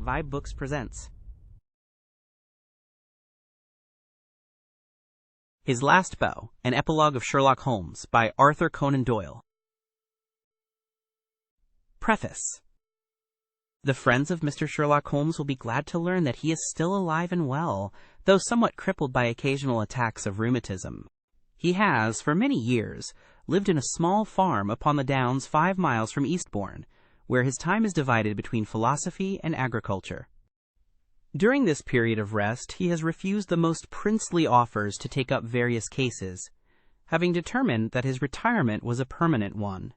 vibeBooks presents His Last Bow, an Epilogue of Sherlock Holmes by Arthur Conan Doyle. Preface. The friends of Mr. Sherlock Holmes will be glad to learn that he is still alive and well, though somewhat crippled by occasional attacks of rheumatism. He has, for many years, lived in a small farm upon the Downs 5 miles from Eastbourne, where his time is divided between philosophy and agriculture. During this period of rest, he has refused the most princely offers to take up various cases, having determined that his retirement was a permanent one.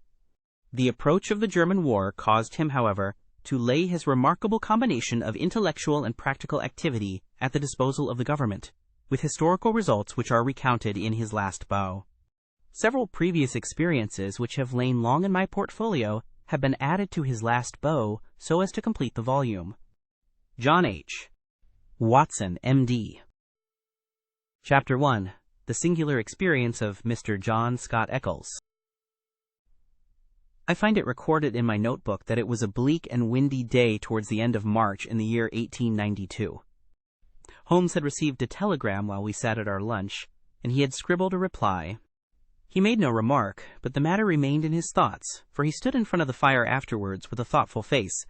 The approach of the German war caused him, however, to lay his remarkable combination of intellectual and practical activity at the disposal of the government, with historical results which are recounted in His Last Bow. Several previous experiences which have lain long in my portfolio have been added to His Last Bow so as to complete the volume. John H. Watson, M.D. Chapter 1. The Singular Experience of Mr. John Scott Eccles. I find it recorded in my notebook that it was a bleak and windy day towards the end of March in the year 1892. Holmes had received a telegram while we sat at our lunch, and he had scribbled a reply. He made no remark, but the matter remained in his thoughts, for he stood in front of the fire afterwards with a thoughtful face,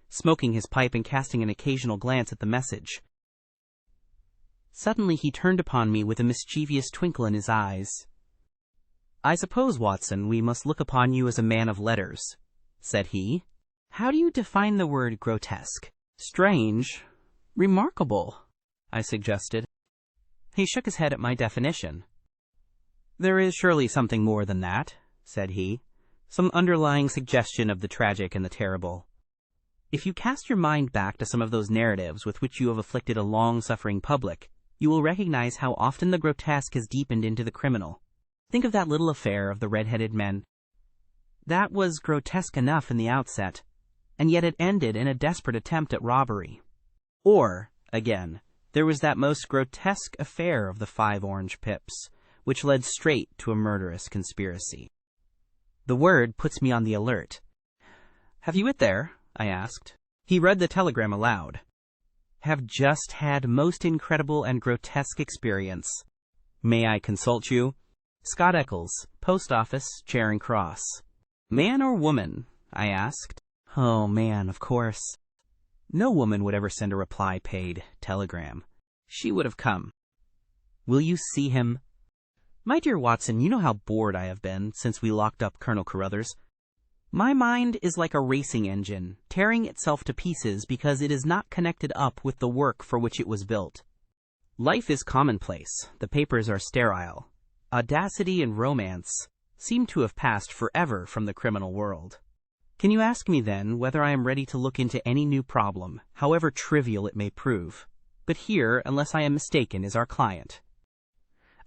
smoking his pipe and casting an occasional glance at the message. Suddenly he turned upon me with a mischievous twinkle in his eyes. "I suppose, Watson, we must look upon you as a man of letters," said he. "How do you define the word grotesque?" "Strange, remarkable," I suggested. He shook his head at my definition. "There is surely something more than that," said he, "some underlying suggestion of the tragic and the terrible. If you cast your mind back to some of those narratives with which you have afflicted a long-suffering public, you will recognize how often the grotesque has deepened into the criminal. Think of that little affair of the red-headed men. That was grotesque enough in the outset, and yet it ended in a desperate attempt at robbery. Or, again, there was that most grotesque affair of the 5 orange pips, which led straight to a murderous conspiracy. The word puts me on the alert. "Have you it there?" I asked. He read the telegram aloud. "Have just had most incredible and grotesque experience. May I consult you? Scott Eccles, Post Office, Charing Cross." "Man or woman?" I asked. "Oh, man, of course. No woman would ever send a reply-paid telegram. She would have come. Will you see him? My dear Watson, you know how bored I have been since we locked up Colonel Carruthers. My mind is like a racing engine, tearing itself to pieces because it is not connected up with the work for which it was built. Life is commonplace. The papers are sterile. Audacity and romance seem to have passed forever from the criminal world. Can you ask me, then, whether I am ready to look into any new problem, however trivial it may prove? But here, unless I am mistaken, is our client."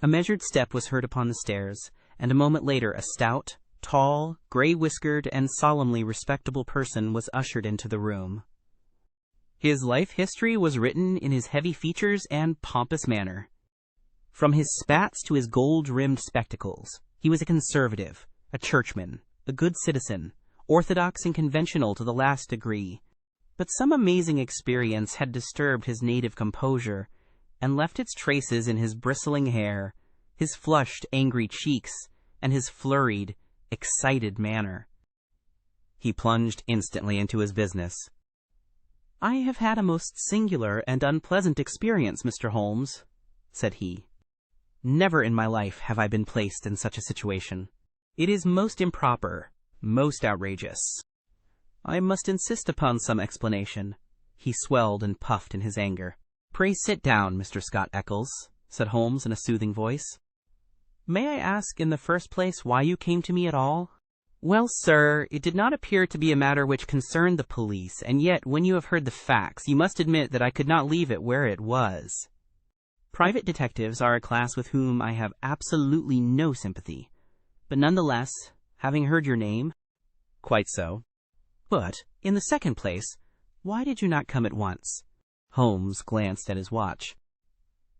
A measured step was heard upon the stairs, and a moment later a stout, tall, gray-whiskered, and solemnly respectable person was ushered into the room. His life history was written in his heavy features and pompous manner. From his spats to his gold-rimmed spectacles, he was a conservative, a churchman, a good citizen, orthodox and conventional to the last degree. But some amazing experience had disturbed his native composure, and left its traces in his bristling hair, his flushed, angry cheeks, and his flurried, excited manner. He plunged instantly into his business. "I have had a most singular and unpleasant experience, Mr. Holmes," said he. "Never in my life have I been placed in such a situation. It is most improper, most outrageous. I must insist upon some explanation." He swelled and puffed in his anger. "Pray sit down, Mr. Scott Eccles," said Holmes in a soothing voice. "May I ask, in the first place, why you came to me at all?" "Well, sir, it did not appear to be a matter which concerned the police, and yet, when you have heard the facts, you must admit that I could not leave it where it was. Private detectives are a class with whom I have absolutely no sympathy, but nonetheless, having heard your name—" "Quite so. But, in the second place, why did you not come at once?" Holmes glanced at his watch.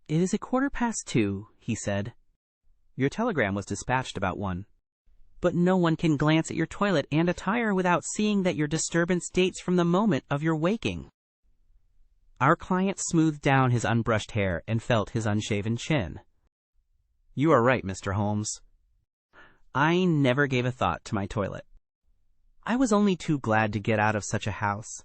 "It is 2:15, he said. "Your telegram was dispatched about 1. "But no one can glance at your toilet and attire without seeing that your disturbance dates from the moment of your waking." Our client smoothed down his unbrushed hair and felt his unshaven chin. "You are right, Mr. Holmes. I never gave a thought to my toilet. I was only too glad to get out of such a house.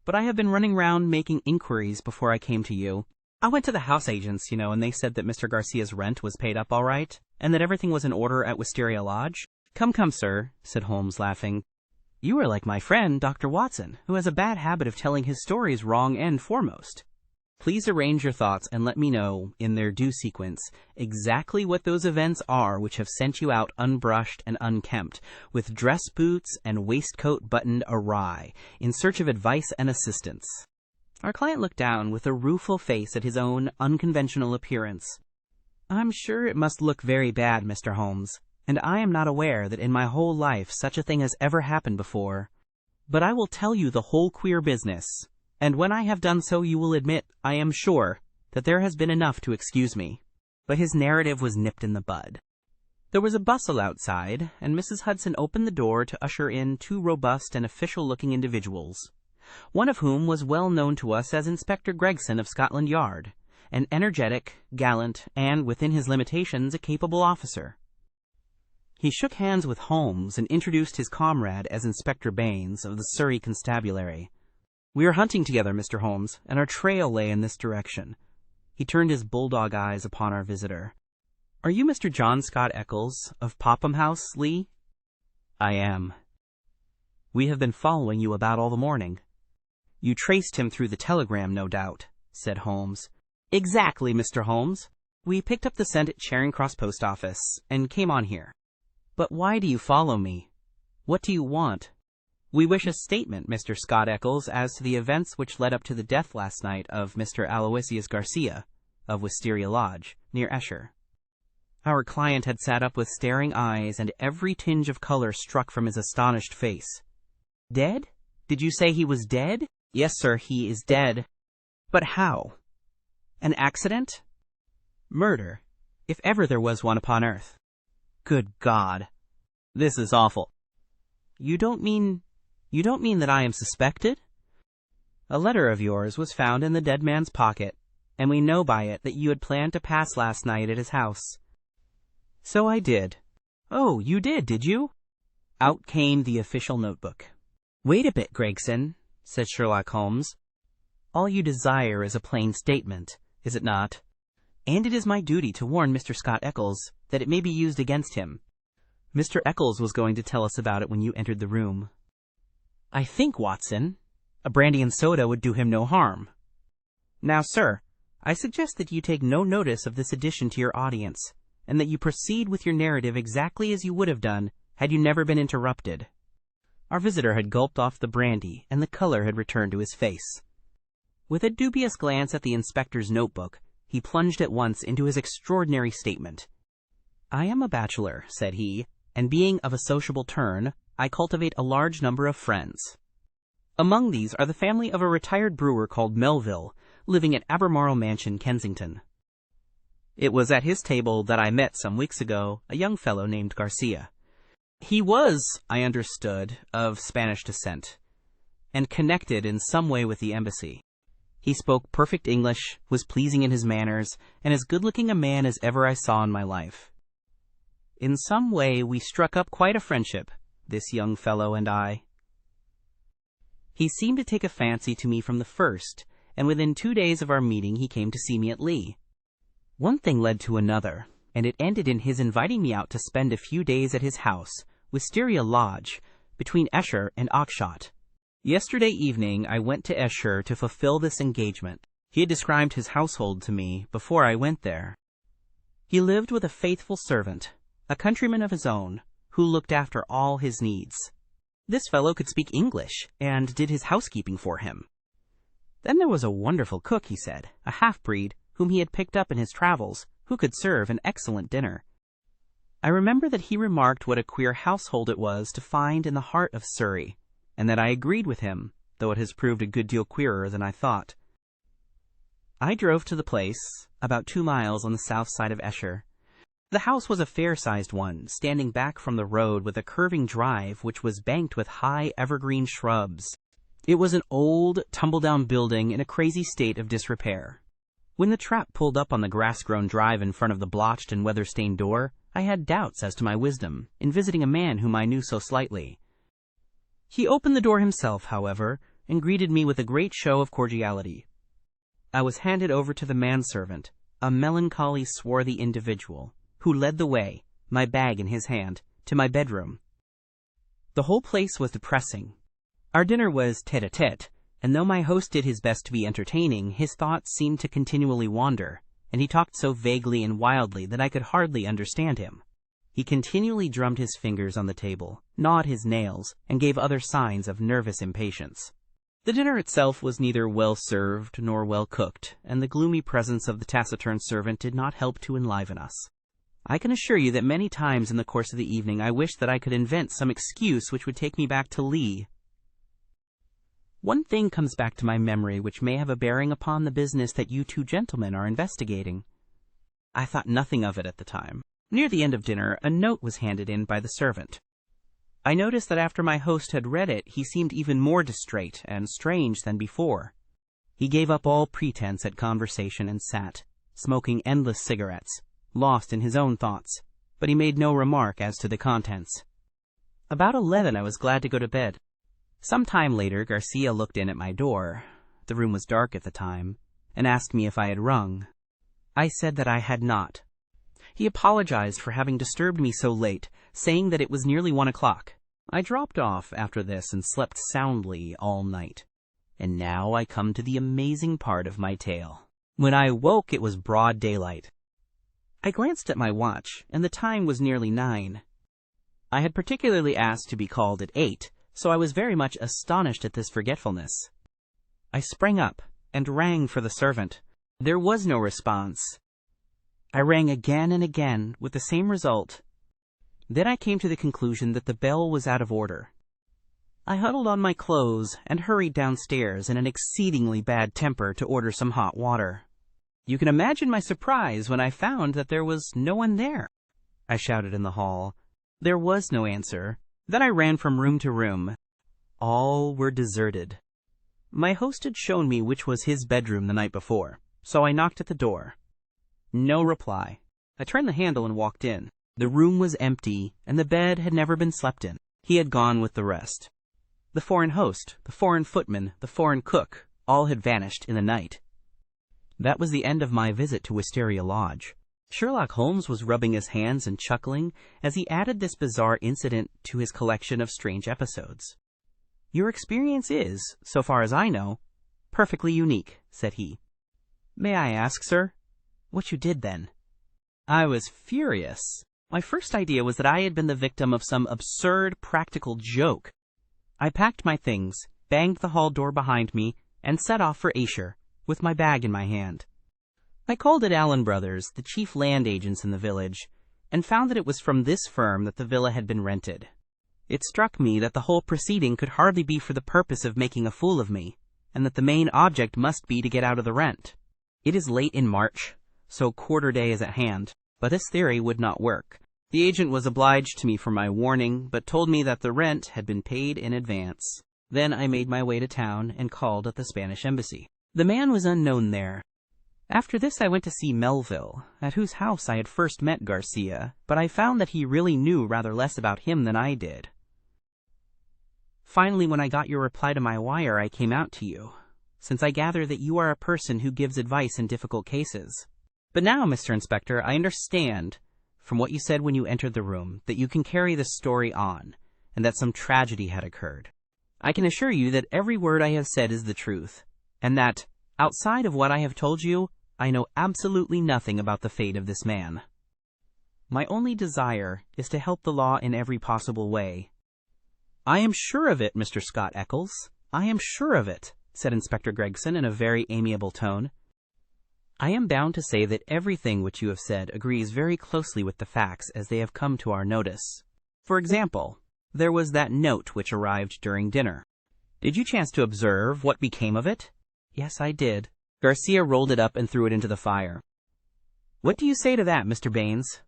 But I have been running round making inquiries before I came to you. I went to the house agents, and they said that Mr. Garcia's rent was paid up all right, and that everything was in order at Wisteria Lodge." "Come, come, sir," said Holmes, laughing. "You are like my friend, Dr. Watson, who has a bad habit of telling his stories wrong and foremost. Please arrange your thoughts and let me know, in their due sequence, exactly what those events are which have sent you out unbrushed and unkempt, with dress boots and waistcoat buttoned awry, in search of advice and assistance." Our client looked down with a rueful face at his own unconventional appearance. "I'm sure it must look very bad, Mr. Holmes, and I am not aware that in my whole life such a thing has ever happened before. But I will tell you the whole queer business, and when I have done so you will admit, I am sure, that there has been enough to excuse me." But his narrative was nipped in the bud. There was a bustle outside, and Mrs. Hudson opened the door to usher in two robust and official-looking individuals, one of whom was well known to us as Inspector Gregson of Scotland Yard, an energetic, gallant, and, within his limitations, a capable officer. He shook hands with Holmes and introduced his comrade as Inspector Baines of the Surrey Constabulary. "We are hunting together, Mr. Holmes, and our trail lay in this direction." He turned his bulldog eyes upon our visitor. "Are you Mr. John Scott Eccles, of Popham House, Lee?" "I am." "We have been following you about all the morning." "You traced him through the telegram, no doubt," said Holmes. "Exactly, Mr. Holmes. We picked up the scent at Charing Cross Post Office, and came on here." "But why do you follow me? What do you want?" "We wish a statement, Mr. Scott Eccles, as to the events which led up to the death last night of Mr. Aloysius Garcia, of Wisteria Lodge, near Esher." Our client had sat up with staring eyes, and every tinge of color struck from his astonished face. "Dead? Did you say he was dead?" "Yes, sir, he is dead." "But how? An accident? Murder, if ever there was one upon earth." "Good God! This is awful." You don't mean that I am suspected?" "A letter of yours was found in the dead man's pocket, and we know by it that you had planned to pass last night at his house." "So I did." "Oh, you did you?" Out came the official notebook. "Wait a bit, Gregson," said Sherlock Holmes. "All you desire is a plain statement, is it not? And it is my duty to warn Mr. Scott Eccles that it may be used against him. Mr. Eccles was going to tell us about it when you entered the room. I think, Watson, a brandy and soda would do him no harm. Now, sir, I suggest that you take no notice of this addition to your audience, and that you proceed with your narrative exactly as you would have done had you never been interrupted." Our visitor had gulped off the brandy, and the color had returned to his face. With a dubious glance at the inspector's notebook, he plunged at once into his extraordinary statement. "I am a bachelor," said he, "and being of a sociable turn, I cultivate a large number of friends. Among these are the family of a retired brewer called Melville, living at Albemarle Mansion, Kensington. It was at his table that I met some weeks ago a young fellow named Garcia. He was, I understood, of Spanish descent, and connected in some way with the embassy. He spoke perfect English, was pleasing in his manners, and as good-looking a man as ever I saw in my life. In some way we struck up quite a friendship, this young fellow and I. He seemed to take a fancy to me from the first, and within 2 days of our meeting he came to see me at Lee. One thing led to another, and it ended in his inviting me out to spend a few days at his house, Wisteria Lodge, between Esher and Oxshott. Yesterday evening I went to Esher to fulfill this engagement. He had described his household to me before I went there. He lived with a faithful servant, a countryman of his own, who looked after all his needs. This fellow could speak English, and did his housekeeping for him. Then there was a wonderful cook, he said, a half-breed, whom he had picked up in his travels, who could serve an excellent dinner. I remember that he remarked what a queer household it was to find in the heart of Surrey, and that I agreed with him, though it has proved a good deal queerer than I thought. I drove to the place, about 2 miles on the south side of Esher. The house was a fair-sized one, standing back from the road with a curving drive which was banked with high evergreen shrubs. It was an old, tumble-down building in a crazy state of disrepair. When the trap pulled up on the grass-grown drive in front of the blotched and weather-stained door, I had doubts as to my wisdom in visiting a man whom I knew so slightly. He opened the door himself, however, and greeted me with a great show of cordiality. I was handed over to the manservant, a melancholy, swarthy individual, who led the way, my bag in his hand, to my bedroom. The whole place was depressing. Our dinner was tete-a-tete, and though my host did his best to be entertaining, his thoughts seemed to continually wander, and he talked so vaguely and wildly that I could hardly understand him. He continually drummed his fingers on the table, gnawed his nails, and gave other signs of nervous impatience. The dinner itself was neither well served nor well cooked, and the gloomy presence of the taciturn servant did not help to enliven us. I can assure you that many times in the course of the evening I wished that I could invent some excuse which would take me back to Lee. One thing comes back to my memory which may have a bearing upon the business that you two gentlemen are investigating. I thought nothing of it at the time. Near the end of dinner, a note was handed in by the servant. I noticed that after my host had read it, he seemed even more distrait and strange than before. He gave up all pretense at conversation and sat, smoking endless cigarettes, lost in his own thoughts, but he made no remark as to the contents. About 11 I was glad to go to bed. Some time later Garcia looked in at my door, the room was dark at the time, and asked me if I had rung. I said that I had not. He apologized for having disturbed me so late, saying that it was nearly 1 o'clock. I dropped off after this and slept soundly all night. And now I come to the amazing part of my tale. When I woke it was broad daylight. I glanced at my watch, and the time was nearly 9. I had particularly asked to be called at 8, so I was very much astonished at this forgetfulness. I sprang up and rang for the servant. There was no response. I rang again and again with the same result. Then I came to the conclusion that the bell was out of order. I huddled on my clothes and hurried downstairs in an exceedingly bad temper to order some hot water. You can imagine my surprise when I found that there was no one there. I shouted in the hall. There was no answer. Then I ran from room to room. All were deserted. My host had shown me which was his bedroom the night before, so I knocked at the door. No reply. I turned the handle and walked in. The room was empty, and the bed had never been slept in. He had gone with the rest. The foreign host, the foreign footman, the foreign cook, all had vanished in the night. That was the end of my visit to Wisteria Lodge. Sherlock Holmes was rubbing his hands and chuckling as he added this bizarre incident to his collection of strange episodes. Your experience is, so far as I know, perfectly unique, said he. May I ask, sir, what you did then? I was furious. My first idea was that I had been the victim of some absurd practical joke. I packed my things, banged the hall door behind me, and set off for Ayrshire, with my bag in my hand. I called at Allen Brothers, the chief land agents in the village, and found that it was from this firm that the villa had been rented. It struck me that the whole proceeding could hardly be for the purpose of making a fool of me, and that the main object must be to get out of the rent. It is late in March, so quarter day is at hand, but this theory would not work. The agent was obliged to me for my warning, but told me that the rent had been paid in advance. Then I made my way to town and called at the Spanish embassy. The man was unknown there. After this I went to see Melville, at whose house I had first met Garcia, but I found that he really knew rather less about him than I did. Finally, when I got your reply to my wire, I came out to you, since I gather that you are a person who gives advice in difficult cases. But now, Mr. Inspector, I understand, from what you said when you entered the room, that you can carry this story on, and that some tragedy had occurred. I can assure you that every word I have said is the truth, and that, outside of what I have told you, I know absolutely nothing about the fate of this man. My only desire is to help the law in every possible way. I am sure of it, Mr. Scott Eccles. I am sure of it, said Inspector Gregson in a very amiable tone. I am bound to say that everything which you have said agrees very closely with the facts as they have come to our notice. For example, there was that note which arrived during dinner. Did you chance to observe what became of it? Yes, I did. Garcia rolled it up and threw it into the fire. What do you say to that, Mr. Baines?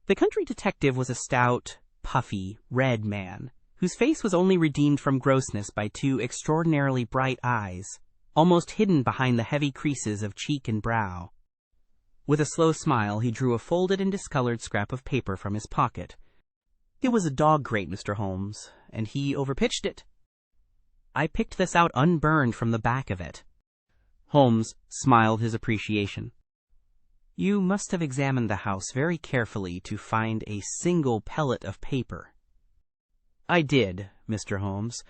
The country detective was a stout, puffy, red man, whose face was only redeemed from grossness by two extraordinarily bright eyes, almost hidden behind the heavy creases of cheek and brow. With a slow smile, he drew a folded and discolored scrap of paper from his pocket. "It was a dog crate, Mr. Holmes, and he overpitched it. I picked this out unburned from the back of it." Holmes smiled his appreciation. "You must have examined the house very carefully to find a single pellet of paper." "I did, Mr. Holmes.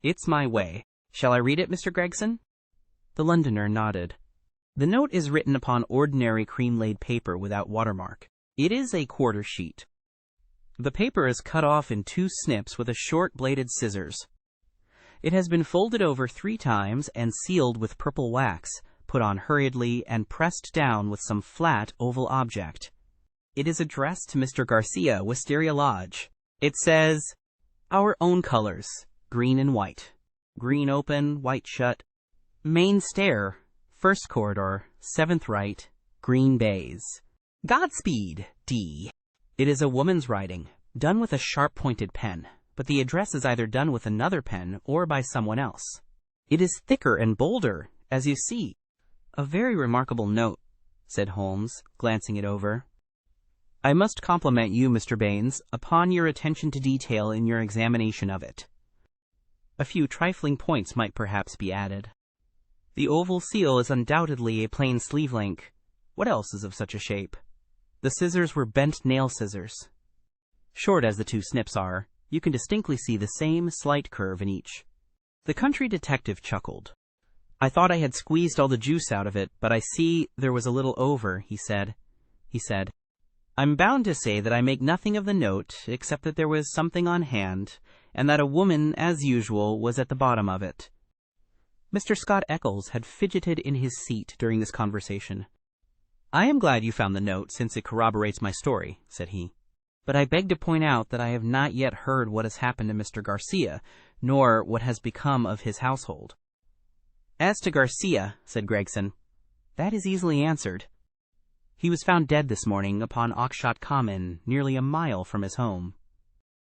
It's my way. Shall I read it, Mr. Gregson?" The Londoner nodded. "The note is written upon ordinary cream-laid paper without watermark. It is a quarter sheet. The paper is cut off in 2 snips with a short-bladed scissors. It has been folded over 3 times and sealed with purple wax, put on hurriedly and pressed down with some flat, oval object. It is addressed to Mr. Garcia, Wisteria Lodge. It says, 'Our own colors, green and white. Green open, white shut. Main stair, 1st corridor, 7th right, green baize. Godspeed, D.' It is a woman's writing, done with a sharp-pointed pen, but the address is either done with another pen or by someone else. It is thicker and bolder, as you see." "A very remarkable note," said Holmes, glancing it over. "I must compliment you, Mr. Baines, upon your attention to detail in your examination of it. A few trifling points might perhaps be added. The oval seal is undoubtedly a plain sleeve link. What else is of such a shape? The scissors were bent nail scissors. Short as the 2 snips are, you can distinctly see the same slight curve in each." The country detective chuckled. "I thought I had squeezed all the juice out of it, but I see there was a little over," he said. "I'm bound to say that I make nothing of the note, except that there was something on hand, and that a woman, as usual, was at the bottom of it." Mr. Scott Eccles had fidgeted in his seat during this conversation. "I am glad you found the note, since it corroborates my story," said he. "But I beg to point out that I have not yet heard what has happened to Mr. Garcia, nor what has become of his household." "As to Garcia," said Gregson, "that is easily answered. He was found dead this morning upon Oxshott Common, nearly a mile from his home.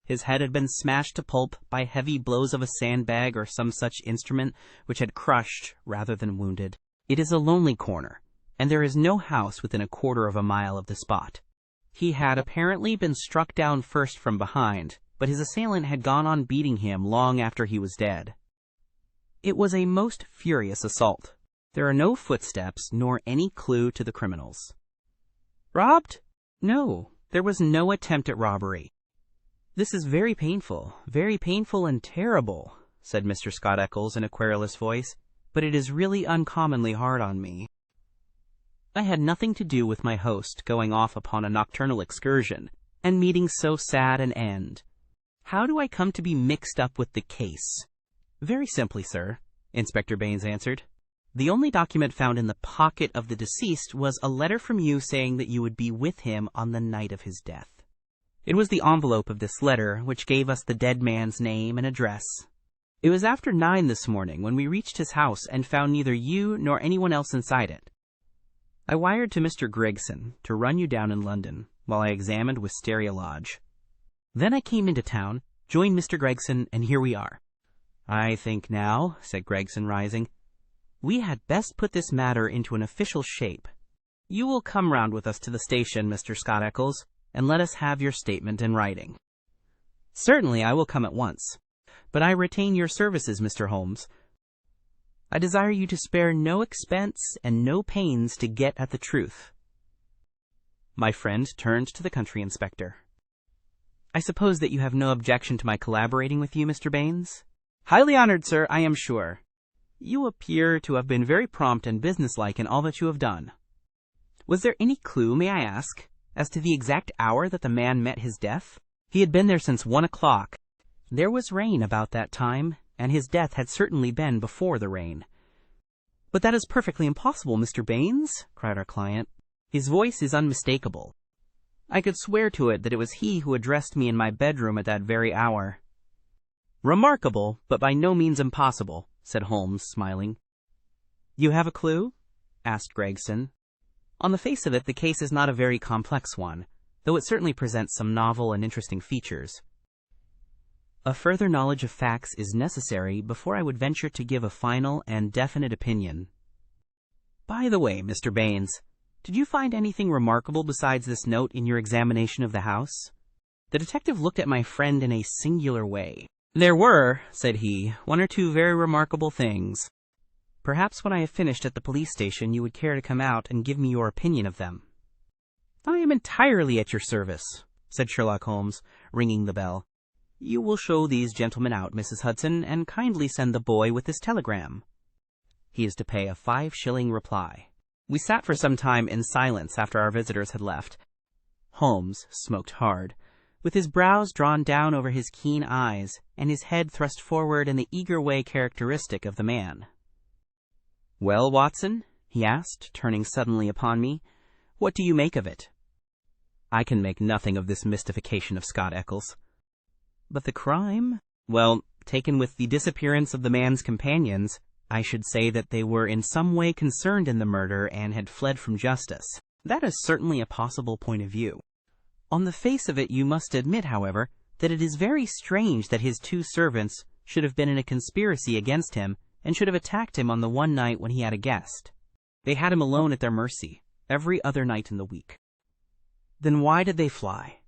His head had been smashed to pulp by heavy blows of a sandbag or some such instrument which had crushed rather than wounded. It is a lonely corner, and there is no house within a quarter of a mile of the spot. He had apparently been struck down first from behind, but his assailant had gone on beating him long after he was dead. It was a most furious assault. There are no footsteps nor any clue to the criminals." "Robbed?" "No, there was no attempt at robbery." "This is very painful and terrible," said Mr. Scott Eccles in a querulous voice, "but it is really uncommonly hard on me. I had nothing to do with my host going off upon a nocturnal excursion, and meeting so sad an end. How do I come to be mixed up with the case?" "Very simply, sir," Inspector Baines answered. "The only document found in the pocket of the deceased was a letter from you saying that you would be with him on the night of his death. It was the envelope of this letter which gave us the dead man's name and address. It was after 9 this morning when we reached his house and found neither you nor anyone else inside it. I wired to Mr. Gregson to run you down in London while I examined Wisteria Lodge. Then I came into town, joined Mr. Gregson, and here we are." "I think now," said Gregson, rising, "we had best put this matter into an official shape. You will come round with us to the station, Mr. Scott Eccles, and let us have your statement in writing." "Certainly, I will come at once. But I retain your services, Mr. Holmes. I desire you to spare no expense and no pains to get at the truth." My friend turned to the country inspector. "I suppose that you have no objection to my collaborating with you, Mr. Baines?" "Highly honored, sir, I am sure. You appear to have been very prompt and businesslike in all that you have done. Was there any clue, may I ask, as to the exact hour that the man met his death?" "He had been there since 1 o'clock. There was rain about that time, and his death had certainly been before the rain." "But that is perfectly impossible, Mr. Baines," cried our client. "His voice is unmistakable. I could swear to it that it was he who addressed me in my bedroom at that very hour." "Remarkable, but by no means impossible," said Holmes, smiling. "You have a clue?" asked Gregson. "On the face of it, the case is not a very complex one, though it certainly presents some novel and interesting features." A further knowledge of facts is necessary before I would venture to give a final and definite opinion. By the way, Mr. Baines, did you find anything remarkable besides this note in your examination of the house? The detective looked at my friend in a singular way. There were, said he, one or two very remarkable things. Perhaps when I have finished at the police station you would care to come out and give me your opinion of them. I am entirely at your service, said Sherlock Holmes, ringing the bell. You will show these gentlemen out, Mrs. Hudson, and kindly send the boy with this telegram. He is to pay a 5-shilling reply. We sat for some time in silence after our visitors had left. Holmes smoked hard, with his brows drawn down over his keen eyes, and his head thrust forward in the eager way characteristic of the man. "Well, Watson," he asked, turning suddenly upon me, "what do you make of it?" "I can make nothing of this mystification of Scott Eccles." "But the crime?" "Well, taken with the disappearance of the man's companions, I should say that they were in some way concerned in the murder and had fled from justice. That is certainly a possible point of view. On the face of it, you must admit, however, that it is very strange that his 2 servants should have been in a conspiracy against him and should have attacked him on the one night when he had a guest. They had him alone at their mercy, every other night in the week." "Then why did they fly?"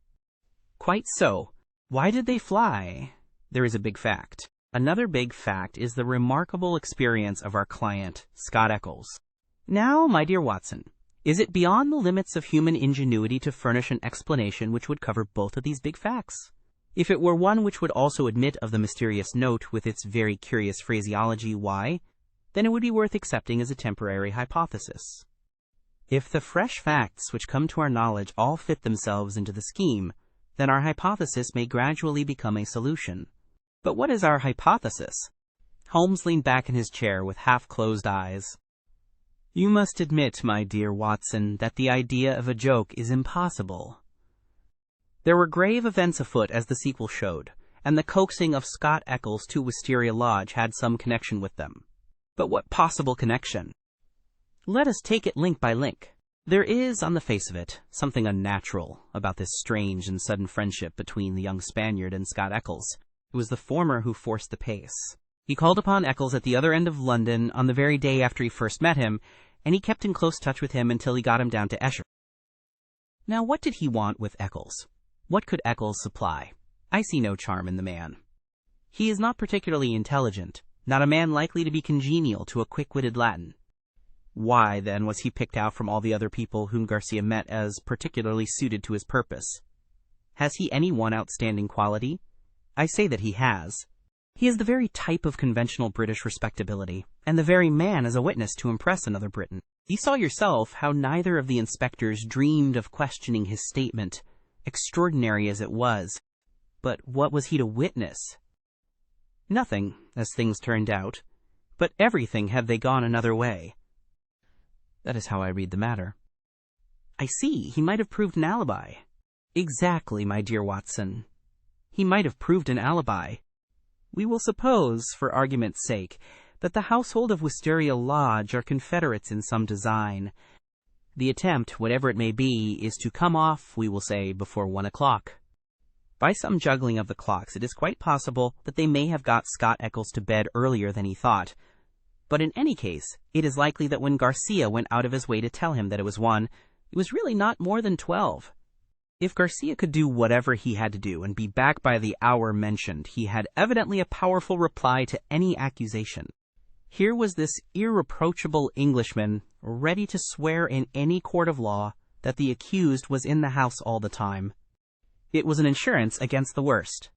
"Quite so. Why did they fly? There is a big fact. Another big fact is the remarkable experience of our client, Scott Eccles. Now, my dear Watson, is it beyond the limits of human ingenuity to furnish an explanation which would cover both of these big facts? If it were one which would also admit of the mysterious note with its very curious phraseology, why, then it would be worth accepting as a temporary hypothesis. If the fresh facts which come to our knowledge all fit themselves into the scheme, then our hypothesis may gradually become a solution. But what is our hypothesis?" Holmes leaned back in his chair with half-closed eyes. "You must admit, my dear Watson, that the idea of a joke is impossible." There were grave events afoot, as the sequel showed, and the coaxing of Scott Eccles to Wisteria Lodge had some connection with them. But what possible connection? Let us take it link by link. There is, on the face of it, something unnatural about this strange and sudden friendship between the young Spaniard and Scott Eccles. It was the former who forced the pace. He called upon Eccles at the other end of London on the very day after he first met him, and he kept in close touch with him until he got him down to Esher. Now, what did he want with Eccles? What could Eccles supply? I see no charm in the man. He is not particularly intelligent, not a man likely to be congenial to a quick-witted Latin. Why, then, was he picked out from all the other people whom Garcia met as particularly suited to his purpose? Has he any one outstanding quality? I say that he has. He is the very type of conventional British respectability, and the very man as a witness to impress another Briton. You saw yourself how neither of the inspectors dreamed of questioning his statement, extraordinary as it was. But what was he to witness? Nothing, as things turned out, but everything had they gone another way. That is how I read the matter. I see, he might have proved an alibi. Exactly, my dear Watson. He might have proved an alibi. We will suppose, for argument's sake, that the household of Wisteria Lodge are confederates in some design. The attempt, whatever it may be, is to come off, we will say, before 1 o'clock. By some juggling of the clocks, it is quite possible that they may have got Scott Eccles to bed earlier than he thought. But in any case, it is likely that when Garcia went out of his way to tell him that it was 1, it was really not more than 12. If Garcia could do whatever he had to do and be back by the hour mentioned, he had evidently a powerful reply to any accusation. Here was this irreproachable Englishman ready to swear in any court of law that the accused was in the house all the time. It was an insurance against the worst.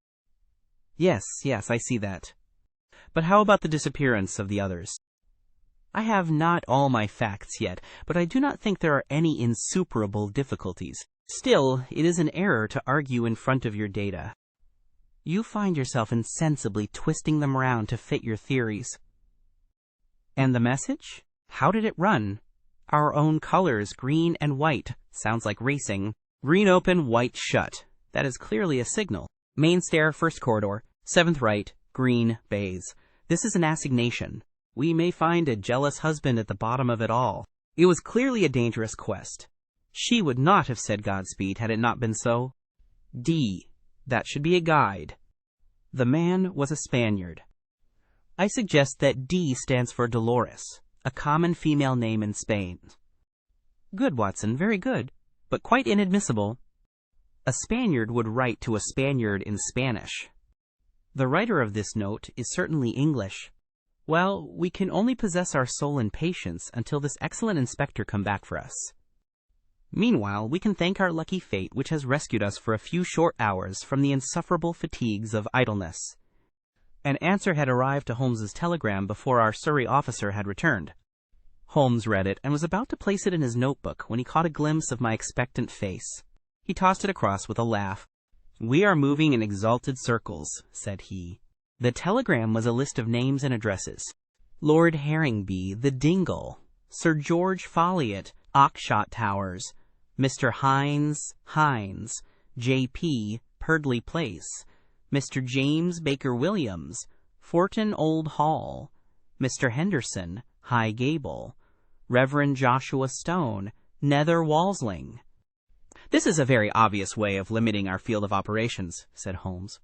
Yes, I see that. But how about the disappearance of the others? I have not all my facts yet, but I do not think there are any insuperable difficulties. Still, it is an error to argue in front of your data. You find yourself insensibly twisting them round to fit your theories. And the message? How did it run? Our own colors, green and white. Sounds like racing. Green open, white shut. That is clearly a signal. Main stair, first corridor, 7th right, green, bays. This is an assignation. We may find a jealous husband at the bottom of it all. It was clearly a dangerous quest. She would not have said Godspeed had it not been so. D. That should be a guide. The man was a Spaniard. I suggest that D stands for Dolores, a common female name in Spain. Good, Watson, very good, but quite inadmissible. A Spaniard would write to a Spaniard in Spanish. The writer of this note is certainly English. Well, we can only possess our soul in patience until this excellent inspector come back for us. Meanwhile, we can thank our lucky fate which has rescued us for a few short hours from the insufferable fatigues of idleness. An answer had arrived to Holmes's telegram before our Surrey officer had returned. Holmes read it and was about to place it in his notebook when he caught a glimpse of my expectant face. He tossed it across with a laugh. "We are moving in exalted circles," said he. The telegram was a list of names and addresses. Lord Harringby, the Dingle, Sir George Folliot, Oxshott Towers, Mr. Hines, J.P., Purdley Place, Mr. James Baker Williams, Forton Old Hall, Mr. Henderson, High Gable, Reverend Joshua Stone, Nether Walsling. "This is a very obvious way of limiting our field of operations," said Holmes.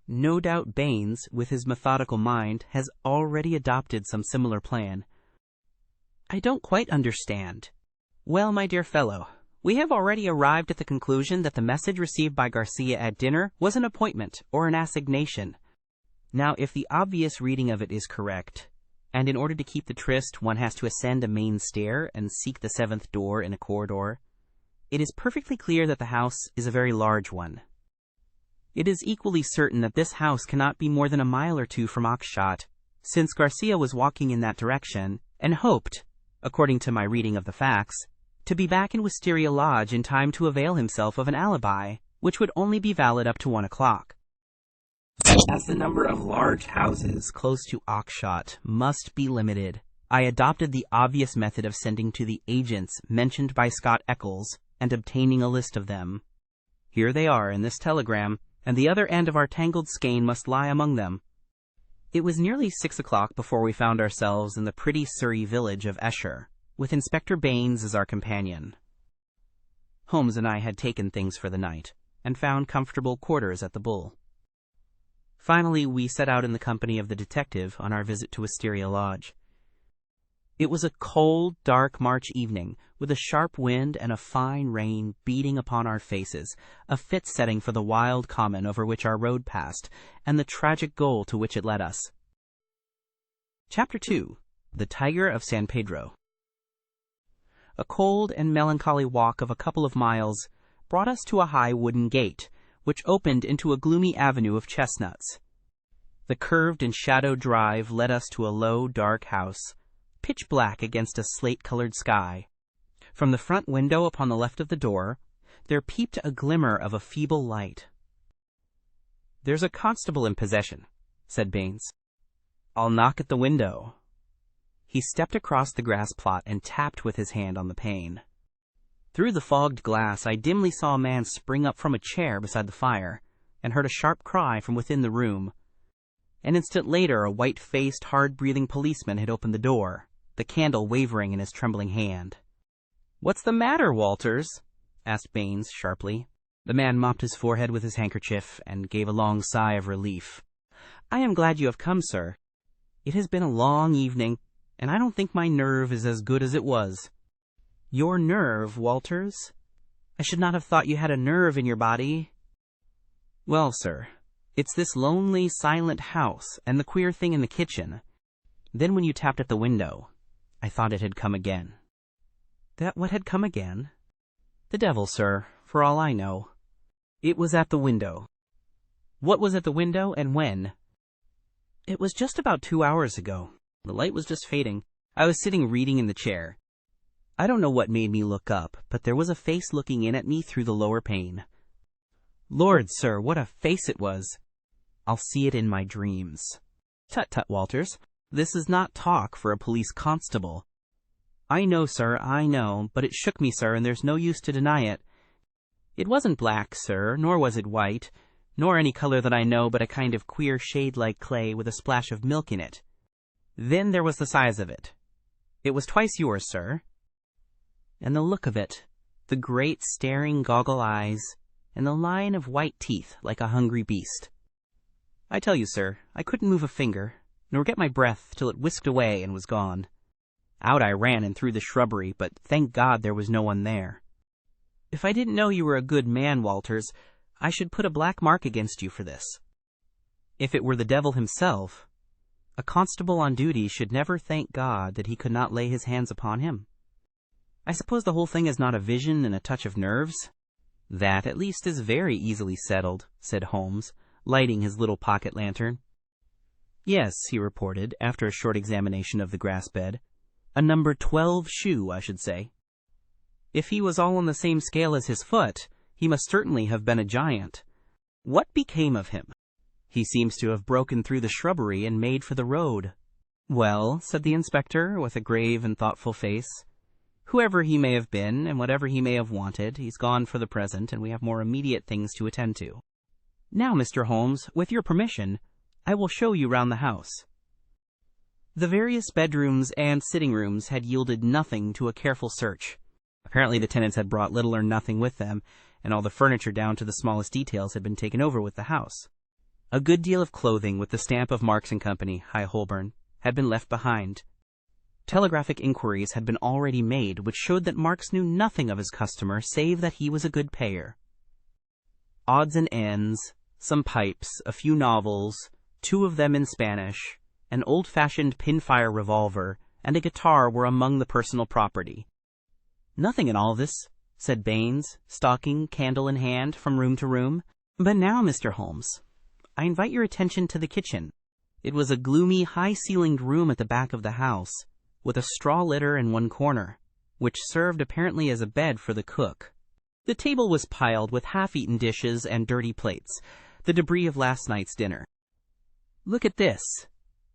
No doubt Baines, with his methodical mind, has already adopted some similar plan. "I don't quite understand." "Well, my dear fellow, we have already arrived at the conclusion that the message received by Garcia at dinner was an appointment or an assignation. Now, if the obvious reading of it is correct, and in order to keep the tryst one has to ascend a main stair and seek the seventh door in a corridor, it is perfectly clear that the house is a very large one. It is equally certain that this house cannot be more than a mile or two from Oxshott, since Garcia was walking in that direction, and hoped, according to my reading of the facts, to be back in Wisteria Lodge in time to avail himself of an alibi, which would only be valid up to 1 o'clock. As the number of large houses close to Oxshott must be limited, I adopted the obvious method of sending to the agents mentioned by Scott Eccles and obtaining a list of them. Here they are in this telegram, and the other end of our tangled skein must lie among them. It was nearly 6 o'clock before we found ourselves in the pretty Surrey village of Esher, with Inspector Baines as our companion. Holmes and I had taken things for the night, and found comfortable quarters at the Bull. Finally, we set out in the company of the detective on our visit to Wisteria Lodge. It was a cold, dark March evening, with a sharp wind and a fine rain beating upon our faces, a fit setting for the wild common over which our road passed, and the tragic goal to which it led us. Chapter 2. The Tiger of San Pedro. A cold and melancholy walk of a couple of miles brought us to a high wooden gate, which opened into a gloomy avenue of chestnuts. The curved and shadowed drive led us to a low, dark house, pitch black against a slate-colored sky. From the front window upon the left of the door, there peeped a glimmer of a feeble light. "There's a constable in possession," said Baines. "I'll knock at the window." He stepped across the grass plot and tapped with his hand on the pane. Through the fogged glass, I dimly saw a man spring up from a chair beside the fire, and heard a sharp cry from within the room. An instant later, a white-faced, hard-breathing policeman had opened the door, the candle wavering in his trembling hand. "What's the matter, Walters?" asked Baines sharply. The man mopped his forehead with his handkerchief and gave a long sigh of relief. "I am glad you have come, sir. It has been a long evening, and I don't think my nerve is as good as it was." "Your nerve, Walters? I should not have thought you had a nerve in your body." "Well, sir, it's this lonely, silent house and the queer thing in the kitchen. Then when you tapped at the window, I thought it had come again." "That what had come again?" "The devil, sir, for all I know. It was at the window." "What was at the window, and when?" "It was just about 2 hours ago. The light was just fading. I was sitting reading in the chair. I don't know what made me look up, but there was a face looking in at me through the lower pane. Lord, sir, what a face it was! I'll see it in my dreams." "Tut, tut, Walters. This is not talk for a police constable." "I know, sir, I know, but it shook me, sir, and there's no use to deny it. It wasn't black, sir, nor was it white, nor any color that I know, but a kind of queer shade like clay with a splash of milk in it. Then there was the size of it. It was twice yours, sir. And the look of it, the great staring goggle eyes, and the line of white teeth like a hungry beast. I tell you, sir, I couldn't move a finger, nor get my breath till it whisked away and was gone. Out I ran and through the shrubbery, but thank God there was no one there. If I didn't know you were a good man, Walters, I should put a black mark against you for this. If it were the devil himself, a constable on duty should never thank God that he could not lay his hands upon him. I suppose the whole thing is not a vision and a touch of nerves? That, at least, is very easily settled, said Holmes, lighting his little pocket lantern. Yes, he reported, after a short examination of the grass bed. A number 12 shoe, I should say. If he was all on the same scale as his foot, he must certainly have been a giant. What became of him? He seems to have broken through the shrubbery and made for the road. Well, said the inspector, with a grave and thoughtful face, whoever he may have been, and whatever he may have wanted, he's gone for the present, and we have more immediate things to attend to. Now, Mr. Holmes, with your permission, I will show you round the house. The various bedrooms and sitting rooms had yielded nothing to a careful search. Apparently the tenants had brought little or nothing with them, and all the furniture down to the smallest details had been taken over with the house. A good deal of clothing with the stamp of Marks & Company, High Holborn, had been left behind. Telegraphic inquiries had been already made, which showed that Marks knew nothing of his customer save that he was a good payer. Odds and ends, some pipes, a few novels, 2 of them in Spanish, an old-fashioned pin-fire revolver, and a guitar were among the personal property. Nothing in all this, said Baines, stalking, candle in hand, from room to room. But now, Mr. Holmes, I invite your attention to the kitchen. It was a gloomy, high-ceilinged room at the back of the house, with a straw litter in one corner, which served apparently as a bed for the cook. The table was piled with half-eaten dishes and dirty plates, the debris of last night's dinner. Look at this,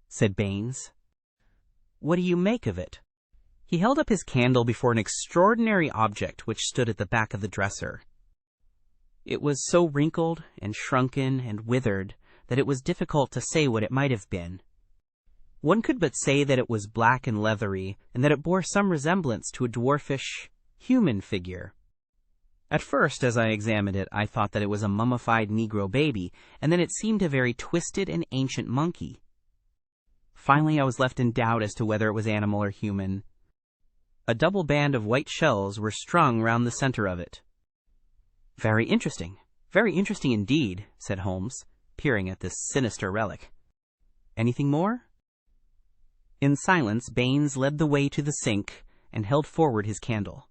said Baines. What do you make of it? He held up his candle before an extraordinary object which stood at the back of the dresser. It was so wrinkled and shrunken and withered that it was difficult to say what it might have been. One could but say that it was black and leathery, and that it bore some resemblance to a dwarfish, human figure. At first, as I examined it, I thought that it was a mummified Negro baby, and then it seemed a very twisted and ancient monkey. Finally, I was left in doubt as to whether it was animal or human. A double band of white shells were strung round the center of it. Very interesting indeed, said Holmes, peering at this sinister relic. Anything more? In silence, Baines led the way to the sink and held forward his candle.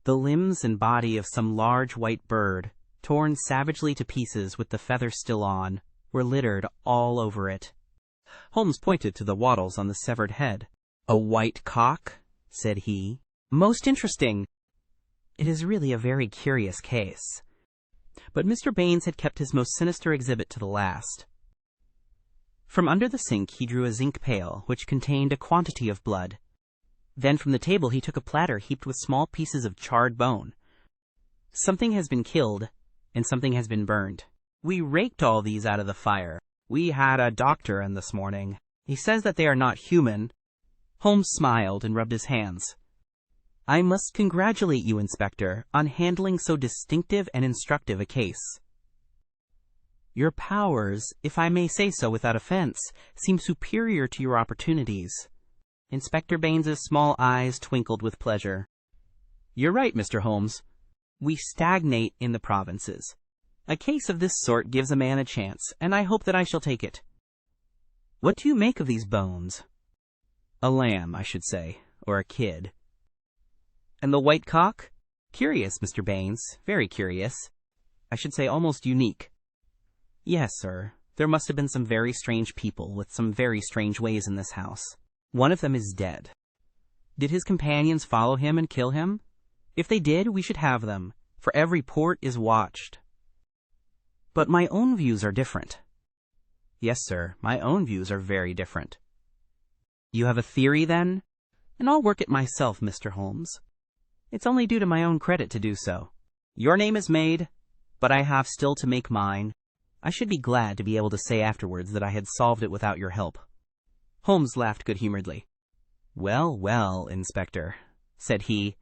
The limbs and body of some large white bird, torn savagely to pieces with the feather still on, were littered all over it. Holmes pointed to the wattles on the severed head. A white cock, said he. Most interesting. It is really a very curious case. But Mr. Baines had kept his most sinister exhibit to the last. From under the sink he drew a zinc pail, which contained a quantity of blood. Then from the table he took a platter heaped with small pieces of charred bone. Something has been killed, and something has been burned. We raked all these out of the fire. We had a doctor in this morning. He says that they are not human. Holmes smiled and rubbed his hands. I must congratulate you, Inspector, on handling so distinctive and instructive a case. Your powers, if I may say so without offense, seem superior to your opportunities. Inspector Baines's small eyes twinkled with pleasure. You're right, Mr. Holmes. We stagnate in the provinces. A case of this sort gives a man a chance, and I hope that I shall take it. What do you make of these bones? A lamb, I should say, or a kid. And the white cock? Curious, Mr. Baines, very curious. I should say almost unique. Yes, sir. There must have been some very strange people with some very strange ways in this house. One of them is dead. Did his companions follow him and kill him? If they did, we should have them, for every port is watched. But my own views are different. Yes, sir, my own views are very different. You have a theory, then? And I'll work it myself, Mr. Holmes. It's only due to my own credit to do so. Your name is made, but I have still to make mine. I should be glad to be able to say afterwards that I had solved it without your help. Holmes laughed good-humoredly. Well, well, Inspector, said he.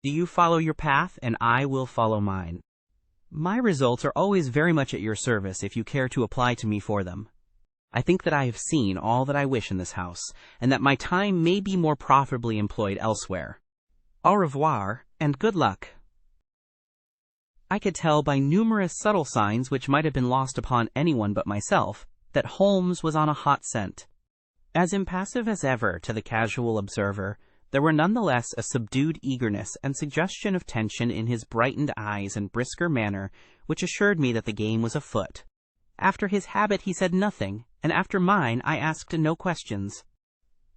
Do you follow your path, and I will follow mine. My results are always very much at your service if you care to apply to me for them. I think that I have seen all that I wish in this house, and that my time may be more profitably employed elsewhere. Au revoir, and good luck. I could tell by numerous subtle signs which might have been lost upon anyone but myself that Holmes was on a hot scent. As impassive as ever to the casual observer, there were nonetheless a subdued eagerness and suggestion of tension in his brightened eyes and brisker manner which assured me that the game was afoot. After his habit he said nothing, and after mine I asked no questions.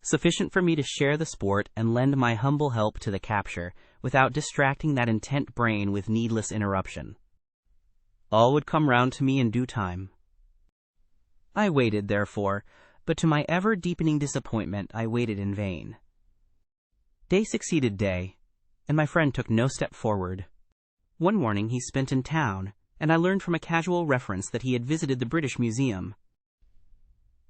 Sufficient for me to share the sport and lend my humble help to the capture, without distracting that intent brain with needless interruption. All would come round to me in due time. I waited, therefore, but to my ever-deepening disappointment I waited in vain. Day succeeded day, and my friend took no step forward. One morning he spent in town, and I learned from a casual reference that he had visited the British Museum.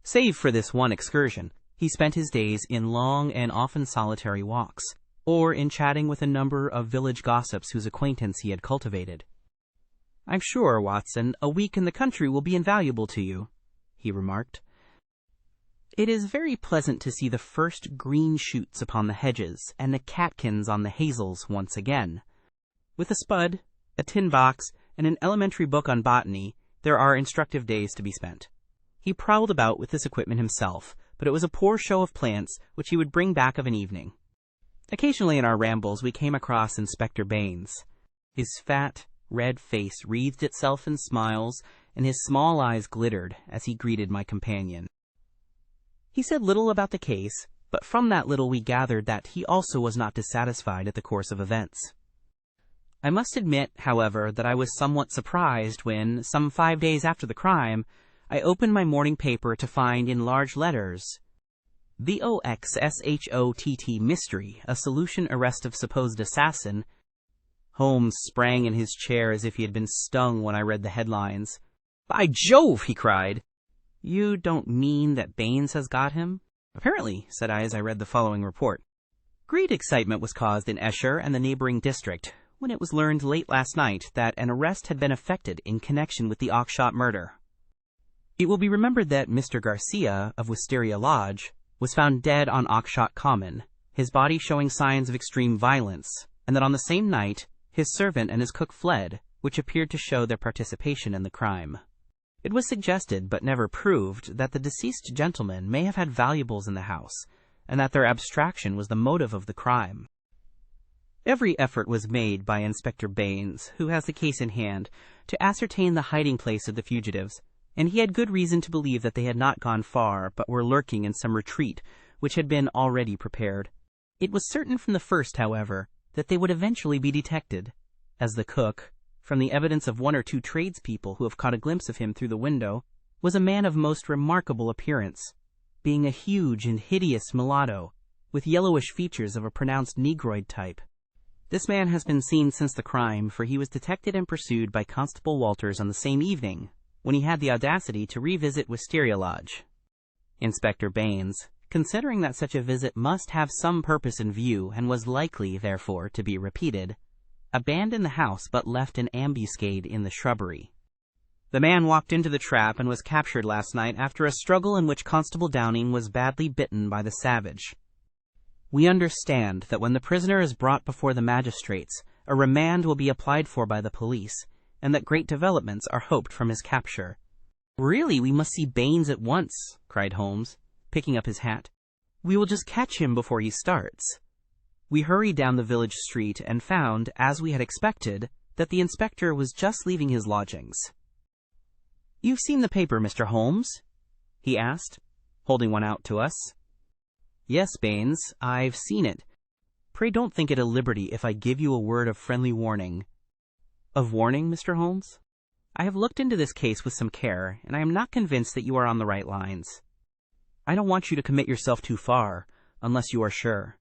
Save for this one excursion, he spent his days in long and often solitary walks, or in chatting with a number of village gossips whose acquaintance he had cultivated. "I'm sure, Watson, a week in the country will be invaluable to you," he remarked. "It is very pleasant to see the first green shoots upon the hedges and the catkins on the hazels once again. With a spud, a tin box, and an elementary book on botany, there are instructive days to be spent." He prowled about with this equipment himself, but it was a poor show of plants which he would bring back of an evening. Occasionally in our rambles we came across Inspector Baines. His fat, red face wreathed itself in smiles, and his small eyes glittered as he greeted my companion. He said little about the case, but from that little we gathered that he also was not dissatisfied at the course of events. I must admit, however, that I was somewhat surprised when, some 5 days after the crime, I opened my morning paper to find in large letters, "VOXSHOTT Mystery, a solution arrest of supposed assassin." Holmes sprang in his chair as if he had been stung when I read the headlines. "By Jove!" he cried. "You don't mean that Baines has got him?" "Apparently," said I as I read the following report. "Great excitement was caused in Esher and the neighboring district when it was learned late last night that an arrest had been effected in connection with the Oxshott murder. It will be remembered that Mr. Garcia, of Wisteria Lodge, was found dead on Oxshott Common, his body showing signs of extreme violence, and that on the same night his servant and his cook fled, which appeared to show their participation in the crime. It was suggested, but never proved, that the deceased gentlemen may have had valuables in the house, and that their abstraction was the motive of the crime. Every effort was made by Inspector Baines, who has the case in hand, to ascertain the hiding place of the fugitives, and he had good reason to believe that they had not gone far, but were lurking in some retreat which had been already prepared. It was certain from the first, however, that they would eventually be detected, as the cook, from the evidence of one or two tradespeople who have caught a glimpse of him through the window, was a man of most remarkable appearance, being a huge and hideous mulatto, with yellowish features of a pronounced negroid type. This man has been seen since the crime, for he was detected and pursued by Constable Walters on the same evening, when he had the audacity to revisit Wisteria Lodge. Inspector Baines, considering that such a visit must have some purpose in view and was likely, therefore, to be repeated, abandoned the house but left an ambuscade in the shrubbery. The man walked into the trap and was captured last night after a struggle in which Constable Downing was badly bitten by the savage. We understand that when the prisoner is brought before the magistrates, a remand will be applied for by the police, and that great developments are hoped from his capture. "Really, we must see Baines at once," cried Holmes, picking up his hat. "We will just catch him before he starts." We hurried down the village street and found, as we had expected, that the inspector was just leaving his lodgings. "You've seen the paper, Mr. Holmes?" he asked, holding one out to us. "Yes, Baines, I've seen it. Pray don't think it a liberty if I give you a word of friendly warning." "Of warning, Mr. Holmes? I have looked into this case with some care, and I am not convinced that you are on the right lines. I don't want you to commit yourself too far, unless you are sure.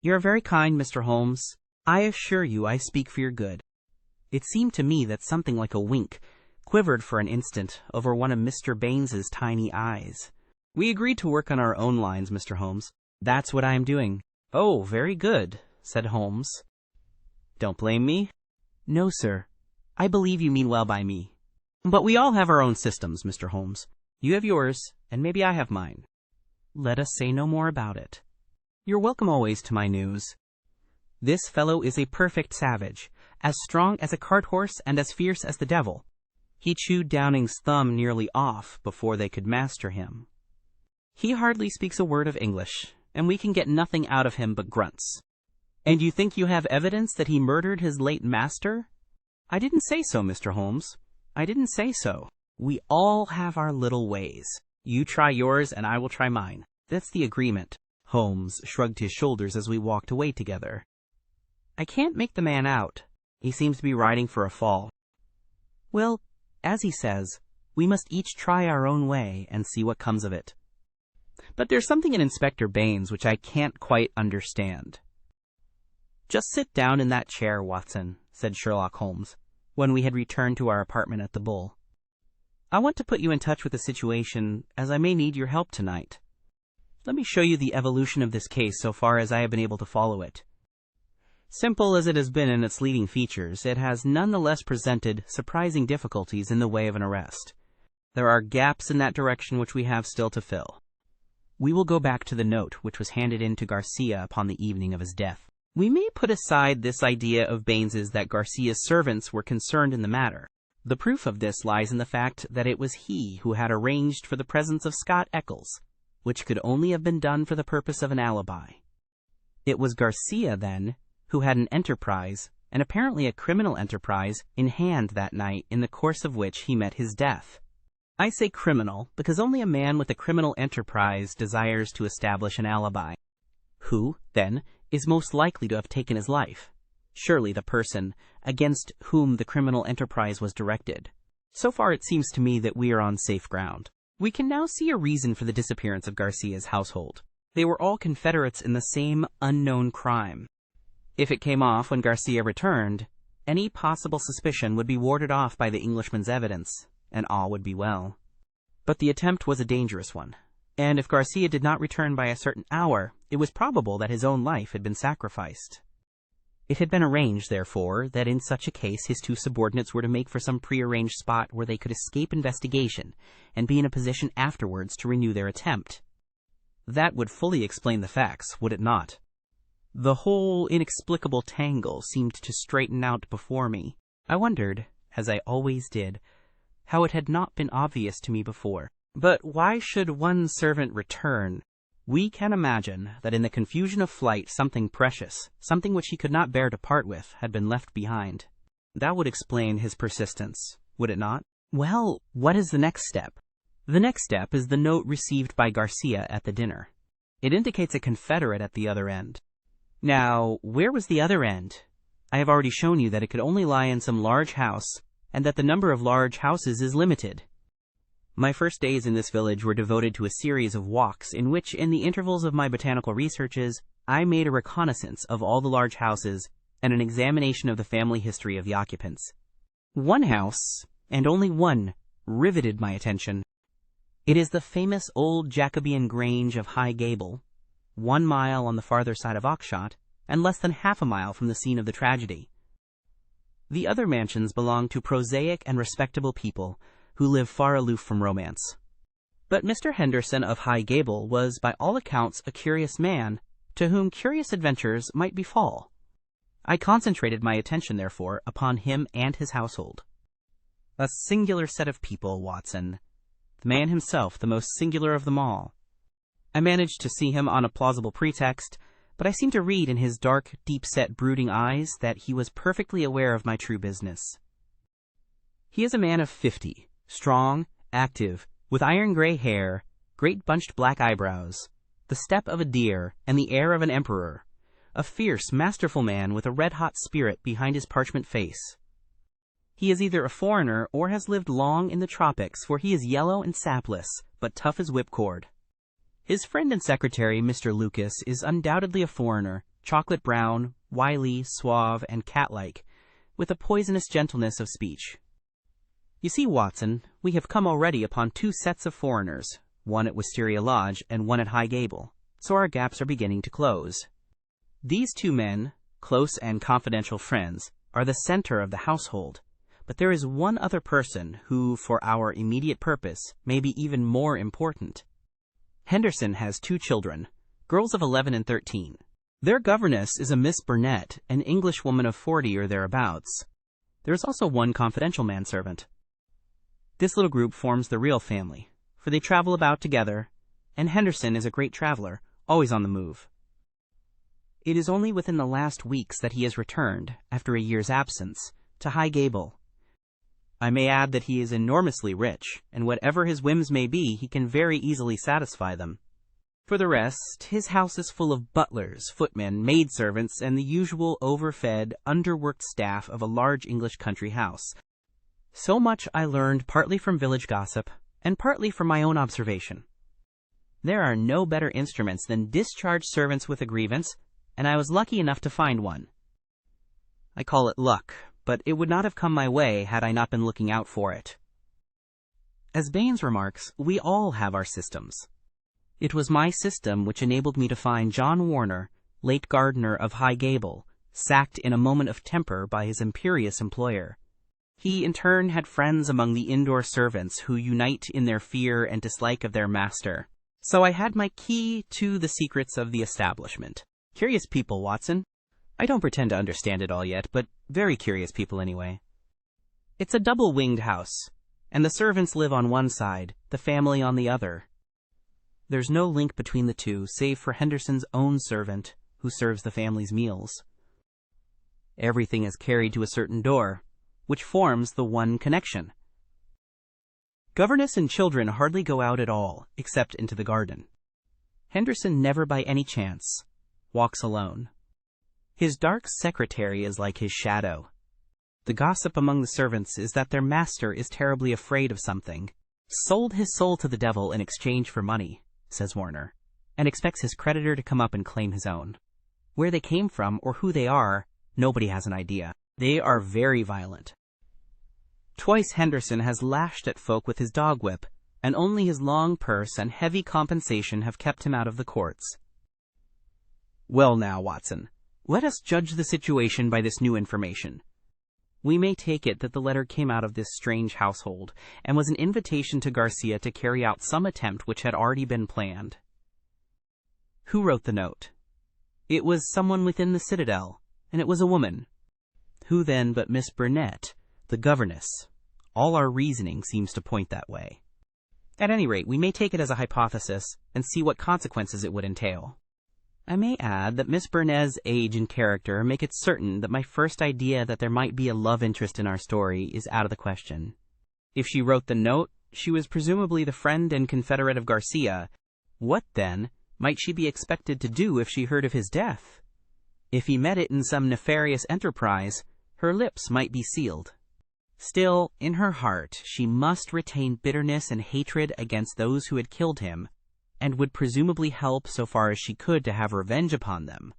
You are very kind, Mr. Holmes. I assure you I speak for your good." It seemed to me that something like a wink quivered for an instant over one of Mr. Baines's tiny eyes. "We agreed to work on our own lines, Mr. Holmes. That's what I am doing." "Oh, very good," said Holmes. "Don't blame me?" "No, sir. I believe you mean well by me. But we all have our own systems, Mr. Holmes. You have yours, and maybe I have mine. Let us say no more about it. You're welcome always to my news. This fellow is a perfect savage, as strong as a cart horse and as fierce as the devil. He chewed Downing's thumb nearly off before they could master him. He hardly speaks a word of English, and we can get nothing out of him but grunts. And you think you have evidence that he murdered his late master? I didn't say so, Mr. Holmes. I didn't say so. We all have our little ways. You try yours and I will try mine. That's the agreement. Holmes shrugged his shoulders as we walked away together. I can't make the man out. He seems to be riding for a fall. Well, as he says, we must each try our own way and see what comes of it. But there's something in Inspector Baines which I can't quite understand. Just sit down in that chair, Watson, said Sherlock Holmes, when we had returned to our apartment at the Bull. I want to put you in touch with the situation, as I may need your help tonight. Let me show you the evolution of this case so far as I have been able to follow it. Simple as it has been in its leading features, it has nonetheless presented surprising difficulties in the way of an arrest. There are gaps in that direction which we have still to fill. We will go back to the note which was handed in to Garcia upon the evening of his death. We may put aside this idea of Baines's that Garcia's servants were concerned in the matter. The proof of this lies in the fact that it was he who had arranged for the presence of Scott Eccles, which could only have been done for the purpose of an alibi. It was Garcia, then, who had an enterprise, and apparently a criminal enterprise, in hand that night in the course of which he met his death. I say criminal because only a man with a criminal enterprise desires to establish an alibi. Who, then, is most likely to have taken his life? Surely the person against whom the criminal enterprise was directed. So far it seems to me that we are on safe ground. We can now see a reason for the disappearance of Garcia's household. They were all confederates in the same unknown crime. If it came off when Garcia returned, any possible suspicion would be warded off by the Englishman's evidence, and all would be well. But the attempt was a dangerous one, and if Garcia did not return by a certain hour, it was probable that his own life had been sacrificed. It had been arranged, therefore, that in such a case his two subordinates were to make for some prearranged spot where they could escape investigation and be in a position afterwards to renew their attempt. That would fully explain the facts, would it not? The whole inexplicable tangle seemed to straighten out before me. I wondered, as I always did, how it had not been obvious to me before. But why should one servant return? We can imagine that in the confusion of flight something precious, something which he could not bear to part with, had been left behind. That would explain his persistence, would it not? Well, what is the next step? The next step is the note received by Garcia at the dinner. It indicates a confederate at the other end. Now, where was the other end? I have already shown you that it could only lie in some large house, and that the number of large houses is limited. My first days in this village were devoted to a series of walks in which, in the intervals of my botanical researches, I made a reconnaissance of all the large houses and an examination of the family history of the occupants. One house, and only one, riveted my attention. It is the famous old Jacobean Grange of High Gable, 1 mile on the farther side of Oxshott, and less than half a mile from the scene of the tragedy. The other mansions belong to prosaic and respectable people who live far aloof from romance. But Mr. Henderson of High Gable was by all accounts a curious man, to whom curious adventures might befall. I concentrated my attention, therefore, upon him and his household. A singular set of people, Watson. The man himself the most singular of them all. I managed to see him on a plausible pretext, but I seemed to read in his dark, deep-set, brooding eyes that he was perfectly aware of my true business. He is a man of 50, strong, active, with iron-gray hair, great bunched black eyebrows, the step of a deer, and the air of an emperor, a fierce, masterful man with a red-hot spirit behind his parchment face. He is either a foreigner or has lived long in the tropics, for he is yellow and sapless, but tough as whipcord. His friend and secretary, Mr. Lucas, is undoubtedly a foreigner, chocolate brown, wily, suave, and cat-like, with a poisonous gentleness of speech. You see, Watson, we have come already upon 2 sets of foreigners, one at Wisteria Lodge and one at High Gable, so our gaps are beginning to close. These 2 men, close and confidential friends, are the center of the household, But there is one other person who, for our immediate purpose, may be even more important. Henderson has 2 children, girls of 11 and 13. Their governess is a Miss Burnett, an Englishwoman of 40 or thereabouts. There is also one confidential manservant. This little group forms the real family, for they travel about together, and Henderson is a great traveler, always on the move. It is only within the last weeks that he has returned, after a year's absence, to High Gable. I may add that he is enormously rich, and whatever his whims may be, he can very easily satisfy them. For the rest, his house is full of butlers, footmen, maidservants, and the usual overfed, underworked staff of a large English country house. So much I learned partly from village gossip, and partly from my own observation. There are no better instruments than discharged servants with a grievance, and I was lucky enough to find one. I call it luck, but it would not have come my way had I not been looking out for it. As Baines remarks, we all have our systems. It was my system which enabled me to find John Warner, late gardener of High Gable, sacked in a moment of temper by his imperious employer. He, in turn, had friends among the indoor servants who unite in their fear and dislike of their master. So I had my key to the secrets of the establishment. Curious people, Watson. I don't pretend to understand it all yet, but very curious people anyway. It's a double-winged house, and the servants live on one side, the family on the other. There's no link between the two, save for Henderson's own servant, who serves the family's meals. Everything is carried to a certain door, which forms the one connection. Governess and children hardly go out at all, except into the garden. Henderson never by any chance walks alone. His dark secretary is like his shadow. The gossip among the servants is that their master is terribly afraid of something. Sold his soul to the devil in exchange for money, says Warner, and expects his creditor to come up and claim his own. Where they came from or who they are, nobody has an idea. They are very violent. Twice Henderson has lashed at folk with his dog whip, and only his long purse and heavy compensation have kept him out of the courts. Well now, Watson, let us judge the situation by this new information. We may take it that the letter came out of this strange household, and was an invitation to Garcia to carry out some attempt which had already been planned. Who wrote the note? It was someone within the citadel, and it was a woman. Who then but Miss Burnett, the governess? All our reasoning seems to point that way. At any rate, we may take it as a hypothesis, and see what consequences it would entail. I may add that Miss Burnett's age and character make it certain that my first idea that there might be a love interest in our story is out of the question. If she wrote the note, she was presumably the friend and confederate of Garcia. What, then, might she be expected to do if she heard of his death? If he met it in some nefarious enterprise, her lips might be sealed. Still, in her heart, she must retain bitterness and hatred against those who had killed him, and would presumably help so far as she could to have revenge upon them.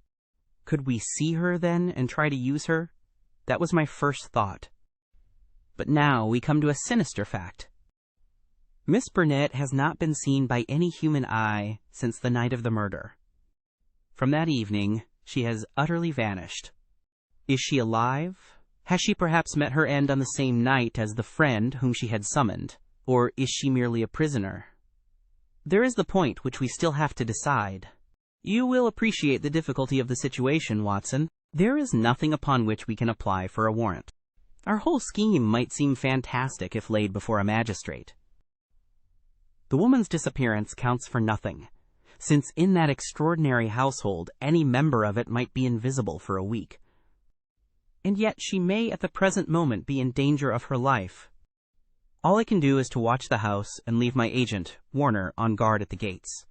Could we see her, then, and try to use her? That was my first thought. But now we come to a sinister fact. Miss Burnett has not been seen by any human eye since the night of the murder. From that evening, she has utterly vanished. Is she alive? Has she perhaps met her end on the same night as the friend whom she had summoned? Or is she merely a prisoner? There is the point which we still have to decide. You will appreciate the difficulty of the situation, Watson. There is nothing upon which we can apply for a warrant. Our whole scheme might seem fantastic if laid before a magistrate. The woman's disappearance counts for nothing, since in that extraordinary household any member of it might be invisible for a week. And yet she may at the present moment be in danger of her life. All I can do is to watch the house and leave my agent, Warner, on guard at the gates.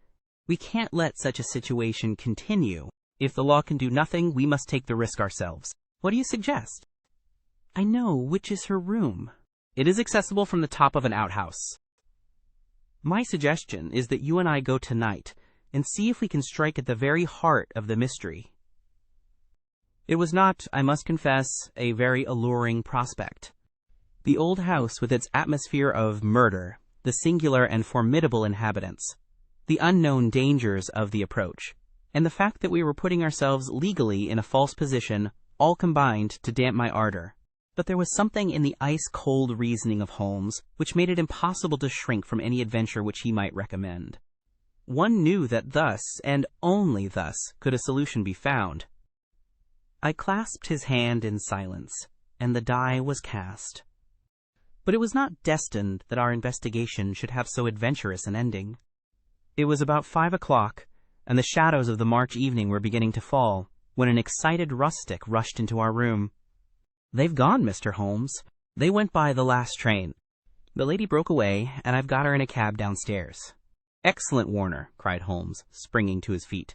We can't let such a situation continue. If the law can do nothing, we must take the risk ourselves. What do you suggest? I know which is her room. It is accessible from the top of an outhouse. My suggestion is that you and I go tonight and see if we can strike at the very heart of the mystery. It was not, I must confess, a very alluring prospect. The old house with its atmosphere of murder, the singular and formidable inhabitants, the unknown dangers of the approach, and the fact that we were putting ourselves legally in a false position all combined to damp my ardor. But there was something in the ice-cold reasoning of Holmes which made it impossible to shrink from any adventure which he might recommend. One knew that thus, and only thus, could a solution be found. I clasped his hand in silence, and the die was cast. But it was not destined that our investigation should have so adventurous an ending. It was about 5 o'clock, and the shadows of the March evening were beginning to fall, when an excited rustic rushed into our room. "They've gone, Mr. Holmes. They went by the last train. The lady broke away, and I've got her in a cab downstairs." "Excellent, Warner," cried Holmes, springing to his feet.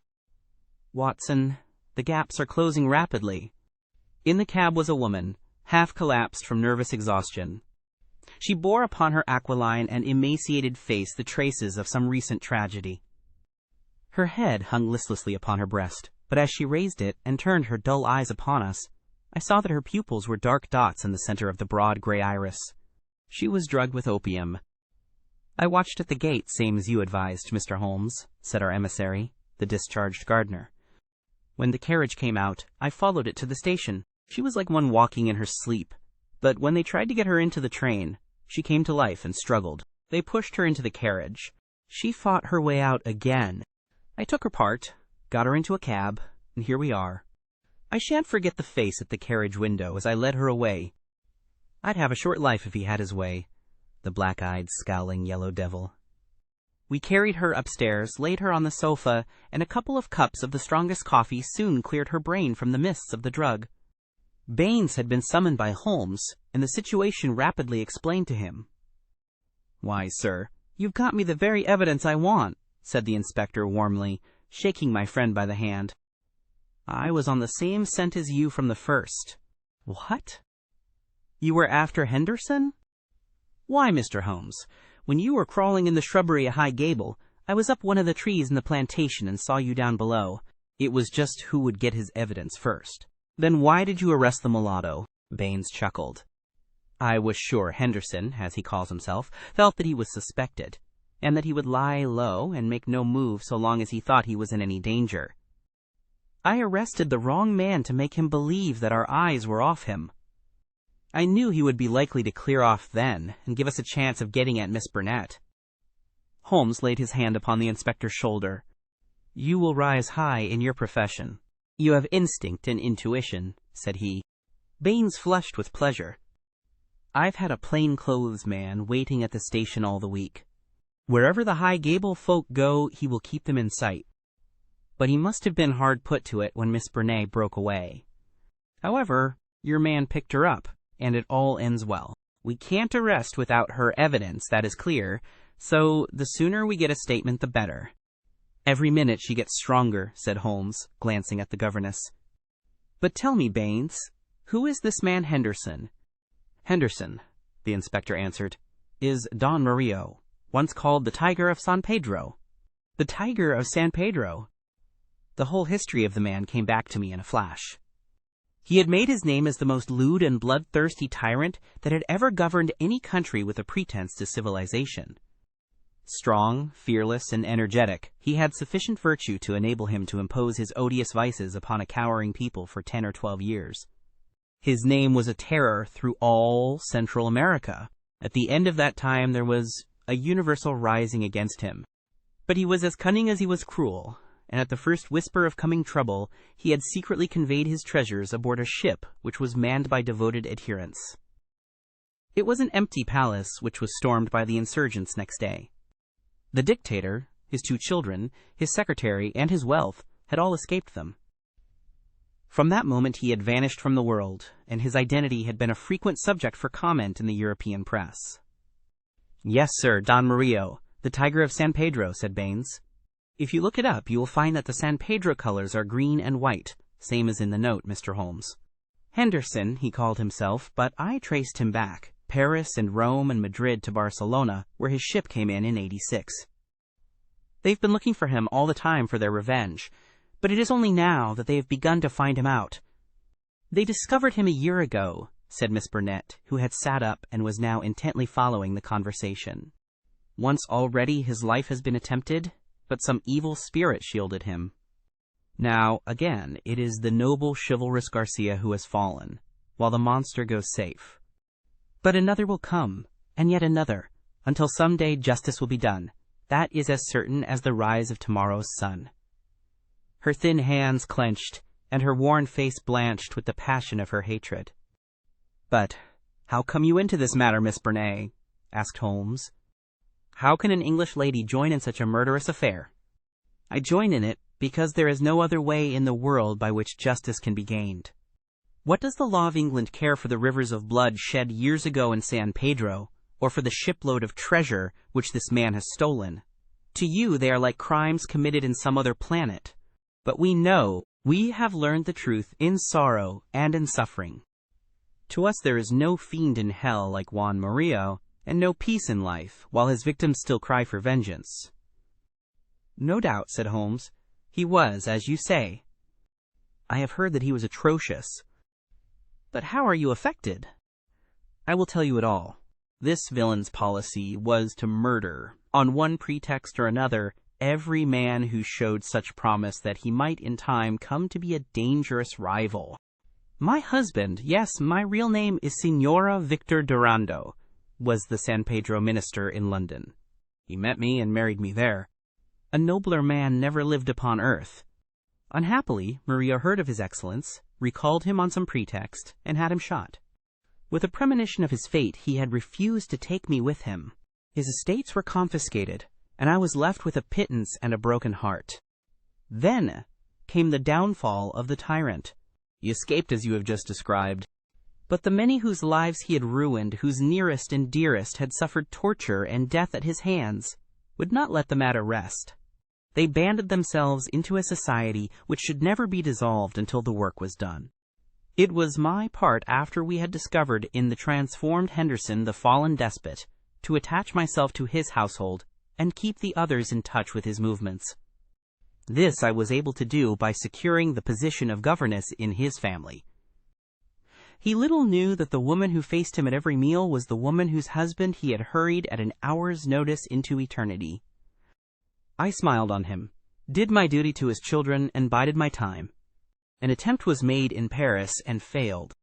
"Watson, the gaps are closing rapidly." In the cab was a woman, half collapsed from nervous exhaustion. She bore upon her aquiline and emaciated face the traces of some recent tragedy. Her head hung listlessly upon her breast, but as she raised it and turned her dull eyes upon us, I saw that her pupils were dark dots in the center of the broad gray iris. She was drugged with opium. "I watched at the gate, same as you advised, Mr. Holmes," said our emissary, the discharged gardener. "When the carriage came out, I followed it to the station. She was like one walking in her sleep, but when they tried to get her into the train, she came to life and struggled. They pushed her into the carriage. She fought her way out again. I took her part, got her into a cab, and here we are. I shan't forget the face at the carriage window as I led her away. I'd have a short life if he had his way, the black-eyed, scowling yellow devil." We carried her upstairs, laid her on the sofa, and a couple of cups of the strongest coffee soon cleared her brain from the mists of the drug. Baines had been summoned by Holmes, and the situation rapidly explained to him. "Why, sir, you've got me the very evidence I want," said the inspector warmly, shaking my friend by the hand. "I was on the same scent as you from the first." "What? You were after Henderson?" "Why, Mr. Holmes, when you were crawling in the shrubbery at High Gable, I was up one of the trees in the plantation and saw you down below. It was just who would get his evidence first." "Then why did you arrest the mulatto?" Baines chuckled. "I was sure Henderson, as he calls himself, felt that he was suspected, and that he would lie low and make no move so long as he thought he was in any danger. I arrested the wrong man to make him believe that our eyes were off him. I knew he would be likely to clear off then and give us a chance of getting at Miss Burnett." Holmes laid his hand upon the inspector's shoulder. "You will rise high in your profession. You have instinct and intuition," said he. Baines flushed with pleasure. "I've had a plain-clothes man waiting at the station all the week. Wherever the High Gable folk go, he will keep them in sight. But he must have been hard put to it when Miss Burnett broke away. However, your man picked her up, and it all ends well. We can't arrest without her evidence, that is clear, so the sooner we get a statement the better." "Every minute she gets stronger," said Holmes, glancing at the governess. "But tell me, Baines, who is this man Henderson?" "Henderson," the inspector answered, "is Don Mario, once called the Tiger of San Pedro." "The Tiger of San Pedro?" The whole history of the man came back to me in a flash. He had made his name as the most lewd and bloodthirsty tyrant that had ever governed any country with a pretense to civilization. Strong, fearless, and energetic, he had sufficient virtue to enable him to impose his odious vices upon a cowering people for 10 or 12 years. His name was a terror through all Central America. At the end of that time there was a universal rising against him. But he was as cunning as he was cruel, and at the first whisper of coming trouble, he had secretly conveyed his treasures aboard a ship which was manned by devoted adherents. It was an empty palace which was stormed by the insurgents next day. The dictator, his 2 children, his secretary, and his wealth had all escaped them. From that moment he had vanished from the world, and his identity had been a frequent subject for comment in the European press. "Yes, sir, Don Mario, the Tiger of San Pedro," said Baines. "If you look it up, you will find that the San Pedro colors are green and white, same as in the note, Mr. Holmes. Henderson, he called himself, but I traced him back, Paris and Rome and Madrid to Barcelona, where his ship came in '86. They've been looking for him all the time for their revenge, but it is only now that they have begun to find him out. They discovered him a year ago," said Miss Burnett, who had sat up and was now intently following the conversation. "Once already his life has been attempted, but some evil spirit shielded him. Now, again, it is the noble, chivalrous Garcia who has fallen, while the monster goes safe. But another will come, and yet another, until some day justice will be done. That is as certain as the rise of tomorrow's sun." Her thin hands clenched, and her worn face blanched with the passion of her hatred. "But how come you into this matter, Miss Burney?" asked Holmes. "How can an English lady join in such a murderous affair?" "I join in it because there is no other way in the world by which justice can be gained. What does the law of England care for the rivers of blood shed years ago in San Pedro, or for the shipload of treasure which this man has stolen? To you they are like crimes committed in some other planet. But we have learned the truth in sorrow and in suffering. To us there is no fiend in hell like Juan Murillo, and no peace in life, while his victims still cry for vengeance." "No doubt," said Holmes. "He was, as you say. I have heard that he was atrocious. But how are you affected?" "I will tell you it all. This villain's policy was to murder, on one pretext or another, every man who showed such promise that he might in time come to be a dangerous rival. My husband, yes, my real name is Signora Victor Durando, was the San Pedro minister in London. He met me and married me there. A nobler man never lived upon earth. Unhappily, Maria heard of his excellence, recalled him on some pretext, and had him shot. With a premonition of his fate, he had refused to take me with him. His estates were confiscated, and I was left with a pittance and a broken heart. Then came the downfall of the tyrant. He escaped as you have just described. But the many whose lives he had ruined, whose nearest and dearest had suffered torture and death at his hands, would not let the matter rest. They banded themselves into a society which should never be dissolved until the work was done. It was my part, after we had discovered in the transformed Henderson the fallen despot, to attach myself to his household and keep the others in touch with his movements. This I was able to do by securing the position of governess in his family. He little knew that the woman who faced him at every meal was the woman whose husband he had hurried at an hour's notice into eternity. I smiled on him, did my duty to his children, and bided my time. An attempt was made in Paris and failed.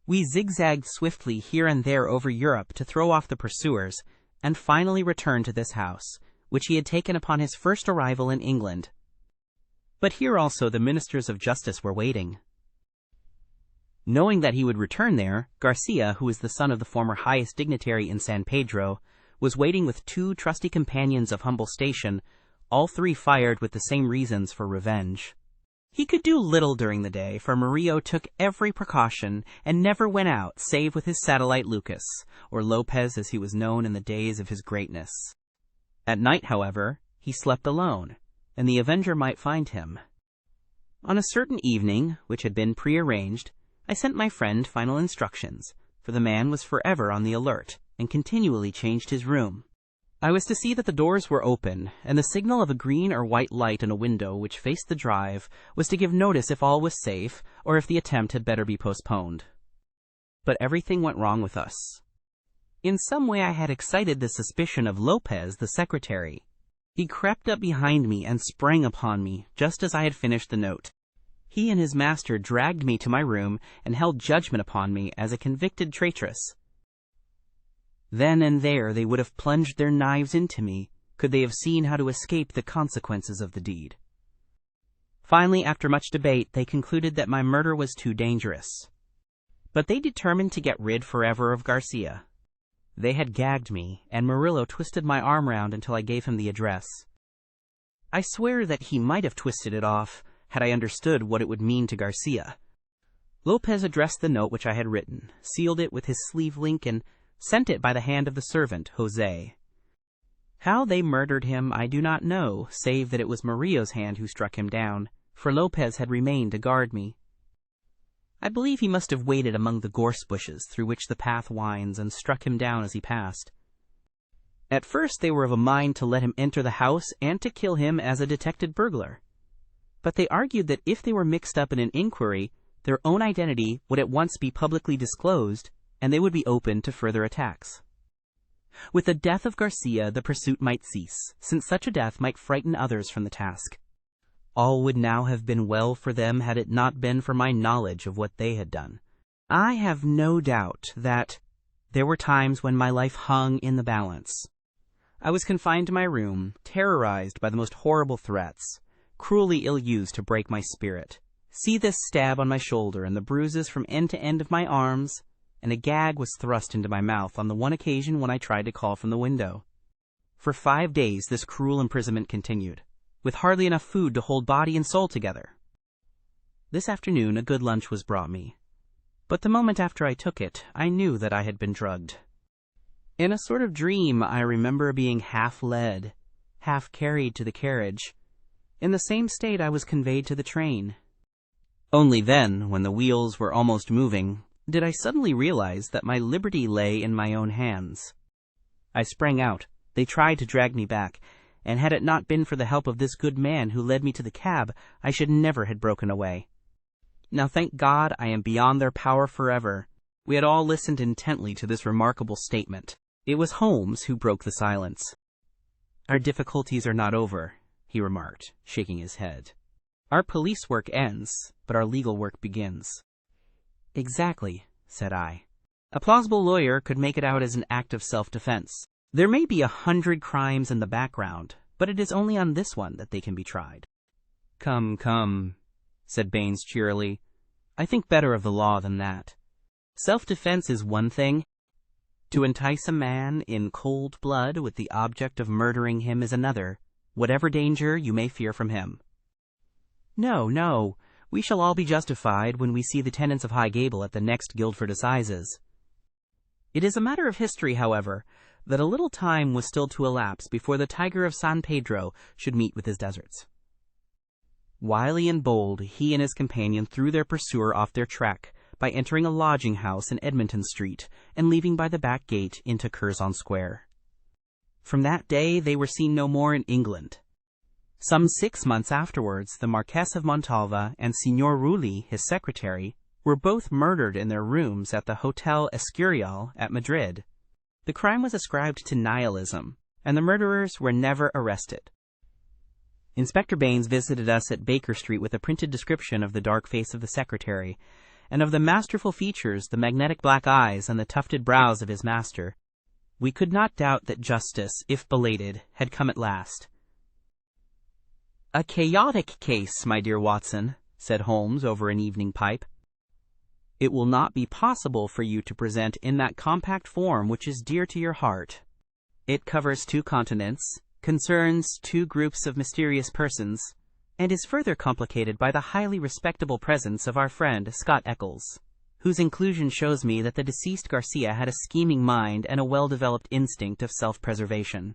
We zigzagged swiftly here and there over Europe to throw off the pursuers, and finally returned to this house, which he had taken upon his first arrival in England. But here also the ministers of justice were waiting. Knowing that he would return there, Garcia, who was the son of the former highest dignitary in San Pedro, was waiting with 2 trusty companions of humble station, all 3 fired with the same reasons for revenge. He could do little during the day, for Murillo took every precaution and never went out save with his satellite Lucas, or Lopez as he was known in the days of his greatness. At night, however, he slept alone, and the avenger might find him. On a certain evening, which had been prearranged, I sent my friend final instructions, for the man was forever on the alert, and continually changed his room. I was to see that the doors were open, and the signal of a green or white light in a window which faced the drive was to give notice if all was safe, or if the attempt had better be postponed. But everything went wrong with us. In some way I had excited the suspicion of Lopez, the secretary. He crept up behind me and sprang upon me, just as I had finished the note. He and his master dragged me to my room and held judgment upon me as a convicted traitress. Then and there they would have plunged their knives into me, could they have seen how to escape the consequences of the deed. Finally, after much debate, they concluded that my murder was too dangerous. But they determined to get rid forever of Garcia. They had gagged me, and Murillo twisted my arm round until I gave him the address. I swear that he might have twisted it off, had I understood what it would mean to Garcia. Lopez addressed the note which I had written, sealed it with his sleeve link, and sent it by the hand of the servant, Jose. How they murdered him I do not know, save that it was Murillo's hand who struck him down, for Lopez had remained to guard me. I believe he must have waited among the gorse bushes through which the path winds, and struck him down as he passed. At first they were of a mind to let him enter the house and to kill him as a detected burglar. But they argued that if they were mixed up in an inquiry, their own identity would at once be publicly disclosed, and they would be open to further attacks. With the death of Garcia, the pursuit might cease, since such a death might frighten others from the task. All would now have been well for them had it not been for my knowledge of what they had done. I have no doubt that there were times when my life hung in the balance. I was confined to my room, terrorized by the most horrible threats, cruelly ill-used to break my spirit. See this stab on my shoulder and the bruises from end to end of my arms, and a gag was thrust into my mouth on the one occasion when I tried to call from the window. For 5 days this cruel imprisonment continued, with hardly enough food to hold body and soul together. This afternoon a good lunch was brought me, but the moment after I took it, I knew that I had been drugged. In a sort of dream, I remember being half led, half carried to the carriage. In the same state I was conveyed to the train. Only then, when the wheels were almost moving, did I suddenly realize that my liberty lay in my own hands. I sprang out. They tried to drag me back, and had it not been for the help of this good man who led me to the cab, I should never have broken away. Now, thank God, I am beyond their power forever. We had all listened intently to this remarkable statement. It was Holmes who broke the silence. Our difficulties are not over, he remarked, shaking his head. Our police work ends, but our legal work begins. Exactly, said I. A plausible lawyer could make it out as an act of self-defense. There may be 100 crimes in the background, but it is only on this one that they can be tried. Come, come, said Baines cheerily. I think better of the law than that. Self-defense is one thing. To entice a man in cold blood with the object of murdering him is another, whatever danger you may fear from him. No, no, we shall all be justified when we see the tenants of High Gable at the next Guildford Assizes. It is a matter of history, however, that a little time was still to elapse before the tiger of San Pedro should meet with his deserts. Wily and bold, he and his companion threw their pursuer off their track by entering a lodging-house in Edmonton Street and leaving by the back gate into Curzon Square. From that day they were seen no more in England. Some 6 months afterwards, the Marquess of Montalva and Signor Rulli, his secretary, were both murdered in their rooms at the Hotel Escurial at Madrid. The crime was ascribed to nihilism, and the murderers were never arrested. Inspector Baines visited us at Baker Street with a printed description of the dark face of the secretary, and of the masterful features, the magnetic black eyes, and the tufted brows of his master. We could not doubt that justice, if belated, had come at last. A chaotic case, my dear Watson, said Holmes over an evening pipe. It will not be possible for you to present in that compact form which is dear to your heart. It covers 2 continents, concerns 2 groups of mysterious persons, and is further complicated by the highly respectable presence of our friend Scott Eccles, whose inclusion shows me that the deceased Garcia had a scheming mind and a well-developed instinct of self-preservation.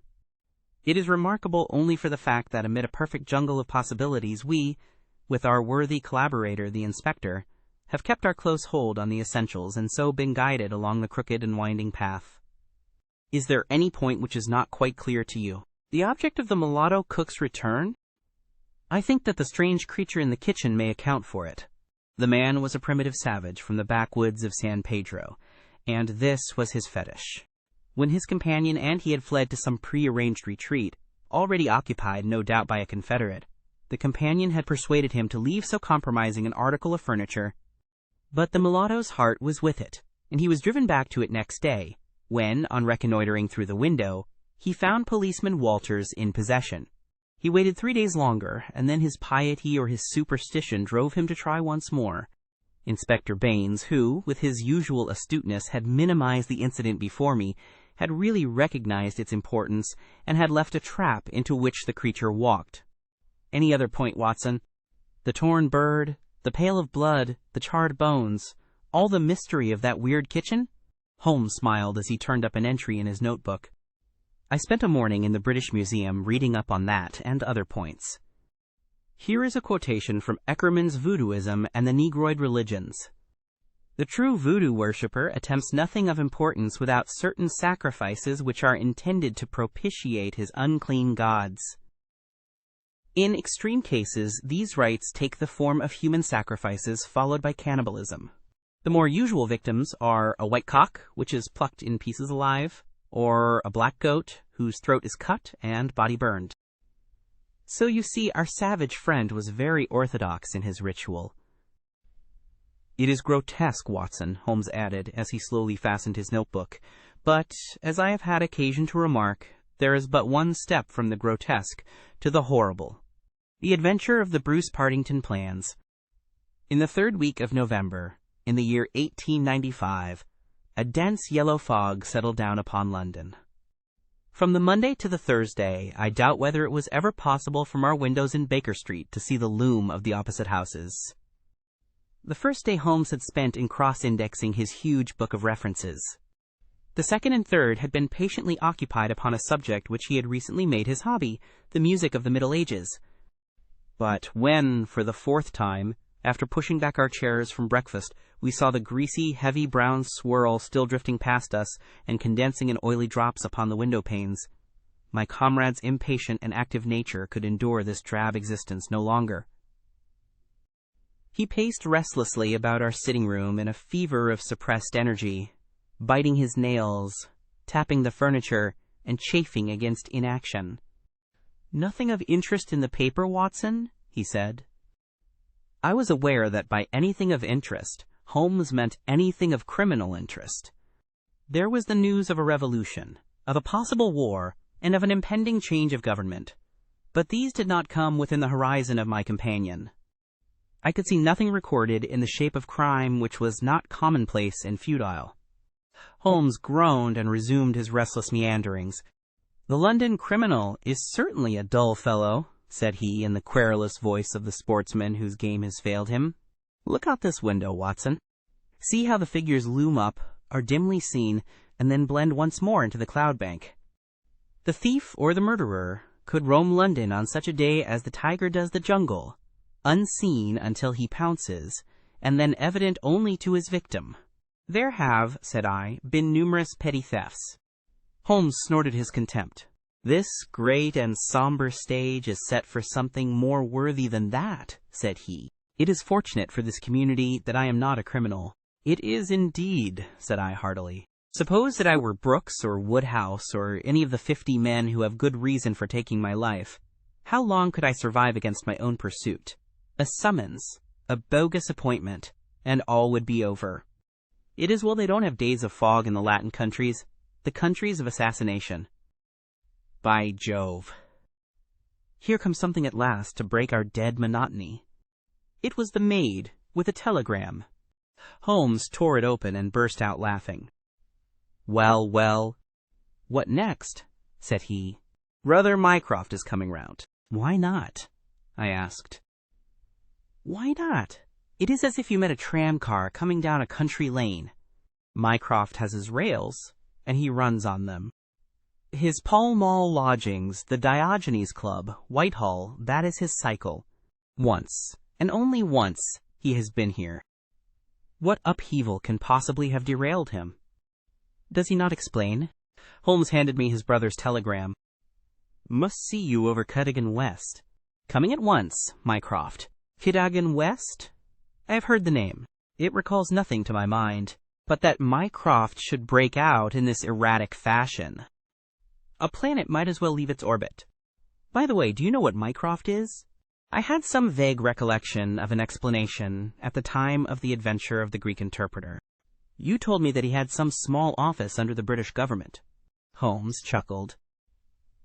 It is remarkable only for the fact that amid a perfect jungle of possibilities we, with our worthy collaborator the inspector, have kept our close hold on the essentials and so been guided along the crooked and winding path. Is there any point which is not quite clear to you? The object of the mulatto cook's return? I think that the strange creature in the kitchen may account for it. The man was a primitive savage from the backwoods of San Pedro, and this was his fetish. When his companion and he had fled to some pre-arranged retreat, already occupied no doubt by a confederate, the companion had persuaded him to leave so compromising an article of furniture. But the mulatto's heart was with it, and he was driven back to it next day, when, on reconnoitering through the window, he found Policeman Walters in possession. He waited 3 days longer, and then his piety or his superstition drove him to try once more. Inspector Baines, who, with his usual astuteness, had minimized the incident before me, had really recognized its importance, and had left a trap into which the creature walked. Any other point, Watson? The torn bird, the pail of blood, the charred bones, all the mystery of that weird kitchen? Holmes smiled as he turned up an entry in his notebook. I spent a morning in the British Museum reading up on that and other points. Here is a quotation from Eckermann's Voodooism and the Negroid Religions. The true voodoo worshipper attempts nothing of importance without certain sacrifices which are intended to propitiate his unclean gods. In extreme cases, these rites take the form of human sacrifices followed by cannibalism. The more usual victims are a white cock, which is plucked in pieces alive, or a black goat, whose throat is cut and body burned. So you see, our savage friend was very orthodox in his ritual. "It is grotesque, Watson," Holmes added as he slowly fastened his notebook. "But, as I have had occasion to remark, there is but one step from the grotesque to the horrible. The adventure of the Bruce-Partington plans." In the 3rd week of November, in the year 1895, a dense yellow fog settled down upon London. From the Monday to the Thursday, I doubt whether it was ever possible from our windows in Baker Street to see the loom of the opposite houses. The first day Holmes had spent in cross-indexing his huge book of references. The 2nd and 3rd had been patiently occupied upon a subject which he had recently made his hobby, the music of the Middle Ages. But when, for the 4th time, after pushing back our chairs from breakfast, we saw the greasy, heavy brown swirl still drifting past us and condensing in oily drops upon the window panes, my comrade's impatient and active nature could endure this drab existence no longer. He paced restlessly about our sitting room in a fever of suppressed energy, biting his nails, tapping the furniture, and chafing against inaction. "Nothing of interest in the paper, Watson?" he said. I was aware that by anything of interest, Holmes meant anything of criminal interest. There was the news of a revolution, of a possible war, and of an impending change of government. But these did not come within the horizon of my companion. I could see nothing recorded in the shape of crime which was not commonplace and futile. Holmes groaned and resumed his restless meanderings. "The London criminal is certainly a dull fellow," said he in the querulous voice of the sportsman whose game has failed him. "Look out this window, Watson. See how the figures loom up, are dimly seen, and then blend once more into the cloud bank. The thief or the murderer could roam London on such a day as the tiger does the jungle, unseen until he pounces, and then evident only to his victim. There have," said I, "been numerous petty thefts." Holmes snorted his contempt. "This great and somber stage is set for something more worthy than that," said he. "It is fortunate for this community that I am not a criminal." "It is indeed," said I heartily. "Suppose that I were Brooks or Woodhouse or any of the 50 men who have good reason for taking my life. How long could I survive against my own pursuit? A summons, a bogus appointment, and all would be over. It is well they don't have days of fog in the Latin countries, the countries of assassination. By Jove! Here comes something at last to break our dead monotony." It was the maid, with a telegram. Holmes tore it open and burst out laughing. "Well, well." "What next?" said he. "Brother Mycroft is coming round." "Why not?" I asked. "Why not? It is as if you met a tram-car coming down a country lane. Mycroft has his rails, and he runs on them. His Pall Mall lodgings, the Diogenes Club, Whitehall, that is his cycle. Once, and only once, he has been here. What upheaval can possibly have derailed him?" "Does he not explain?" Holmes handed me his brother's telegram. "Must see you over Cadogan West. Coming at once, Mycroft." Cadogan West? I have heard the name. It recalls nothing to my mind, but that Mycroft should break out in this erratic fashion. A planet might as well leave its orbit. By the way, do you know what Mycroft is? I had some vague recollection of an explanation at the time of the adventure of the Greek interpreter. You told me that he had some small office under the British government. Holmes chuckled.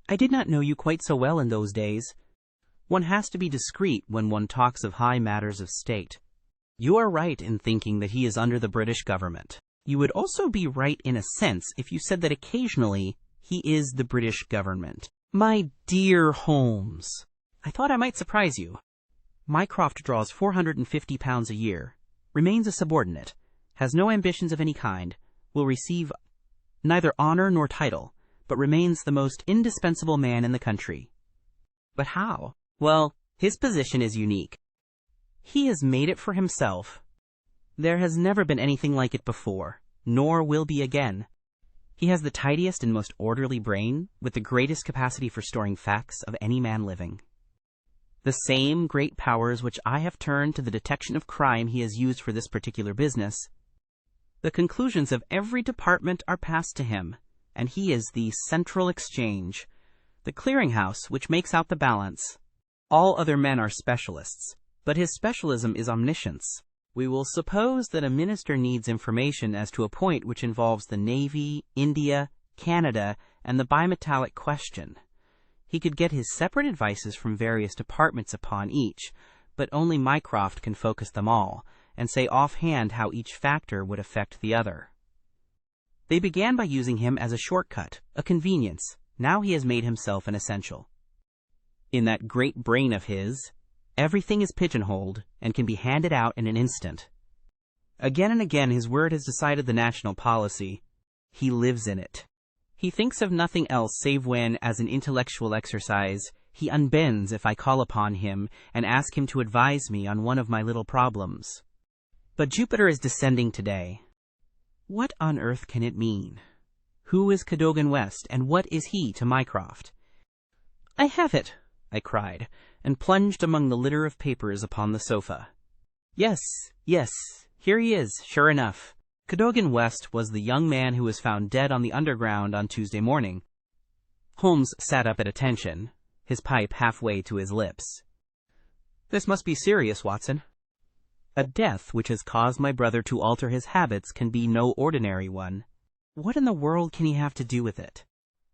"I did not know you quite so well in those days. One has to be discreet when one talks of high matters of state. You are right in thinking that he is under the British government. You would also be right in a sense if you said that occasionally he is the British government." "My dear Holmes, I thought I might surprise you. Mycroft draws £450 a year, remains a subordinate, has no ambitions of any kind, will receive neither honor nor title, but remains the most indispensable man in the country." "But how?" "Well, his position is unique. He has made it for himself. There has never been anything like it before, nor will be again. He has the tidiest and most orderly brain, with the greatest capacity for storing facts of any man living. The same great powers which I have turned to the detection of crime he has used for this particular business. The conclusions of every department are passed to him, and he is the central exchange, the clearinghouse which makes out the balance. All other men are specialists, but his specialism is omniscience. We will suppose that a minister needs information as to a point which involves the Navy, India, Canada, and the bimetallic question. He could get his separate advices from various departments upon each, but only Mycroft can focus them all, and say offhand how each factor would affect the other. They began by using him as a shortcut, a convenience. Now he has made himself an essential. In that great brain of his, everything is pigeonholed and can be handed out in an instant. Again and again his word has decided the national policy. He lives in it. He thinks of nothing else save when, as an intellectual exercise, he unbends if I call upon him and ask him to advise me on one of my little problems. But Jupiter is descending today. What on earth can it mean? Who is Cadogan West, and what is he to Mycroft? I have it, I cried, and plunged among the litter of papers upon the sofa. Yes, here he is, sure enough. Cadogan West was the young man who was found dead on the Underground on Tuesday morning. Holmes sat up at attention, his pipe halfway to his lips. This must be serious, Watson. A death which has caused my brother to alter his habits can be no ordinary one. What in the world can he have to do with it?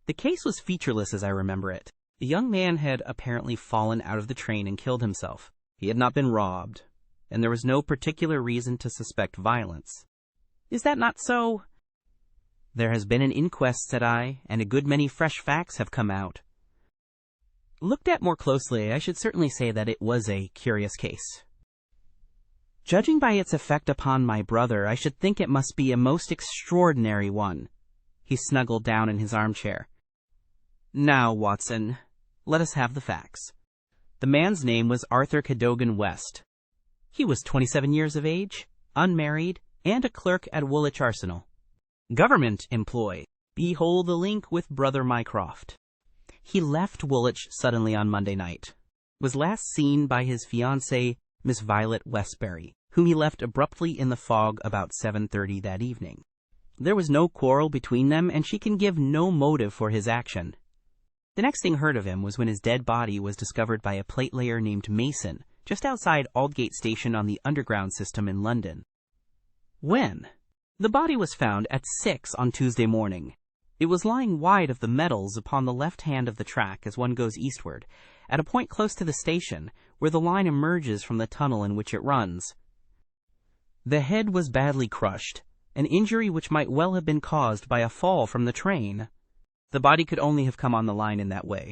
The case was featureless as I remember it. The young man had apparently fallen out of the train and killed himself. He had not been robbed, and there was no particular reason to suspect violence. Is that not so? There has been an inquest, said I, and a good many fresh facts have come out. Looked at more closely, I should certainly say that it was a curious case. Judging by its effect upon my brother, I should think it must be a most extraordinary one. He snuggled down in his armchair. Now, Watson, let us have the facts. The man's name was Arthur Cadogan West. He was 27 years of age, unmarried, and a clerk at Woolwich Arsenal. Government employ. Behold the link with brother Mycroft. He left Woolwich suddenly on Monday night. Was last seen by his fiancée, Miss Violet Westbury, whom he left abruptly in the fog about 7:30 that evening. There was no quarrel between them, and she can give no motive for his action. The next thing heard of him was when his dead body was discovered by a platelayer named Mason, just outside Aldgate Station on the Underground system in London. When? The body was found at 6 on Tuesday morning. It was lying wide of the metals upon the left hand of the track as one goes eastward, at a point close to the station, where the line emerges from the tunnel in which it runs. The head was badly crushed, an injury which might well have been caused by a fall from the train. The body could only have come on the line in that way.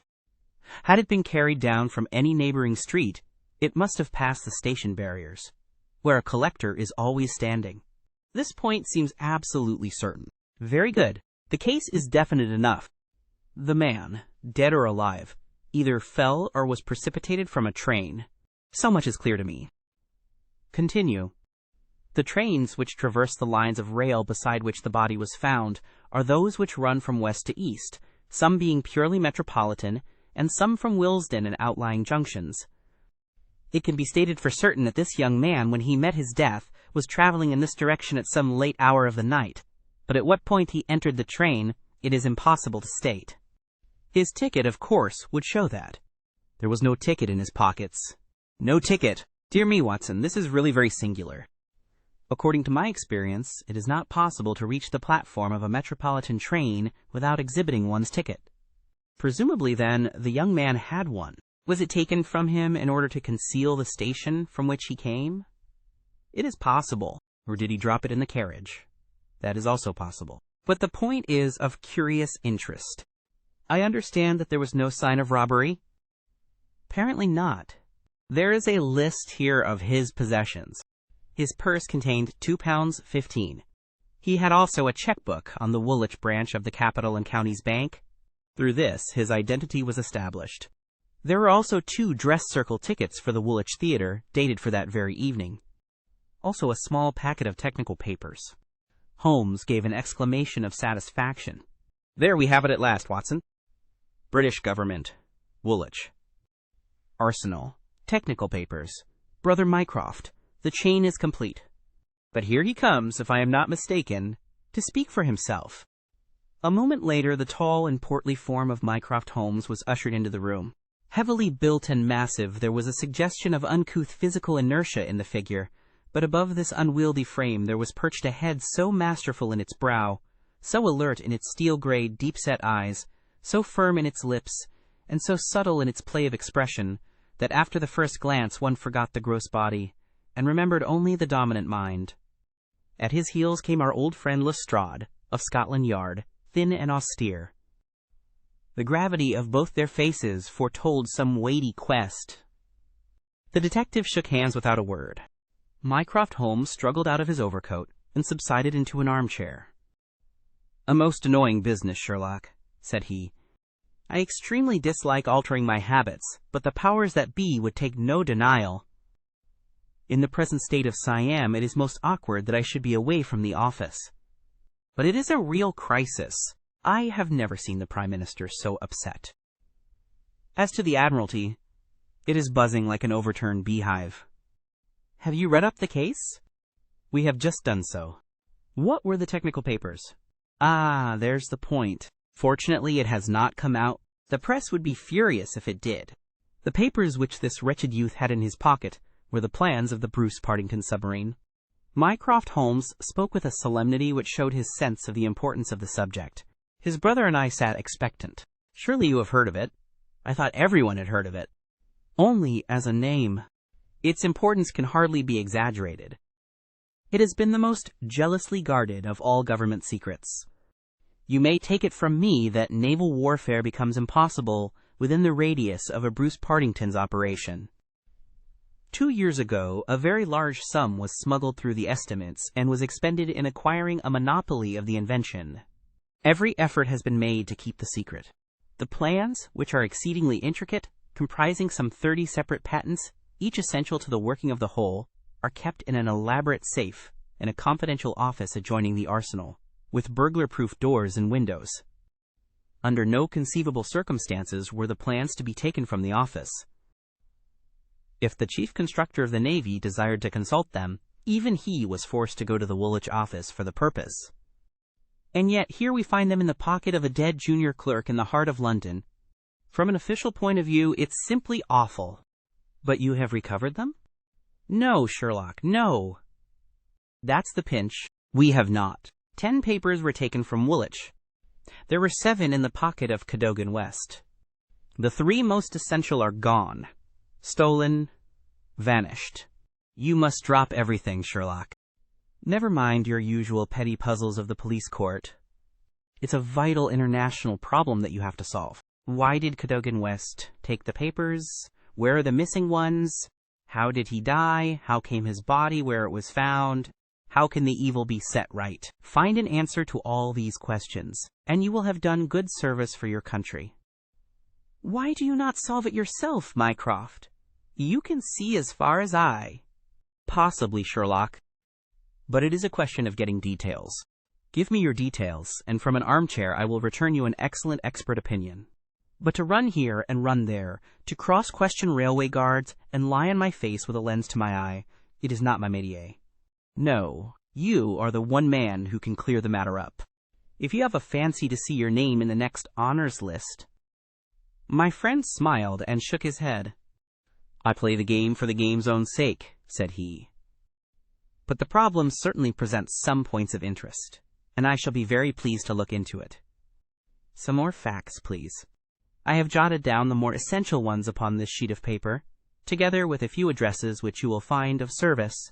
Had it been carried down from any neighboring street, it must have passed the station barriers, where a collector is always standing. This point seems absolutely certain. Very good. The case is definite enough. The man, dead or alive, either fell or was precipitated from a train. So much is clear to me. Continue. The trains which traverse the lines of rail beside which the body was found are those which run from west to east, some being purely metropolitan, and some from Willesden and outlying junctions. It can be stated for certain that this young man, when he met his death, was traveling in this direction at some late hour of the night, but at what point he entered the train, it is impossible to state. His ticket, of course, would show that. There was no ticket in his pockets. No ticket. Dear me, Watson, this is really very singular. According to my experience, it is not possible to reach the platform of a metropolitan train without exhibiting one's ticket. Presumably, then, the young man had one. Was it taken from him in order to conceal the station from which he came? It is possible. Or did he drop it in the carriage? That is also possible. But the point is of curious interest. I understand that there was no sign of robbery? Apparently not. There is a list here of his possessions. His purse contained £2.15. He had also a checkbook on the Woolwich branch of the Capital and Counties Bank. Through this, his identity was established. There were also 2 dress circle tickets for the Woolwich Theatre, dated for that very evening. Also a small packet of technical papers. Holmes gave an exclamation of satisfaction. There we have it at last, Watson. British Government. Woolwich. Arsenal. Technical papers. Brother Mycroft. The chain is complete. But here he comes, if I am not mistaken, to speak for himself. A moment later, the tall and portly form of Mycroft Holmes was ushered into the room. Heavily built and massive, there was a suggestion of uncouth physical inertia in the figure, But above this unwieldy frame there was perched a head so masterful in its brow, so alert in its steel-gray, deep-set eyes, so firm in its lips, and so subtle in its play of expression, that after the first glance one forgot the gross body, and remembered only the dominant mind. At his heels came our old friend Lestrade, of Scotland Yard, thin and austere. The gravity of both their faces foretold some weighty quest. The detective shook hands without a word. Mycroft Holmes struggled out of his overcoat and subsided into an armchair. "A most annoying business, Sherlock," said he. "I extremely dislike altering my habits, but the powers that be would take no denial. In the present state of Siam, it is most awkward that I should be away from the office. But it is a real crisis. I have never seen the Prime Minister so upset. As to the Admiralty, it is buzzing like an overturned beehive. Have you read up the case?" "We have just done so." "What were the technical papers?" "Ah, there's the point. Fortunately, it has not come out. The press would be furious if it did. The papers which this wretched youth had in his pocket were the plans of the Bruce-Partington submarine." Mycroft Holmes spoke with a solemnity which showed his sense of the importance of the subject. His brother and I sat expectant. "Surely you have heard of it." "I thought everyone had heard of it." "Only as a name. Its importance can hardly be exaggerated. It has been the most jealously guarded of all government secrets. You may take it from me that naval warfare becomes impossible within the radius of a Bruce-Partington's operation. 2 years ago, a very large sum was smuggled through the estimates and was expended in acquiring a monopoly of the invention. Every effort has been made to keep the secret. The plans, which are exceedingly intricate, comprising some 30 separate patents, each essential to the working of the whole, are kept in an elaborate safe in a confidential office adjoining the arsenal, with burglar-proof doors and windows. Under no conceivable circumstances were the plans to be taken from the office. If the chief constructor of the Navy desired to consult them, even he was forced to go to the Woolwich office for the purpose. And yet here we find them in the pocket of a dead junior clerk in the heart of London. From an official point of view, it's simply awful." "But you have recovered them?" "No, Sherlock, no." "That's the pinch. We have not. 10 papers were taken from Woolwich. There were 7 in the pocket of Cadogan West. The 3 most essential are gone. Stolen, vanished. You must drop everything, Sherlock. Never mind your usual petty puzzles of the police court. It's a vital international problem that you have to solve. Why did Cadogan West take the papers? Where are the missing ones? How did he die? How came his body where it was found? How can the evil be set right? Find an answer to all these questions, and you will have done good service for your country." "Why do you not solve it yourself, Mycroft? You can see as far as I." "Possibly, Sherlock. But it is a question of getting details. Give me your details, and from an armchair I will return you an excellent expert opinion. But to run here and run there, to cross-question railway guards, and lie on my face with a lens to my eye, it is not my métier. No, you are the one man who can clear the matter up. If you have a fancy to see your name in the next honors list—" My friend smiled and shook his head. "I play the game for the game's own sake," said he. "But the problem certainly presents some points of interest, and I shall be very pleased to look into it. Some more facts, please. I have jotted down the more essential ones upon this sheet of paper, together with a few addresses which you will find of service.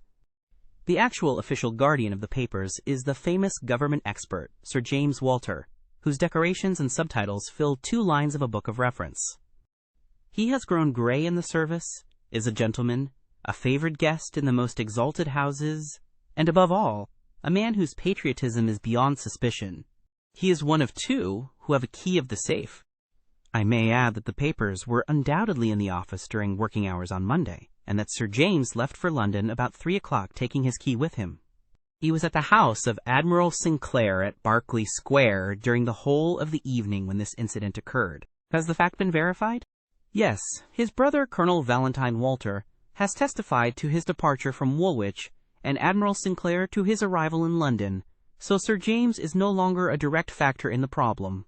The actual official guardian of the papers is the famous government expert, Sir James Walter, whose decorations and subtitles fill 2 lines of a book of reference. He has grown gray in the service, is a gentleman, a favored guest in the most exalted houses, and above all, a man whose patriotism is beyond suspicion. He is one of 2 who have a key of the safe. I may add that the papers were undoubtedly in the office during working hours on Monday, and that Sir James left for London about 3 o'clock, taking his key with him. He was at the house of Admiral Sinclair at Berkeley Square during the whole of the evening when this incident occurred. Has the fact been verified? Yes, his brother, Colonel Valentine Walter, has testified to his departure from Woolwich, and Admiral Sinclair to his arrival in London, so Sir James is no longer a direct factor in the problem.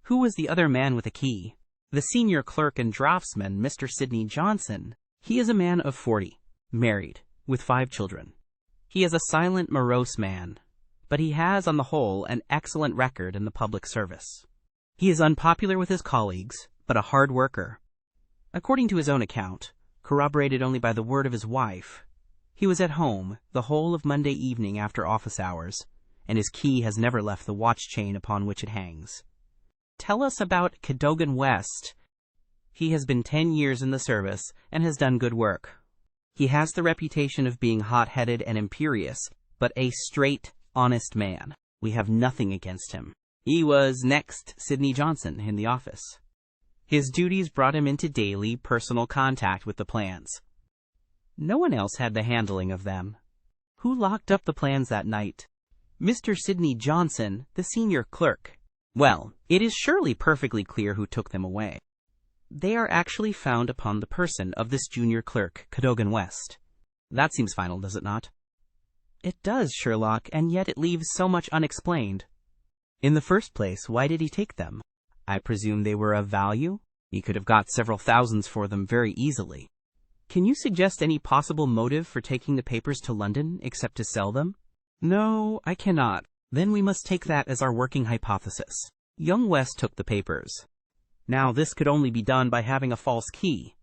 Who was the other man with a key? The senior clerk and draftsman, Mr. Sidney Johnson. He is a man of 40, married, with 5 children. He is a silent, morose man, but he has, on the whole, an excellent record in the public service. He is unpopular with his colleagues, but a hard worker. According to his own account, corroborated only by the word of his wife, he was at home the whole of Monday evening after office hours, and his key has never left the watch chain upon which it hangs. Tell us about Cadogan West. He has been 10 years in the service and has done good work. He has the reputation of being hot-headed and imperious, but a straight, honest man. We have nothing against him. He was next Sidney Johnson in the office. His duties brought him into daily, personal contact with the plans. No one else had the handling of them. Who locked up the plans that night? Mr. Sidney Johnson, the senior clerk. Well, it is surely perfectly clear who took them away. They are actually found upon the person of this junior clerk, Cadogan West. That seems final, does it not? It does, Sherlock, and yet it leaves so much unexplained. In the first place, why did he take them? I presume they were of value? He could have got several thousands for them very easily. Can you suggest any possible motive for taking the papers to London, except to sell them? No, I cannot. Then we must take that as our working hypothesis. Young West took the papers. Now this could only be done by having a false key.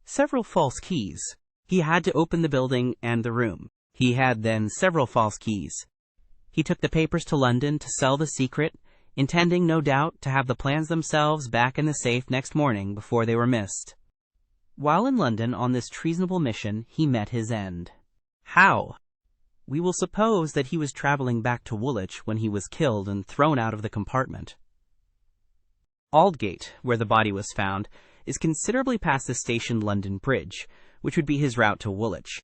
Several false keys. He had to open the building and the room. He had then several false keys. He took the papers to London to sell the secret, intending, no doubt, to have the plans themselves back in the safe next morning before they were missed. While in London on this treasonable mission, he met his end. How? We will suppose that he was traveling back to Woolwich when he was killed and thrown out of the compartment. Aldgate, where the body was found, is considerably past the station London Bridge, which would be his route to Woolwich.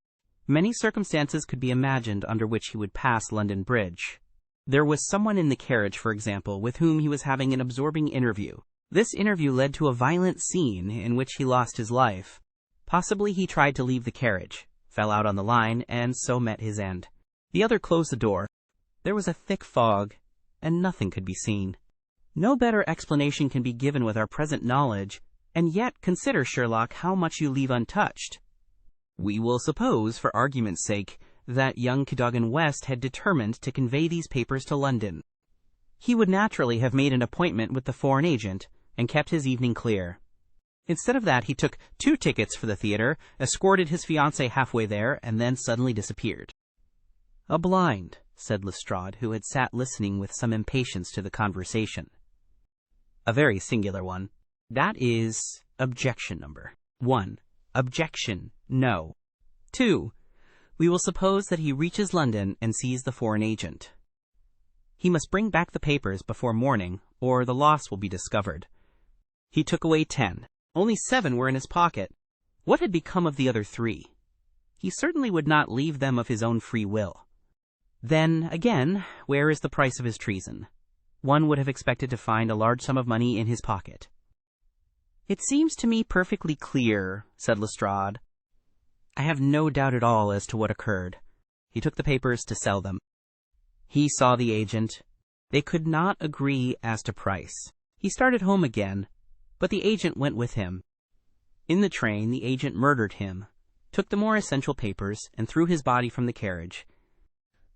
Many circumstances could be imagined under which he would pass London Bridge. There was someone in the carriage, for example, with whom he was having an absorbing interview. This interview led to a violent scene in which he lost his life. Possibly he tried to leave the carriage, fell out on the line, and so met his end. The other closed the door. There was a thick fog, and nothing could be seen. No better explanation can be given with our present knowledge, and yet consider, Sherlock, how much you leave untouched. We will suppose, for argument's sake, that young Cadogan West had determined to convey these papers to London. He would naturally have made an appointment with the foreign agent, and kept his evening clear. Instead of that, he took 2 tickets for the theater, escorted his fiancée halfway there, and then suddenly disappeared. A blind, said Lestrade, who had sat listening with some impatience to the conversation. A very singular one. That is objection number 1. Objection, no. 2. We will suppose that he reaches London and sees the foreign agent. He must bring back the papers before morning, or the loss will be discovered. He took away 10. Only 7 were in his pocket. What had become of the other 3? He certainly would not leave them of his own free will. Then, again, where is the price of his treason? One would have expected to find a large sum of money in his pocket. It seems to me perfectly clear, said Lestrade. I have no doubt at all as to what occurred. He took the papers to sell them. He saw the agent. They could not agree as to price. He started home again, but the agent went with him. In the train, the agent murdered him, took the more essential papers, and threw his body from the carriage.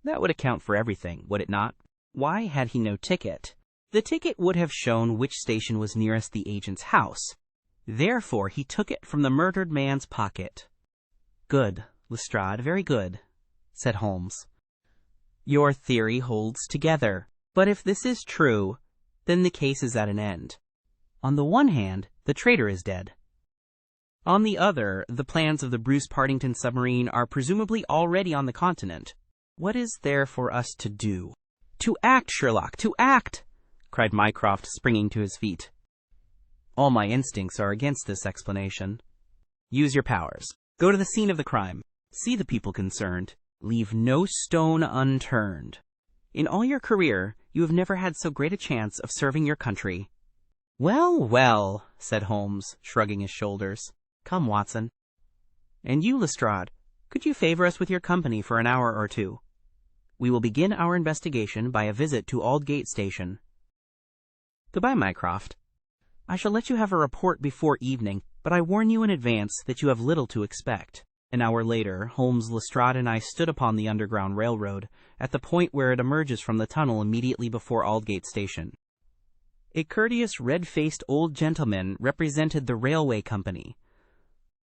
That would account for everything, would it not? Why had he no ticket? The ticket would have shown which station was nearest the agent's house. Therefore, he took it from the murdered man's pocket. Good, Lestrade, very good, said Holmes. Your theory holds together. But if this is true, then the case is at an end. On the one hand, the traitor is dead. On the other, the plans of the Bruce-Partington submarine are presumably already on the continent. What is there for us to do? To act, Sherlock, to act! Cried Mycroft, springing to his feet. All my instincts are against this explanation. Use your powers. Go to the scene of the crime. See the people concerned. Leave no stone unturned. In all your career, you have never had so great a chance of serving your country. Well, well, said Holmes, shrugging his shoulders. Come, Watson. And you, Lestrade, could you favor us with your company for an hour or 2? We will begin our investigation by a visit to Aldgate Station. Goodbye, Mycroft. I shall let you have a report before evening, but I warn you in advance that you have little to expect. An hour later, Holmes, Lestrade, and I stood upon the Underground Railroad, at the point where it emerges from the tunnel immediately before Aldgate Station. A courteous, red-faced old gentleman represented the railway company.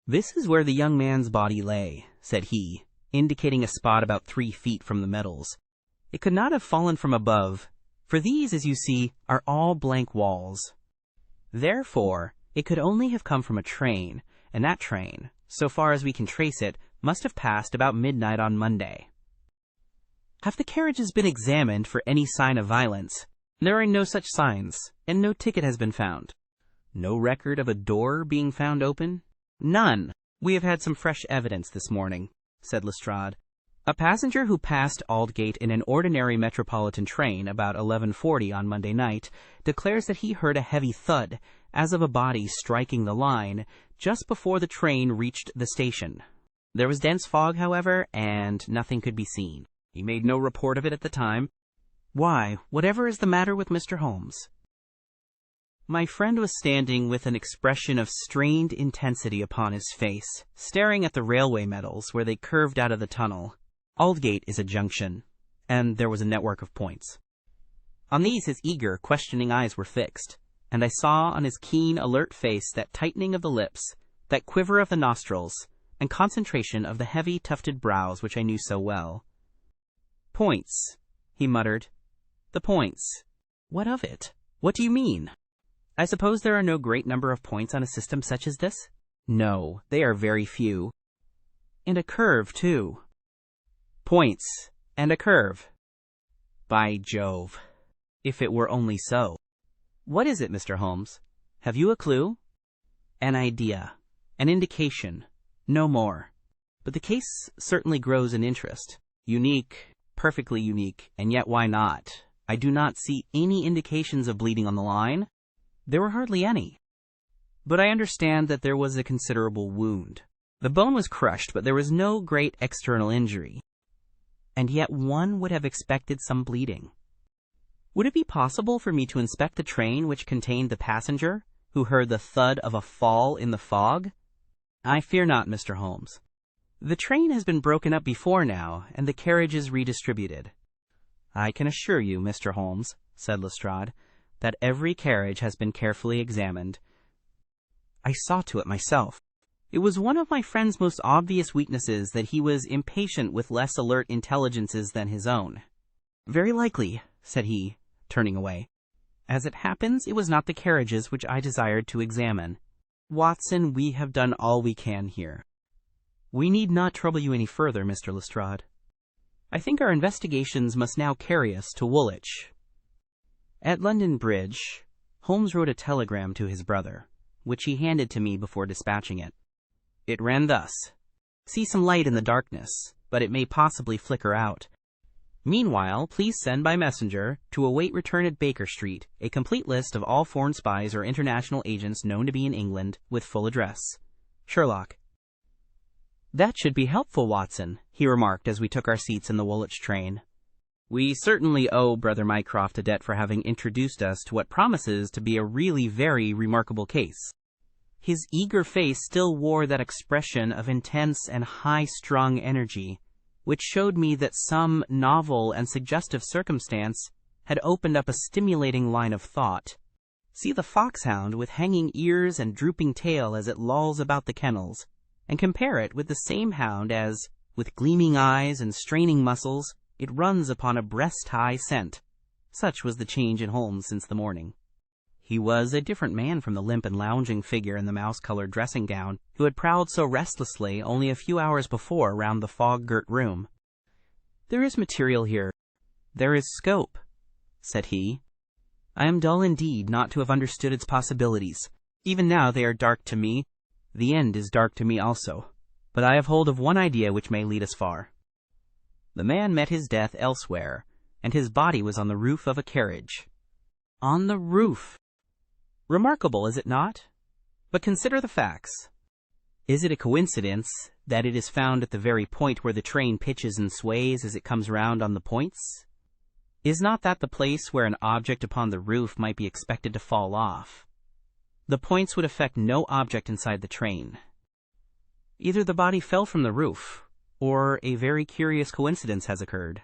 "This is where the young man's body lay," said he, indicating a spot about 3 feet from the metals. "It could not have fallen from above, for these, as you see, are all blank walls. Therefore, it could only have come from a train, and that train, so far as we can trace it, must have passed about midnight on Monday." "Have the carriages been examined for any sign of violence?" "There are no such signs, and no ticket has been found." "No record of a door being found open?" "None. We have had some fresh evidence this morning," said Lestrade. "A passenger who passed Aldgate in an ordinary metropolitan train about 11:40 on Monday night declares that he heard a heavy thud, as of a body striking the line, just before the train reached the station. There was dense fog, however, and nothing could be seen. He made no report of it at the time." "Why, whatever is the matter with Mr. Holmes?" My friend was standing with an expression of strained intensity upon his face, staring at the railway metals where they curved out of the tunnel. Aldgate is a junction, and there was a network of points. On these his eager, questioning eyes were fixed, and I saw on his keen, alert face that tightening of the lips, that quiver of the nostrils, and concentration of the heavy, tufted brows which I knew so well. "Points," he muttered. "The points. What of it? What do you mean? I suppose there are no great number of points on a system such as this?" "No, they are very few." "And a curve, too." "Points, and a curve. By Jove, if it were only so." "What is it, Mr. Holmes? Have you a clue?" "An idea, an indication, no more. But the case certainly grows in interest. Unique, perfectly unique, and yet why not? I do not see any indications of bleeding on the line." "There were hardly any. But I understand that there was a considerable wound. The bone was crushed, but there was no great external injury. And yet one would have expected some bleeding. Would it be possible for me to inspect the train which contained the passenger who heard the thud of a fall in the fog?" "I fear not, Mr. Holmes. The train has been broken up before now, and the carriages redistributed." "I can assure you, Mr. Holmes," said Lestrade, "that every carriage has been carefully examined. I saw to it myself. It was one of my friend's most obvious weaknesses that he was impatient with less alert intelligences than his own." "Very likely," said he, turning away. "As it happens, it was not the carriages which I desired to examine. Watson, we have done all we can here. We need not trouble you any further, Mr. Lestrade. I think our investigations must now carry us to Woolwich." At London Bridge, Holmes wrote a telegram to his brother, which he handed to me before dispatching it. It ran thus: "See some light in the darkness, but it may possibly flicker out. Meanwhile, please send by messenger, to await return at Baker Street, a complete list of all foreign spies or international agents known to be in England, with full address. Sherlock." "That should be helpful, Watson," he remarked as we took our seats in the Woolwich train. "We certainly owe Brother Mycroft a debt for having introduced us to what promises to be a really very remarkable case." His eager face still wore that expression of intense and high-strung energy, which showed me that some novel and suggestive circumstance had opened up a stimulating line of thought. See the foxhound with hanging ears and drooping tail as it lolls about the kennels, and compare it with the same hound as, with gleaming eyes and straining muscles, it runs upon a breast-high scent. Such was the change in Holmes since the morning. He was a different man from the limp and lounging figure in the mouse-colored dressing-gown who had prowled so restlessly only a few hours before round the fog-girt room. "There is material here. There is scope," said he. "I am dull indeed not to have understood its possibilities. Even now they are dark to me. The end is dark to me also. But I have hold of one idea which may lead us far." The man met his death elsewhere, and his body was on the roof of a carriage. On the roof! Remarkable, is it not? But consider the facts. Is it a coincidence that it is found at the very point where the train pitches and sways as it comes round on the points? Is not that the place where an object upon the roof might be expected to fall off? The points would affect no object inside the train. Either the body fell from the roof, or a very curious coincidence has occurred.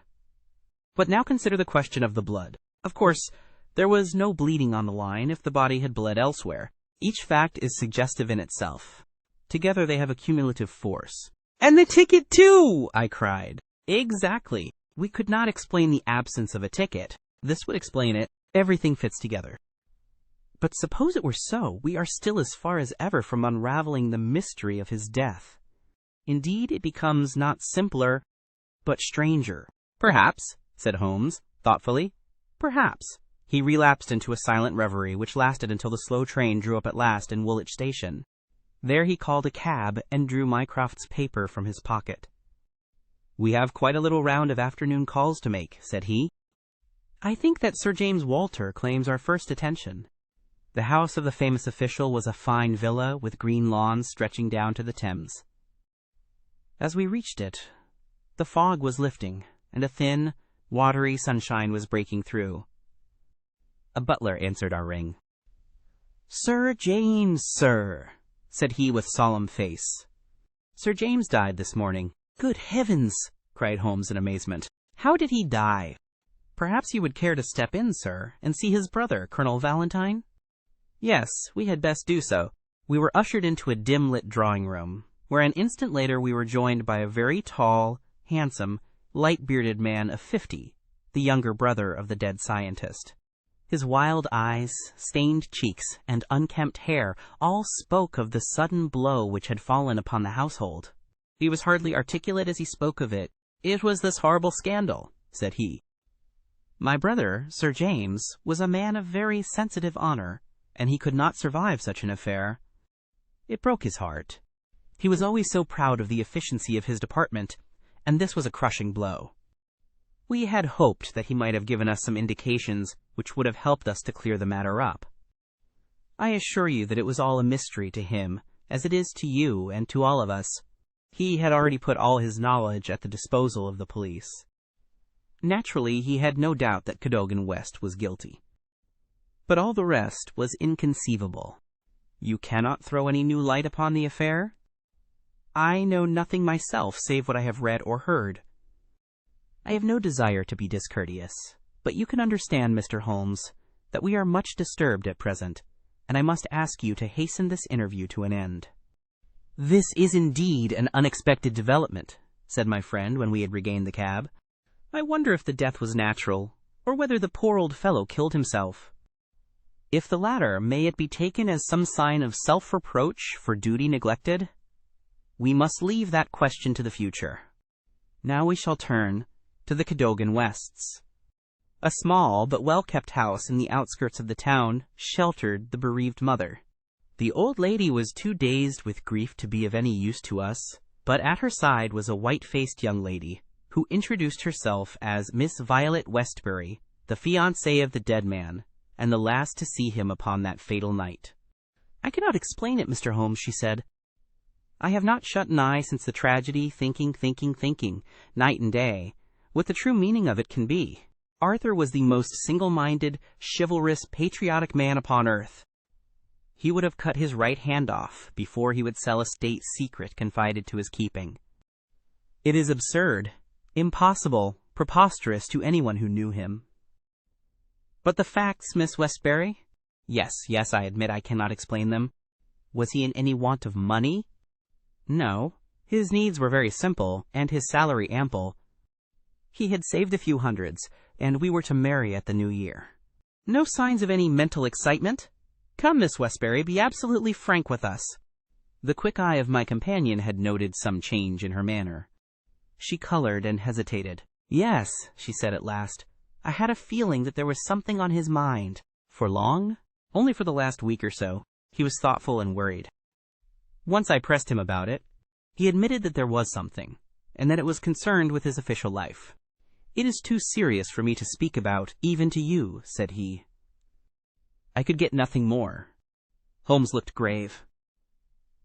But now consider the question of the blood. Of course, there was no bleeding on the line if the body had bled elsewhere. Each fact is suggestive in itself. Together they have a cumulative force. "And the ticket too!" I cried. "Exactly. We could not explain the absence of a ticket. This would explain it. Everything fits together." But suppose it were so, we are still as far as ever from unraveling the mystery of his death. Indeed, it becomes not simpler, but stranger. "Perhaps," said Holmes, thoughtfully. "Perhaps." He relapsed into a silent reverie, which lasted until the slow train drew up at last in Woolwich Station. There he called a cab and drew Mycroft's paper from his pocket. "We have quite a little round of afternoon calls to make," said he. "I think that Sir James Walter claims our first attention." The house of the famous official was a fine villa with green lawns stretching down to the Thames. As we reached it, the fog was lifting, and a thin, watery sunshine was breaking through. A butler answered our ring. "Sir James, sir," said he with solemn face. "Sir James died this morning." "Good heavens!" cried Holmes in amazement. "How did he die?" "Perhaps you would care to step in, sir, and see his brother, Colonel Valentine?" "Yes, we had best do so." We were ushered into a dim-lit drawing-room, where an instant later we were joined by a very tall, handsome, light-bearded man of 50, the younger brother of the dead scientist. His wild eyes, stained cheeks, and unkempt hair all spoke of the sudden blow which had fallen upon the household. He was hardly articulate as he spoke of it. "It was this horrible scandal," said he. "My brother, Sir James, was a man of very sensitive honor, and he could not survive such an affair. It broke his heart. He was always so proud of the efficiency of his department, and this was a crushing blow. We had hoped that he might have given us some indications which would have helped us to clear the matter up. I assure you that it was all a mystery to him, as it is to you and to all of us. He had already put all his knowledge at the disposal of the police. Naturally, he had no doubt that Cadogan West was guilty. But all the rest was inconceivable. You cannot throw any new light upon the affair? I know nothing myself save what I have read or heard. I have no desire to be discourteous, but you can understand, Mr. Holmes, that we are much disturbed at present, and I must ask you to hasten this interview to an end." "This is indeed an unexpected development," said my friend when we had regained the cab. "I wonder if the death was natural, or whether the poor old fellow killed himself. If the latter, may it be taken as some sign of self-reproach for duty neglected? We must leave that question to the future. Now we shall turn to the Cadogan Wests." A small but well-kept house in the outskirts of the town sheltered the bereaved mother. The old lady was too dazed with grief to be of any use to us, but at her side was a white-faced young lady, who introduced herself as Miss Violet Westbury, the fiancée of the dead man, and the last to see him upon that fatal night. "I cannot explain it, Mr. Holmes," she said. "I have not shut an eye since the tragedy, thinking, night and day, what the true meaning of it can be. Arthur was the most single-minded, chivalrous, patriotic man upon earth. He would have cut his right hand off before he would sell a state secret confided to his keeping. It is absurd, impossible, preposterous to anyone who knew him. But the facts, Miss Westbury? Yes, I admit I cannot explain them. Was he in any want of money? No. His needs were very simple, and his salary ample. He had saved a few hundreds, and we were to marry at the new year. No signs of any mental excitement? Come, Miss Westbury, be absolutely frank with us." The quick eye of my companion had noted some change in her manner. She colored and hesitated. "Yes," she said at last. "I had a feeling that there was something on his mind." "For long?" "Only for the last week or so." He was thoughtful and worried. Once I pressed him about it. He admitted that there was something, and that it was concerned with his official life. "It is too serious for me to speak about, even to you," said he. I could get nothing more. Holmes looked grave.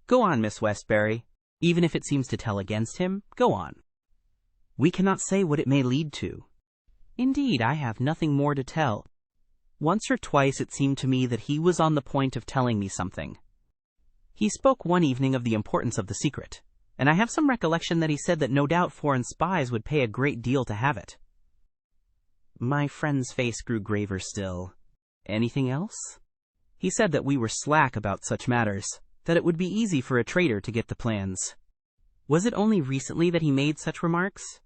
"Go on, Miss Westbury. Even if it seems to tell against him, go on." "We cannot say what it may lead to." "Indeed, I have nothing more to tell. Once or twice it seemed to me that he was on the point of telling me something. He spoke one evening of the importance of the secret, and I have some recollection that he said that no doubt foreign spies would pay a great deal to have it. My friend's face grew graver still. Anything else? He said that we were slack about such matters, that it would be easy for a traitor to get the plans. Was it only recently that he made such remarks?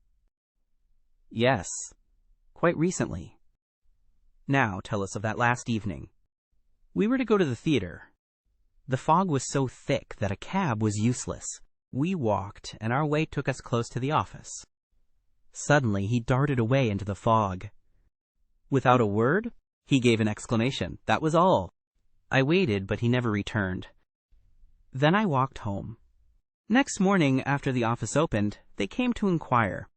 Yes, quite recently. Now tell us of that last evening. We were to go to the theater. The fog was so thick that a cab was useless. We walked, and our way took us close to the office. Suddenly he darted away into the fog. Without a word, he gave an exclamation. That was all. I waited, but he never returned. Then I walked home. Next morning, after the office opened, they came to inquire.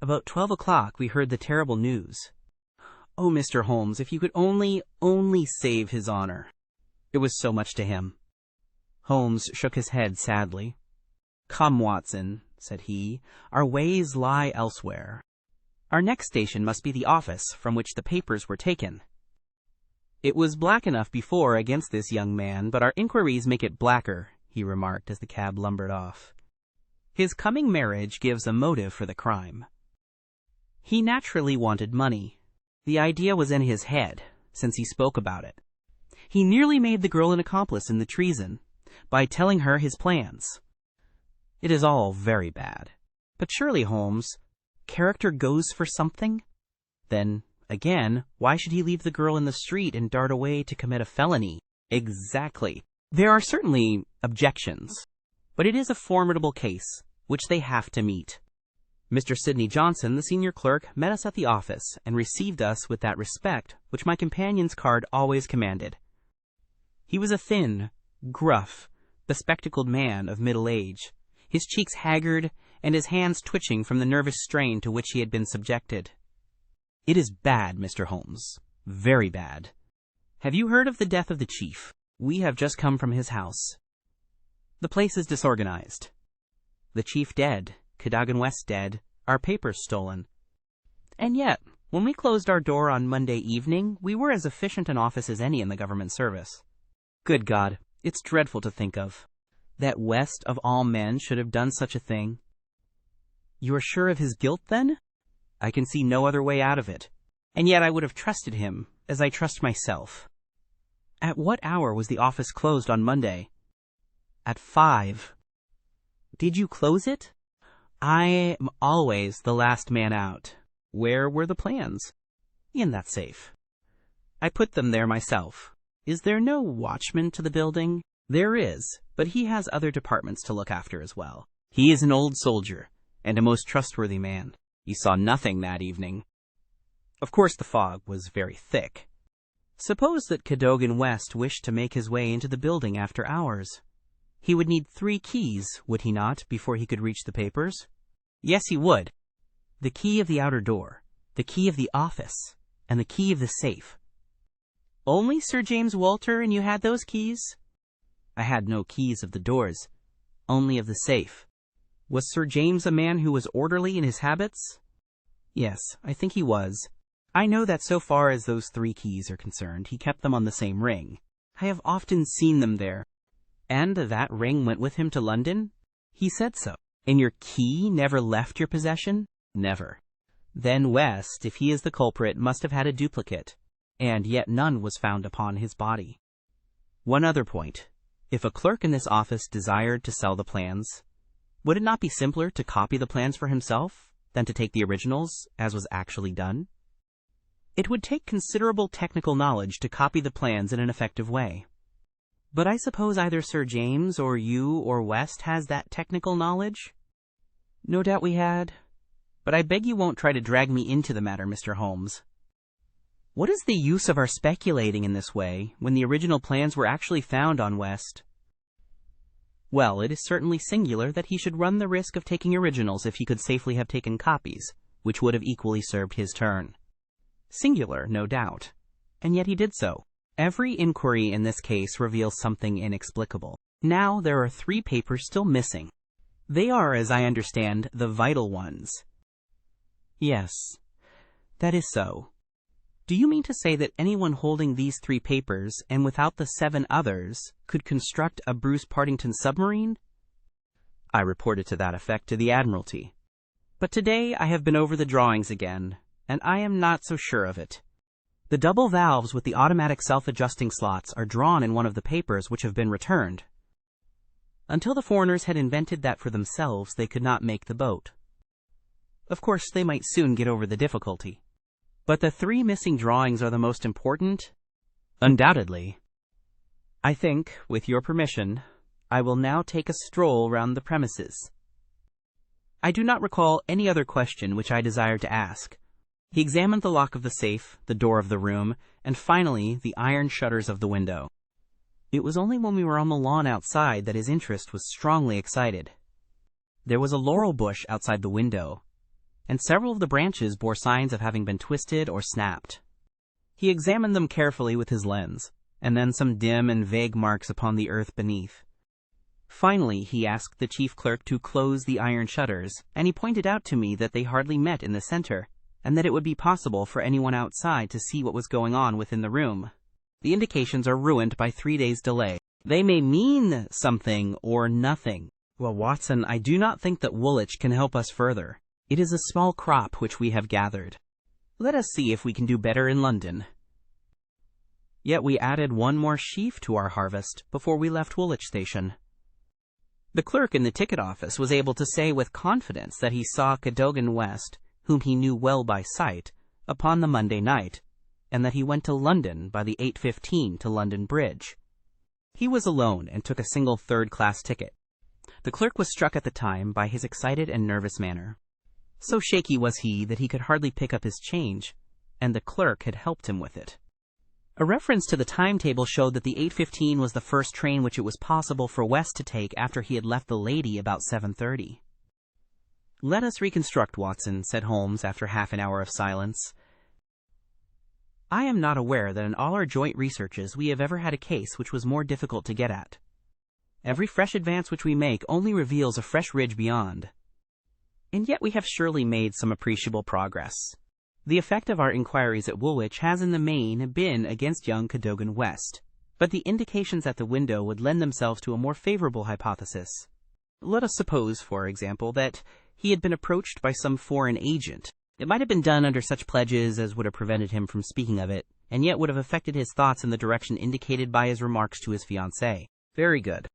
About 12 o'clock, we heard the terrible news. Oh, Mr. Holmes, if you could only save his honor. It was so much to him. Holmes shook his head sadly. Come, Watson, said he, our ways lie elsewhere. Our next station must be the office from which the papers were taken. It was black enough before against this young man, but our inquiries make it blacker, he remarked as the cab lumbered off. His coming marriage gives a motive for the crime. He naturally wanted money. The idea was in his head, since he spoke about it. He nearly made the girl an accomplice in the treason, by telling her his plans. It is all very bad. But surely, Holmes, character goes for something? Then, again, why should he leave the girl in the street and dart away to commit a felony? Exactly. There are certainly objections, but it is a formidable case, which they have to meet. Mr. Sidney Johnson, the senior clerk, met us at the office and received us with that respect which my companion's card always commanded. He was a thin, gruff, bespectacled man of middle age, his cheeks haggard and his hands twitching from the nervous strain to which he had been subjected. It is bad, Mr. Holmes, very bad. Have you heard of the death of the chief? We have just come from his house. The place is disorganized. The chief dead, Cadogan West dead, our papers stolen. And yet, when we closed our door on Monday evening, we were as efficient an office as any in the government service. Good God, it's dreadful to think of. That West, of all men, should have done such a thing. You are sure of his guilt, then? I can see no other way out of it. And yet I would have trusted him, as I trust myself. At what hour was the office closed on Monday? At 5. Did you close it? I am always the last man out. Where were the plans? In that safe. I put them there myself. Is there no watchman to the building? There is, but he has other departments to look after as well. He is an old soldier, and a most trustworthy man. He saw nothing that evening. Of course the fog was very thick. Suppose that Cadogan West wished to make his way into the building after hours. He would need 3 keys, would he not, before he could reach the papers? Yes, he would. The key of the outer door, the key of the office, and the key of the safe. Only Sir James Walter and you had those keys? I had no keys of the doors, only of the safe. Was Sir James a man who was orderly in his habits? Yes, I think he was. I know that so far as those 3 keys are concerned, he kept them on the same ring. I have often seen them there. And that ring went with him to London? He said so. And your key never left your possession? Never. Then West, if he is the culprit, must have had a duplicate, and yet none was found upon his body. One other point. If a clerk in this office desired to sell the plans, would it not be simpler to copy the plans for himself than to take the originals, as was actually done? It would take considerable technical knowledge to copy the plans in an effective way. But I suppose either Sir James or you or West has that technical knowledge? No doubt we had. But I beg you won't try to drag me into the matter, Mr. Holmes. What is the use of our speculating in this way, when the original plans were actually found on West? Well, it is certainly singular that he should run the risk of taking originals if he could safely have taken copies, which would have equally served his turn. Singular, no doubt. And yet he did so. Every inquiry in this case reveals something inexplicable. Now there are 3 papers still missing. They are, as I understand, the vital ones. Yes, that is so. Do you mean to say that anyone holding these 3 papers, and without the 7 others, could construct a Bruce-Partington submarine? I reported to that effect to the Admiralty. But today I have been over the drawings again, and I am not so sure of it. The double valves with the automatic self-adjusting slots are drawn in one of the papers which have been returned. Until the foreigners had invented that for themselves, they could not make the boat. Of course, they might soon get over the difficulty. But the 3 missing drawings are the most important? Undoubtedly. I think, with your permission, I will now take a stroll round the premises. I do not recall any other question which I desired to ask. He examined the lock of the safe, the door of the room, and finally the iron shutters of the window. It was only when we were on the lawn outside that his interest was strongly excited. There was a laurel bush outside the window, and several of the branches bore signs of having been twisted or snapped. He examined them carefully with his lens, and then some dim and vague marks upon the earth beneath. Finally, he asked the chief clerk to close the iron shutters, and he pointed out to me that they hardly met in the center, and that it would be possible for anyone outside to see what was going on within the room. The indications are ruined by 3 days' delay. They may mean something or nothing. Well, Watson, I do not think that Woolwich can help us further. It is a small crop which we have gathered. Let us see if we can do better in London. Yet we added 1 more sheaf to our harvest before we left Woolwich Station. The clerk in the ticket office was able to say with confidence that he saw Cadogan West, whom he knew well by sight, upon the Monday night, and that he went to London by the 8:15 to London Bridge. He was alone and took a single third-class ticket. The clerk was struck at the time by his excited and nervous manner. So shaky was he that he could hardly pick up his change, and the clerk had helped him with it. A reference to the timetable showed that the 8:15 was the first train which it was possible for West to take after he had left the lady about 7:30. "Let us reconstruct, Watson," said Holmes after half an hour of silence. "I am not aware that in all our joint researches we have ever had a case which was more difficult to get at. Every fresh advance which we make only reveals a fresh ridge beyond. And yet we have surely made some appreciable progress. The effect of our inquiries at Woolwich has in the main been against young Cadogan West, but the indications at the window would lend themselves to a more favorable hypothesis. Let us suppose, for example, that he had been approached by some foreign agent. It might have been done under such pledges as would have prevented him from speaking of it, and yet would have affected his thoughts in the direction indicated by his remarks to his fiancée. Very good.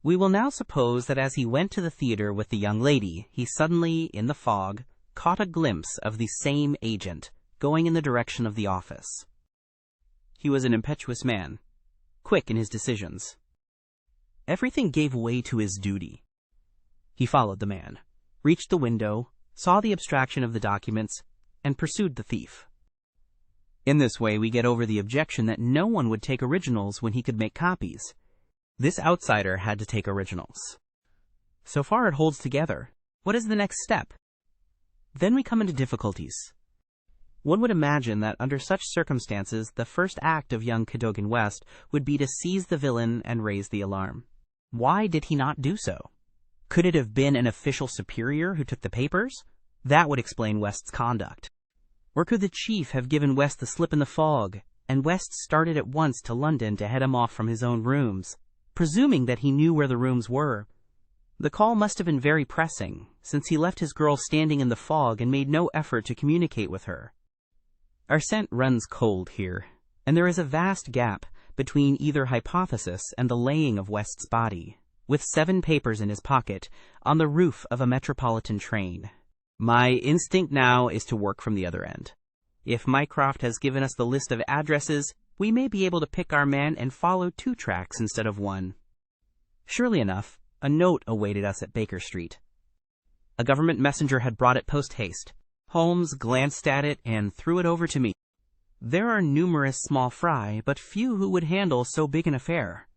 We will now suppose that as he went to the theater with the young lady, he suddenly, in the fog, caught a glimpse of the same agent, going in the direction of the office. He was an impetuous man, quick in his decisions. Everything gave way to his duty. He followed the man, reached the window, saw the abstraction of the documents, and pursued the thief. In this way we get over the objection that no one would take originals when he could make copies. This outsider had to take originals. So far it holds together. What is the next step? Then we come into difficulties. One would imagine that under such circumstances the first act of young Cadogan West would be to seize the villain and raise the alarm. Why did he not do so? Could it have been an official superior who took the papers? That would explain West's conduct. Or could the chief have given West the slip in the fog, and West started at once to London to head him off from his own rooms, presuming that he knew where the rooms were? The call must have been very pressing, since he left his girl standing in the fog and made no effort to communicate with her. Our scent runs cold here, and there is a vast gap between either hypothesis and the laying of West's body, with 7 papers in his pocket, on the roof of a metropolitan train. My instinct now is to work from the other end. If Mycroft has given us the list of addresses, we may be able to pick our man and follow 2 tracks instead of 1. Surely enough, a note awaited us at Baker Street. A government messenger had brought it post-haste. Holmes glanced at it and threw it over to me. There are numerous small fry, but few who would handle so big an affair.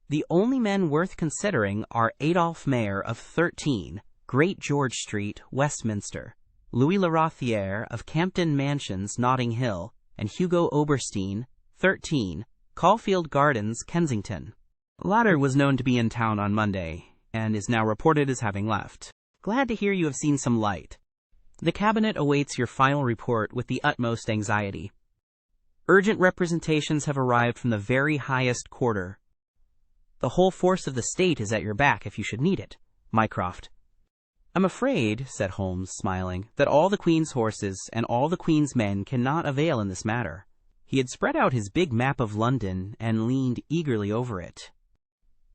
The only men worth considering are Adolphe Mayer of 13, Great George Street, Westminster, Louis Larothiere of Campden Mansions, Notting Hill, and Hugo Oberstein, 13, Caulfield Gardens, Kensington. The latter was known to be in town on Monday, and is now reported as having left. Glad to hear you have seen some light. The cabinet awaits your final report with the utmost anxiety. Urgent representations have arrived from the very highest quarter. The whole force of the state is at your back if you should need it. Mycroft. I'm afraid, said Holmes, smiling, that all the Queen's horses and all the Queen's men cannot avail in this matter. He had spread out his big map of London and leaned eagerly over it.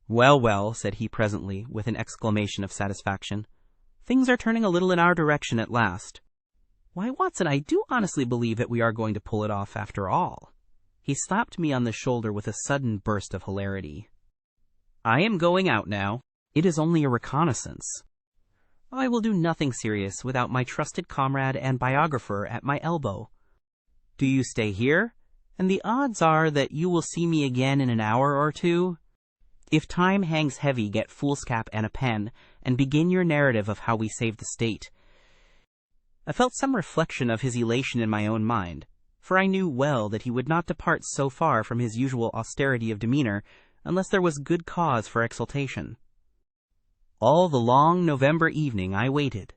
Well, well, said he presently, with an exclamation of satisfaction. Things are turning a little in our direction at last. Why, Watson, I do honestly believe that we are going to pull it off after all. He slapped me on the shoulder with a sudden burst of hilarity. I am going out now. It is only a reconnaissance. I will do nothing serious without my trusted comrade and biographer at my elbow. Do you stay here? And the odds are that you will see me again in an hour or two. If time hangs heavy, get foolscap and a pen, and begin your narrative of how we saved the state. I felt some reflection of his elation in my own mind, for I knew well that he would not depart so far from his usual austerity of demeanor unless there was good cause for exultation. All the long November evening I waited,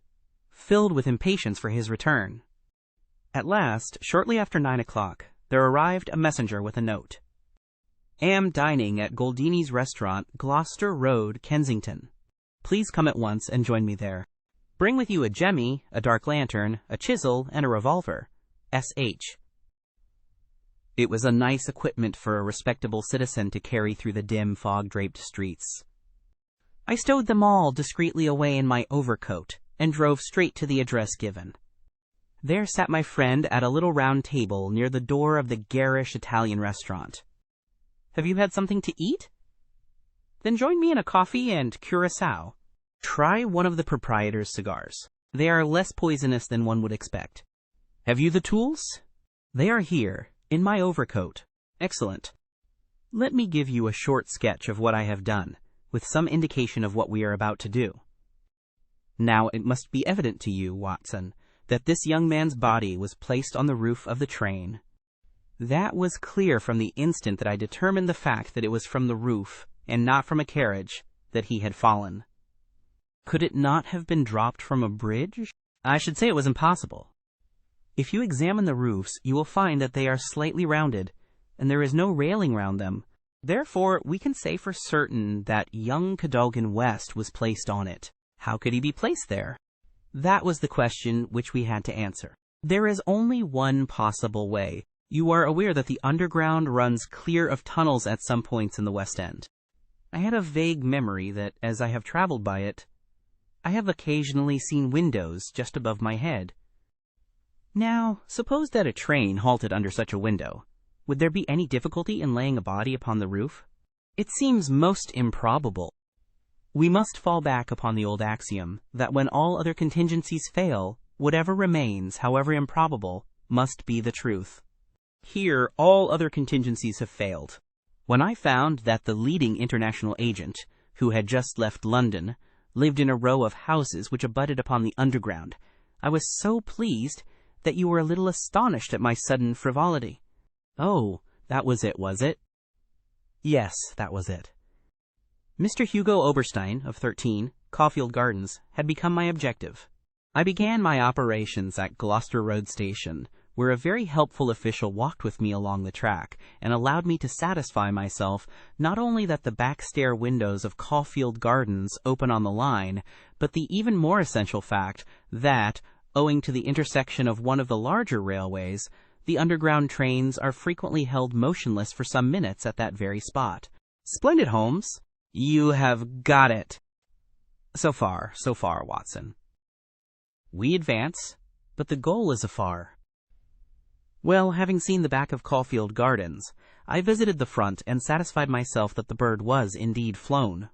filled with impatience for his return. At last, shortly after 9 o'clock, there arrived a messenger with a note. Am dining at Goldini's restaurant, Gloucester Road, Kensington. Please come at once and join me there. Bring with you a jemmy, a dark lantern, a chisel, and a revolver. S.H. It was a nice equipment for a respectable citizen to carry through the dim, fog-draped streets. I stowed them all discreetly away in my overcoat and drove straight to the address given. There sat my friend at a little round table near the door of the garish Italian restaurant. Have you had something to eat? Then join me in a coffee and curacao. Try one of the proprietor's cigars. They are less poisonous than one would expect. Have you the tools? They are here, in my overcoat. Excellent. Let me give you a short sketch of what I have done, with some indication of what we are about to do. Now it must be evident to you, Watson, that this young man's body was placed on the roof of the train. That was clear from the instant that I determined the fact that it was from the roof, and not from a carriage, that he had fallen. Could it not have been dropped from a bridge? I should say it was impossible. If you examine the roofs, you will find that they are slightly rounded, and there is no railing round them. Therefore, we can say for certain that young Cadogan West was placed on it. How could he be placed there? That was the question which we had to answer. There is only one possible way. You are aware that the underground runs clear of tunnels at some points in the West End. I had a vague memory that, as I have traveled by it, I have occasionally seen windows just above my head. Now, suppose that a train halted under such a window. Would there be any difficulty in laying a body upon the roof? It seems most improbable. We must fall back upon the old axiom that when all other contingencies fail, whatever remains, however improbable, must be the truth. Here, all other contingencies have failed. When I found that the leading international agent, who had just left London, lived in a row of houses which abutted upon the underground, I was so pleased that you were a little astonished at my sudden frivolity. Oh, that was it, was it? Yes, that was it. Mr. Hugo Oberstein, of 13, Caulfield Gardens, had become my objective. I began my operations at Gloucester Road Station, where a very helpful official walked with me along the track and allowed me to satisfy myself not only that the back stair windows of Caulfield Gardens open on the line, but the even more essential fact that, owing to the intersection of one of the larger railways, the underground trains are frequently held motionless for some minutes at that very spot. Splendid, Holmes. You have got it. So far, Watson. We advance, but the goal is afar. Well, having seen the back of Caulfield Gardens, I visited the front and satisfied myself that the bird was indeed flown.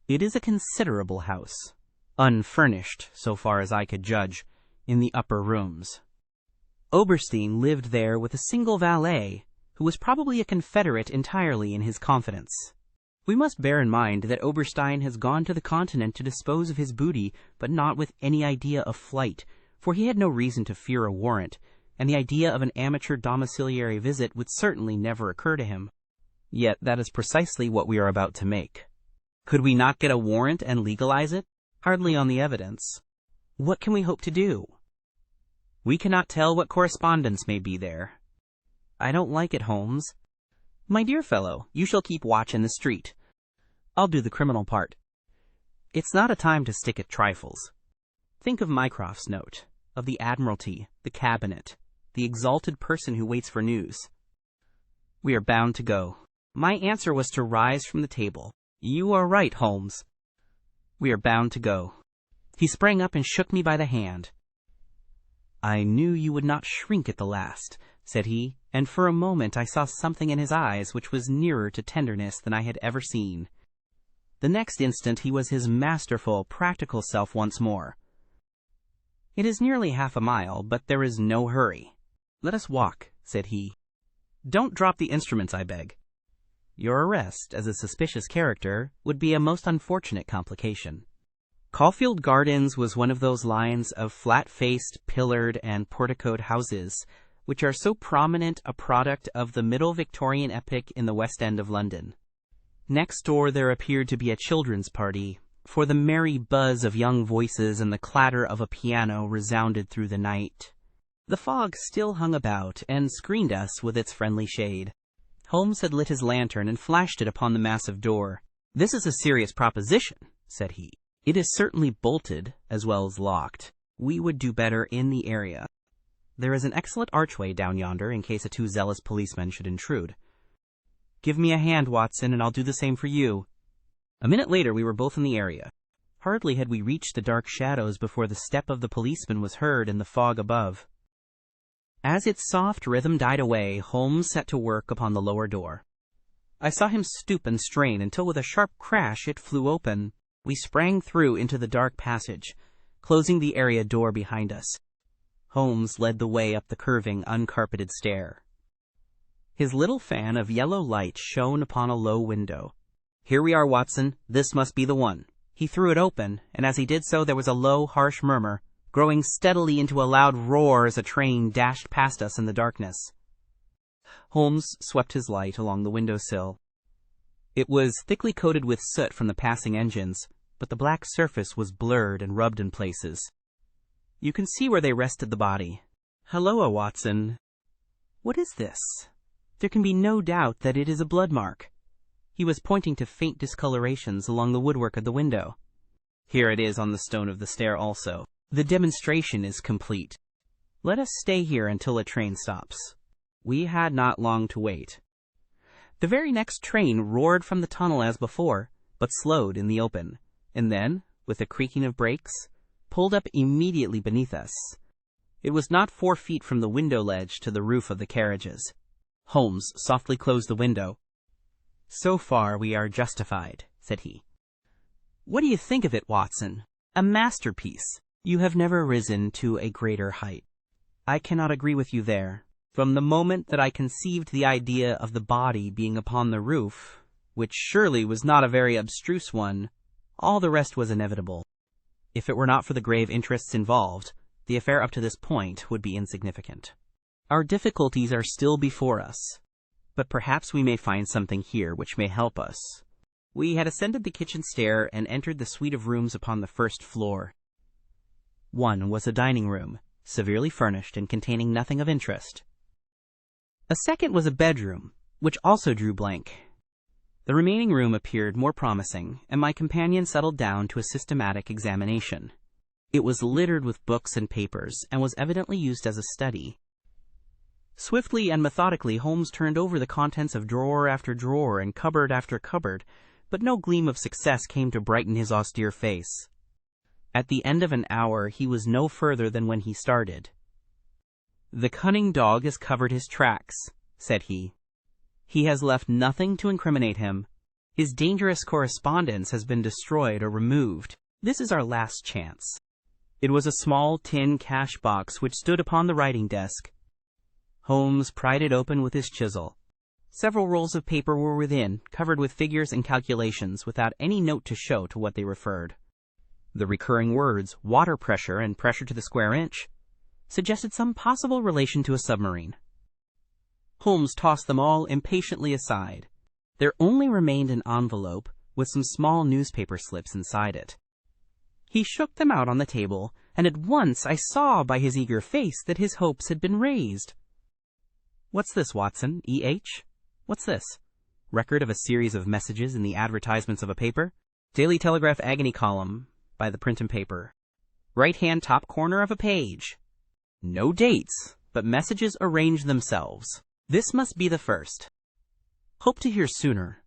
It is a considerable house, unfurnished, so far as I could judge, in the upper rooms. Oberstein lived there with a single valet, who was probably a confederate entirely in his confidence. We must bear in mind that Oberstein has gone to the continent to dispose of his booty, but not with any idea of flight, for he had no reason to fear a warrant, and the idea of an amateur domiciliary visit would certainly never occur to him. Yet that is precisely what we are about to make. Could we not get a warrant and legalize it? Hardly on the evidence. What can we hope to do? We cannot tell what correspondence may be there. I don't like it, Holmes. My dear fellow, you shall keep watch in the street. I'll do the criminal part. It's not a time to stick at trifles. Think of Mycroft's note, of the Admiralty, the Cabinet, the exalted person who waits for news. We are bound to go. My answer was to rise from the table. You are right, Holmes. We are bound to go. He sprang up and shook me by the hand. I knew you would not shrink at the last, said he, and for a moment I saw something in his eyes which was nearer to tenderness than I had ever seen. The next instant he was his masterful, practical self once more. It is nearly half a mile, but there is no hurry. Let us walk, said he. Don't drop the instruments, I beg. Your arrest, as a suspicious character, would be a most unfortunate complication. Caulfield Gardens was one of those lines of flat-faced, pillared, and porticoed houses which are so prominent a product of the Middle Victorian epoch in the West End of London. Next door there appeared to be a children's party, for the merry buzz of young voices and the clatter of a piano resounded through the night. The fog still hung about and screened us with its friendly shade. Holmes had lit his lantern and flashed it upon the massive door. "This is a serious proposition," said he. "It is certainly bolted as well as locked. We would do better in the area. There is an excellent archway down yonder in case a too zealous policeman should intrude. Give me a hand, Watson, and I'll do the same for you." A minute later we were both in the area. Hardly had we reached the dark shadows before the step of the policeman was heard in the fog above. As its soft rhythm died away, Holmes set to work upon the lower door. I saw him stoop and strain until with a sharp crash it flew open. We sprang through into the dark passage, closing the area door behind us. Holmes led the way up the curving, uncarpeted stair. His little fan of yellow light shone upon a low window. "Here we are, Watson. This must be the one." He threw it open, and as he did so there was a low, harsh murmur, growing steadily into a loud roar as a train dashed past us in the darkness. Holmes swept his light along the window-sill. It was thickly coated with soot from the passing engines, but the black surface was blurred and rubbed in places. You can see where they rested the body. "Halloa, Watson. What is this? There can be no doubt that it is a blood mark." He was pointing to faint discolorations along the woodwork of the window. "Here it is on the stone of the stair also. The demonstration is complete. Let us stay here until a train stops." We had not long to wait. The very next train roared from the tunnel as before, but slowed in the open, and then, with a creaking of brakes, pulled up immediately beneath us. It was not 4 feet from the window ledge to the roof of the carriages. Holmes softly closed the window. "So far we are justified," said he. "What do you think of it, Watson? A masterpiece. You have never risen to a greater height." "I cannot agree with you there. From the moment that I conceived the idea of the body being upon the roof, which surely was not a very abstruse one, all the rest was inevitable. If it were not for the grave interests involved, the affair up to this point would be insignificant. Our difficulties are still before us, but perhaps we may find something here which may help us." We had ascended the kitchen stair and entered the suite of rooms upon the first floor. One was a dining room, severely furnished and containing nothing of interest. A second was a bedroom, which also drew blank. The remaining room appeared more promising, and my companion settled down to a systematic examination. It was littered with books and papers, and was evidently used as a study. Swiftly and methodically Holmes turned over the contents of drawer after drawer and cupboard after cupboard, but no gleam of success came to brighten his austere face. At the end of an hour he was no further than when he started. "The cunning dog has covered his tracks," said he. "He has left nothing to incriminate him. His dangerous correspondence has been destroyed or removed. This is our last chance." It was a small tin cash box which stood upon the writing desk. Holmes pried it open with his chisel. Several rolls of paper were within, covered with figures and calculations, without any note to show to what they referred. The recurring words, water pressure and pressure to the square inch, suggested some possible relation to a submarine. Holmes tossed them all impatiently aside. There only remained an envelope with some small newspaper slips inside it. He shook them out on the table, and at once I saw by his eager face that his hopes had been raised. "What's this, Watson? E.H.? What's this? Record of a series of messages in the advertisements of a paper? Daily Telegraph agony column by the print and paper. Right-hand top corner of a page. No dates, but messages arrange themselves. This must be the first. Hope to hear sooner.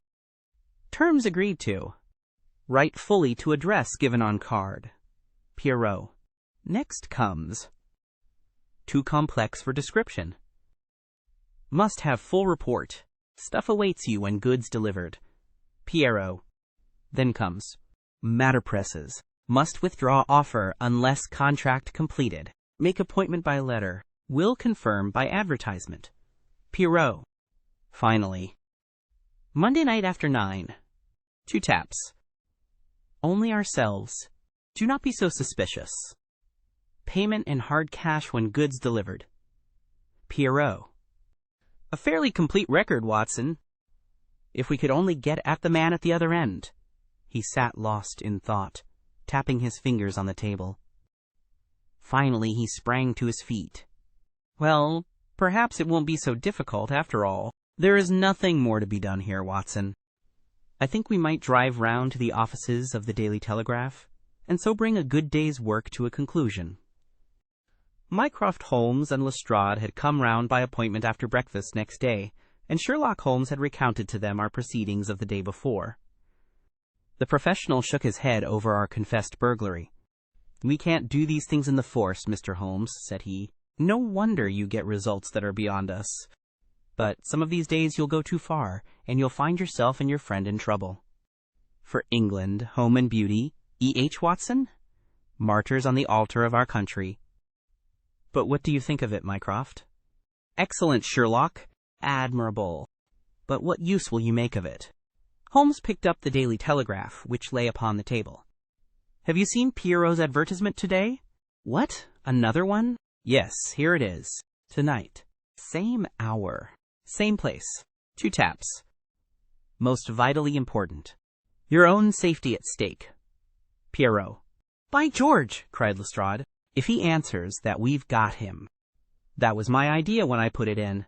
Terms agreed to. Write fully to address given on card. Pierrot. Next comes. Too complex for description. Must have full report. Stuff awaits you when goods delivered. Pierrot. Then comes. Matter presses. Must withdraw offer unless contract completed. Make appointment by letter. Will confirm by advertisement. Pierrot. Finally. Monday night after 9. 2 taps. Only ourselves. Do not be so suspicious. Payment in hard cash when goods delivered. Pierrot. A fairly complete record, Watson. If we could only get at the man at the other end. He sat lost in thought, tapping his fingers on the table. Finally, he sprang to his feet. Well, perhaps it won't be so difficult after all. There is nothing more to be done here, Watson. I think we might drive round to the offices of the Daily Telegraph, and so bring a good day's work to a conclusion. Mycroft Holmes and Lestrade had come round by appointment after breakfast next day, and Sherlock Holmes had recounted to them our proceedings of the day before. The professional shook his head over our confessed burglary. "We can't do these things in the force, Mr. Holmes," said he. "No wonder you get results that are beyond us. But some of these days you'll go too far, and you'll find yourself and your friend in trouble. For England, home and beauty, E.H. Watson? Martyrs on the altar of our country. But what do you think of it, Mycroft?" "Excellent, Sherlock. Admirable. But what use will you make of it?" Holmes picked up the Daily Telegraph, which lay upon the table. "Have you seen Pierrot's advertisement today?" "What? Another one?" "Yes, here it is. Tonight. Same hour. Same place. 2 taps. Most vitally important. Your own safety at stake. Pierrot." "By George!" cried Lestrade. "If he answers that we've got him." "That was my idea when I put it in.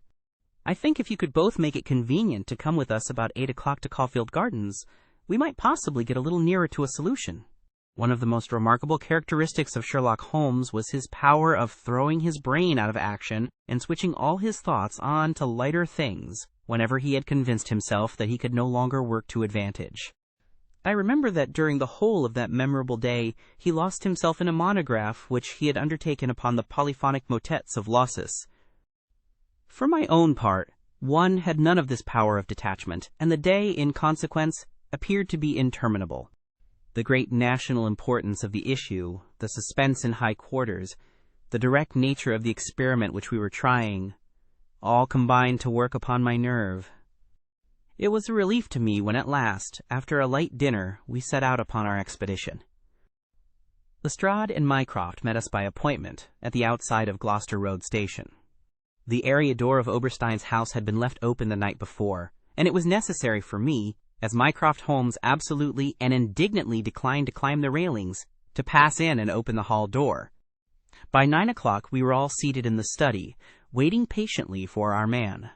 I think if you could both make it convenient to come with us about 8 o'clock to Caulfield Gardens, we might possibly get a little nearer to a solution." One of the most remarkable characteristics of Sherlock Holmes was his power of throwing his brain out of action and switching all his thoughts on to lighter things whenever he had convinced himself that he could no longer work to advantage. I remember that during the whole of that memorable day he lost himself in a monograph which he had undertaken upon the polyphonic motets of Lausus. For my own part, one had none of this power of detachment, and the day, in consequence, appeared to be interminable. The great national importance of the issue, the suspense in high quarters, the direct nature of the experiment which we were trying, all combined to work upon my nerve. It was a relief to me when at last, after a light dinner, we set out upon our expedition. Lestrade and Mycroft met us by appointment at the outside of Gloucester Road Station. The area door of Oberstein's house had been left open the night before, and it was necessary for me, as Mycroft Holmes absolutely and indignantly declined to climb the railings, to pass in and open the hall door. By 9 o'clock we were all seated in the study, waiting patiently for our man.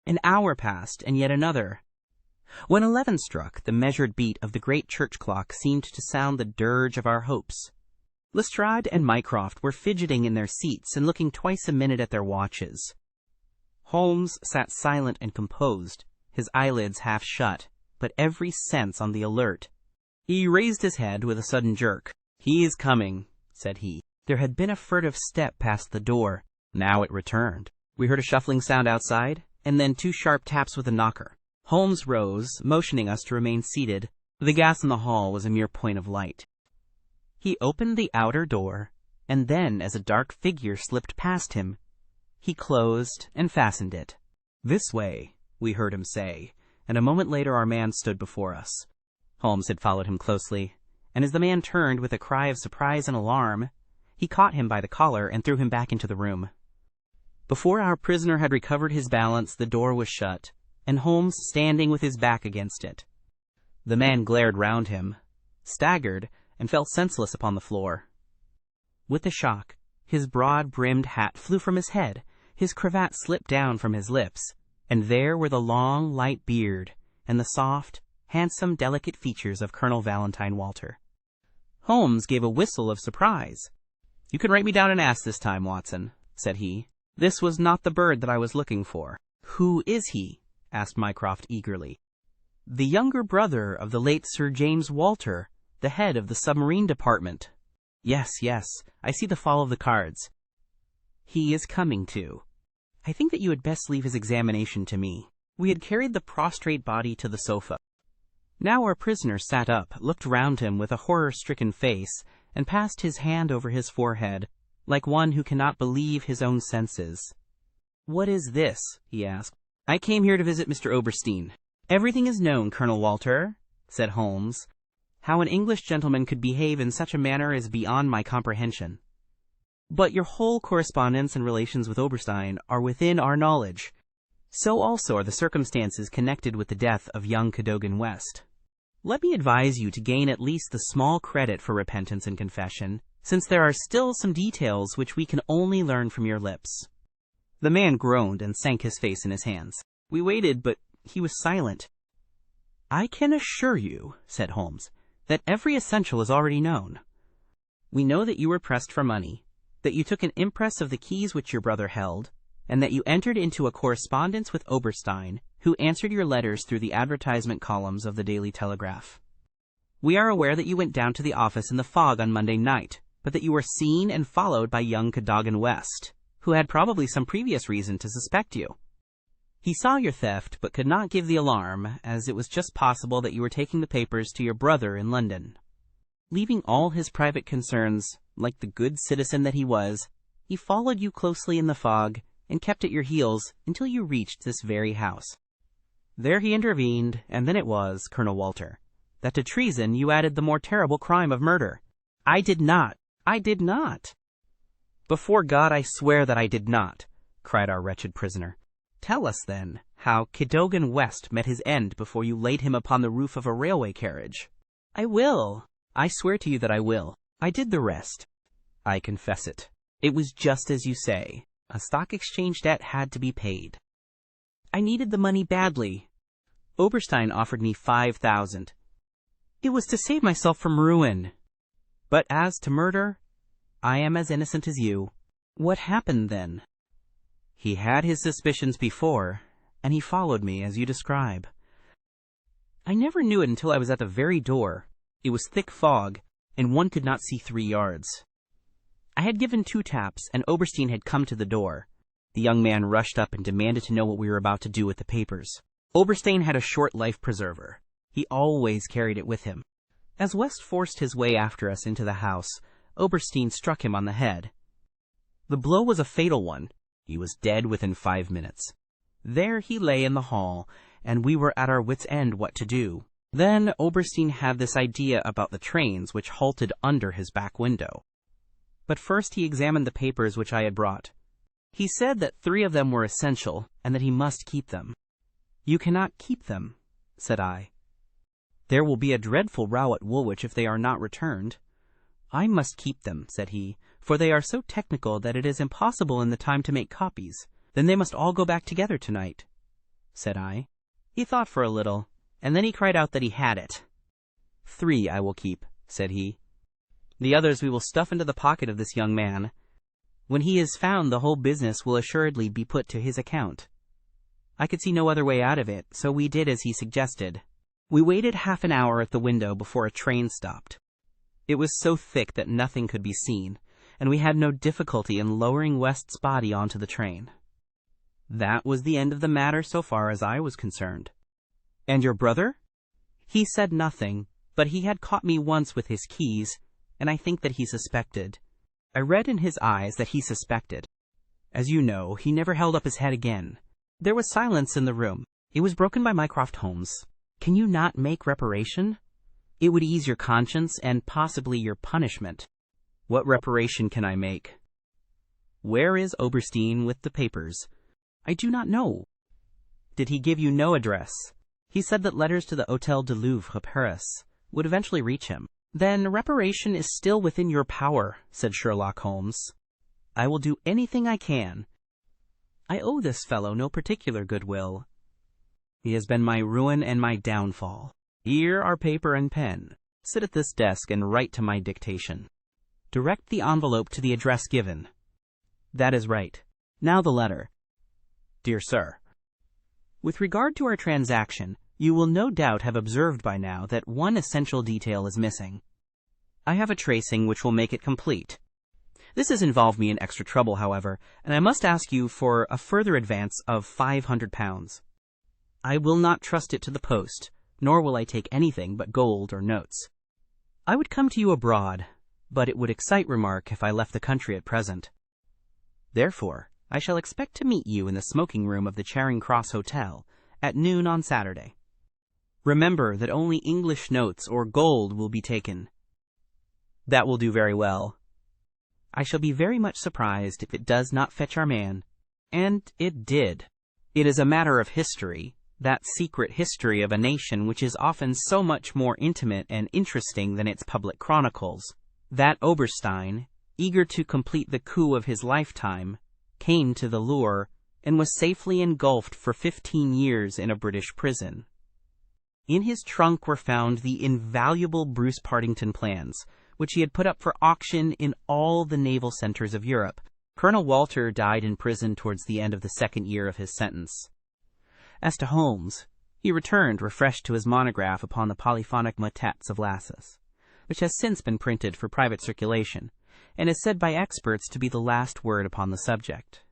An hour passed, and yet another. When 11 struck, the measured beat of the great church clock seemed to sound the dirge of our hopes. Lestrade and Mycroft were fidgeting in their seats and looking twice a minute at their watches. Holmes sat silent and composed, his eyelids half shut, but every sense on the alert. He raised his head with a sudden jerk. "He is coming," said he. There had been a furtive step past the door. Now it returned. We heard a shuffling sound outside, and then 2 sharp taps with a knocker. Holmes rose, motioning us to remain seated. The gas in the hall was a mere point of light. He opened the outer door, and then, as a dark figure slipped past him, he closed and fastened it. "This way," we heard him say, and a moment later our man stood before us. Holmes had followed him closely, and as the man turned with a cry of surprise and alarm, he caught him by the collar and threw him back into the room. Before our prisoner had recovered his balance, the door was shut, and Holmes standing with his back against it. The man glared round him, staggered, and fell senseless upon the floor. With the shock, his broad-brimmed hat flew from his head, his cravat slipped down from his lips, and there were the long, light beard, and the soft, handsome, delicate features of Colonel Valentine Walter. Holmes gave a whistle of surprise. "You can write me down an ass this time, Watson," said he. "This was not the bird that I was looking for." "Who is he?" asked Mycroft eagerly. "The younger brother of the late Sir James Walter, the head of the submarine department." Yes, I see the fall of the cards. He is coming to. I think that you had best leave his examination to me." We had carried the prostrate body to the sofa. Now our prisoner sat up, looked round him with a horror-stricken face, and passed his hand over his forehead, like one who cannot believe his own senses. "What is this?" he asked. "I came here to visit Mr. Oberstein." "Everything is known, Colonel Walter," said Holmes. "How an English gentleman could behave in such a manner is beyond my comprehension. But your whole correspondence and relations with Oberstein are within our knowledge. So also are the circumstances connected with the death of young Cadogan West. Let me advise you to gain at least the small credit for repentance and confession, since there are still some details which we can only learn from your lips." The man groaned and sank his face in his hands. We waited, but he was silent. "I can assure you," said Holmes, "that every essential is already known. We know that you were pressed for money, that you took an impress of the keys which your brother held, and that you entered into a correspondence with Oberstein, who answered your letters through the advertisement columns of the Daily Telegraph. We are aware that you went down to the office in the fog on Monday night, but that you were seen and followed by young Cadogan West, who had probably some previous reason to suspect you. He saw your theft, but could not give the alarm, as it was just possible that you were taking the papers to your brother in London. Leaving all his private concerns, like the good citizen that he was, he followed you closely in the fog, and kept at your heels until you reached this very house. There he intervened, and then it was, Colonel Walter, that to treason you added the more terrible crime of murder." "I did not! I did not!" "Before God I swear that I did not," cried our wretched prisoner. "Tell us, then, how Cadogan West met his end before you laid him upon the roof of a railway carriage." "I will. I swear to you that I will. I did the rest." "I confess it. It was just as you say. A stock exchange debt had to be paid. I needed the money badly. Oberstein offered me 5,000. It was to save myself from ruin. But as to murder, I am as innocent as you." "What happened then?" "He had his suspicions before, and he followed me as you describe. I never knew it until I was at the very door. It was thick fog, and one could not see 3 yards. I had given 2 taps, and Oberstein had come to the door. The young man rushed up and demanded to know what we were about to do with the papers. Oberstein had a short life preserver. He always carried it with him. As West forced his way after us into the house, Oberstein struck him on the head. The blow was a fatal one. He was dead within 5 minutes. There he lay in the hall, and we were at our wits' end what to do. Then Oberstein had this idea about the trains which halted under his back window. But first he examined the papers which I had brought. He said that 3 of them were essential, and that he must keep them. "You cannot keep them," said I. "There will be a dreadful row at Woolwich if they are not returned." "I must keep them," said he, "for they are so technical that it is impossible in the time to make copies." "Then they must all go back together tonight," said I. He thought for a little, and then he cried out that he had it. "3 I will keep," said he. "The others we will stuff into the pocket of this young man. When he is found, the whole business will assuredly be put to his account." I could see no other way out of it, so we did as he suggested. We waited half an hour at the window before a train stopped. It was so thick that nothing could be seen, and we had no difficulty in lowering West's body onto the train. That was the end of the matter so far as I was concerned. "And your brother?" "He said nothing, but he had caught me once with his keys, and I think that he suspected. I read in his eyes that he suspected. As you know, he never held up his head again." There was silence in the room. It was broken by Mycroft Holmes. "Can you not make reparation? It would ease your conscience and possibly your punishment." "What reparation can I make?" "Where is Oberstein with the papers?" "I do not know." "Did he give you no address?" "He said that letters to the Hôtel de Louvre, Paris, would eventually reach him." "Then reparation is still within your power," said Sherlock Holmes. "I will do anything I can. I owe this fellow no particular goodwill. He has been my ruin and my downfall." Here are paper and pen. Sit at this desk and write to my dictation. Direct the envelope to the address given. That is right. Now the letter. Dear Sir, with regard to our transaction, you will no doubt have observed by now that one essential detail is missing. I have a tracing which will make it complete. This has involved me in extra trouble, however, and I must ask you for a further advance of £500. I will not trust it to the post, nor will I take anything but gold or notes. I would come to you abroad, but it would excite remark if I left the country at present. Therefore, I shall expect to meet you in the smoking room of the Charing Cross Hotel at noon on Saturday. Remember that only English notes or gold will be taken. That will do very well. I shall be very much surprised if it does not fetch our man. And it did. It is a matter of history, that secret history of a nation which is often so much more intimate and interesting than its public chronicles, that Oberstein, eager to complete the coup of his lifetime, came to the lure and was safely engulfed for 15 years in a British prison. In his trunk were found the invaluable Bruce-Partington plans, which he had put up for auction in all the naval centers of Europe. Colonel Walter died in prison towards the end of the second year of his sentence. As to Holmes, he returned refreshed to his monograph upon the polyphonic motets of Lassus, which has since been printed for private circulation, and is said by experts to be the last word upon the subject.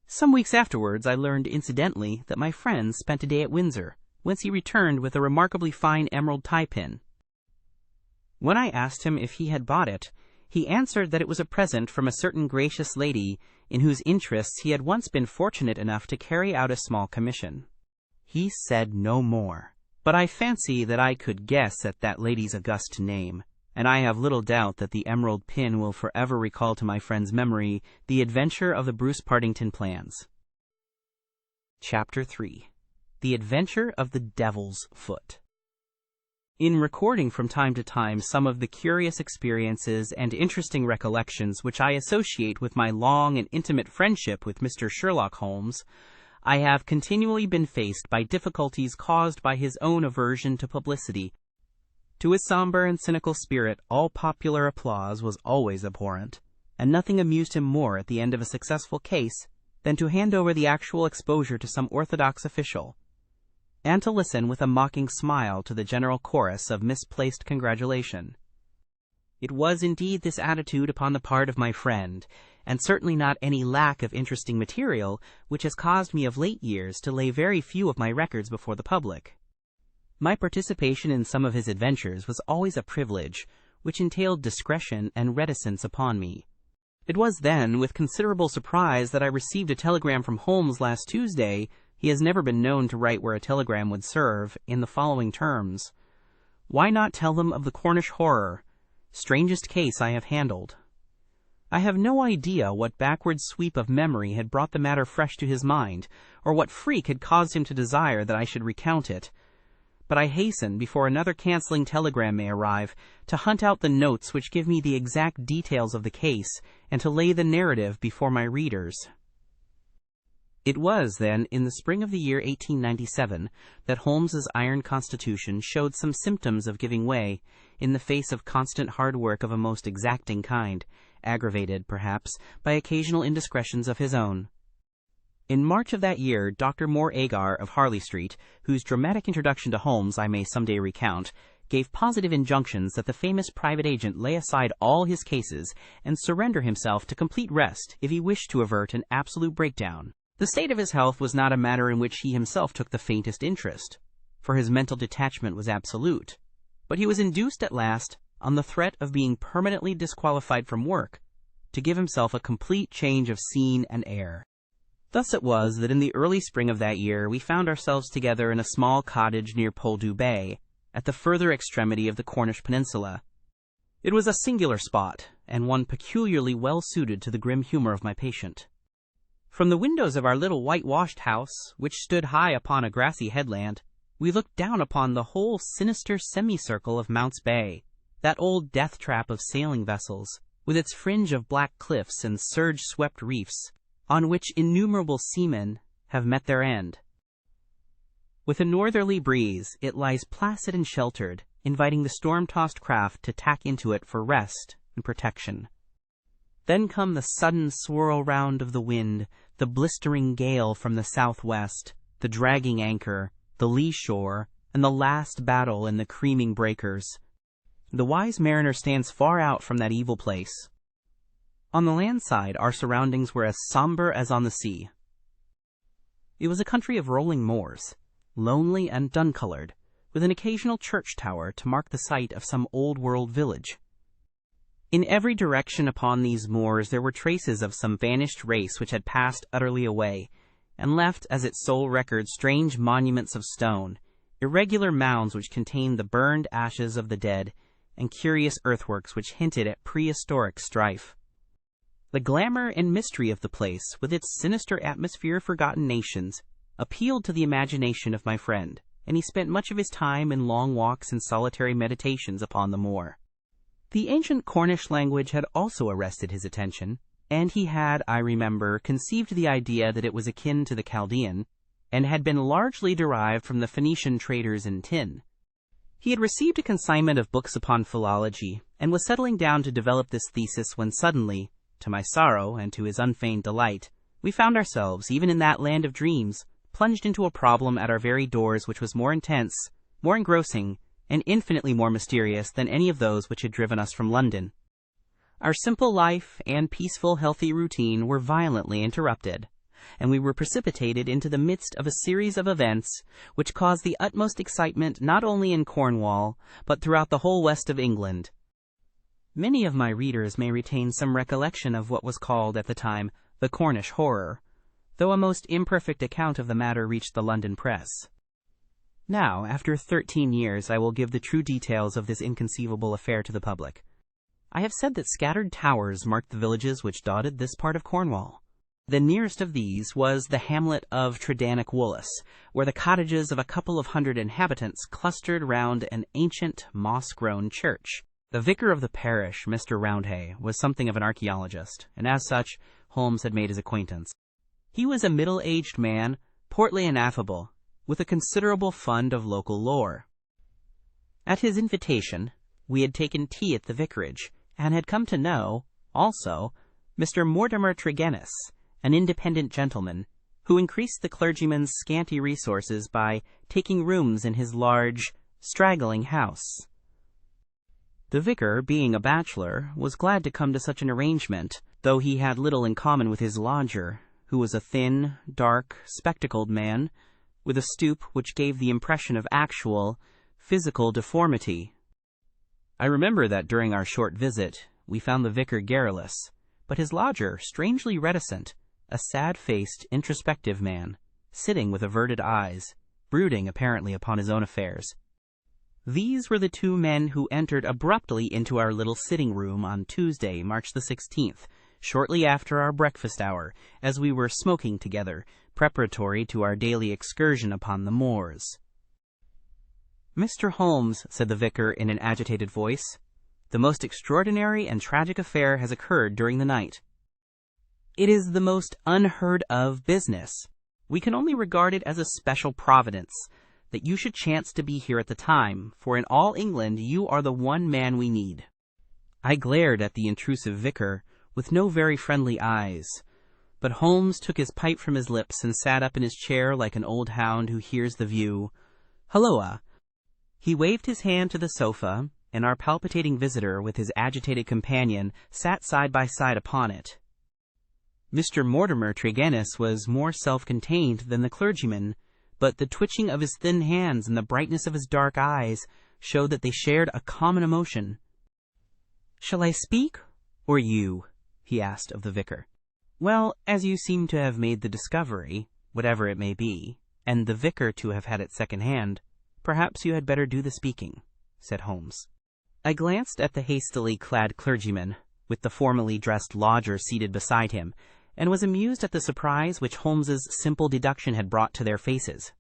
Some weeks afterwards I learned incidentally that my friend spent a day at Windsor, whence he returned with a remarkably fine emerald tie-pin. When I asked him if he had bought it, he answered that it was a present from a certain gracious lady in whose interests he had once been fortunate enough to carry out a small commission. He said no more, but I fancy that I could guess at that lady's august name, and I have little doubt that the emerald pin will forever recall to my friend's memory the adventure of the Bruce-Partington plans. Chapter 3. The Adventure of the Devil's Foot. In recording from time to time some of the curious experiences and interesting recollections which I associate with my long and intimate friendship with Mr. Sherlock Holmes, I have continually been faced by difficulties caused by his own aversion to publicity. To his somber and cynical spirit, all popular applause was always abhorrent, and nothing amused him more at the end of a successful case than to hand over the actual exposure to some orthodox official, and to listen with a mocking smile to the general chorus of misplaced congratulation. It was indeed this attitude upon the part of my friend, and certainly not any lack of interesting material, which has caused me of late years to lay very few of my records before the public. My participation in some of his adventures was always a privilege, which entailed discretion and reticence upon me. It was then with considerable surprise that I received a telegram from Holmes last Tuesday. He has never been known to write where a telegram would serve, in the following terms: "Why not tell them of the Cornish horror? Strangest case I have handled." I have no idea what backward sweep of memory had brought the matter fresh to his mind, or what freak had caused him to desire that I should recount it. But I hasten, before another cancelling telegram may arrive, to hunt out the notes which give me the exact details of the case, and to lay the narrative before my readers. It was, then, in the spring of the year 1897 that Holmes's iron constitution showed some symptoms of giving way, in the face of constant hard work of a most exacting kind, aggravated, perhaps, by occasional indiscretions of his own. In March of that year, Dr. Moore Agar of Harley Street, whose dramatic introduction to Holmes I may some day recount, gave positive injunctions that the famous private agent lay aside all his cases and surrender himself to complete rest if he wished to avert an absolute breakdown. The state of his health was not a matter in which he himself took the faintest interest, for his mental detachment was absolute, but he was induced at last, on the threat of being permanently disqualified from work, to give himself a complete change of scene and air. Thus it was that in the early spring of that year we found ourselves together in a small cottage near Poldhu Bay, at the further extremity of the Cornish peninsula. It was a singular spot, and one peculiarly well suited to the grim humor of my patient. From the windows of our little whitewashed house, which stood high upon a grassy headland, we looked down upon the whole sinister semicircle of Mounts Bay, that old death-trap of sailing vessels, with its fringe of black cliffs and surge-swept reefs, on which innumerable seamen have met their end. With a northerly breeze, it lies placid and sheltered, inviting the storm-tossed craft to tack into it for rest and protection. Then come the sudden swirl round of the wind, the blistering gale from the southwest, the dragging anchor, the lee shore, and the last battle in the creaming breakers. The wise mariner stands far out from that evil place. On the land side, our surroundings were as somber as on the sea. It was a country of rolling moors, lonely and dun-colored, with an occasional church tower to mark the site of some old-world village. In every direction upon these moors there were traces of some vanished race which had passed utterly away, and left as its sole record strange monuments of stone, irregular mounds which contained the burned ashes of the dead, and curious earthworks which hinted at prehistoric strife. The glamour and mystery of the place, with its sinister atmosphere of forgotten nations, appealed to the imagination of my friend, and he spent much of his time in long walks and solitary meditations upon the moor. The ancient Cornish language had also arrested his attention, and he had, I remember, conceived the idea that it was akin to the Chaldean, and had been largely derived from the Phoenician traders in tin. He had received a consignment of books upon philology, and was settling down to develop this thesis when suddenly, to my sorrow and to his unfeigned delight, we found ourselves, even in that land of dreams, plunged into a problem at our very doors which was more intense, more engrossing, and infinitely more mysterious than any of those which had driven us from London. Our simple life and peaceful, healthy routine were violently interrupted, and we were precipitated into the midst of a series of events which caused the utmost excitement not only in Cornwall, but throughout the whole west of England. Many of my readers may retain some recollection of what was called at the time the Cornish horror, though a most imperfect account of the matter reached the London press. Now, after 13 years, I will give the true details of this inconceivable affair to the public. I have said that scattered towers marked the villages which dotted this part of Cornwall. The nearest of these was the hamlet of Tredannick Woollis, where the cottages of a couple of hundred inhabitants clustered round an ancient, moss-grown church. The vicar of the parish, Mr. Roundhay, was something of an archaeologist, and as such, Holmes had made his acquaintance. He was a middle-aged man, portly and affable, with a considerable fund of local lore. At his invitation, we had taken tea at the vicarage, and had come to know, also, Mr. Mortimer Tregennis, an independent gentleman, who increased the clergyman's scanty resources by taking rooms in his large, straggling house. The vicar, being a bachelor, was glad to come to such an arrangement, though he had little in common with his lodger, who was a thin, dark, spectacled man, with a stoop which gave the impression of actual, physical deformity. I remember that during our short visit, we found the vicar garrulous, but his lodger strangely reticent, a sad-faced, introspective man, sitting with averted eyes, brooding apparently upon his own affairs. These were the two men who entered abruptly into our little sitting-room on Tuesday, March the 16th, shortly after our breakfast hour, as we were smoking together, preparatory to our daily excursion upon the moors. "Mr. Holmes," said the vicar in an agitated voice, "the most extraordinary and tragic affair has occurred during the night. It is the most unheard-of business. We can only regard it as a special providence that you should chance to be here at the time, for in all England you are the one man we need." I glared at the intrusive vicar with no very friendly eyes, but Holmes took his pipe from his lips and sat up in his chair like an old hound who hears the view. "Halloa!" He waved his hand to the sofa, and our palpitating visitor with his agitated companion sat side by side upon it. Mr. Mortimer Tregennis was more self-contained than the clergyman, but the twitching of his thin hands and the brightness of his dark eyes showed that they shared a common emotion. "Shall I speak, or you?" he asked of the vicar. "Well, as you seem to have made the discovery, whatever it may be, and the vicar to have had it second-hand, perhaps you had better do the speaking," said Holmes. I glanced at the hastily clad clergyman, with the formally dressed lodger seated beside him, and was amused at the surprise which Holmes's simple deduction had brought to their faces.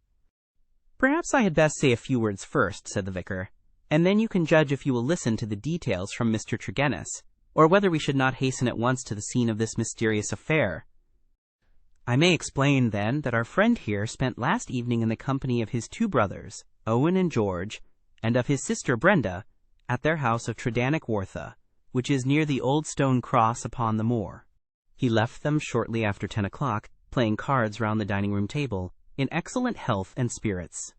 "Perhaps I had best say a few words first," said the vicar, "and then you can judge if you will listen to the details from Mr. Tregennis, or whether we should not hasten at once to the scene of this mysterious affair." I may explain, then, that our friend here spent last evening in the company of his 2 brothers, Owen and George, and of his sister Brenda, at their house of Tredannick Wartha, which is near the old stone cross upon the moor. He left them shortly after 10 o'clock, playing cards round the dining-room table, in excellent health and spirits.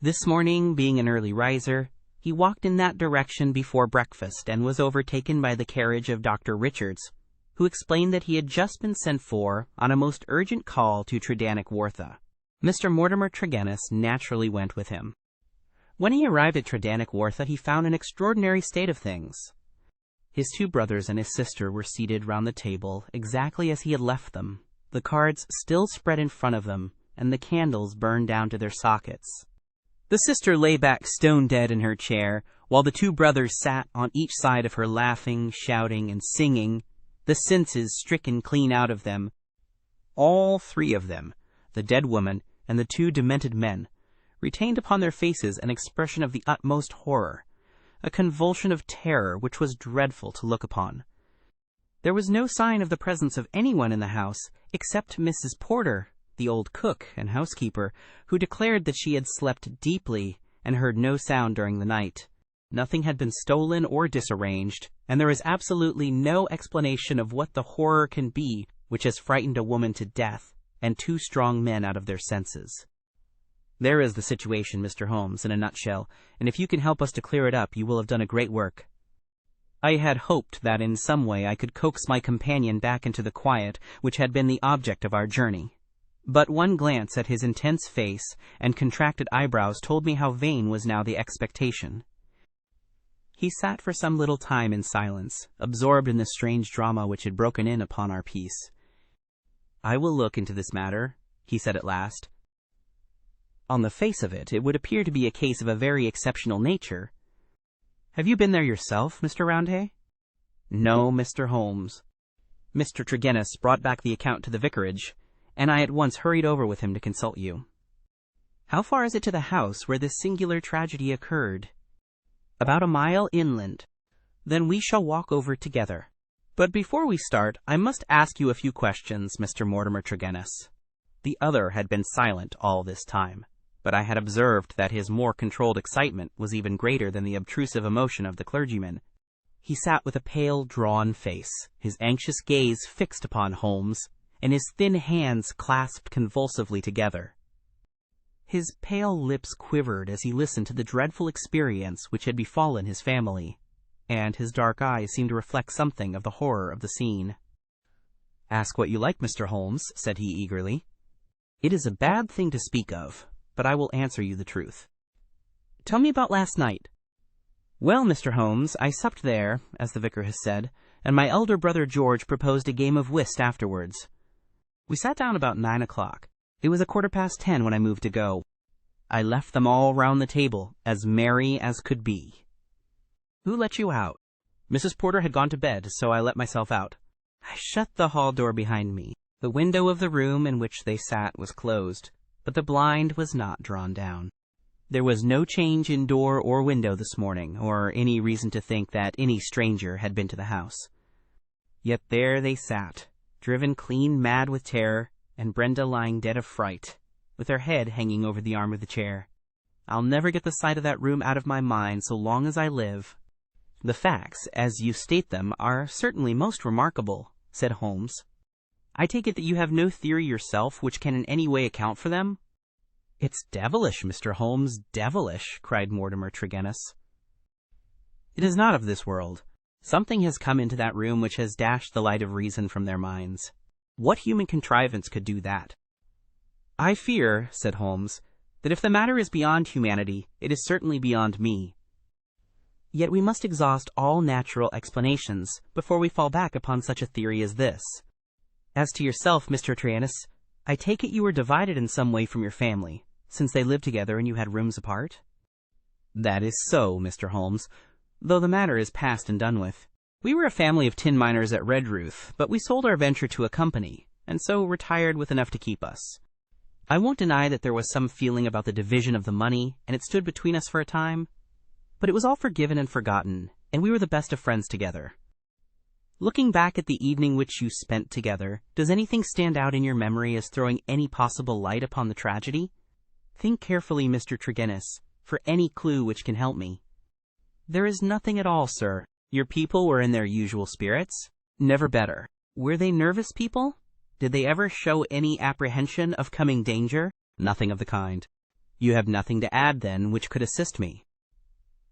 This morning, being an early riser, he walked in that direction before breakfast and was overtaken by the carriage of Dr. Richards, who explained that he had just been sent for on a most urgent call to Tredannick Wartha. Mr. Mortimer Tregennis naturally went with him. When he arrived at Tredannick Wartha, he found an extraordinary state of things. His 2 brothers and his sister were seated round the table exactly as he had left them, the cards still spread in front of them, and the candles burned down to their sockets. The sister lay back stone-dead in her chair, while the 2 brothers sat on each side of her laughing, shouting, and singing, the senses stricken clean out of them. All 3 of them, the dead woman and the 2 demented men, retained upon their faces an expression of the utmost horror, a convulsion of terror which was dreadful to look upon. There was no sign of the presence of anyone in the house except Mrs. Porter, the old cook and housekeeper, who declared that she had slept deeply and heard no sound during the night. Nothing had been stolen or disarranged, and there is absolutely no explanation of what the horror can be which has frightened a woman to death and 2 strong men out of their senses. There is the situation, Mr. Holmes, in a nutshell, and if you can help us to clear it up, you will have done a great work. I had hoped that in some way I could coax my companion back into the quiet which had been the object of our journey. But one glance at his intense face and contracted eyebrows told me how vain was now the expectation. He sat for some little time in silence, absorbed in the strange drama which had broken in upon our peace. "I will look into this matter," he said at last. "On the face of it, it would appear to be a case of a very exceptional nature. Have you been there yourself, Mr. Roundhay?" "No, Mr. Holmes." Mr. Tregennis brought back the account to the vicarage, and I at once hurried over with him to consult you. "How far is it to the house where this singular tragedy occurred?" "About a mile inland." "Then we shall walk over together. But before we start, I must ask you a few questions, Mr. Mortimer Tregennis." The other had been silent all this time, but I had observed that his more controlled excitement was even greater than the obtrusive emotion of the clergyman. He sat with a pale, drawn face, his anxious gaze fixed upon Holmes, and his thin hands clasped convulsively together. His pale lips quivered as he listened to the dreadful experience which had befallen his family, and his dark eyes seemed to reflect something of the horror of the scene. "Ask what you like, Mr. Holmes," said he eagerly. "It is a bad thing to speak of, but I will answer you the truth. Tell me about last night." "Well, Mr. Holmes, I supped there, as the vicar has said, and my elder brother George proposed a game of whist afterwards. We sat down about 9 o'clock. It was 10:15 when I moved to go. I left them all round the table, as merry as could be." "Who let you out?" "Mrs. Porter had gone to bed, so I let myself out. I shut the hall door behind me. The window of the room in which they sat was closed, but the blind was not drawn down. There was no change in door or window this morning, or any reason to think that any stranger had been to the house. Yet there they sat, driven clean mad with terror, and Brenda lying dead of fright, with her head hanging over the arm of the chair. I'll never get the sight of that room out of my mind so long as I live." "The facts, as you state them, are certainly most remarkable," said Holmes. "I take it that you have no theory yourself which can in any way account for them?" "It's devilish, Mr. Holmes, devilish," cried Mortimer Tregennis. "It is not of this world. Something has come into that room which has dashed the light of reason from their minds. What human contrivance could do that?" "I fear," said Holmes, "that if the matter is beyond humanity, it is certainly beyond me. Yet we must exhaust all natural explanations before we fall back upon such a theory as this. As to yourself, Mr. Tregennis, I take it you were divided in some way from your family, since they lived together and you had rooms apart?" "That is so, Mr. Holmes, though the matter is past and done with. We were a family of tin miners at Redruth, but we sold our venture to a company, and so retired with enough to keep us. I won't deny that there was some feeling about the division of the money, and it stood between us for a time, but it was all forgiven and forgotten, and we were the best of friends together." Looking back at the evening which you spent together, does anything stand out in your memory as throwing any possible light upon the tragedy? Think carefully, Mr. Tregennis, for any clue which can help me. There is nothing at all, sir. Your people were in their usual spirits? Never better. Were they nervous people? Did they ever show any apprehension of coming danger? Nothing of the kind. You have nothing to add, then, which could assist me.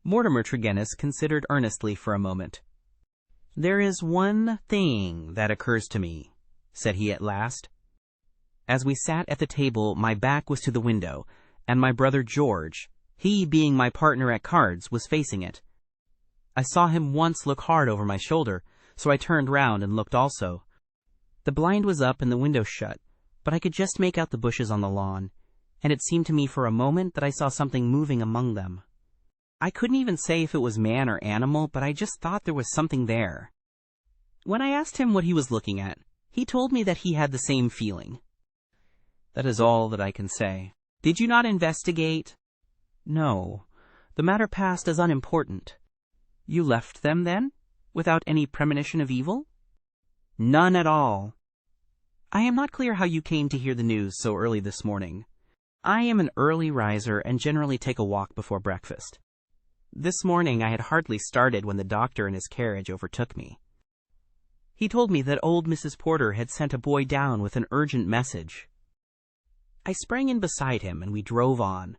Mortimer Tregennis considered earnestly for a moment. There is one thing that occurs to me, said he at last. As we sat at the table, my back was to the window, and my brother George, he being my partner at cards, was facing it. I saw him once look hard over my shoulder, so I turned round and looked also. The blind was up and the window shut, but I could just make out the bushes on the lawn, and it seemed to me for a moment that I saw something moving among them. I couldn't even say if it was man or animal, but I just thought there was something there. When I asked him what he was looking at, he told me that he had the same feeling. That is all that I can say. Did you not investigate? No. The matter passed as unimportant. You left them, then, without any premonition of evil? None at all. I am not clear how you came to hear the news so early this morning. I am an early riser and generally take a walk before breakfast. This morning I had hardly started when the doctor in his carriage overtook me. He told me that old Mrs. Porter had sent a boy down with an urgent message. I sprang in beside him and we drove on.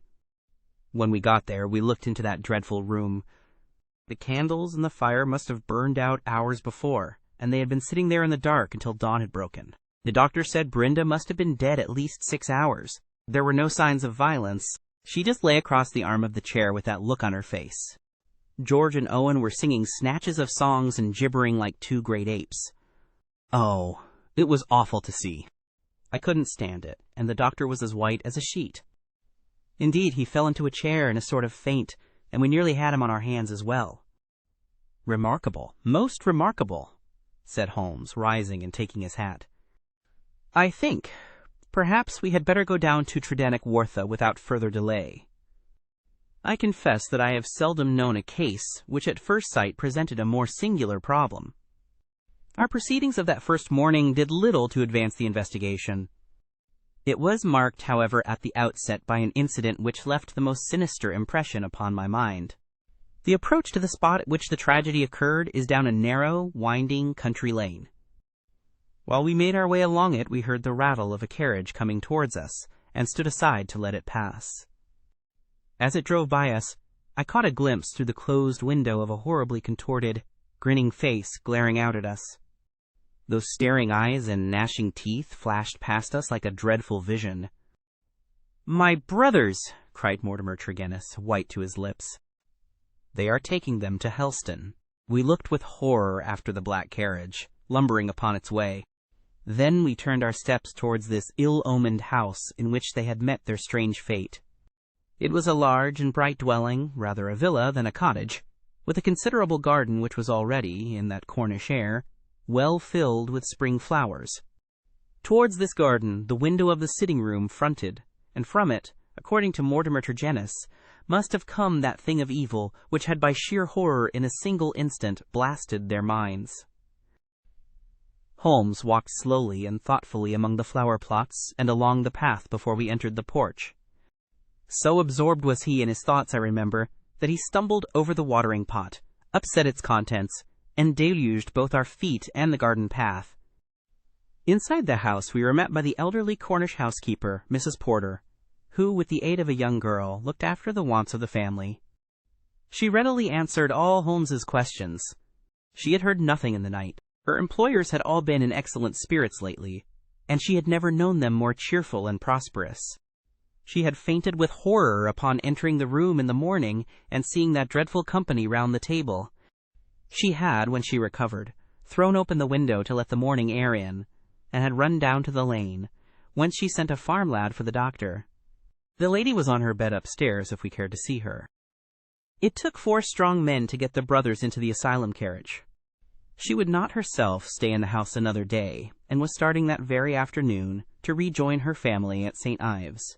When we got there, we looked into that dreadful room. The candles in the fire must have burned out hours before, and they had been sitting there in the dark until dawn had broken. The doctor said Brenda must have been dead at least 6 hours. There were no signs of violence. She just lay across the arm of the chair with that look on her face. George and Owen were singing snatches of songs and gibbering like two great apes. Oh, it was awful to see. I couldn't stand it, and the doctor was as white as a sheet. Indeed, he fell into a chair in a sort of faint, and we nearly had him on our hands as well. Remarkable, most remarkable, said Holmes, rising and taking his hat. I think, perhaps we had better go down to Tredenick Wartha without further delay. I confess that I have seldom known a case which at first sight presented a more singular problem. Our proceedings of that first morning did little to advance the investigation. It was marked, however, at the outset by an incident which left the most sinister impression upon my mind. The approach to the spot at which the tragedy occurred is down a narrow, winding country lane. While we made our way along it, we heard the rattle of a carriage coming towards us, and stood aside to let it pass. As it drove by us, I caught a glimpse through the closed window of a horribly contorted, grinning face glaring out at us. Those staring eyes and gnashing teeth flashed past us like a dreadful vision. "My brothers!" cried Mortimer Tregennis, white to his lips. "They are taking them to Helston." We looked with horror after the black carriage, lumbering upon its way. Then we turned our steps towards this ill-omened house in which they had met their strange fate. It was a large and bright dwelling, rather a villa than a cottage, with a considerable garden which was already, in that Cornish air, well filled with spring flowers. Towards this garden the window of the sitting-room fronted, and from it, according to Mortimer Tregennis, must have come that thing of evil which had by sheer horror in a single instant blasted their minds. Holmes walked slowly and thoughtfully among the flower-plots and along the path before we entered the porch. So absorbed was he in his thoughts, I remember, that he stumbled over the watering-pot, upset its contents, and deluged both our feet and the garden path. Inside the house we were met by the elderly Cornish housekeeper, Mrs. Porter, who, with the aid of a young girl, looked after the wants of the family. She readily answered all Holmes's questions. She had heard nothing in the night. Her employers had all been in excellent spirits lately, and she had never known them more cheerful and prosperous. She had fainted with horror upon entering the room in the morning and seeing that dreadful company round the table. She had, when she recovered, thrown open the window to let the morning air in, and had run down to the lane, whence she sent a farm lad for the doctor. The lady was on her bed upstairs if we cared to see her. It took 4 strong men to get the brothers into the asylum carriage. She would not herself stay in the house another day, and was starting that very afternoon to rejoin her family at St. Ives.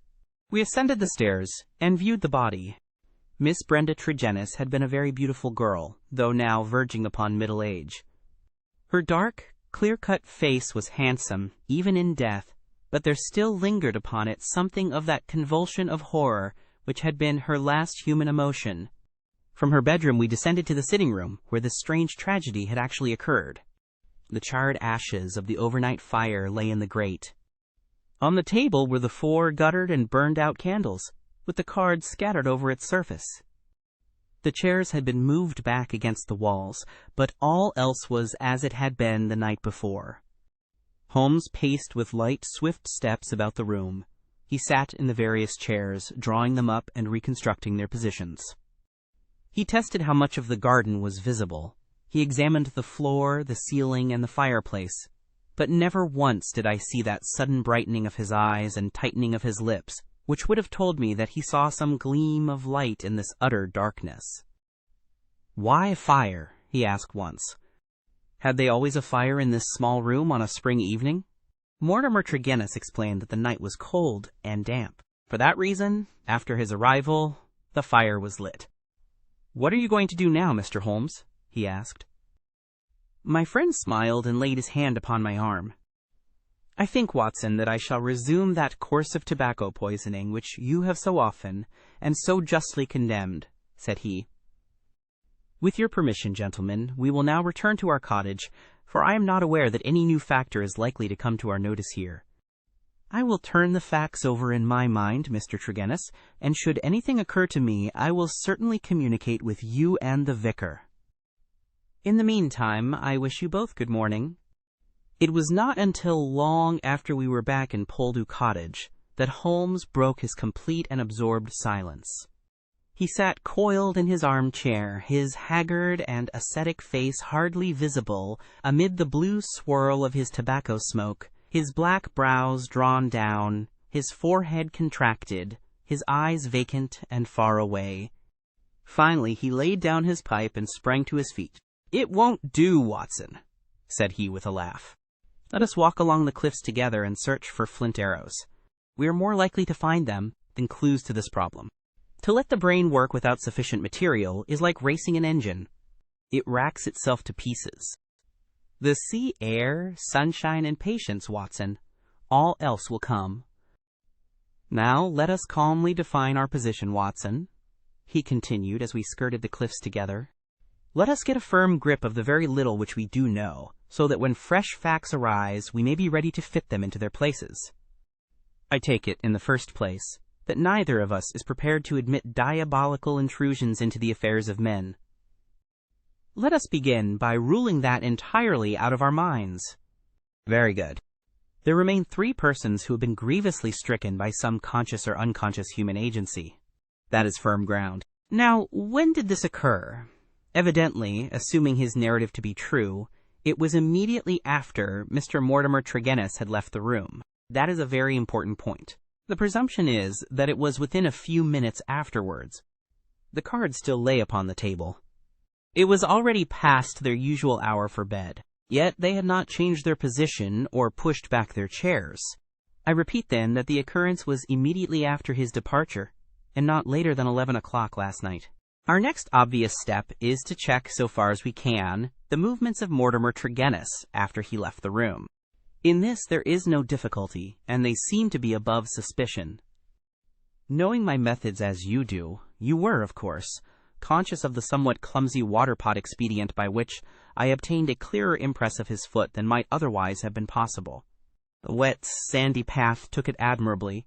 We ascended the stairs, and viewed the body. Miss Brenda Tregennis had been a very beautiful girl, though now verging upon middle age. Her dark, clear-cut face was handsome, even in death, but there still lingered upon it something of that convulsion of horror which had been her last human emotion. From her bedroom we descended to the sitting room, where this strange tragedy had actually occurred. The charred ashes of the overnight fire lay in the grate. On the table were the 4 guttered and burned-out candles, with the cards scattered over its surface. The chairs had been moved back against the walls, but all else was as it had been the night before. Holmes paced with light, swift steps about the room. He sat in the various chairs, drawing them up and reconstructing their positions. He tested how much of the garden was visible. He examined the floor, the ceiling, and the fireplace, but never once did I see that sudden brightening of his eyes and tightening of his lips, which would have told me that he saw some gleam of light in this utter darkness. "Why fire?" he asked once. Had they always a fire in this small room on a spring evening? Mortimer Tregennis explained that the night was cold and damp. For that reason, after his arrival, the fire was lit. "What are you going to do now, Mr. Holmes?" he asked. My friend smiled and laid his hand upon my arm. "I think, Watson, that I shall resume that course of tobacco poisoning which you have so often and so justly condemned," said he. "With your permission, gentlemen, we will now return to our cottage, for I am not aware that any new factor is likely to come to our notice here. I will turn the facts over in my mind, Mr. Tregennis, and should anything occur to me, I will certainly communicate with you and the vicar. In the meantime, I wish you both good morning." It was not until long after we were back in Poldhu Cottage that Holmes broke his complete and absorbed silence. He sat coiled in his armchair, his haggard and ascetic face hardly visible amid the blue swirl of his tobacco smoke, his black brows drawn down, his forehead contracted, his eyes vacant and far away. Finally he laid down his pipe and sprang to his feet. "It won't do, Watson," said he with a laugh. "Let us walk along the cliffs together and search for flint arrows. We are more likely to find them than clues to this problem. To let the brain work without sufficient material is like racing an engine. It racks itself to pieces. The sea air, sunshine, and patience, Watson. All else will come. Now let us calmly define our position, Watson," he continued as we skirted the cliffs together. "Let us get a firm grip of the very little which we do know, so that when fresh facts arise, we may be ready to fit them into their places. I take it, in the first place, that neither of us is prepared to admit diabolical intrusions into the affairs of men. Let us begin by ruling that entirely out of our minds. Very good. There remain 3 persons who have been grievously stricken by some conscious or unconscious human agency. That is firm ground. Now, when did this occur? Evidently, assuming his narrative to be true, it was immediately after Mr. Mortimer Tregennis had left the room. That is a very important point. The presumption is that it was within a few minutes afterwards. The cards still lay upon the table. It was already past their usual hour for bed, yet they had not changed their position or pushed back their chairs. I repeat, then, that the occurrence was immediately after his departure, and not later than 11 o'clock last night. Our next obvious step is to check, so far as we can, the movements of Mortimer Tregennis after he left the room. In this there is no difficulty, and they seem to be above suspicion. Knowing my methods as you do, you were, of course, conscious of the somewhat clumsy water-pot expedient by which I obtained a clearer impress of his foot than might otherwise have been possible. The wet, sandy path took it admirably.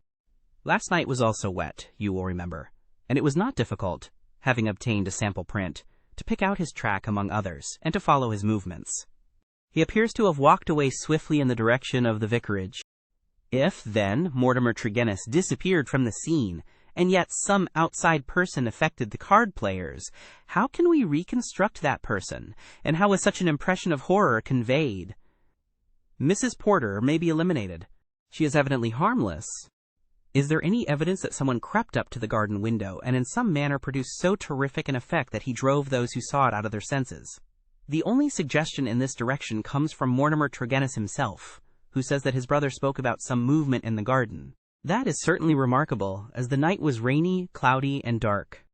Last night was also wet, you will remember, and it was not difficult, having obtained a sample print, to pick out his track among others, and to follow his movements. He appears to have walked away swiftly in the direction of the vicarage. If, then, Mortimer Tregennis disappeared from the scene, and yet some outside person affected the card players, how can we reconstruct that person, and how is such an impression of horror conveyed? Mrs. Porter may be eliminated. She is evidently harmless. Is there any evidence that someone crept up to the garden window and in some manner produced so terrific an effect that he drove those who saw it out of their senses? The only suggestion in this direction comes from Mortimer Tregennis himself, who says that his brother spoke about some movement in the garden. That is certainly remarkable, as the night was rainy, cloudy, and dark.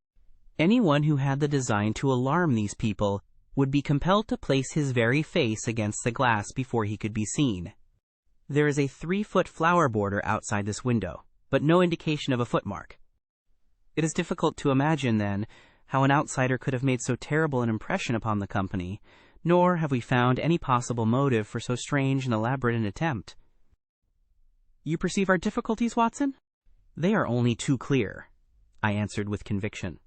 Anyone who had the design to alarm these people would be compelled to place his very face against the glass before he could be seen. There is a 3-foot flower border outside this window, but no indication of a footmark. It is difficult to imagine, then, how an outsider could have made so terrible an impression upon the company, nor have we found any possible motive for so strange and elaborate an attempt. You perceive our difficulties, Watson? They are only too clear, I answered with conviction.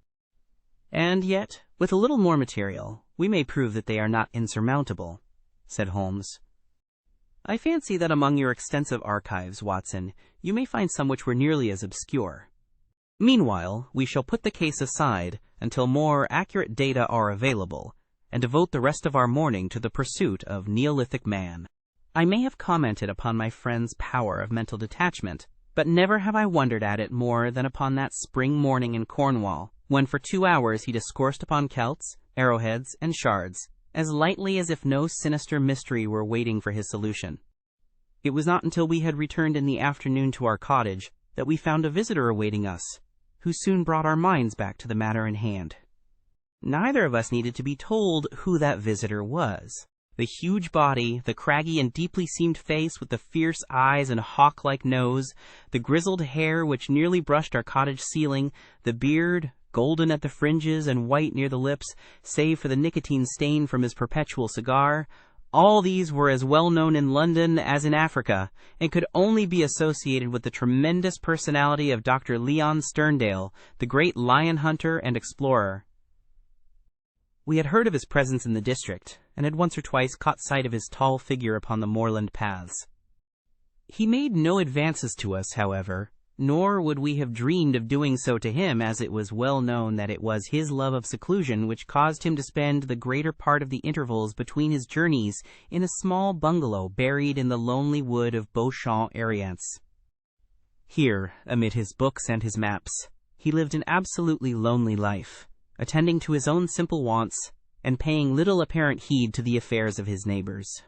And yet, with a little more material, we may prove that they are not insurmountable, said Holmes. I fancy that among your extensive archives, Watson, you may find some which were nearly as obscure. Meanwhile, we shall put the case aside until more accurate data are available, and devote the rest of our morning to the pursuit of Neolithic man. I may have commented upon my friend's power of mental detachment, but never have I wondered at it more than upon that spring morning in Cornwall, when for 2 hours he discoursed upon Celts, arrowheads, and shards, as lightly as if no sinister mystery were waiting for his solution. It was not until we had returned in the afternoon to our cottage that we found a visitor awaiting us, who soon brought our minds back to the matter in hand. Neither of us needed to be told who that visitor was. The huge body, the craggy and deeply seamed face with the fierce eyes and hawk-like nose, the grizzled hair which nearly brushed our cottage ceiling, the beard, golden at the fringes and white near the lips, save for the nicotine stain from his perpetual cigar, all these were as well known in London as in Africa, and could only be associated with the tremendous personality of Dr. Leon Sterndale, the great lion hunter and explorer. We had heard of his presence in the district, and had once or twice caught sight of his tall figure upon the moorland paths. He made no advances to us, however, nor would we have dreamed of doing so to him, as it was well known that it was his love of seclusion which caused him to spend the greater part of the intervals between his journeys in a small bungalow buried in the lonely wood of Beauchamp-Ariens. Here, amid his books and his maps, he lived an absolutely lonely life, attending to his own simple wants, and paying little apparent heed to the affairs of his neighbors.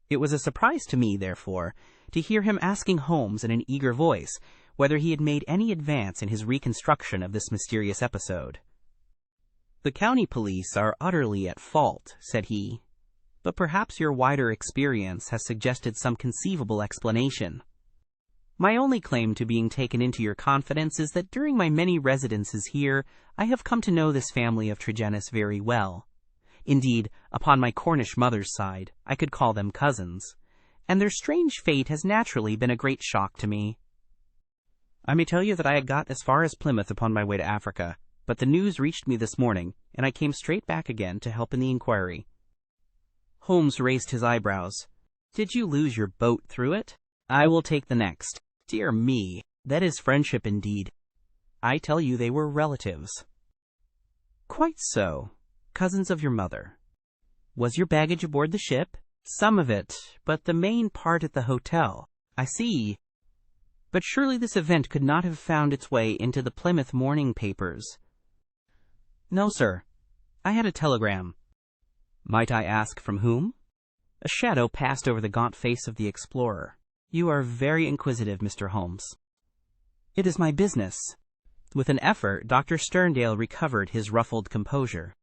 It was a surprise to me, therefore, to hear him asking Holmes in an eager voice whether he had made any advance in his reconstruction of this mysterious episode. "The county police are utterly at fault," said he, "but perhaps your wider experience has suggested some conceivable explanation. My only claim to being taken into your confidence is that during my many residences here I have come to know this family of Tregennis very well. Indeed, upon my Cornish mother's side, I could call them cousins, and their strange fate has naturally been a great shock to me. I may tell you that I had got as far as Plymouth upon my way to Africa, but the news reached me this morning, and I came straight back again to help in the inquiry." Holmes raised his eyebrows. "Did you lose your boat through it? I will take the next. Dear me, that is friendship indeed. I tell you they were relatives." "Quite so. Cousins of your mother. Was your baggage aboard the ship?" "Some of it, but the main part at the hotel." "I see. But surely this event could not have found its way into the Plymouth morning papers." "No, sir. I had a telegram." "Might I ask from whom?" A shadow passed over the gaunt face of the explorer. "You are very inquisitive, Mr. Holmes." "It is my business." With an effort, Dr. Sterndale recovered his ruffled composure.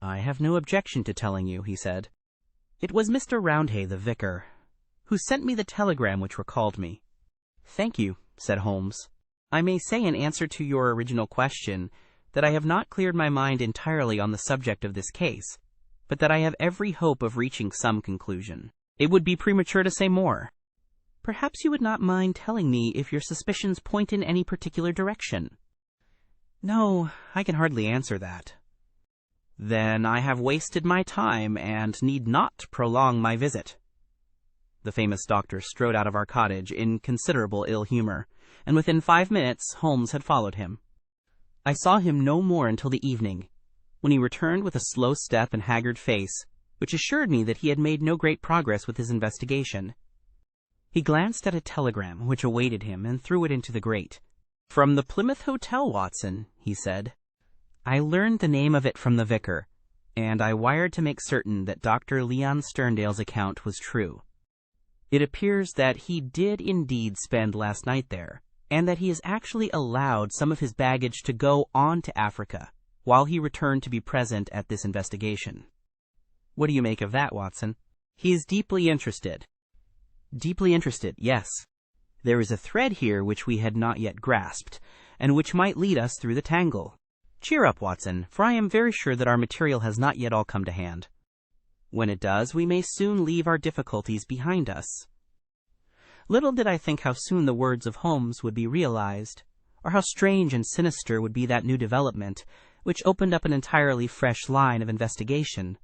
"I have no objection to telling you," he said. "It was Mr. Roundhay, the vicar, who sent me the telegram which recalled me." "Thank you," said Holmes. "I may say in answer to your original question that I have not cleared my mind entirely on the subject of this case, but that I have every hope of reaching some conclusion. It would be premature to say more. Perhaps you would not mind telling me if your suspicions point in any particular direction." "No, I can hardly answer that." "Then I have wasted my time and need not prolong my visit." The famous doctor strode out of our cottage in considerable ill humor, and within 5 minutes Holmes had followed him. I saw him no more until the evening, when he returned with a slow step and haggard face, which assured me that he had made no great progress with his investigation. He glanced at a telegram which awaited him and threw it into the grate. "From the Plymouth Hotel, Watson," he said. "I learned the name of it from the vicar, and I wired to make certain that Dr. Leon Sterndale's account was true. It appears that he did indeed spend last night there, and that he has actually allowed some of his baggage to go on to Africa, while he returned to be present at this investigation. What do you make of that, Watson? He is deeply interested. Deeply interested, yes. There is a thread here which we had not yet grasped, and which might lead us through the tangle. Cheer up, Watson, for I am very sure that our material has not yet all come to hand. When it does, we may soon leave our difficulties behind us. Little did I think how soon the words of Holmes would be realized, or how strange and sinister would be that new development, which opened up an entirely fresh line of investigation.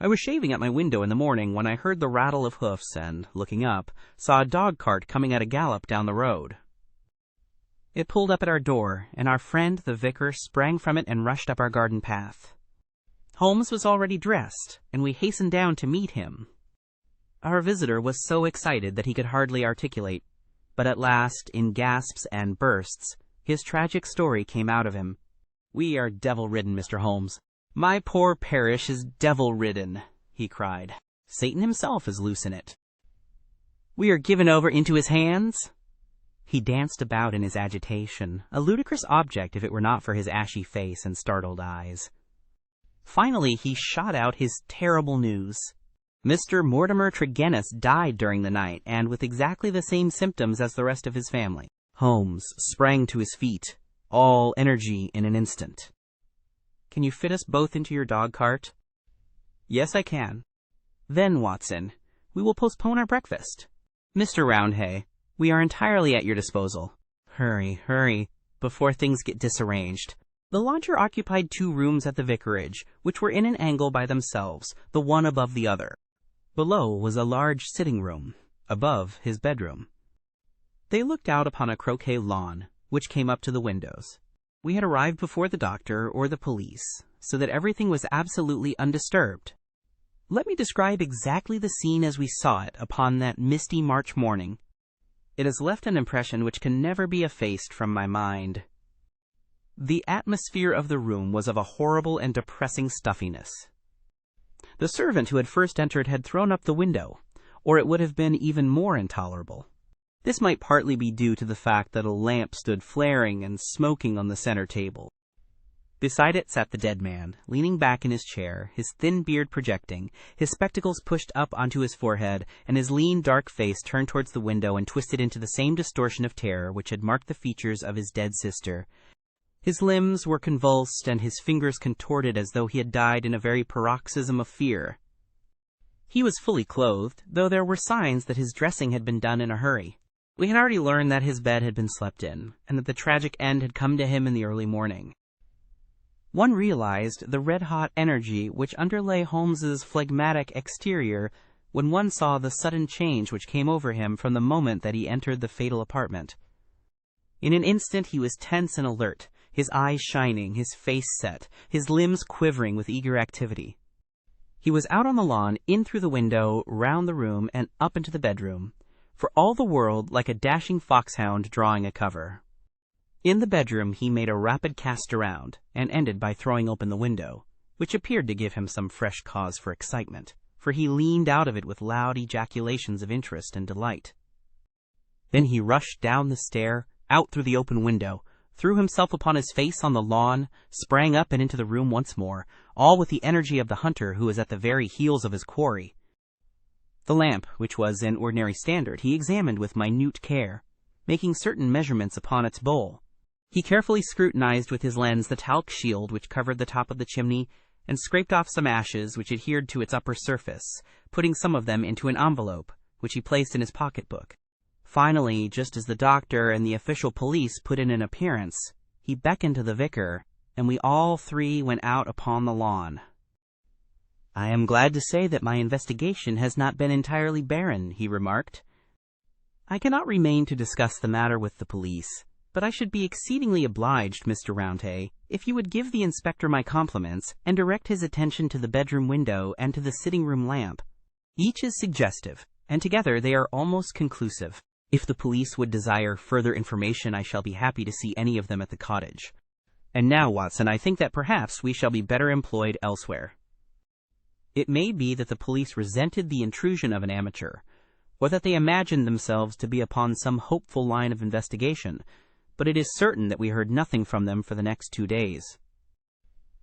I was shaving at my window in the morning when I heard the rattle of hoofs and, looking up, saw a dog-cart coming at a gallop down the road. It pulled up at our door, and our friend the vicar sprang from it and rushed up our garden path. Holmes was already dressed, and we hastened down to meet him. Our visitor was so excited that he could hardly articulate, but at last, in gasps and bursts, his tragic story came out of him. "We are devil-ridden, Mr. Holmes. My poor parish is devil-ridden," he cried. "Satan himself is loose in it. We are given over into his hands." He danced about in his agitation, a ludicrous object if it were not for his ashy face and startled eyes. Finally, he shot out his terrible news. Mr. Mortimer Tregennis died during the night, and with exactly the same symptoms as the rest of his family. Holmes sprang to his feet, all energy in an instant. "Can you fit us both into your dog-cart?" "Yes, I can." "Then, Watson, we will postpone our breakfast. Mr. Roundhay, we are entirely at your disposal. Hurry, hurry, before things get disarranged." The lodger occupied 2 rooms at the vicarage, which were in an angle by themselves, the one above the other. Below was a large sitting room, above his bedroom. They looked out upon a croquet lawn, which came up to the windows. We had arrived before the doctor or the police, so that everything was absolutely undisturbed. Let me describe exactly the scene as we saw it upon that misty March morning. It has left an impression which can never be effaced from my mind. The atmosphere of the room was of a horrible and depressing stuffiness. The servant who had first entered had thrown up the window, or it would have been even more intolerable. This might partly be due to the fact that a lamp stood flaring and smoking on the center table. Beside it sat the dead man, leaning back in his chair, his thin beard projecting, his spectacles pushed up onto his forehead, and his lean, dark face turned towards the window and twisted into the same distortion of terror which had marked the features of his dead sister. His limbs were convulsed and his fingers contorted as though he had died in a very paroxysm of fear. He was fully clothed, though there were signs that his dressing had been done in a hurry. We had already learned that his bed had been slept in, and that the tragic end had come to him in the early morning. One realized the red-hot energy which underlay Holmes's phlegmatic exterior when one saw the sudden change which came over him from the moment that he entered the fatal apartment. In an instant he was tense and alert, his eyes shining, his face set, his limbs quivering with eager activity. He was out on the lawn, in through the window, round the room, and up into the bedroom, for all the world like a dashing foxhound drawing a cover. In the bedroom he made a rapid cast around, and ended by throwing open the window, which appeared to give him some fresh cause for excitement, for he leaned out of it with loud ejaculations of interest and delight. Then he rushed down the stair, out through the open window, threw himself upon his face on the lawn, sprang up and into the room once more, all with the energy of the hunter who is at the very heels of his quarry. The lamp, which was an ordinary standard, he examined with minute care, making certain measurements upon its bowl. He carefully scrutinized with his lens the talc shield which covered the top of the chimney, and scraped off some ashes which adhered to its upper surface, putting some of them into an envelope, which he placed in his pocket-book. Finally, just as the doctor and the official police put in an appearance, he beckoned to the vicar, and we all 3 went out upon the lawn. "I am glad to say that my investigation has not been entirely barren," he remarked. "I cannot remain to discuss the matter with the police, but I should be exceedingly obliged, Mr. Roundhay, if you would give the inspector my compliments and direct his attention to the bedroom window and to the sitting-room lamp. Each is suggestive, and together they are almost conclusive. If the police would desire further information, I shall be happy to see any of them at the cottage. And now, Watson, I think that perhaps we shall be better employed elsewhere." It may be that the police resented the intrusion of an amateur, or that they imagined themselves to be upon some hopeful line of investigation, but it is certain that we heard nothing from them for the next 2 days.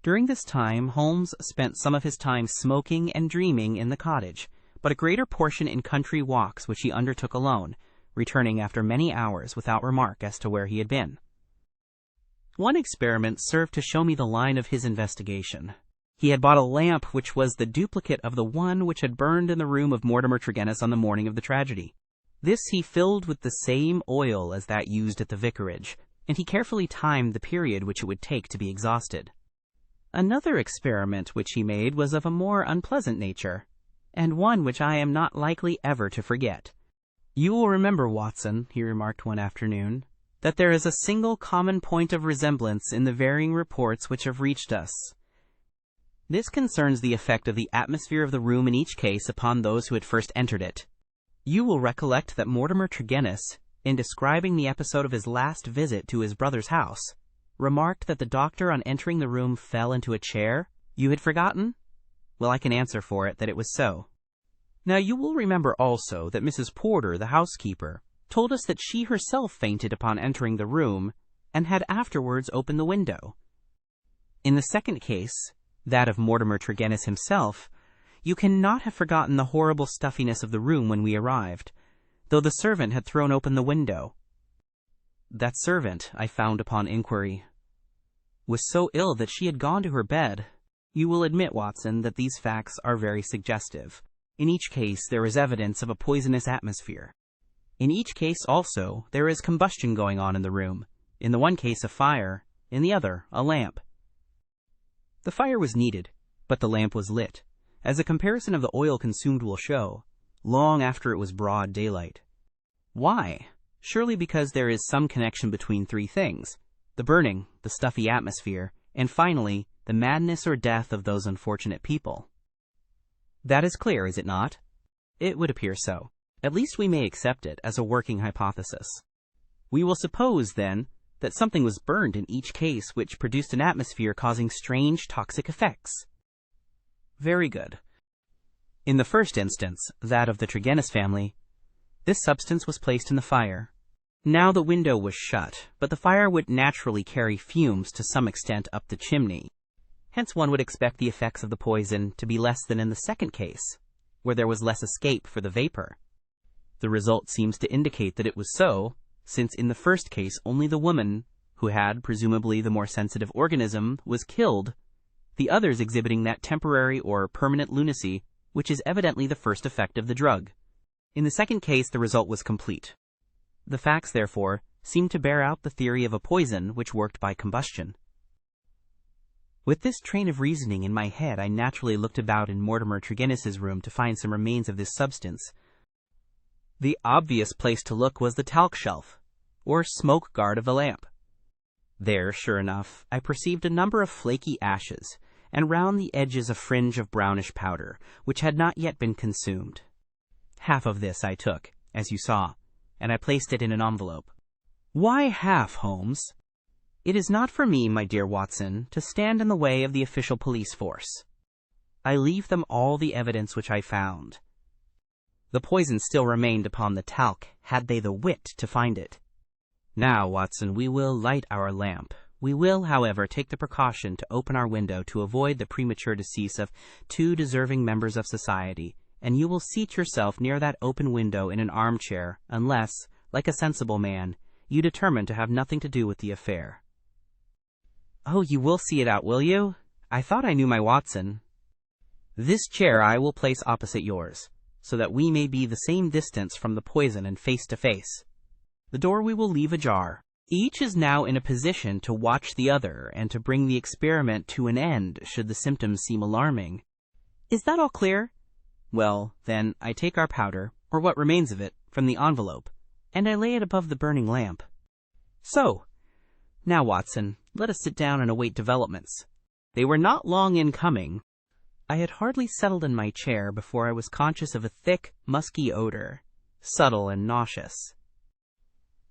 During this time, Holmes spent some of his time smoking and dreaming in the cottage, but a greater portion in country walks which he undertook alone, returning after many hours without remark as to where he had been. One experiment served to show me the line of his investigation. He had bought a lamp which was the duplicate of the one which had burned in the room of Mortimer Tregennis on the morning of the tragedy. This he filled with the same oil as that used at the vicarage, and he carefully timed the period which it would take to be exhausted. Another experiment which he made was of a more unpleasant nature, and one which I am not likely ever to forget. "You will remember, Watson," he remarked one afternoon, "that there is a single common point of resemblance in the varying reports which have reached us. This concerns the effect of the atmosphere of the room in each case upon those who had first entered it. You will recollect that Mortimer Tregennis, in describing the episode of his last visit to his brother's house, remarked that the doctor on entering the room fell into a chair. You had forgotten? Well, I can answer for it that it was so. Now you will remember also that Mrs. Porter, the housekeeper, told us that she herself fainted upon entering the room, and had afterwards opened the window. In the second case, that of Mortimer Tregennis himself, you cannot have forgotten the horrible stuffiness of the room when we arrived, though the servant had thrown open the window. That servant, I found upon inquiry, was so ill that she had gone to her bed. You will admit, Watson, that these facts are very suggestive. In each case, there is evidence of a poisonous atmosphere. In each case, also, there is combustion going on in the room. In the one case, a fire. In the other, a lamp. The fire was needed, but the lamp was lit, as a comparison of the oil consumed will show, long after it was broad daylight. Why? Surely because there is some connection between three things: the burning, the stuffy atmosphere, and finally, the madness or death of those unfortunate people. That is clear, is it not? It would appear so. At least we may accept it as a working hypothesis. We will suppose, then, that something was burned in each case which produced an atmosphere causing strange toxic effects. Very good. In the first instance, that of the Tregennis family, this substance was placed in the fire. Now the window was shut, but the fire would naturally carry fumes to some extent up the chimney. Hence one would expect the effects of the poison to be less than in the second case, where there was less escape for the vapor. The result seems to indicate that it was so, since in the first case only the woman, who had presumably the more sensitive organism, was killed, the others exhibiting that temporary or permanent lunacy which is evidently the first effect of the drug. In the second case the result was complete. The facts, therefore, seem to bear out the theory of a poison which worked by combustion. With this train of reasoning in my head, I naturally looked about in Mortimer Tregennis's room to find some remains of this substance. The obvious place to look was the talc shelf, or smoke guard of the lamp. There, sure enough, I perceived a number of flaky ashes, and round the edges a fringe of brownish powder, which had not yet been consumed. Half of this I took, as you saw, and I placed it in an envelope. Why half, Holmes? It is not for me, my dear Watson, to stand in the way of the official police force. I leave them all the evidence which I found. The poison still remained upon the talc, had they the wit to find it. Now, Watson, we will light our lamp. We will, however, take the precaution to open our window to avoid the premature decease of two deserving members of society, and you will seat yourself near that open window in an armchair, unless, like a sensible man, you determine to have nothing to do with the affair. Oh, you will see it out, will you? I thought I knew my Watson. This chair I will place opposite yours, so that we may be the same distance from the poison and face to face. The door we will leave ajar. Each is now in a position to watch the other and to bring the experiment to an end should the symptoms seem alarming. Is that all clear? Well, then, I take our powder, or what remains of it, from the envelope, and I lay it above the burning lamp. So, now, Watson, let us sit down and await developments. They were not long in coming. I had hardly settled in my chair before I was conscious of a thick, musky odor, subtle and nauseous.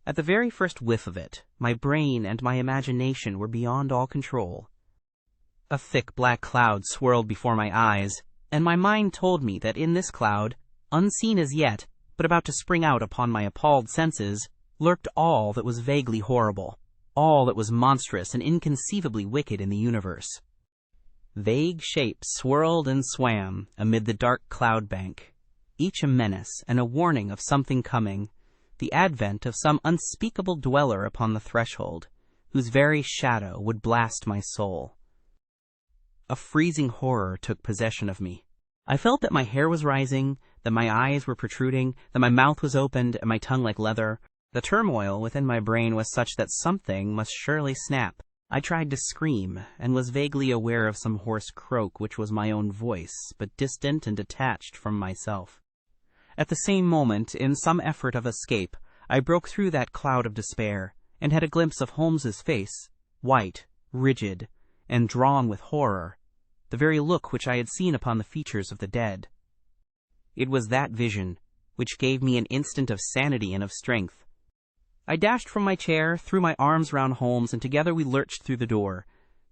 At the very first whiff of it, my brain and my imagination were beyond all control. A thick black cloud swirled before my eyes, and my mind told me that in this cloud, unseen as yet, but about to spring out upon my appalled senses, lurked all that was vaguely horrible, all that was monstrous and inconceivably wicked in the universe. Vague shapes swirled and swam amid the dark cloud bank, each a menace and a warning of something coming, the advent of some unspeakable dweller upon the threshold, whose very shadow would blast my soul. A freezing horror took possession of me. I felt that my hair was rising, that my eyes were protruding, that my mouth was opened and my tongue like leather. The turmoil within my brain was such that something must surely snap. I tried to scream, and was vaguely aware of some hoarse croak which was my own voice, but distant and detached from myself. At the same moment, in some effort of escape, I broke through that cloud of despair, and had a glimpse of Holmes's face, white, rigid, and drawn with horror, the very look which I had seen upon the features of the dead. It was that vision which gave me an instant of sanity and of strength. I dashed from my chair, threw my arms round Holmes, and together we lurched through the door,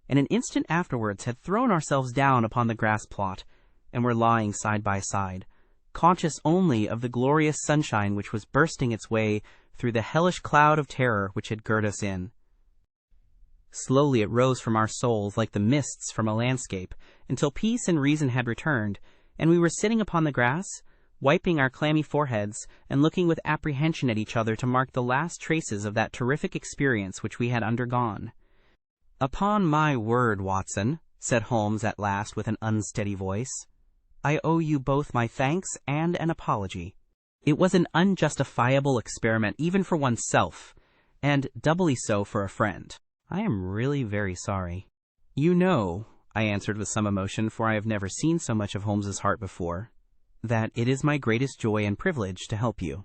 and an instant afterwards had thrown ourselves down upon the grass plot, and were lying side by side, conscious only of the glorious sunshine which was bursting its way through the hellish cloud of terror which had girt us in. Slowly it rose from our souls like the mists from a landscape, until peace and reason had returned, and we were sitting upon the grass, wiping our clammy foreheads, and looking with apprehension at each other to mark the last traces of that terrific experience which we had undergone. "Upon my word, Watson," said Holmes at last with an unsteady voice, "I owe you both my thanks and an apology. It was an unjustifiable experiment even for oneself, and doubly so for a friend. I am really very sorry." "You know," I answered with some emotion, for I have never seen so much of Holmes's heart before, "that it is my greatest joy and privilege to help you."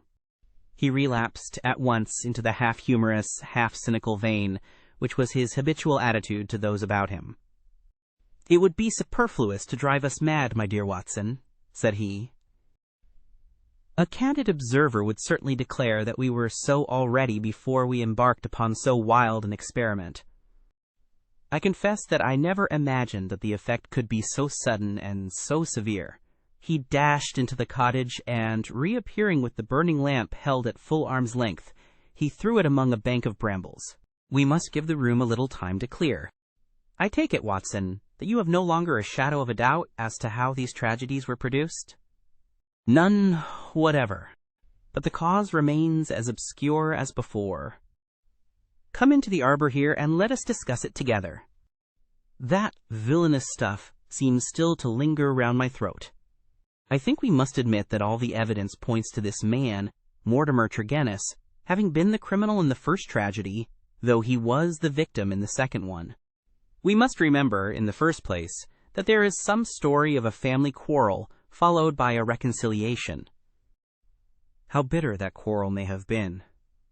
He relapsed at once into the half-humorous, half-cynical vein which was his habitual attitude to those about him. "It would be superfluous to drive us mad, my dear Watson," said he. "A candid observer would certainly declare that we were so already before we embarked upon so wild an experiment. I confess that I never imagined that the effect could be so sudden and so severe." He dashed into the cottage, and, reappearing with the burning lamp held at full arm's length, he threw it among a bank of brambles. "We must give the room a little time to clear. I take it, Watson, that you have no longer a shadow of a doubt as to how these tragedies were produced?" "None whatever. But the cause remains as obscure as before. Come into the arbor here, and let us discuss it together. That villainous stuff seems still to linger round my throat. I think we must admit that all the evidence points to this man, Mortimer Tregennis, having been the criminal in the first tragedy, though he was the victim in the second one. We must remember, in the first place, that there is some story of a family quarrel followed by a reconciliation. How bitter that quarrel may have been,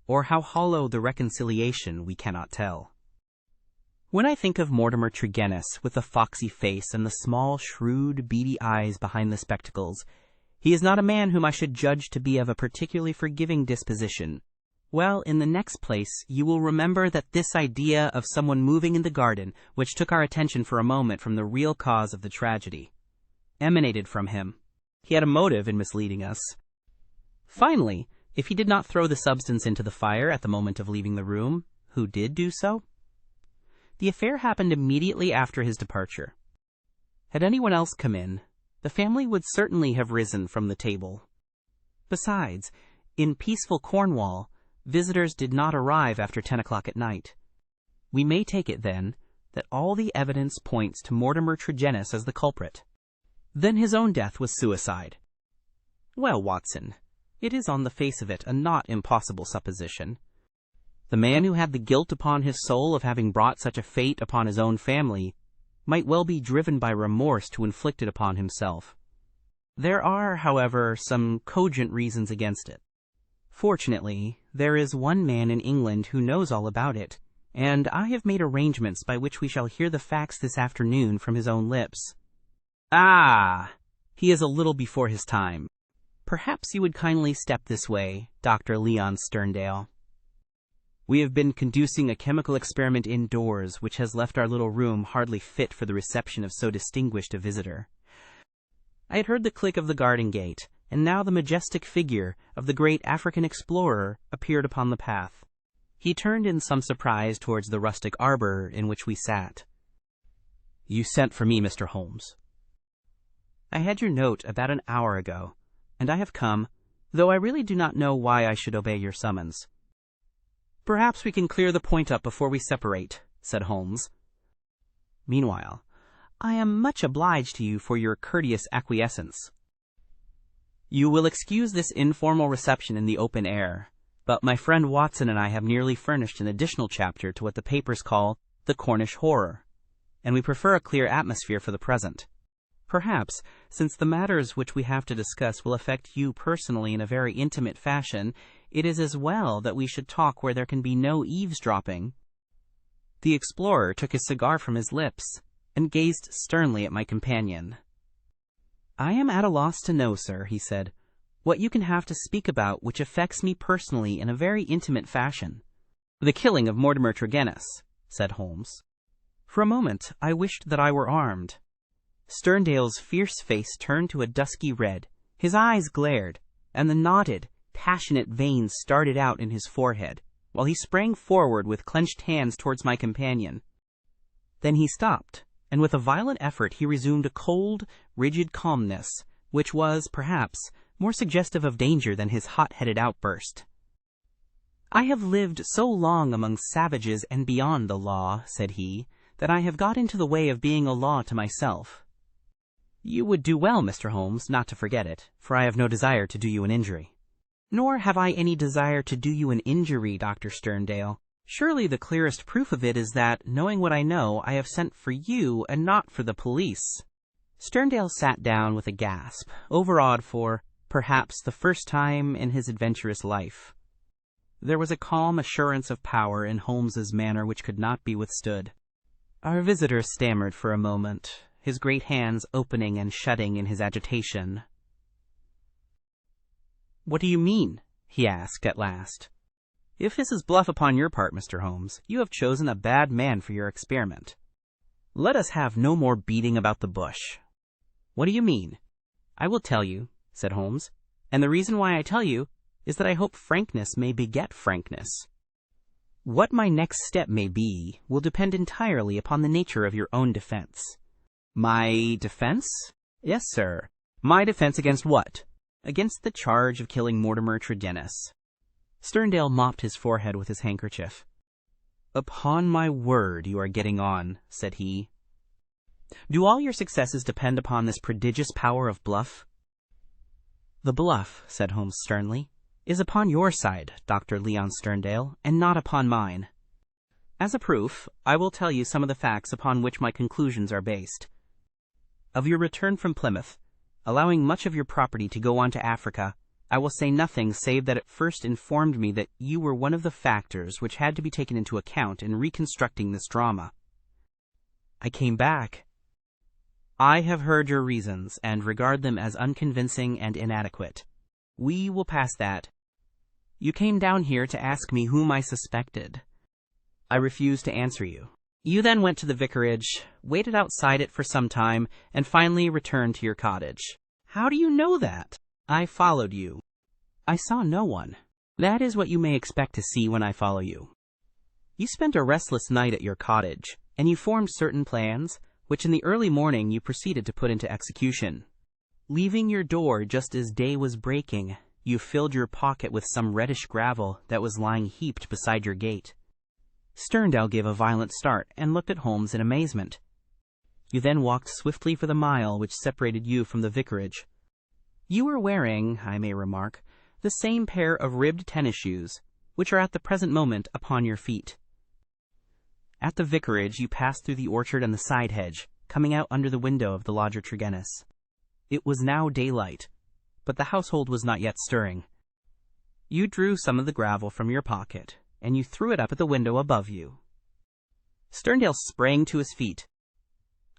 or how hollow the reconciliation, we cannot tell. When I think of Mortimer Tregennis with the foxy face and the small, shrewd, beady eyes behind the spectacles, he is not a man whom I should judge to be of a particularly forgiving disposition. Well, in the next place, you will remember that this idea of someone moving in the garden, which took our attention for a moment from the real cause of the tragedy, emanated from him. He had a motive in misleading us. Finally, if he did not throw the substance into the fire at the moment of leaving the room, who did do so? The affair happened immediately after his departure. Had anyone else come in, the family would certainly have risen from the table. Besides, in peaceful Cornwall, visitors did not arrive after 10 o'clock at night. We may take it, then, that all the evidence points to Mortimer Tregennis as the culprit. Then his own death was suicide. Well, Watson, it is on the face of it a not impossible supposition. The man who had the guilt upon his soul of having brought such a fate upon his own family might well be driven by remorse to inflict it upon himself. There are, however, some cogent reasons against it. Fortunately, there is one man in England who knows all about it, and I have made arrangements by which we shall hear the facts this afternoon from his own lips. Ah! He is a little before his time. Perhaps you would kindly step this way, Dr. Leon Sterndale. We have been conducting a chemical experiment indoors, which has left our little room hardly fit for the reception of so distinguished a visitor. I had heard the click of the garden gate, and now the majestic figure of the great African explorer appeared upon the path. He turned in some surprise towards the rustic arbor in which we sat. "You sent for me, Mr. Holmes." "I had your note about an hour ago, and I have come, though I really do not know why I should obey your summons." "Perhaps we can clear the point up before we separate," said Holmes. "Meanwhile, I am much obliged to you for your courteous acquiescence. You will excuse this informal reception in the open air, but my friend Watson and I have nearly furnished an additional chapter to what the papers call the Cornish horror, and we prefer a clear atmosphere for the present. Perhaps, since the matters which we have to discuss will affect you personally in a very intimate fashion, it is as well that we should talk where there can be no eavesdropping." The explorer took his cigar from his lips and gazed sternly at my companion. "I am at a loss to know, sir," he said, "what you can have to speak about which affects me personally in a very intimate fashion." "The killing of Mortimer Tregennis," said Holmes. For a moment I wished that I were armed. Sterndale's fierce face turned to a dusky red, his eyes glared, and the knotted, passionate veins started out in his forehead, while he sprang forward with clenched hands towards my companion. Then he stopped, and with a violent effort he resumed a cold, rigid calmness, which was, perhaps, more suggestive of danger than his hot-headed outburst. "I have lived so long among savages and beyond the law," said he, "that I have got into the way of being a law to myself. You would do well, Mr. Holmes, not to forget it, for I have no desire to do you an injury." "Nor have I any desire to do you an injury, Dr. Sterndale. Surely the clearest proof of it is that, knowing what I know, I have sent for you and not for the police." Sterndale sat down with a gasp, overawed for, perhaps, the first time in his adventurous life. There was a calm assurance of power in Holmes's manner which could not be withstood. Our visitor stammered for a moment, his great hands opening and shutting in his agitation. "What do you mean?" he asked at last. "If this is bluff upon your part, Mr. Holmes, you have chosen a bad man for your experiment. Let us have no more beating about the bush. What do you mean?" "I will tell you," said Holmes, "and the reason why I tell you is that I hope frankness may beget frankness. What my next step may be will depend entirely upon the nature of your own defense." "My defense?" "Yes, sir. My defense against what?" "Against the charge of killing Mortimer Tregennis." Sterndale mopped his forehead with his handkerchief. "Upon my word, you are getting on," said he. "Do all your successes depend upon this prodigious power of bluff?" "The bluff," said Holmes sternly, "is upon your side, Dr. Leon Sterndale, and not upon mine. As a proof, I will tell you some of the facts upon which my conclusions are based. Of your return from Plymouth, allowing much of your property to go on to Africa, I will say nothing save that it first informed me that you were one of the factors which had to be taken into account in reconstructing this drama. I came back. I have heard your reasons, and regard them as unconvincing and inadequate. We will pass that. You came down here to ask me whom I suspected. I refused to answer you. You then went to the vicarage, waited outside it for some time, and finally returned to your cottage. How do you know that? I followed you. I saw no one. That is what you may expect to see when I follow you. You spent a restless night at your cottage, and you formed certain plans, which in the early morning you proceeded to put into execution. Leaving your door just as day was breaking, you filled your pocket with some reddish gravel that was lying heaped beside your gate. Sterndale gave a violent start and looked at Holmes in amazement. You then walked swiftly for the mile which separated you from the vicarage. You were wearing, I may remark, the same pair of ribbed tennis shoes, which are at the present moment upon your feet. At the vicarage you passed through the orchard and the side hedge, coming out under the window of the lodger Tregennis. It was now daylight, but the household was not yet stirring. You drew some of the gravel from your pocket, and you threw it up at the window above you. Sterndale sprang to his feet.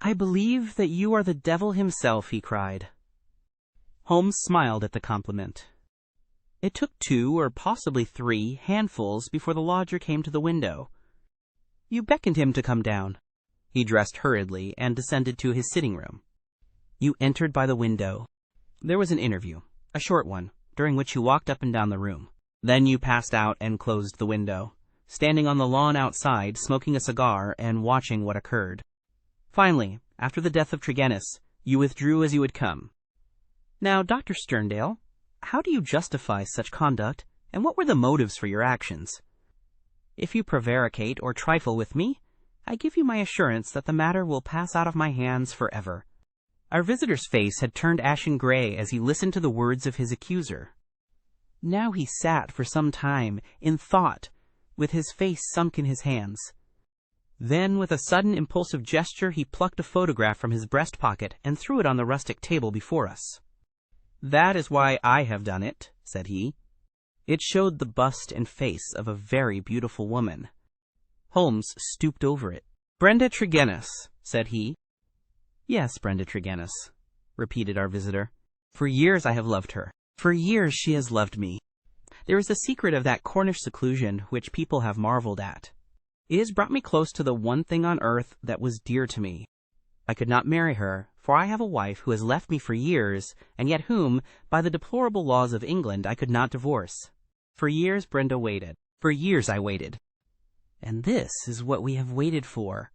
I believe that you are the devil himself, he cried. Holmes smiled at the compliment. It took 2 or possibly 3 handfuls before the lodger came to the window. You beckoned him to come down. He dressed hurriedly and descended to his sitting room. You entered by the window. There was an interview, a short one, during which you walked up and down the room. Then you passed out and closed the window, standing on the lawn outside, smoking a cigar and watching what occurred. Finally, after the death of Tregennis, you withdrew as you had come. Now, Dr. Sterndale, how do you justify such conduct, and what were the motives for your actions? If you prevaricate or trifle with me, I give you my assurance that the matter will pass out of my hands forever." Our visitor's face had turned ashen gray as he listened to the words of his accuser. Now he sat for some time in thought, with his face sunk in his hands. Then, with a sudden impulsive gesture, he plucked a photograph from his breast pocket and threw it on the rustic table before us. "That is why I have done it," said he. It showed the bust and face of a very beautiful woman. Holmes stooped over it. "Brenda Tregennis," said he. "Yes, Brenda Tregennis," repeated our visitor. "For years I have loved her. For years she has loved me. There is the secret of that Cornish seclusion which people have marveled at. It has brought me close to the one thing on earth that was dear to me. I could not marry her, for I have a wife who has left me for years, and yet whom, by the deplorable laws of England, I could not divorce. For years Brenda waited. For years I waited. And this is what we have waited for."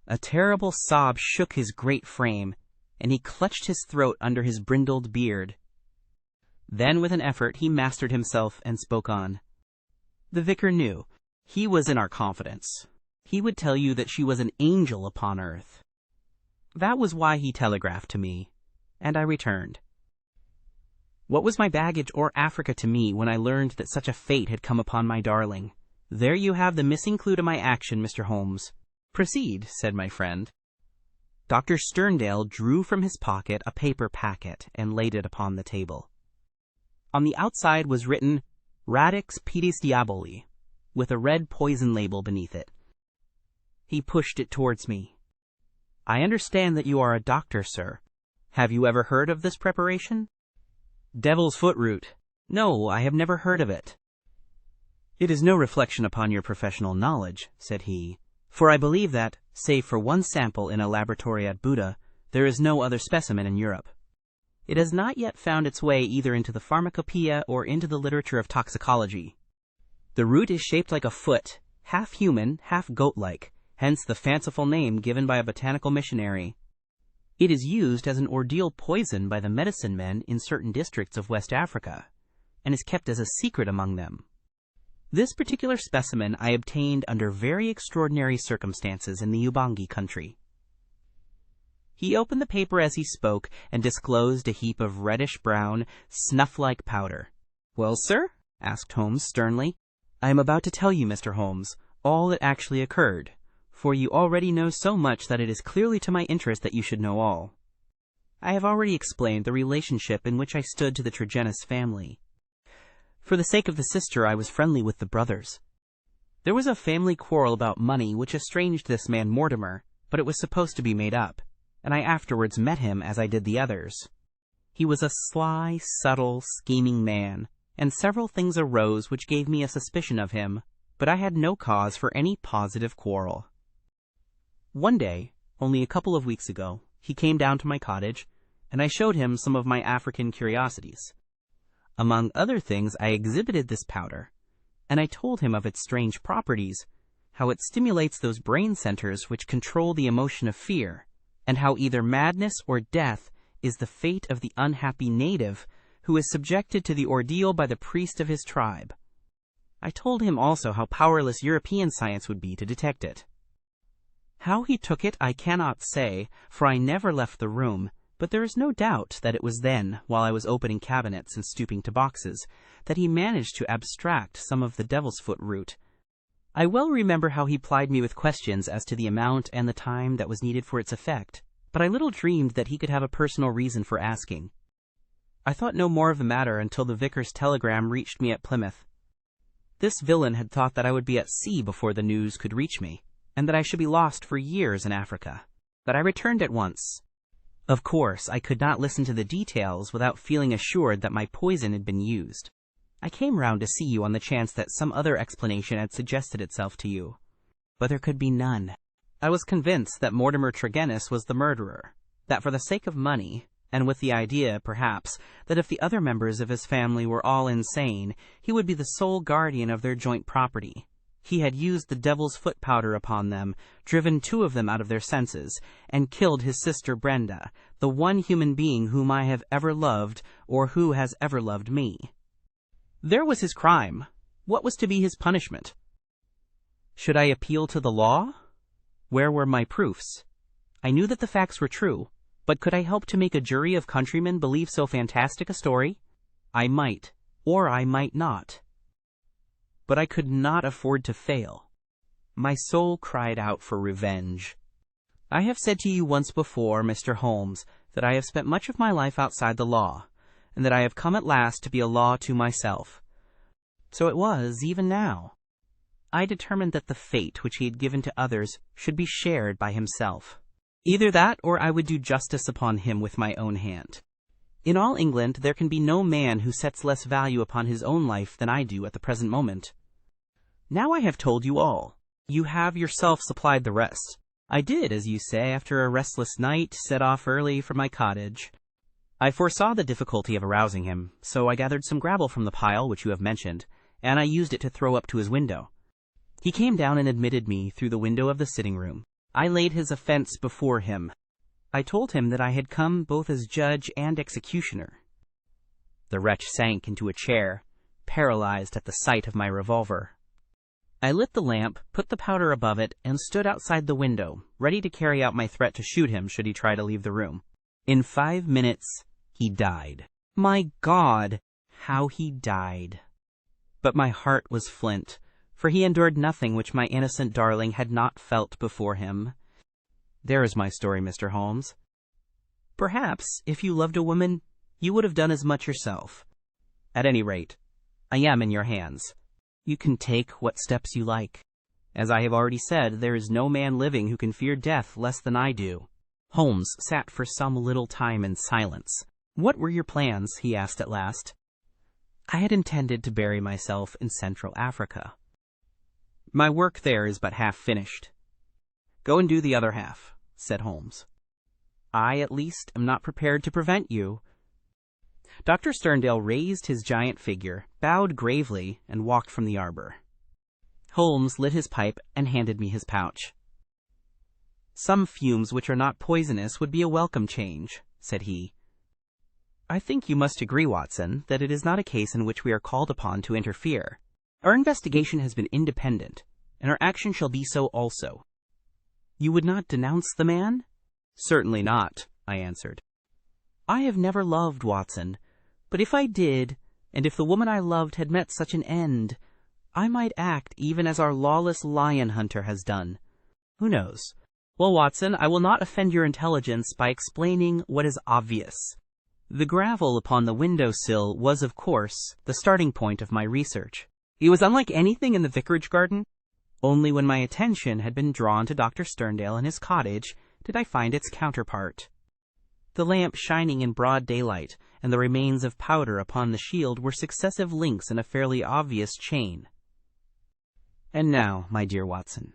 A terrible sob shook his great frame, and he clutched his throat under his brindled beard. Then with an effort he mastered himself and spoke on. "The vicar knew. He was in our confidence. He would tell you that she was an angel upon earth. That was why he telegraphed to me, and I returned. What was my baggage or Africa to me when I learned that such a fate had come upon my darling? There you have the missing clue to my action, Mr. Holmes." "Proceed," said my friend. Dr. Sterndale drew from his pocket a paper packet and laid it upon the table. On the outside was written, "Radix Pedis Diaboli," with a red poison label beneath it. He pushed it towards me. "I understand that you are a doctor, sir. Have you ever heard of this preparation?" "Devil's foot root. No, I have never heard of it." "It is no reflection upon your professional knowledge," said he, "for I believe that, save for one sample in a laboratory at Buda, there is no other specimen in Europe. It has not yet found its way either into the pharmacopoeia or into the literature of toxicology. The root is shaped like a foot, half human, half goat-like, hence the fanciful name given by a botanical missionary. It is used as an ordeal poison by the medicine men in certain districts of West Africa, and is kept as a secret among them. This particular specimen I obtained under very extraordinary circumstances in the Ubangi country." He opened the paper as he spoke and disclosed a heap of reddish-brown, snuff-like powder. "Well, sir?" asked Holmes sternly. "I am about to tell you, Mr. Holmes, all that actually occurred, for you already know so much that it is clearly to my interest that you should know all. I have already explained the relationship in which I stood to the Tregennis family. For the sake of the sister, I was friendly with the brothers. There was a family quarrel about money which estranged this man Mortimer, but it was supposed to be made up, and I afterwards met him as I did the others. He was a sly, subtle, scheming man, and several things arose which gave me a suspicion of him, but I had no cause for any positive quarrel. One day, only a couple of weeks ago, he came down to my cottage, and I showed him some of my African curiosities. Among other things, I exhibited this powder, and I told him of its strange properties, how it stimulates those brain centers which control the emotion of fear, and how either madness or death is the fate of the unhappy native who is subjected to the ordeal by the priest of his tribe. I told him also how powerless European science would be to detect it. How he took it I cannot say, for I never left the room, but there is no doubt that it was then, while I was opening cabinets and stooping to boxes, that he managed to abstract some of the devil's foot root. I well remember how he plied me with questions as to the amount and the time that was needed for its effect, but I little dreamed that he could have a personal reason for asking. I thought no more of the matter until the vicar's telegram reached me at Plymouth. This villain had thought that I would be at sea before the news could reach me, and that I should be lost for years in Africa. But I returned at once. Of course, I could not listen to the details without feeling assured that my poison had been used. I came round to see you on the chance that some other explanation had suggested itself to you, but there could be none. I was convinced that Mortimer Tregennis was the murderer, that for the sake of money, and with the idea, perhaps, that if the other members of his family were all insane, he would be the sole guardian of their joint property, He had used the devil's foot powder upon them, driven 2 of them out of their senses, and killed his sister Brenda, the one human being whom I have ever loved, or who has ever loved me. There was his crime. What was to be his punishment? Should I appeal to the law? Where were my proofs? I knew that the facts were true, but could I help to make a jury of countrymen believe so fantastic a story? I might, or I might not. But I could not afford to fail. My soul cried out for revenge. I have said to you once before, Mr. Holmes, that I have spent much of my life outside the law, and that I have come at last to be a law to myself. So it was even now. I determined that the fate which he had given to others should be shared by himself. Either that, or I would do justice upon him with my own hand. In all England there can be no man who sets less value upon his own life than I do at the present moment. Now I have told you all. You have yourself supplied the rest. I did, as you say, after a restless night, set off early from my cottage. I foresaw the difficulty of arousing him, so I gathered some gravel from the pile which you have mentioned, and I used it to throw up to his window. He came down and admitted me through the window of the sitting-room. I laid his offense before him. I told him that I had come both as judge and executioner. The wretch sank into a chair, paralyzed at the sight of my revolver. I lit the lamp, put the powder above it, and stood outside the window, ready to carry out my threat to shoot him should he try to leave the room. In 5 minutes, he died. My God, how he died! But my heart was flint, for he endured nothing which my innocent darling had not felt before him. There is my story, Mr. Holmes. Perhaps, if you loved a woman, you would have done as much yourself. At any rate, I am in your hands. You can take what steps you like. As I have already said, there is no man living who can fear death less than I do. Holmes sat for some little time in silence. What were your plans? He asked at last. I had intended to bury myself in Central Africa. My work there is but half finished. Go and do the other half, said Holmes. I, at least, am not prepared to prevent you. Dr. Sterndale raised his giant figure, bowed gravely, and walked from the arbor. Holmes lit his pipe and handed me his pouch. Some fumes which are not poisonous would be a welcome change, said he. I think you must agree, Watson, that it is not a case in which we are called upon to interfere. Our investigation has been independent, and our action shall be so also. You would not denounce the man? Certainly not, I answered. I have never loved, Watson, but if I did, and if the woman I loved had met such an end, I might act even as our lawless lion hunter has done. Who knows? Well, Watson, I will not offend your intelligence by explaining what is obvious. The gravel upon the window-sill was, of course, the starting point of my research. It was unlike anything in the vicarage garden. Only when my attention had been drawn to Dr. Sterndale and his cottage did I find its counterpart. The lamp shining in broad daylight, and the remains of powder upon the shield were successive links in a fairly obvious chain. And now, my dear Watson,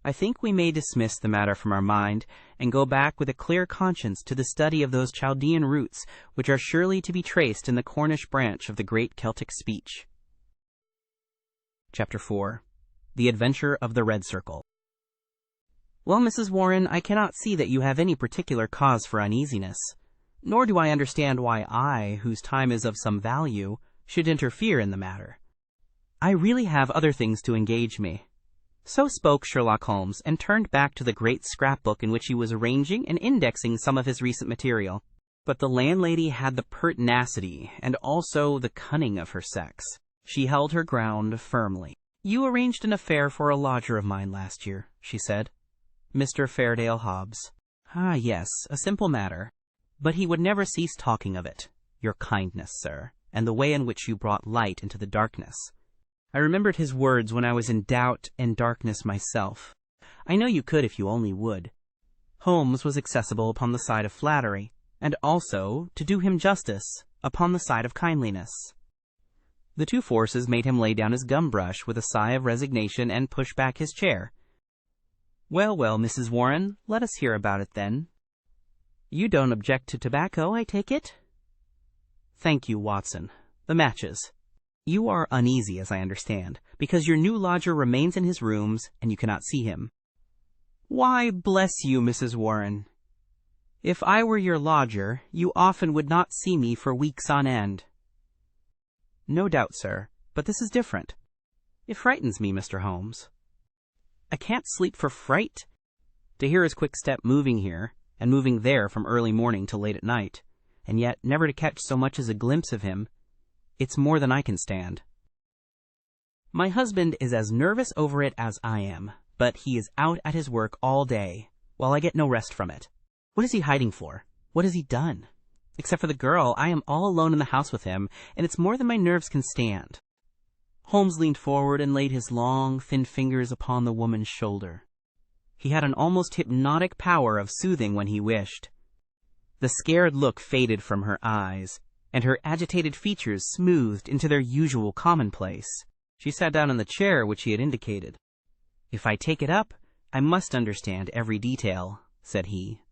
I think we may dismiss the matter from our mind and go back with a clear conscience to the study of those Chaldean roots which are surely to be traced in the Cornish branch of the great Celtic speech. Chapter 4. The Adventure of the Red Circle. Well, Mrs. Warren, I cannot see that you have any particular cause for uneasiness, nor do I understand why I, whose time is of some value, should interfere in the matter. I really have other things to engage me. So spoke Sherlock Holmes, and turned back to the great scrapbook in which he was arranging and indexing some of his recent material. But the landlady had the pertinacity and also the cunning of her sex. She held her ground firmly. You arranged an affair for a lodger of mine last year, she said. Mr. Fairdale Hobbs. Ah, yes, a simple matter. But he would never cease talking of it. Your kindness, sir, and the way in which you brought light into the darkness. I remembered his words when I was in doubt and darkness myself. I know you could if you only would. Holmes was accessible upon the side of flattery, and also, to do him justice, upon the side of kindliness. The two forces made him lay down his gum-brush with a sigh of resignation and push back his chair. Well, well, Mrs. Warren, let us hear about it then. You don't object to tobacco, I take it? Thank you, Watson. The matches. You are uneasy, as I understand, because your new lodger remains in his rooms and you cannot see him. Why, bless you, Mrs. Warren. If I were your lodger, you often would not see me for weeks on end. No doubt, sir, but this is different. It frightens me, Mr. Holmes. I can't sleep for fright. To hear his quick step moving here, and moving there from early morning till late at night, and yet never to catch so much as a glimpse of him, it's more than I can stand. My husband is as nervous over it as I am, but he is out at his work all day, while I get no rest from it. What is he hiding for? What has he done? Except for the girl, I am all alone in the house with him, and it's more than my nerves can stand. Holmes leaned forward and laid his long, thin fingers upon the woman's shoulder. He had an almost hypnotic power of soothing when he wished. The scared look faded from her eyes, and her agitated features smoothed into their usual commonplace. She sat down in the chair which he had indicated. "If I take it up, I must understand every detail," said he.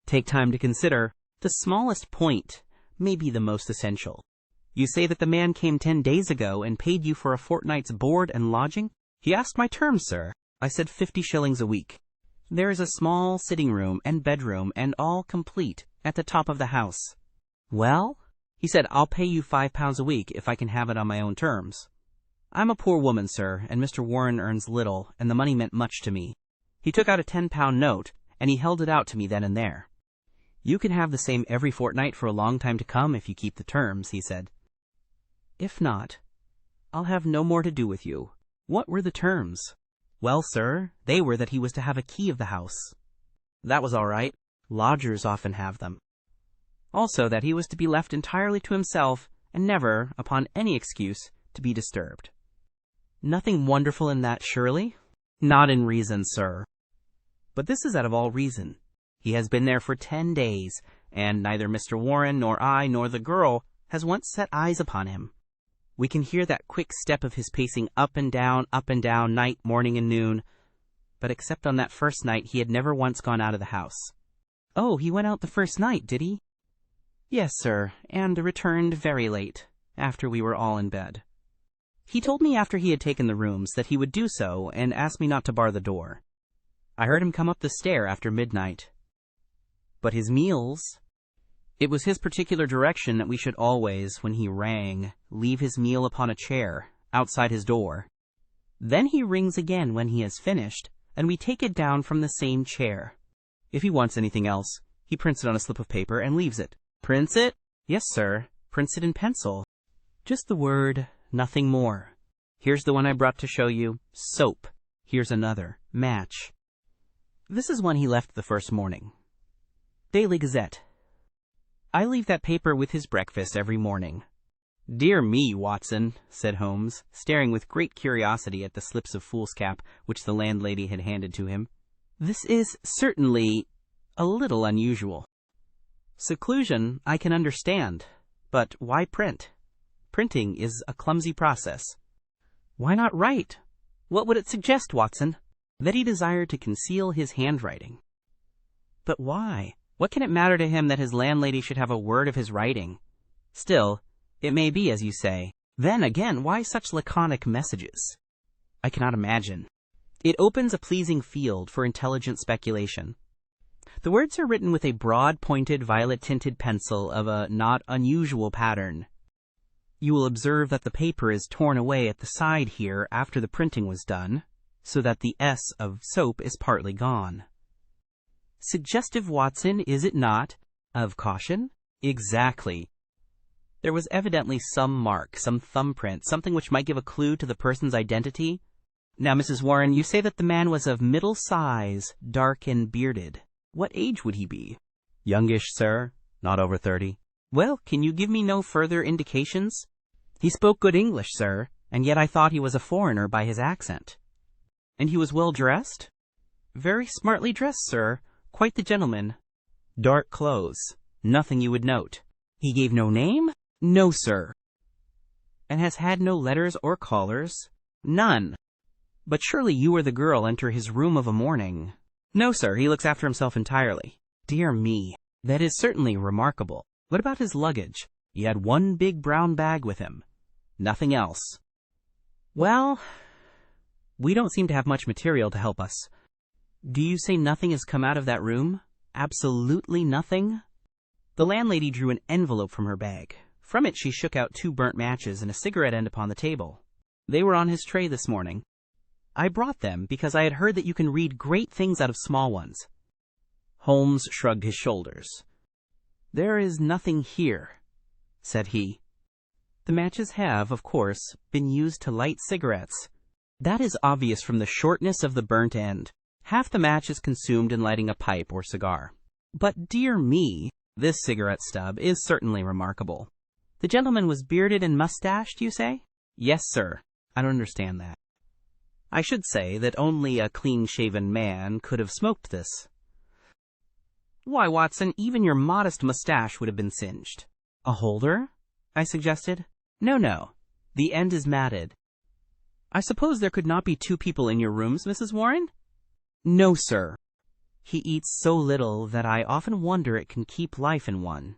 "Take time to consider. The smallest point may be the most essential. You say that the man came 10 days ago and paid you for a fortnight's board and lodging?" "He asked my terms, sir. I said 50 shillings a week. There is a small sitting room and bedroom and all complete at the top of the house." "Well?" "He said, 'I'll pay you £5 a week if I can have it on my own terms.' I'm a poor woman, sir, and Mr. Warren earns little, and the money meant much to me. He took out a £10 note, and he held it out to me then and there. 'You can have the same every fortnight for a long time to come if you keep the terms,' he said. 'If not, I'll have no more to do with you.' What were the terms?" "Well, sir, they were that he was to have a key of the house. That was all right. Lodgers often have them. Also that he was to be left entirely to himself, and never, upon any excuse, to be disturbed." "Nothing wonderful in that, surely?" "Not in reason, sir." "But this is out of all reason. He has been there for 10 days, and neither Mr. Warren nor I nor the girl has once set eyes upon him. We can hear that quick step of his pacing up and down, night, morning, and noon. But except on that first night, he had never once gone out of the house." "Oh, he went out the first night, did he?" "Yes, sir, and returned very late, after we were all in bed. He told me after he had taken the rooms that he would do so, and asked me not to bar the door. I heard him come up the stair after midnight." "But his meals?" "It was his particular direction that we should always, when he rang, leave his meal upon a chair, outside his door. Then he rings again when he has finished, and we take it down from the same chair. If he wants anything else, he prints it on a slip of paper and leaves it." "Prints it?" "Yes, sir, prints it in pencil. Just the word, nothing more. Here's the one I brought to show you, soap. Here's another, match. This is when he left the first morning. Daily Gazette. I leave that paper with his breakfast every morning." "Dear me, Watson," said Holmes, staring with great curiosity at the slips of foolscap which the landlady had handed to him. "This is certainly a little unusual. Seclusion I can understand, but why print? Printing is a clumsy process. Why not write? What would it suggest, Watson?" "That he desired to conceal his handwriting." "But why? What can it matter to him that his landlady should have a word of his writing? Still, it may be as you say. Then, again, why such laconic messages? I cannot imagine. It opens a pleasing field for intelligent speculation. The words are written with a broad-pointed, violet-tinted pencil of a not unusual pattern. You will observe that the paper is torn away at the side here after the printing was done, so that the S of soap is partly gone. Suggestive, Watson, is it not, of caution?" "Exactly. There was evidently some mark, some thumbprint, something which might give a clue to the person's identity. Now, Mrs. Warren, you say that the man was of middle size, dark and bearded. What age would he be?" "Youngish, sir, not over 30. "Well, can you give me no further indications?" "He spoke good English, sir, and yet I thought he was a foreigner by his accent." "And he was well dressed?" "Very smartly dressed, sir. Quite the gentleman." "Dark clothes. Nothing you would note." "He gave no name?" "No, sir." "And has had no letters or callers?" "None." "But surely you or the girl enter his room of a morning?" "No, sir. He looks after himself entirely." "Dear me. That is certainly remarkable. What about his luggage?" "He had one big brown bag with him." Nothing else. Well, we don't seem to have much material to help us. Do you say nothing has come out of that room? Absolutely nothing? The landlady drew an envelope from her bag. From it she shook out 2 burnt matches and a cigarette end upon the table. They were on his tray this morning. I brought them because I had heard that you can read great things out of small ones. Holmes shrugged his shoulders. There is nothing here, said he. The matches have, of course, been used to light cigarettes. That is obvious from the shortness of the burnt end. Half the match is consumed in lighting a pipe or cigar. But dear me, this cigarette stub is certainly remarkable. The gentleman was bearded and mustached, you say? Yes, sir. I don't understand that. I should say that only a clean-shaven man could have smoked this. Why, Watson, even your modest mustache would have been singed. A holder? I suggested. No. The end is matted. I suppose there could not be 2 people in your rooms, Mrs. Warren? No, sir. He eats so little that I often wonder it can keep life in one.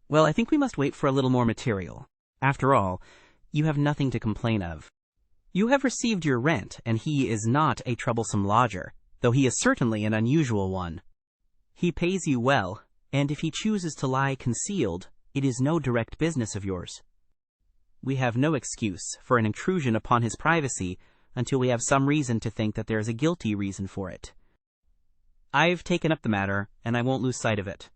Well, I think we must wait for a little more material. After all, you have nothing to complain of. You have received your rent, and he is not a troublesome lodger, though he is certainly an unusual one. He pays you well, and if he chooses to lie concealed, it is no direct business of yours. We have no excuse for an intrusion upon his privacy until we have some reason to think that there is a guilty reason for it. I've taken up the matter, and I won't lose sight of it.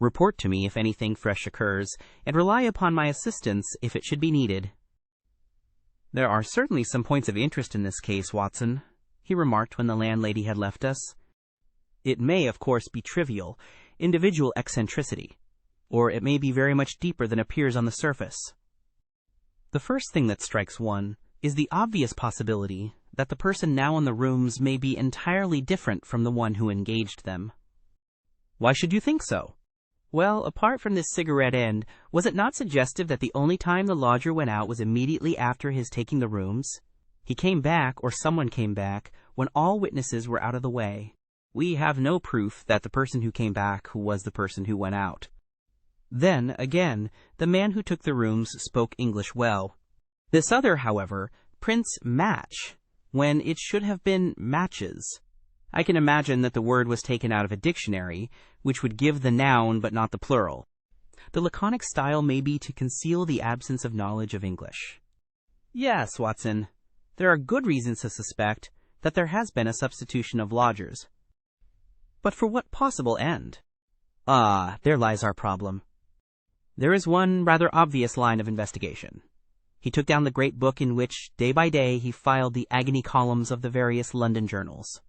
Report to me if anything fresh occurs, and rely upon my assistance if it should be needed. There are certainly some points of interest in this case, Watson, he remarked when the landlady had left us. It may, of course, be trivial, individual eccentricity, or it may be very much deeper than appears on the surface. The first thing that strikes one is the obvious possibility that the person now in the rooms may be entirely different from the one who engaged them. Why should you think so? Well, apart from this cigarette end, was it not suggestive that the only time the lodger went out was immediately after his taking the rooms? He came back, or someone came back, when all witnesses were out of the way. We have no proof that the person who came back was the person who went out. Then, again, the man who took the rooms spoke English well. This other, however, prints match, when it should have been matches. I can imagine that the word was taken out of a dictionary, which would give the noun but not the plural. The laconic style may be to conceal the absence of knowledge of English. Yes, Watson, there are good reasons to suspect that there has been a substitution of lodgers. But for what possible end? Ah, there lies our problem. There is one rather obvious line of investigation. He took down the great book in which, day by day, he filed the agony columns of the various London journals.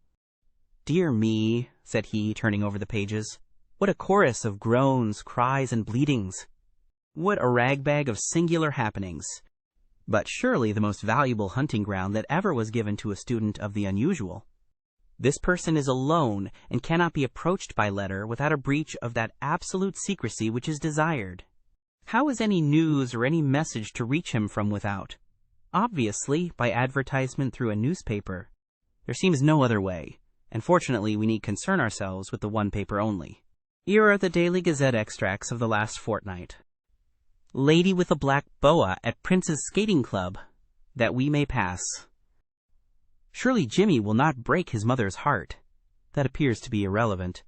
Dear me, said he, turning over the pages. What a chorus of groans, cries, and bleatings! What a ragbag of singular happenings! But surely the most valuable hunting ground that ever was given to a student of the unusual. This person is alone and cannot be approached by letter without a breach of that absolute secrecy which is desired. How is any news or any message to reach him from without? Obviously, by advertisement through a newspaper. There seems no other way, and fortunately we need concern ourselves with the one paper only. Here are the Daily Gazette extracts of the last fortnight. Lady with a black boa at Prince's Skating Club, that we may pass. Surely Jimmy will not break his mother's heart. That appears to be irrelevant.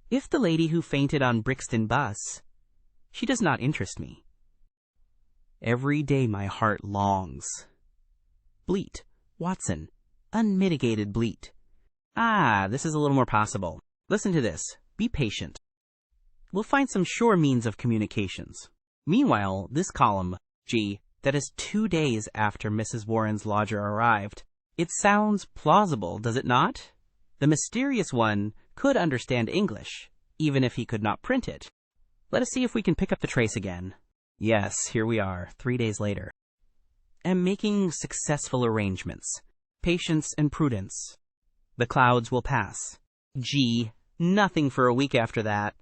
If the lady who fainted on Brixton bus, she does not interest me. Every day my heart longs. Bleat, Watson, unmitigated bleat. Ah, this is a little more possible. Listen to this. Be patient. We'll find some sure means of communications. Meanwhile, this column, G, that is 2 days after Mrs. Warren's lodger arrived. It sounds plausible, does it not? The mysterious one could understand English, even if he could not print it. Let us see if we can pick up the trace again. Yes, here we are, 3 days later. Am making successful arrangements. Patience and prudence. The clouds will pass. G, nothing for a week after that.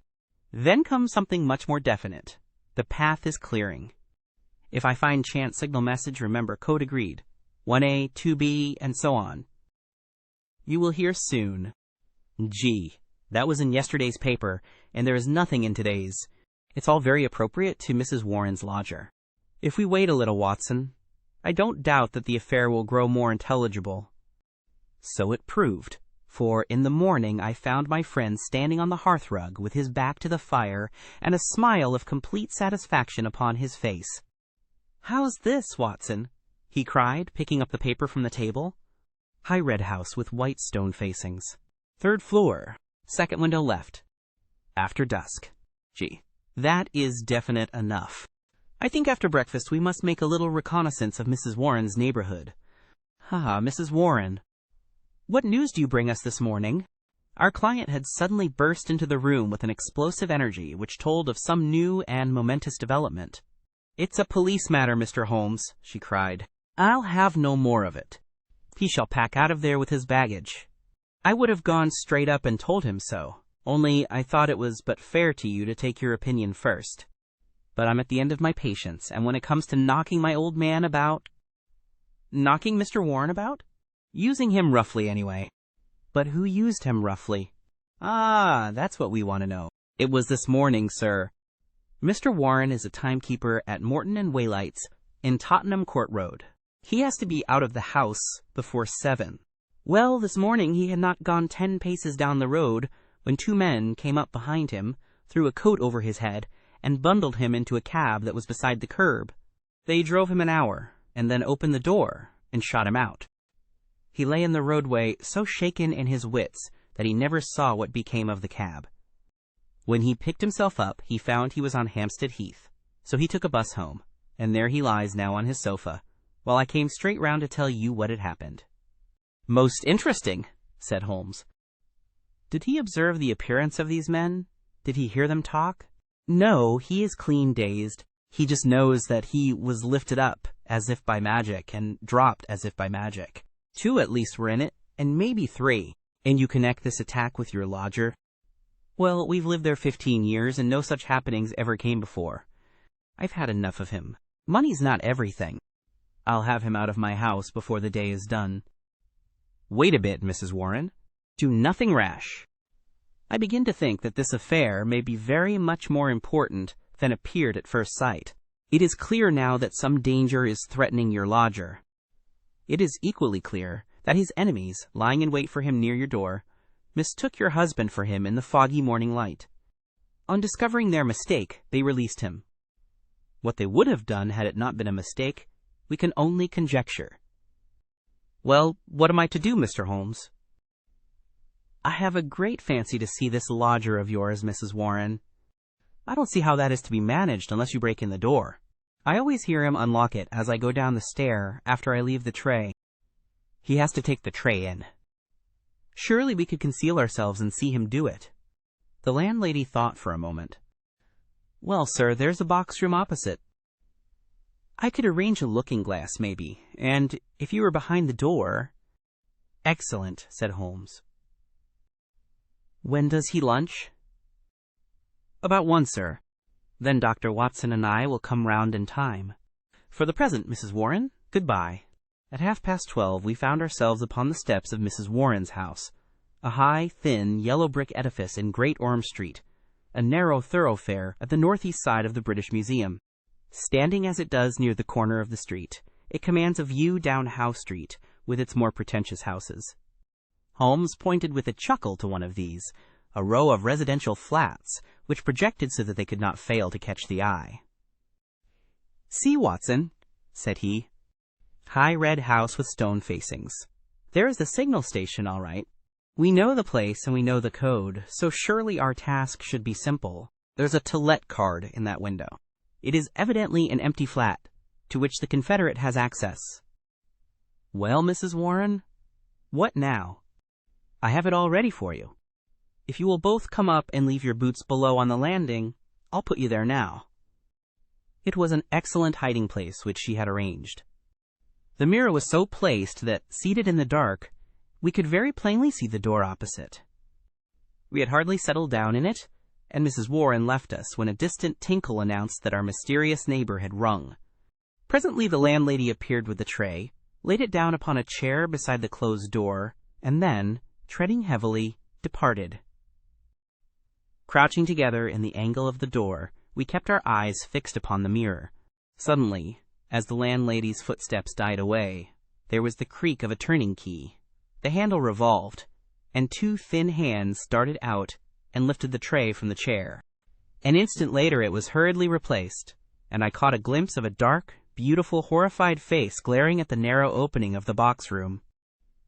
Then comes something much more definite. The path is clearing. If I find chance signal message, remember code agreed. 1A, 2B, and so on. You will hear soon. G, that was in yesterday's paper, and there is nothing in today's. It's all very appropriate to Mrs. Warren's lodger. If we wait a little, Watson, I don't doubt that the affair will grow more intelligible. So it proved, for in the morning I found my friend standing on the hearthrug with his back to the fire and a smile of complete satisfaction upon his face. "How's this, Watson?" he cried, picking up the paper from the table. "High red house with white stone facings. 3rd floor, 2nd window left. After dusk. Gee, that is definite enough. I think after breakfast we must make a little reconnaissance of Mrs. Warren's neighborhood. Mrs. Warren. What news do you bring us this morning?" Our client had suddenly burst into the room with an explosive energy which told of some new and momentous development. "It's a police matter, Mr. Holmes," she cried. "I'll have no more of it. He shall pack out of there with his baggage. I would have gone straight up and told him so, only I thought it was but fair to you to take your opinion first. But I'm at the end of my patience, and when it comes to knocking my old man about—" "Knocking Mr. Warren about?" "Using him roughly, anyway." "But who used him roughly?" That's what we want to know. "It was this morning, sir. Mr. Warren is a timekeeper at Morton and Waylight's in Tottenham Court Road. He has to be out of the house before 7. Well, this morning he had not gone 10 paces down the road when 2 men came up behind him, threw a coat over his head, and bundled him into a cab that was beside the curb. They drove him an hour, and then opened the door and shot him out. He lay in the roadway so shaken in his wits that he never saw what became of the cab. When he picked himself up, he found he was on Hampstead Heath, so he took a bus home, and there he lies now on his sofa, while I came straight round to tell you what had happened." "Most interesting," said Holmes. "Did he observe the appearance of these men? Did he hear them talk?" "No, he is clean dazed. He just knows that he was lifted up as if by magic and dropped as if by magic. 2 at least were in it, and maybe 3. "And you connect this attack with your lodger?" "Well, we've lived there 15 years, and no such happenings ever came before. I've had enough of him. Money's not everything. I'll have him out of my house before the day is done." "Wait a bit, Mrs. Warren. Do nothing rash. I begin to think that this affair may be very much more important than appeared at first sight. It is clear now that some danger is threatening your lodger. It is equally clear that his enemies, lying in wait for him near your door, mistook your husband for him in the foggy morning light. On discovering their mistake, they released him. What they would have done had it not been a mistake, we can only conjecture. Well, what am I to do, Mr. Holmes?" "I have a great fancy to see this lodger of yours, Mrs. Warren. I don't see how that is to be managed unless you break in the door. I always hear him unlock it as I go down the stair after I leave the tray. He has to take the tray in. Surely we could conceal ourselves and see him do it." The landlady thought for a moment. "Well, sir, there's a box room opposite. I could arrange a looking-glass, maybe, and if you were behind the door—" "Excellent," said Holmes. "When does he lunch?" "About 1, sir. Then Dr. Watson and I will come round in time. For the present, Mrs. Warren, good-bye." At 12:30 we found ourselves upon the steps of Mrs. Warren's house, a high, thin, yellow-brick edifice in Great Orme Street, a narrow thoroughfare at the northeast side of the British Museum. Standing as it does near the corner of the street, it commands a view down Howe Street, with its more pretentious houses. Holmes pointed with a chuckle to one of these, a row of residential flats, which projected so that they could not fail to catch the eye. "See, Watson," said he. "High red house with stone facings. There is the signal station, all right. We know the place and we know the code, so surely our task should be simple. There's a to let card in that window. It is evidently an empty flat, to which the Confederate has access. Well, Mrs. Warren, what now? I have it all ready for you. If you will both come up and leave your boots below on the landing, I'll put you there now." It was an excellent hiding place which she had arranged. The mirror was so placed that, seated in the dark, we could very plainly see the door opposite. We had hardly settled down in it, and Mrs. Warren left us when a distant tinkle announced that our mysterious neighbor had rung. Presently the landlady appeared with the tray, laid it down upon a chair beside the closed door, and then, treading heavily, departed. Crouching together in the angle of the door, we kept our eyes fixed upon the mirror, Suddenly, as the landlady's footsteps died away, there was the creak of a turning key. The handle revolved, and 2 thin hands darted out and lifted the tray from the chair. An instant later it was hurriedly replaced, and I caught a glimpse of a dark, beautiful, horrified face glaring at the narrow opening of the box room.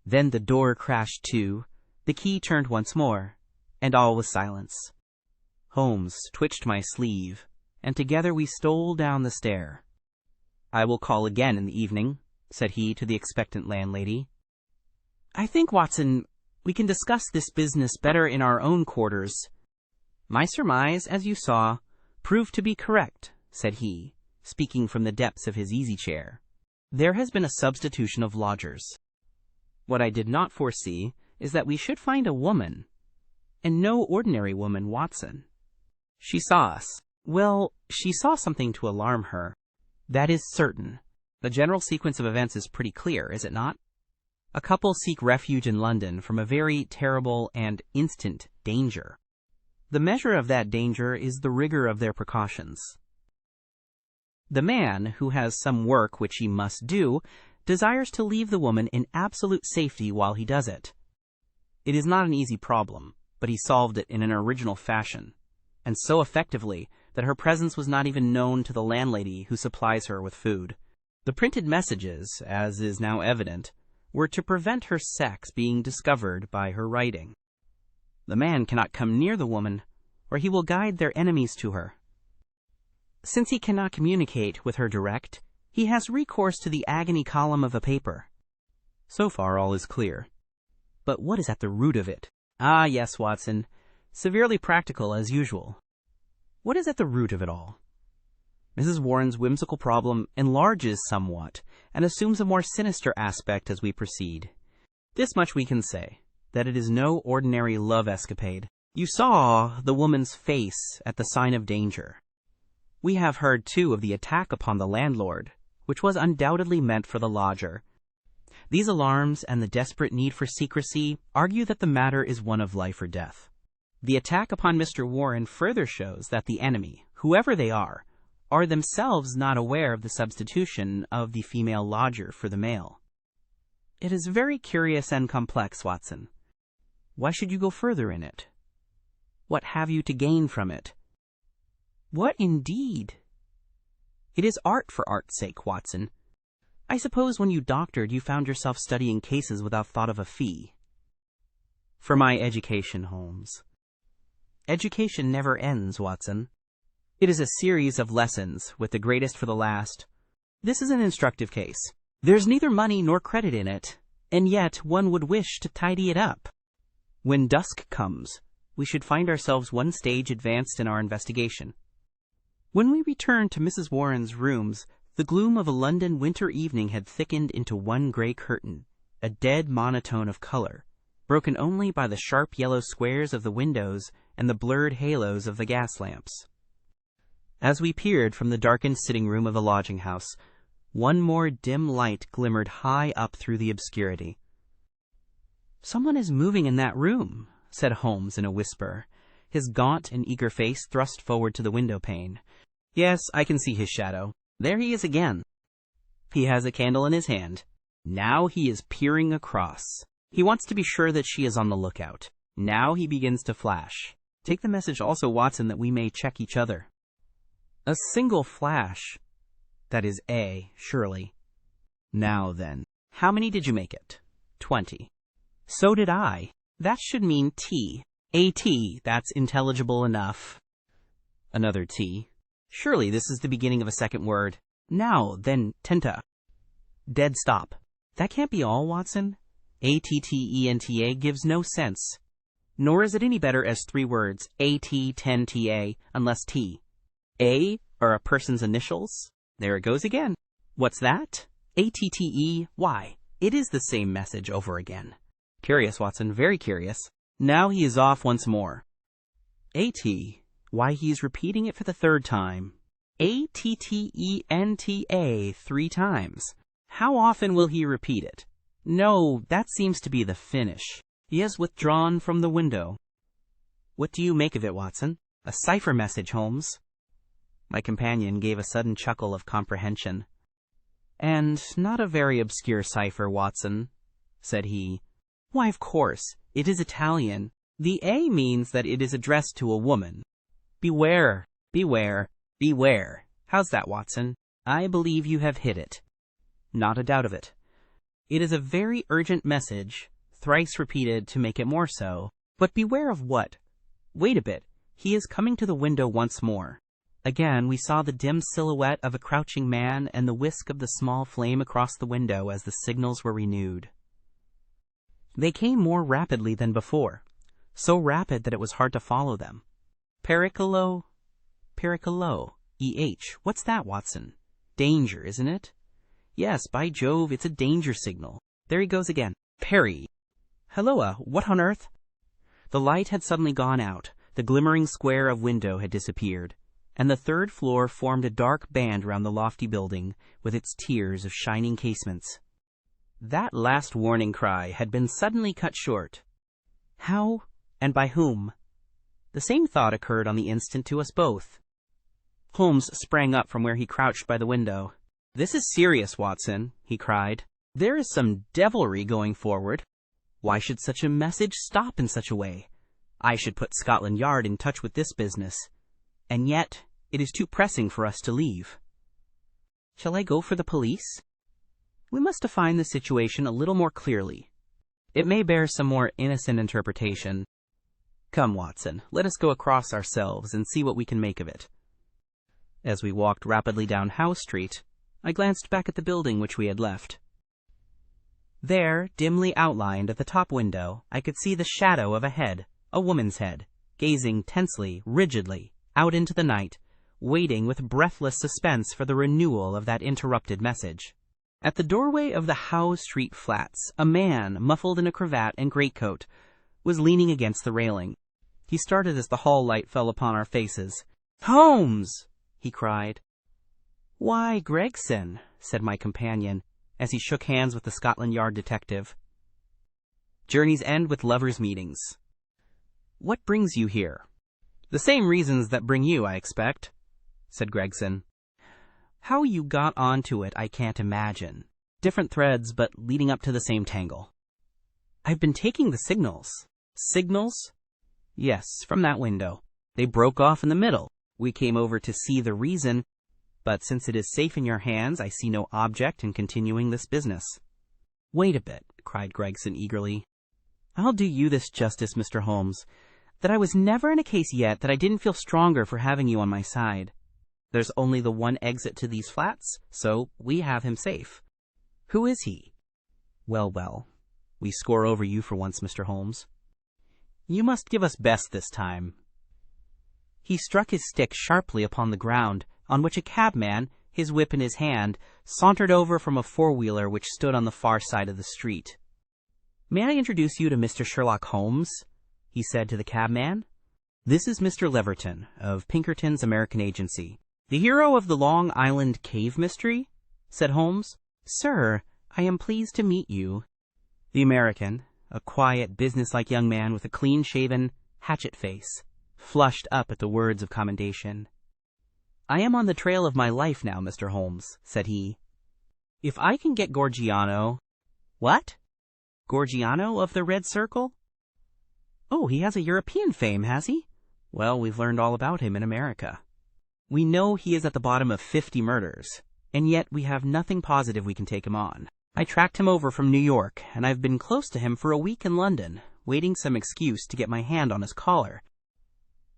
Then the door crashed to, the key turned once more, and all was silence. Holmes twitched my sleeve, and together we stole down the stair. "I will call again in the evening," said he to the expectant landlady. "I think, Watson, we can discuss this business better in our own quarters." "My surmise, as you saw, proved to be correct," said he, speaking from the depths of his easy-chair. "There has been a substitution of lodgers. What I did not foresee is that we should find a woman, and no ordinary woman, Watson. She saw us. Well, she saw something to alarm her. That is certain. The general sequence of events is pretty clear, is it not? A couple seek refuge in London from a very terrible and instant danger. The measure of that danger is the rigor of their precautions. The man, who has some work which he must do, desires to leave the woman in absolute safety while he does it. It is not an easy problem, but he solved it in an original fashion, and so effectively that her presence was not even known to the landlady who supplies her with food. The printed messages, as is now evident, were to prevent her sex being discovered by her writing. The man cannot come near the woman, or he will guide their enemies to her. Since he cannot communicate with her direct, he has recourse to the agony column of a paper. So far all is clear. But what is at the root of it? Ah, yes, Watson, severely practical as usual. What is at the root of it all? Mrs. Warren's whimsical problem enlarges somewhat and assumes a more sinister aspect as we proceed. This much we can say, that it is no ordinary love escapade. You saw the woman's face at the sign of danger. We have heard, too, of the attack upon the landlord, which was undoubtedly meant for the lodger. These alarms and the desperate need for secrecy argue that the matter is one of life or death. The attack upon Mr. Warren further shows that the enemy, whoever they are themselves not aware of the substitution of the female lodger for the male. It is very curious and complex, Watson. Why should you go further in it? What have you to gain from it? What indeed? It is art for art's sake, Watson. I suppose when you doctored you found yourself studying cases without thought of a fee. For my education, Holmes. Education never ends, Watson. It is a series of lessons, with the greatest for the last. This is an instructive case. There's neither money nor credit in it, and yet one would wish to tidy it up. When dusk comes, we should find ourselves one stage advanced in our investigation. When we returned to Mrs. Warren's rooms, the gloom of a London winter evening had thickened into one gray curtain, a dead monotone of color, broken only by the sharp yellow squares of the windows and the blurred halos of the gas lamps. As we peered from the darkened sitting room of the lodging-house, one more dim light glimmered high up through the obscurity. "Someone is moving in that room," said Holmes in a whisper, his gaunt and eager face thrust forward to the window-pane. "Yes, I can see his shadow. There he is again. He has a candle in his hand. Now he is peering across. He wants to be sure that she is on the lookout. Now he begins to flash. Take the message also, Watson, that we may check each other." "A single flash. That is A, surely. Now then, how many did you make it?" 20. "So did I. That should mean T. A-T, that's intelligible enough." Another T. "Surely this is the beginning of a second word. Now, then, tenta." Dead stop. "That can't be all, Watson. A-T-T-E-N-T-A gives no sense. Nor is it any better as 3 words, A-T-10-T-A, unless T. A are a person's initials. There it goes again. What's that? A-T-T-E, why? It is the same message over again. Curious, Watson, very curious. Now he is off once more. A-T, why he is repeating it for the 3rd time. A-T-T-E-N-T-A 3 times. How often will he repeat it? No, that seems to be the finish. He has withdrawn from the window. What do you make of it, Watson? A cipher message, Holmes. My companion gave a sudden chuckle of comprehension. "And not a very obscure cipher, Watson," said he. "Why, of course, it is Italian. The A means that it is addressed to a woman. Beware, beware, beware. How's that, Watson? I believe you have hit it." "Not a doubt of it." "It is a very urgent message, thrice repeated to make it more so. But beware of what? Wait a bit. He is coming to the window once more." Again we saw the dim silhouette of a crouching man and the whisk of the small flame across the window as the signals were renewed. They came more rapidly than before, so rapid that it was hard to follow them. Pericolo, what's that, Watson? Danger, isn't it? Yes, by Jove, it's a danger signal. There he goes again. Perry. Halloa, what on earth? The light had suddenly gone out, the glimmering square of window had disappeared, and the third floor formed a dark band round the lofty building, with its tiers of shining casements. That last warning cry had been suddenly cut short. How, and by whom? The same thought occurred on the instant to us both. Holmes sprang up from where he crouched by the window. "This is serious, Watson," he cried. "There is some devilry going forward. Why should such a message stop in such a way? I should put Scotland Yard in touch with this business. And yet, it is too pressing for us to leave. Shall I go for the police? We must define the situation a little more clearly. It may bear some more innocent interpretation. Come, Watson, let us go across ourselves and see what we can make of it." As we walked rapidly down Howe Street, I glanced back at the building which we had left. There, dimly outlined at the top window, I could see the shadow of a head, a woman's head, gazing tensely, rigidly, out into the night, waiting with breathless suspense for the renewal of that interrupted message. At the doorway of the Howe Street flats, a man, muffled in a cravat and greatcoat, was leaning against the railing. He started as the hall light fell upon our faces. "Holmes!" he cried. "Why, Gregson," said my companion, as he shook hands with the Scotland Yard detective. "Journeys end with lovers' meetings. What brings you here?" "The same reasons that bring you, I expect," said Gregson. "How you got onto it I can't imagine. Different threads, but leading up to the same tangle." "I've been taking the signals." "Signals?" "Yes, from that window. They broke off in the middle. We came over to see the reason, but since it is safe in your hands, I see no object in continuing this business." "Wait a bit," cried Gregson eagerly. "I'll do you this justice, Mr. Holmes, that I was never in a case yet that I didn't feel stronger for having you on my side. There's only the one exit to these flats, so we have him safe. Who is he?" Well, we score over you for once, Mr. Holmes. You must give us best this time." He struck his stick sharply upon the ground, on which a cabman, his whip in his hand, sauntered over from a four-wheeler which stood on the far side of the street. "May I introduce you to Mr. Sherlock Holmes?" he said to the cabman. "This is Mr. Leverton, of Pinkerton's American Agency." "The hero of the Long Island cave mystery?" said Holmes. "Sir, I am pleased to meet you." The American, a quiet, businesslike young man with a clean-shaven, hatchet face, flushed up at the words of commendation. "I am on the trail of my life now, Mr. Holmes," said he. "If I can get Gorgiano—" "What? Gorgiano of the Red Circle?" "Oh, he has a European fame, has he? Well, we've learned all about him in America. We know he is at the bottom of 50 murders, and yet we have nothing positive we can take him on. I tracked him over from New York, and I've been close to him for a week in London, waiting some excuse to get my hand on his collar.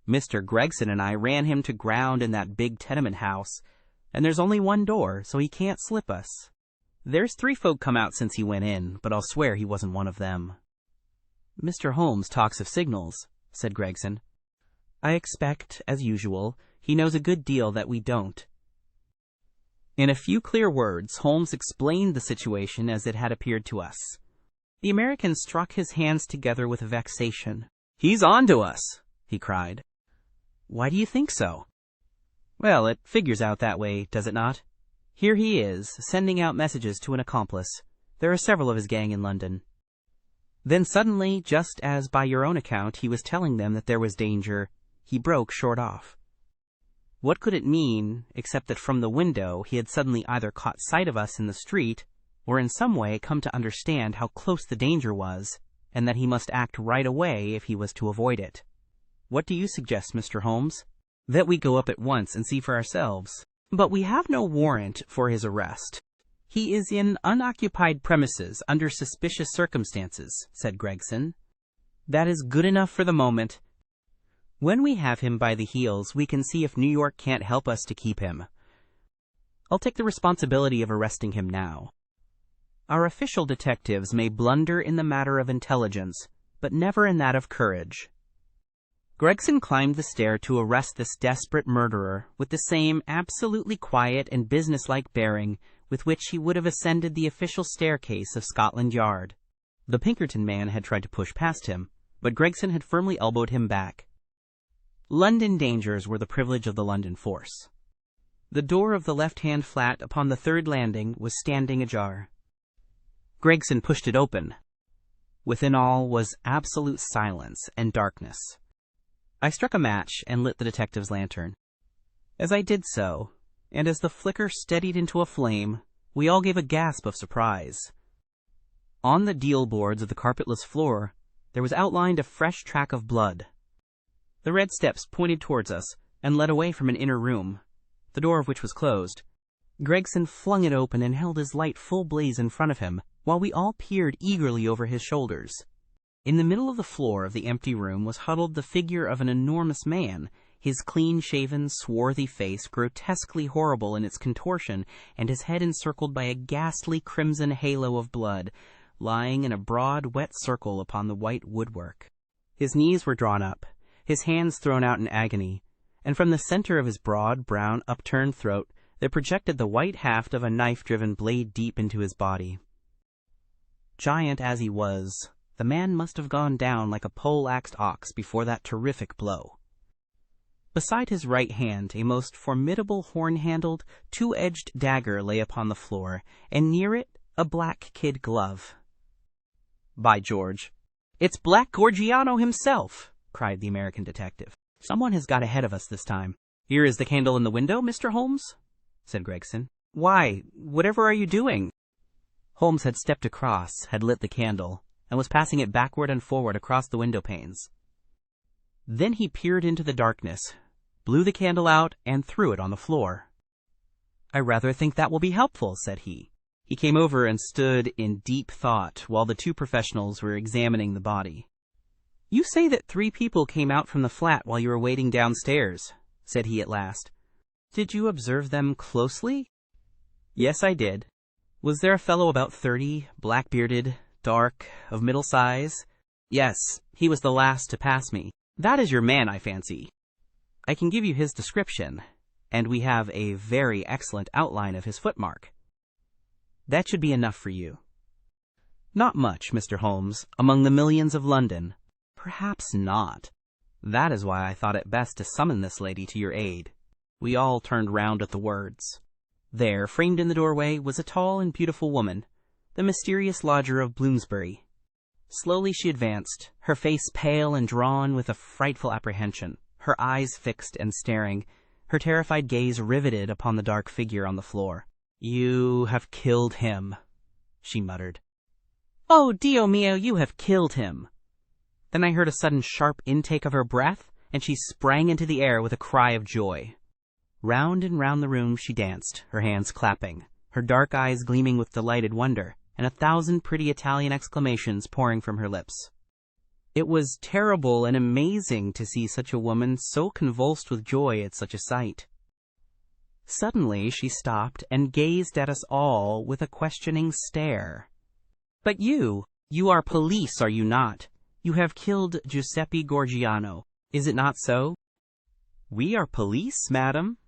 Mr. Gregson and I ran him to ground in that big tenement house, and there's only one door, so he can't slip us. There's 3 folk come out since he went in, but I'll swear he wasn't one of them." "Mr. Holmes talks of signals," said Gregson. "I expect, as usual, he knows a good deal that we don't." In a few clear words, Holmes explained the situation as it had appeared to us. The American struck his hands together with vexation. "He's on to us!" he cried. "Why do you think so?" "Well, it figures out that way, does it not? Here he is, sending out messages to an accomplice. There are several of his gang in London. Then suddenly, just as by your own account he was telling them that there was danger, he broke short off. What could it mean, except that from the window he had suddenly either caught sight of us in the street, or in some way come to understand how close the danger was, and that he must act right away if he was to avoid it? What do you suggest, Mr. Holmes? That we go up at once and see for ourselves. But we have no warrant for his arrest. He is in unoccupied premises under suspicious circumstances, said Gregson. That is good enough for the moment. When we have him by the heels, we can see if New York can't help us to keep him. I'll take the responsibility of arresting him now. Our official detectives may blunder in the matter of intelligence, but never in that of courage. Gregson climbed the stair to arrest this desperate murderer with the same absolutely quiet and businesslike bearing with which he would have ascended the official staircase of Scotland Yard. The Pinkerton man had tried to push past him, but Gregson had firmly elbowed him back. London dangers were the privilege of the London force. The door of the left-hand flat upon the third landing was standing ajar. Gregson pushed it open. Within all was absolute silence and darkness. I struck a match and lit the detective's lantern. As I did so, and as the flicker steadied into a flame, we all gave a gasp of surprise. On the deal boards of the carpetless floor, there was outlined a fresh track of blood. The red steps pointed towards us and led away from an inner room, the door of which was closed. Gregson flung it open and held his light full blaze in front of him, while we all peered eagerly over his shoulders. In the middle of the floor of the empty room was huddled the figure of an enormous man, his clean-shaven, swarthy face grotesquely horrible in its contortion, and his head encircled by a ghastly crimson halo of blood, lying in a broad, wet circle upon the white woodwork. His knees were drawn up, his hands thrown out in agony, and from the center of his broad, brown, upturned throat there projected the white haft of a knife driven blade deep into his body. Giant as he was, the man must have gone down like a pole-axed ox before that terrific blow. Beside his right hand a most formidable horn-handled, two-edged dagger lay upon the floor, and near it a black kid glove. "By George, it's Black Gorgiano himself!" cried the American detective. "Someone has got ahead of us this time." "Here is the candle in the window, Mr. Holmes," said Gregson. "Why, whatever are you doing?" Holmes had stepped across, had lit the candle, and was passing it backward and forward across the window panes. Then he peered into the darkness, blew the candle out, and threw it on the floor. "I rather think that will be helpful," said he. He came over and stood in deep thought while the two professionals were examining the body. "You say that 3 people came out from the flat while you were waiting downstairs," said he at last. "Did you observe them closely?" "Yes, I did." "Was there a fellow about 30, black-bearded, dark, of middle size?" "Yes, he was the last to pass me." "That is your man, I fancy." "I can give you his description, and we have a very excellent outline of his footmark." "That should be enough for you." "Not much, Mr. Holmes, among the millions of London." "Perhaps not. That is why I thought it best to summon this lady to your aid." We all turned round at the words. There, framed in the doorway, was a tall and beautiful woman, the mysterious lodger of Bloomsbury. Slowly she advanced, her face pale and drawn with a frightful apprehension, her eyes fixed and staring, her terrified gaze riveted upon the dark figure on the floor. "You have killed him," she muttered. "Oh, Dio mio, you have killed him." Then I heard a sudden sharp intake of her breath, and she sprang into the air with a cry of joy. Round and round the room she danced, her hands clapping, her dark eyes gleaming with delighted wonder, and 1,000 pretty Italian exclamations pouring from her lips. It was terrible and amazing to see such a woman so convulsed with joy at such a sight. Suddenly she stopped and gazed at us all with a questioning stare. "But you are police, are you not? You have killed Giuseppe Gorgiano. Is it not so?" "We are police, madam."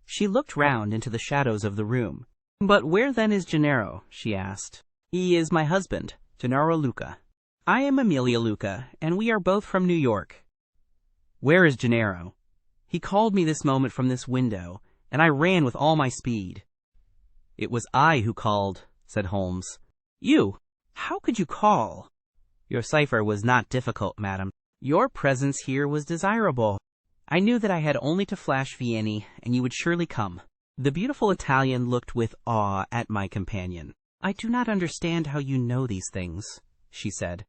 She looked round into the shadows of the room. "But where then is Gennaro?" she asked. "He is my husband, Gennaro Luca. I am Amelia Luca, and we are both from New York." "Where is Gennaro?" "He called me this moment from this window, and I ran with all my speed." "It was I who called," said Holmes. "You? How could you call?" "Your cipher was not difficult, madam. Your presence here was desirable. I knew that I had only to flash Vianney, and you would surely come. The beautiful Italian looked with awe at my companion. I do not understand how you know these things, she said.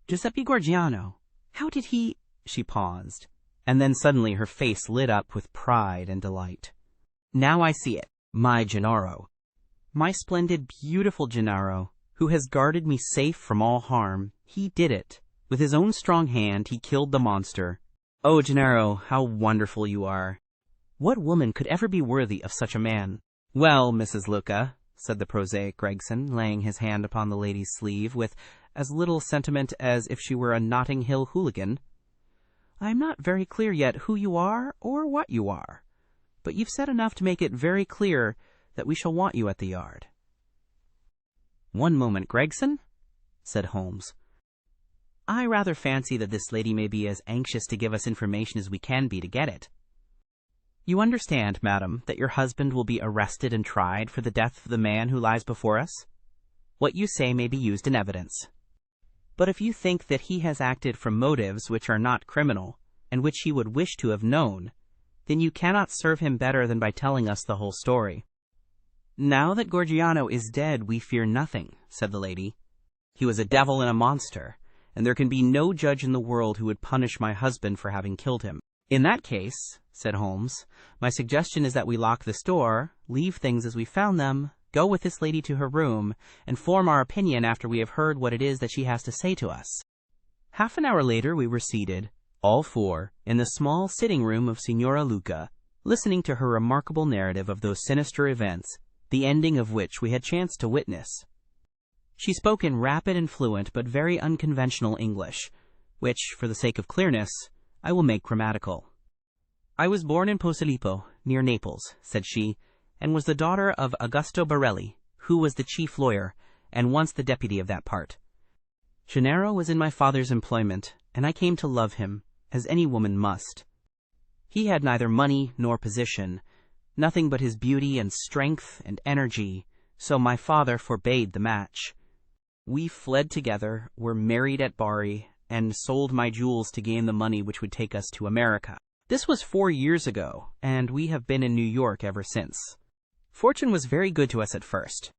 Giuseppe Gorgiano. How did he... She paused, and then suddenly her face lit up with pride and delight. Now I see it. My Gennaro. My splendid, beautiful Gennaro, who has guarded me safe from all harm. He did it. With his own strong hand, he killed the monster. Oh, Gennaro, how wonderful you are. What woman could ever be worthy of such a man? Well, Mrs. Lucca, said the prosaic Gregson, laying his hand upon the lady's sleeve with as little sentiment as if she were a Notting Hill hooligan, I am not very clear yet who you are or what you are, but you've said enough to make it very clear that we shall want you at the Yard. One moment, Gregson, said Holmes. I rather fancy that this lady may be as anxious to give us information as we can be to get it. You understand, madam, that your husband will be arrested and tried for the death of the man who lies before us? What you say may be used in evidence. But if you think that he has acted from motives which are not criminal, and which he would wish to have known, then you cannot serve him better than by telling us the whole story. Now that Gorgiano is dead, we fear nothing, said the lady. He was a devil and a monster, and there can be no judge in the world who would punish my husband for having killed him. In that case, said Holmes, my suggestion is that we lock this door, leave things as we found them, go with this lady to her room, and form our opinion after we have heard what it is that she has to say to us. Half an hour later we were seated, all four, in the small sitting room of Signora Lucca, listening to her remarkable narrative of those sinister events, the ending of which we had chanced to witness. She spoke in rapid and fluent but very unconventional English, which, for the sake of clearness, I will make grammatical. I was born in Posillipo, near Naples, said she, and was the daughter of Augusto Borelli, who was the chief lawyer, and once the deputy of that part. Gennaro was in my father's employment, and I came to love him, as any woman must. He had neither money nor position, nothing but his beauty and strength and energy, so my father forbade the match. We fled together, were married at Bari, and sold my jewels to gain the money which would take us to America. This was 4 years ago, and we have been in New York ever since. Fortune was very good to us at first.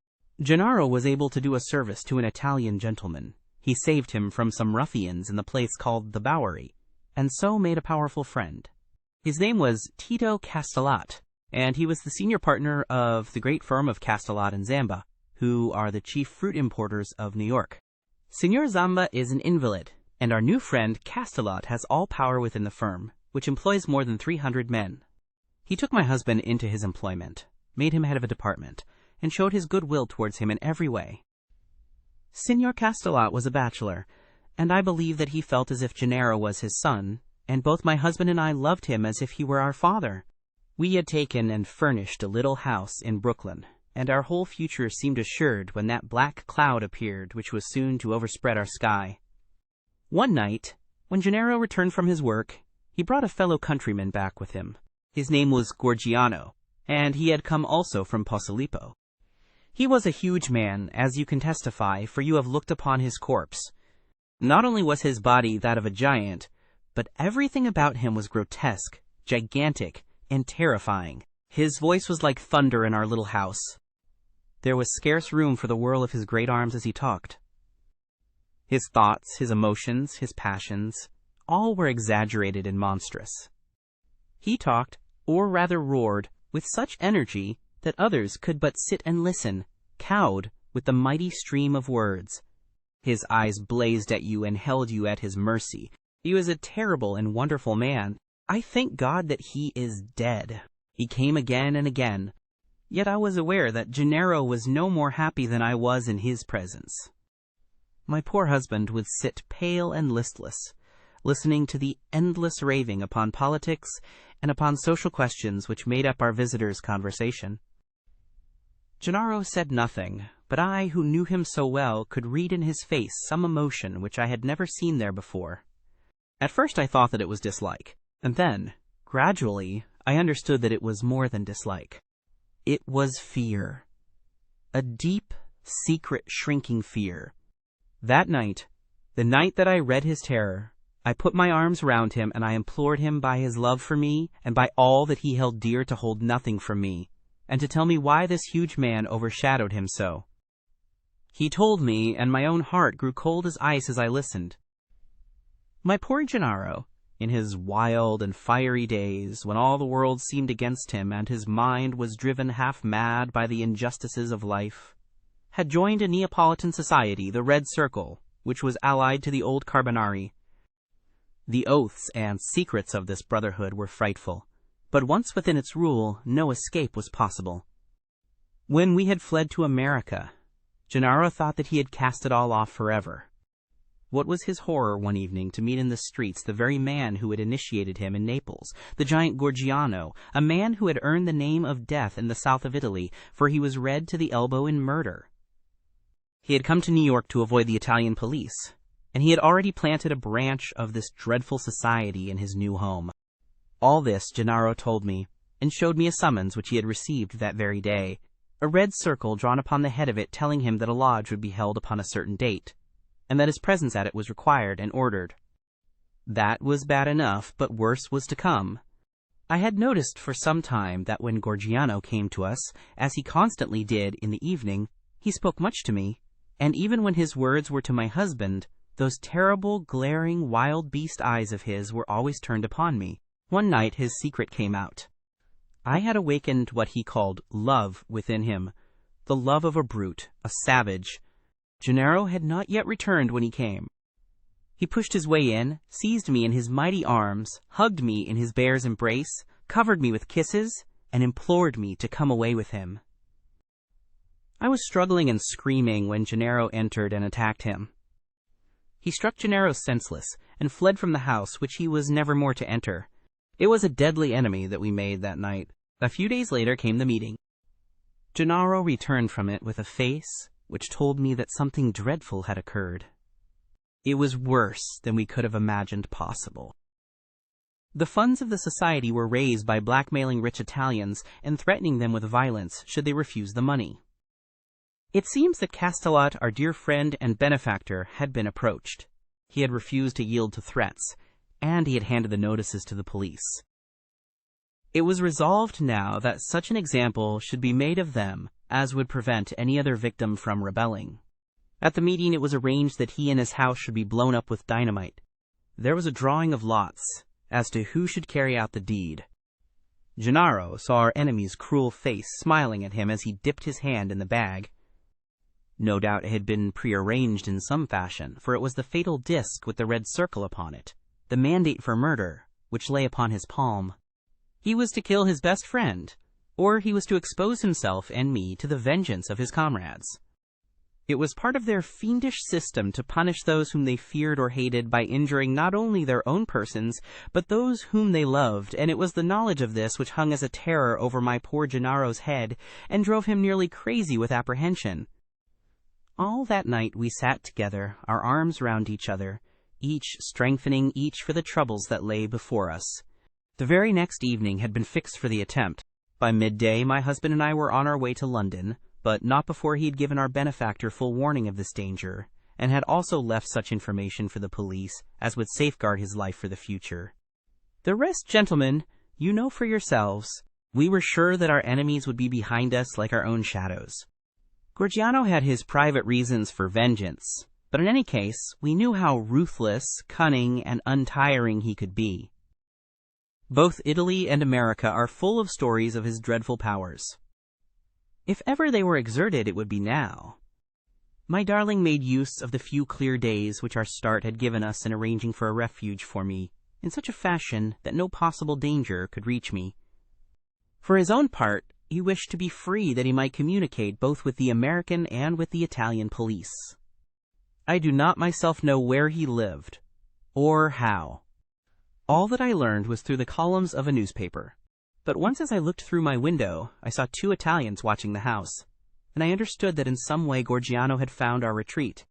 Gennaro was able to do a service to an Italian gentleman. He saved him from some ruffians in the place called the Bowery, and so made a powerful friend. His name was Tito Castellat, and he was the senior partner of the great firm of Castellat and Zamba, who are the chief fruit importers of New York. Signor Zamba is an invalid, and our new friend Castellat has all power within the firm, which employs more than 300 men. He took my husband into his employment, made him head of a department, and showed his goodwill towards him in every way. Signor Castellat was a bachelor, and I believe that he felt as if Gennaro was his son, and both my husband and I loved him as if he were our father. We had taken and furnished a little house in Brooklyn, and our whole future seemed assured when that black cloud appeared which was soon to overspread our sky. One night, when Gennaro returned from his work, he brought a fellow countryman back with him. His name was Gorgiano, and he had come also from Posillipo. He was a huge man, as you can testify, for you have looked upon his corpse. Not only was his body that of a giant, but everything about him was grotesque, gigantic, and terrifying. His voice was like thunder in our little house. There was scarce room for the whirl of his great arms as he talked. His thoughts, his emotions, his passions, all were exaggerated and monstrous. He talked, or rather roared, with such energy that others could but sit and listen, cowed with the mighty stream of words. His eyes blazed at you and held you at his mercy. He was a terrible and wonderful man. I thank God that he is dead. He came again and again. Yet I was aware that Gennaro was no more happy than I was in his presence. My poor husband would sit pale and listless, listening to the endless raving upon politics and upon social questions which made up our visitor's conversation. Gennaro said nothing, but I, who knew him so well, could read in his face some emotion which I had never seen there before. At first I thought that it was dislike, and then, gradually, I understood that it was more than dislike. It was fear. A deep, secret, shrinking fear. That night, the night that I read his terror, I put my arms round him, and I implored him by his love for me, and by all that he held dear, to hold nothing from me, and to tell me why this huge man overshadowed him so. He told me, and my own heart grew cold as ice as I listened. My poor Gennaro, in his wild and fiery days, when all the world seemed against him and his mind was driven half mad by the injustices of life, had joined a Neapolitan society, the Red Circle, which was allied to the old Carbonari. The oaths and secrets of this brotherhood were frightful, but once within its rule, no escape was possible. When we had fled to America, Gennaro thought that he had cast it all off forever. What was his horror one evening to meet in the streets the very man who had initiated him in Naples, the giant Gorgiano, a man who had earned the name of death in the south of Italy, for he was red to the elbow in murder. He had come to New York to avoid the Italian police, and he had already planted a branch of this dreadful society in his new home. All this Gennaro told me, and showed me a summons which he had received that very day, a red circle drawn upon the head of it telling him that a lodge would be held upon a certain date, and that his presence at it was required and ordered. That was bad enough, but worse was to come. I had noticed for some time that when Gorgiano came to us, as he constantly did in the evening, he spoke much to me, and even when his words were to my husband, those terrible, glaring, wild beast eyes of his were always turned upon me. One night his secret came out. I had awakened what he called love within him, the love of a brute, a savage. Gennaro had not yet returned when he came. He pushed his way in, seized me in his mighty arms, hugged me in his bear's embrace, covered me with kisses, and implored me to come away with him. I was struggling and screaming when Gennaro entered and attacked him. He struck Gennaro senseless and fled from the house, which he was never more to enter. It was a deadly enemy that we made that night. A few days later came the meeting. Gennaro returned from it with a face which told me that something dreadful had occurred. It was worse than we could have imagined possible. The funds of the society were raised by blackmailing rich Italians and threatening them with violence should they refuse the money. It seems that Castellot, our dear friend and benefactor, had been approached. He had refused to yield to threats, and he had handed the notices to the police. It was resolved now that such an example should be made of them as would prevent any other victim from rebelling. At the meeting it was arranged that he and his house should be blown up with dynamite. There was a drawing of lots as to who should carry out the deed. Gennaro saw our enemy's cruel face smiling at him as he dipped his hand in the bag. No doubt it had been prearranged in some fashion, for it was the fatal disc with the red circle upon it, the mandate for murder, which lay upon his palm. He was to kill his best friend, or he was to expose himself and me to the vengeance of his comrades. It was part of their fiendish system to punish those whom they feared or hated by injuring not only their own persons, but those whom they loved, and it was the knowledge of this which hung as a terror over my poor Gennaro's head and drove him nearly crazy with apprehension. All that night we sat together, our arms round each other, each strengthening each for the troubles that lay before us. The very next evening had been fixed for the attempt. By midday my husband and I were on our way to London, but not before he had given our benefactor full warning of this danger, and had also left such information for the police as would safeguard his life for the future. The rest, gentlemen, you know for yourselves. We were sure that our enemies would be behind us like our own shadows. Gorgiano had his private reasons for vengeance, but in any case, we knew how ruthless, cunning, and untiring he could be. Both Italy and America are full of stories of his dreadful powers. If ever they were exerted, it would be now. My darling made use of the few clear days which our start had given us in arranging for a refuge for me, in such a fashion that no possible danger could reach me. For his own part, he wished to be free that he might communicate both with the American and with the Italian police. I do not myself know where he lived, or how. All that I learned was through the columns of a newspaper. But once as I looked through my window, I saw 2 Italians watching the house, and I understood that in some way Gorgiano had found our retreat.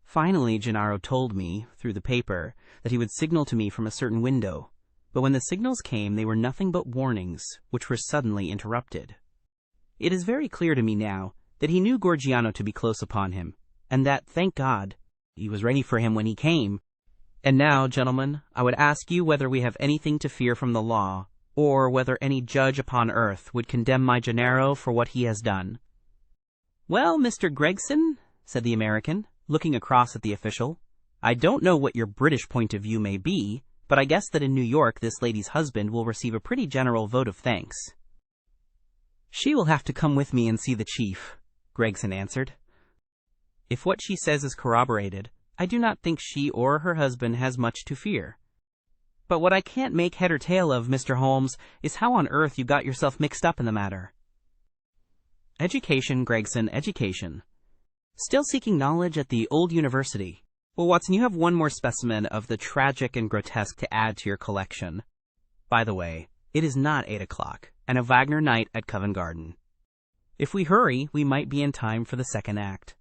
Finally, Gennaro told me, through the paper, that he would signal to me from a certain window, but when the signals came they were nothing but warnings, which were suddenly interrupted. It is very clear to me now that he knew Gorgiano to be close upon him, and that, thank God, he was ready for him when he came. And now, gentlemen, I would ask you whether we have anything to fear from the law, or whether any judge upon earth would condemn my Gennaro for what he has done." "Well, Mr. Gregson," said the American, looking across at the official, "I don't know what your British point of view may be, but I guess that in New York this lady's husband will receive a pretty general vote of thanks." "She will have to come with me and see the chief," Gregson answered. "If what she says is corroborated, I do not think she or her husband has much to fear. But what I can't make head or tail of, Mr. Holmes, is how on earth you got yourself mixed up in the matter." "Education, Gregson, education. Still seeking knowledge at the old university. Well, Watson, you have one more specimen of the tragic and grotesque to add to your collection. By the way, it is not 8 o'clock, and a Wagner night at Covent Garden. If we hurry, we might be in time for the second act."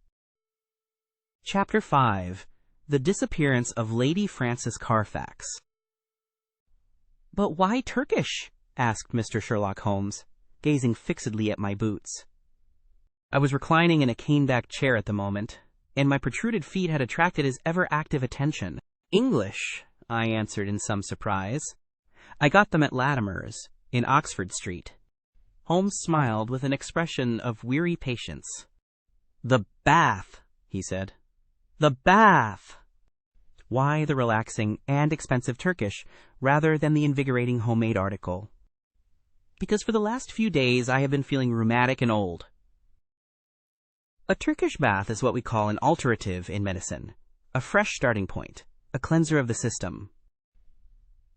Chapter 5. The Disappearance of Lady Frances Carfax. "But why Turkish?" asked Mr. Sherlock Holmes, gazing fixedly at my boots. I was reclining in a cane-backed chair at the moment, and my protruded feet had attracted his ever-active attention. "English," I answered in some surprise. "I got them at Latimer's, in Oxford Street." Holmes smiled with an expression of weary patience. "The bath," he said. "The bath!" Why the relaxing and expensive Turkish rather than the invigorating homemade article? Because for the last few days I have been feeling rheumatic and old. A Turkish bath is what we call an alterative in medicine, a fresh starting point, a cleanser of the system.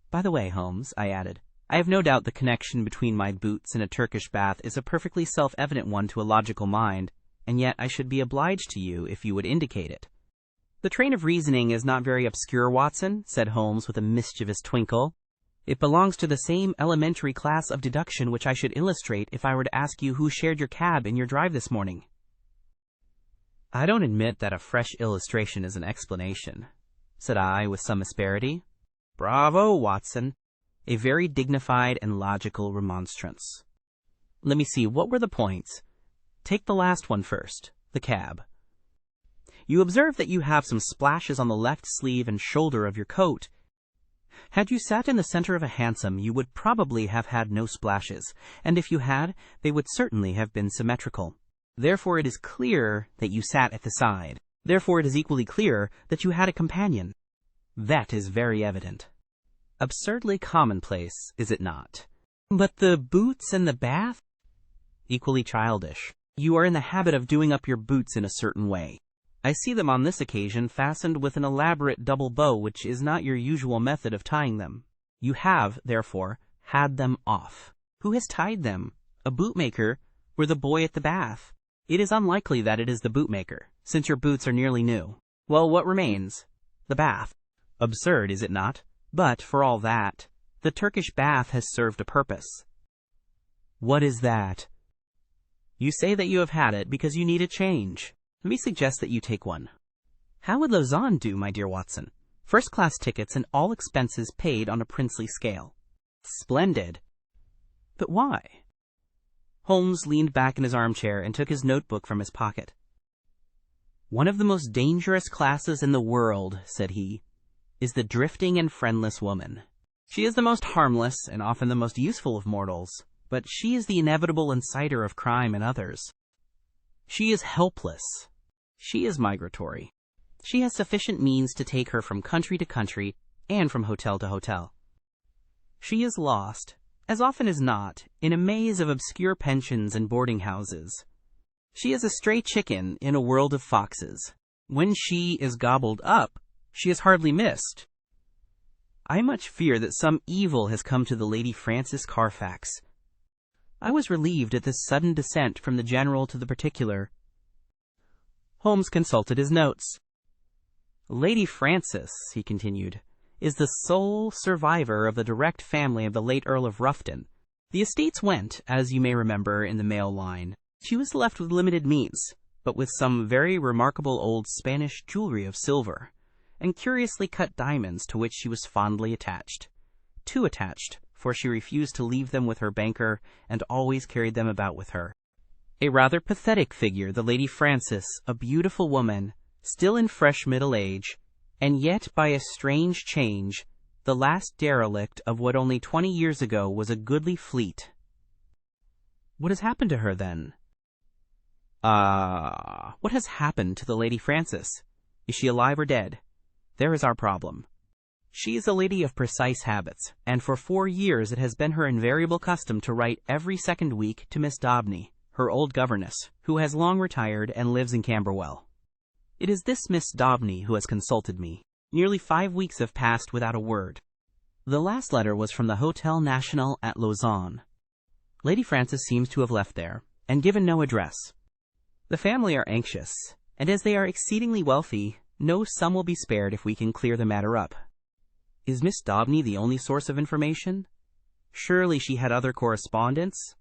By the way, Holmes, I added, I have no doubt the connection between my boots and a Turkish bath is a perfectly self-evident one to a logical mind, and yet I should be obliged to you if you would indicate it. "The train of reasoning is not very obscure, Watson," said Holmes with a mischievous twinkle. "It belongs to the same elementary class of deduction which I should illustrate if I were to ask you who shared your cab in your drive this morning." "I don't admit that a fresh illustration is an explanation," said I with some asperity. "Bravo, Watson! A very dignified and logical remonstrance. Let me see, what were the points? Take the last one first, the cab. You observe that you have some splashes on the left sleeve and shoulder of your coat. Had you sat in the center of a hansom, you would probably have had no splashes, and if you had, they would certainly have been symmetrical. Therefore it is clear that you sat at the side. Therefore it is equally clear that you had a companion. That is very evident. Absurdly commonplace, is it not? But the boots and the bath? Equally childish. You are in the habit of doing up your boots in a certain way. I see them on this occasion fastened with an elaborate double bow which is not your usual method of tying them. You have, therefore, had them off. Who has tied them? A bootmaker or the boy at the bath? It is unlikely that it is the bootmaker, since your boots are nearly new. Well, what remains? The bath. Absurd, is it not? But, for all that, the Turkish bath has served a purpose. What is that? You say that you have had it because you need a change. Let me suggest that you take one. How would Lausanne do, my dear Watson? First-class tickets and all expenses paid on a princely scale. Splendid. But why? Holmes leaned back in his armchair and took his notebook from his pocket. One of the most dangerous classes in the world, said he, is the drifting and friendless woman. She is the most harmless and often the most useful of mortals, but she is the inevitable inciter of crime in others. She is helpless. She is migratory. She has sufficient means to take her from country to country and from hotel to hotel. She is lost, as often as not, in a maze of obscure pensions and boarding houses. She is a stray chicken in a world of foxes. When she is gobbled up, she is hardly missed. I much fear that some evil has come to the Lady Frances Carfax. I was relieved at this sudden descent from the general to the particular. Holmes consulted his notes. Lady Frances, he continued, is the sole survivor of the direct family of the late Earl of Ruffton. The estates went, as you may remember, in the male line. She was left with limited means, but with some very remarkable old Spanish jewelry of silver, and curiously cut diamonds to which she was fondly attached. Too attached, for she refused to leave them with her banker and always carried them about with her. A rather pathetic figure, the Lady Frances, a beautiful woman, still in fresh middle age, And yet, by a strange change, the last derelict of what only 20 years ago was a goodly fleet. What has happened to her, then? What has happened to the Lady Francis? Is she alive or dead? There is our problem. She is a lady of precise habits, and for 4 years it has been her invariable custom to write every second week to Miss Daubeny, her old governess, who has long retired and lives in Camberwell. It is this Miss Daubeny who has consulted me. Nearly 5 weeks have passed without a word. The last letter was from the Hotel National at Lausanne. Lady Francis seems to have left there, and given no address. The family are anxious, and as they are exceedingly wealthy, no sum will be spared if we can clear the matter up. Is Miss Daubeny the only source of information? Surely she had other correspondents?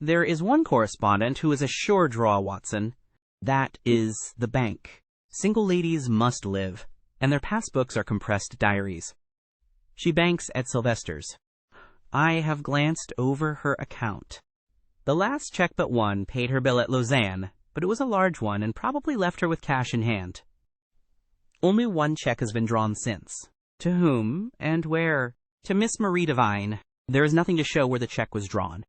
There is one correspondent who is a sure draw, Watson. That is the bank. Single ladies must live, and their passbooks are compressed diaries. She banks at Sylvester's. I have glanced over her account. The last check but one paid her bill at Lausanne, but it was a large one and probably left her with cash in hand. Only one check has been drawn since. To whom, and where? To Miss Marie Devine. There is nothing to show where the check was drawn.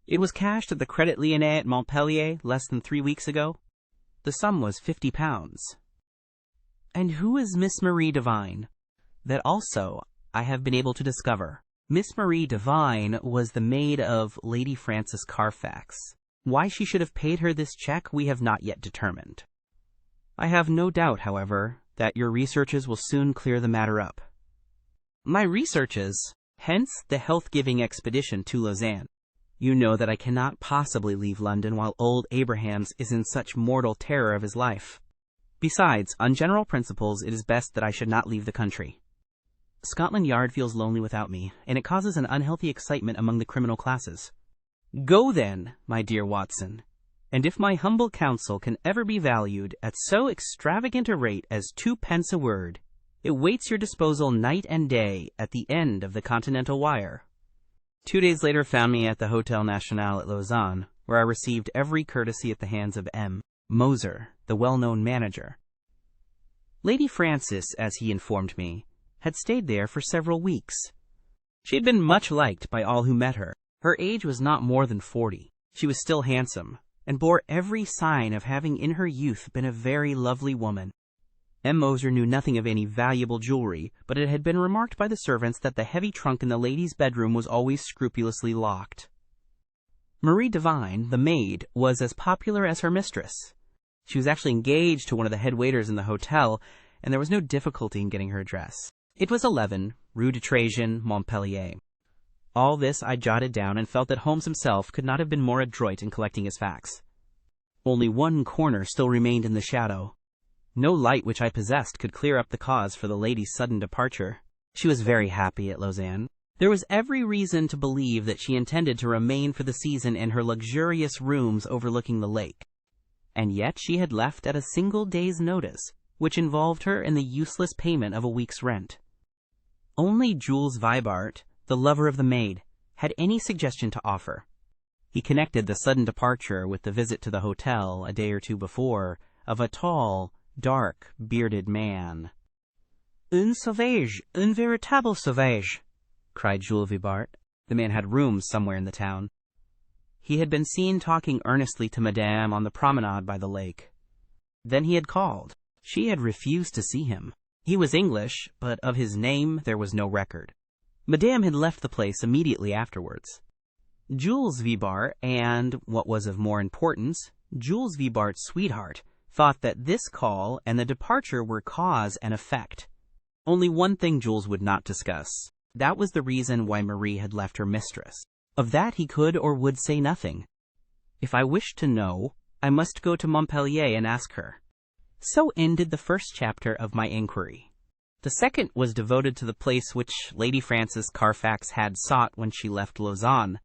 It was cashed at the Credit Lyonnais at Montpellier less than 3 weeks ago. The sum was £50. And who is Miss Marie Devine? That also I have been able to discover. Miss Marie Devine was the maid of Lady Francis Carfax. Why she should have paid her this check we have not yet determined. I have no doubt, however, that your researches will soon clear the matter up. My researches, hence the health-giving expedition to Lausanne. You know that I cannot possibly leave London while old Abrahams is in such mortal terror of his life. Besides, on general principles, it is best that I should not leave the country. Scotland Yard feels lonely without me, and it causes an unhealthy excitement among the criminal classes. Go then, my dear Watson, and if my humble counsel can ever be valued at so extravagant a rate as 2 pence a word, it waits your disposal night and day at the end of the Continental wire. 2 days later found me at the Hotel National at Lausanne, where I received every courtesy at the hands of M. Moser, the well-known manager. Lady Francis, as he informed me, had stayed there for several weeks. She had been much liked by all who met her. Her age was not more than 40. She was still handsome, and bore every sign of having in her youth been a very lovely woman. M. Moser knew nothing of any valuable jewelry, but it had been remarked by the servants that the heavy trunk in the lady's bedroom was always scrupulously locked. Marie Devine, the maid, was as popular as her mistress. She was actually engaged to one of the head waiters in the hotel, and there was no difficulty in getting her address. It was 11, Rue de Trajan, Montpellier. All this I jotted down and felt that Holmes himself could not have been more adroit in collecting his facts. Only one corner still remained in the shadow. No light which I possessed could clear up the cause for the lady's sudden departure. She was very happy at Lausanne. There was every reason to believe that she intended to remain for the season in her luxurious rooms overlooking the lake. And yet she had left at a single day's notice, which involved her in the useless payment of a week's rent. Only Jules Vibart, the lover of the maid, had any suggestion to offer. He connected the sudden departure with the visit to the hotel a day or two before of a tall, dark, bearded man. "Un sauvage, un véritable sauvage," cried Jules Vibart. The man had rooms somewhere in the town. He had been seen talking earnestly to Madame on the promenade by the lake. Then he had called. She had refused to see him. He was English, but of his name there was no record. Madame had left the place immediately afterwards. Jules Vibart and, what was of more importance, Jules Vibart's sweetheart, thought that this call and the departure were cause and effect. Only one thing Jules would not discuss. That was the reason why Marie had left her mistress. Of that he could or would say nothing. If I wished to know, I must go to Montpellier and ask her. So ended the first chapter of my inquiry. The second was devoted to the place which Lady Francis Carfax had sought when she left Lausanne.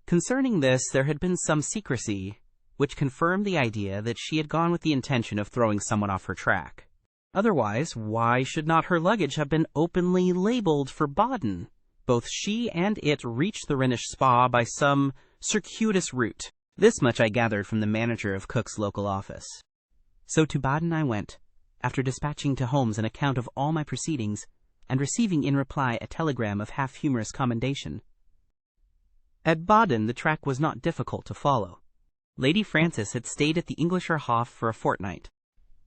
Concerning this there had been some secrecy, which confirmed the idea that she had gone with the intention of throwing someone off her track. Otherwise, why should not her luggage have been openly labeled for Baden? Both she and it reached the Rhenish spa by some circuitous route. This much I gathered from the manager of Cook's local office. So to Baden I went, after dispatching to Holmes an account of all my proceedings, and receiving in reply a telegram of half-humorous commendation. At Baden the track was not difficult to follow. Lady Frances had stayed at the Englischer Hof for a fortnight.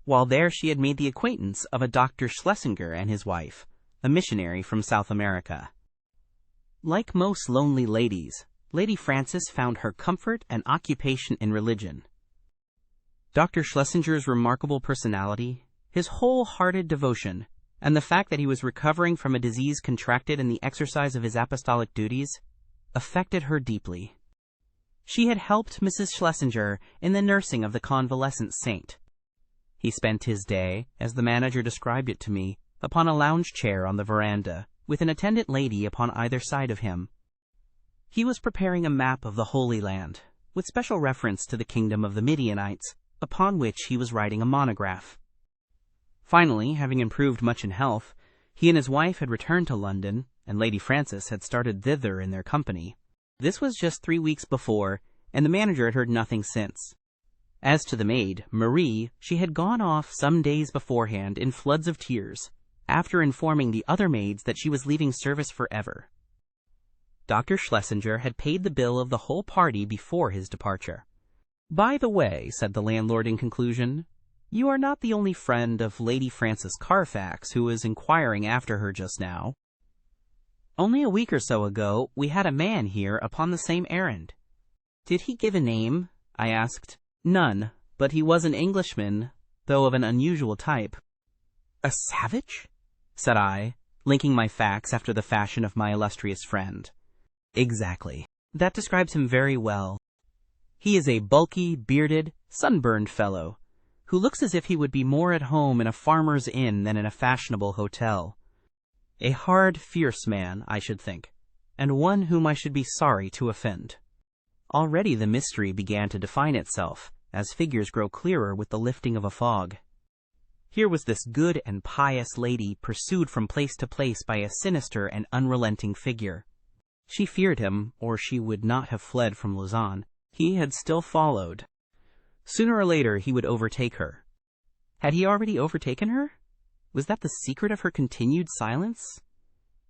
While there she had made the acquaintance of a Dr. Schlesinger and his wife, a missionary from South America. Like most lonely ladies, Lady Frances found her comfort and occupation in religion. Dr. Schlesinger's remarkable personality, his whole-hearted devotion, and the fact that he was recovering from a disease contracted in the exercise of his apostolic duties, affected her deeply. She had helped Mrs. Schlesinger in the nursing of the convalescent saint. He spent his day, as the manager described it to me, upon a lounge chair on the veranda, with an attendant lady upon either side of him. He was preparing a map of the Holy Land, with special reference to the kingdom of the Midianites, upon which he was writing a monograph. Finally, having improved much in health, he and his wife had returned to London, and Lady Frances had started thither in their company. This was just 3 weeks before, and the manager had heard nothing since. As to the maid, Marie, she had gone off some days beforehand in floods of tears, after informing the other maids that she was leaving service forever. Dr. Schlesinger had paid the bill of the whole party before his departure. "By the way," said the landlord in conclusion, "you are not the only friend of Lady Frances Carfax who was inquiring after her just now. Only a week or so ago we had a man here upon the same errand." "Did he give a name?" I asked. "None, but he was an Englishman, though of an unusual type." "A savage?" said I, linking my facts after the fashion of my illustrious friend. "Exactly. That describes him very well. He is a bulky, bearded, sunburned fellow, who looks as if he would be more at home in a farmer's inn than in a fashionable hotel. A hard, fierce man, I should think, and one whom I should be sorry to offend." Already the mystery began to define itself, as figures grow clearer with the lifting of a fog. Here was this good and pious lady pursued from place to place by a sinister and unrelenting figure. She feared him, or she would not have fled from Lausanne. He had still followed. Sooner or later he would overtake her. Had he already overtaken her? Was that the secret of her continued silence?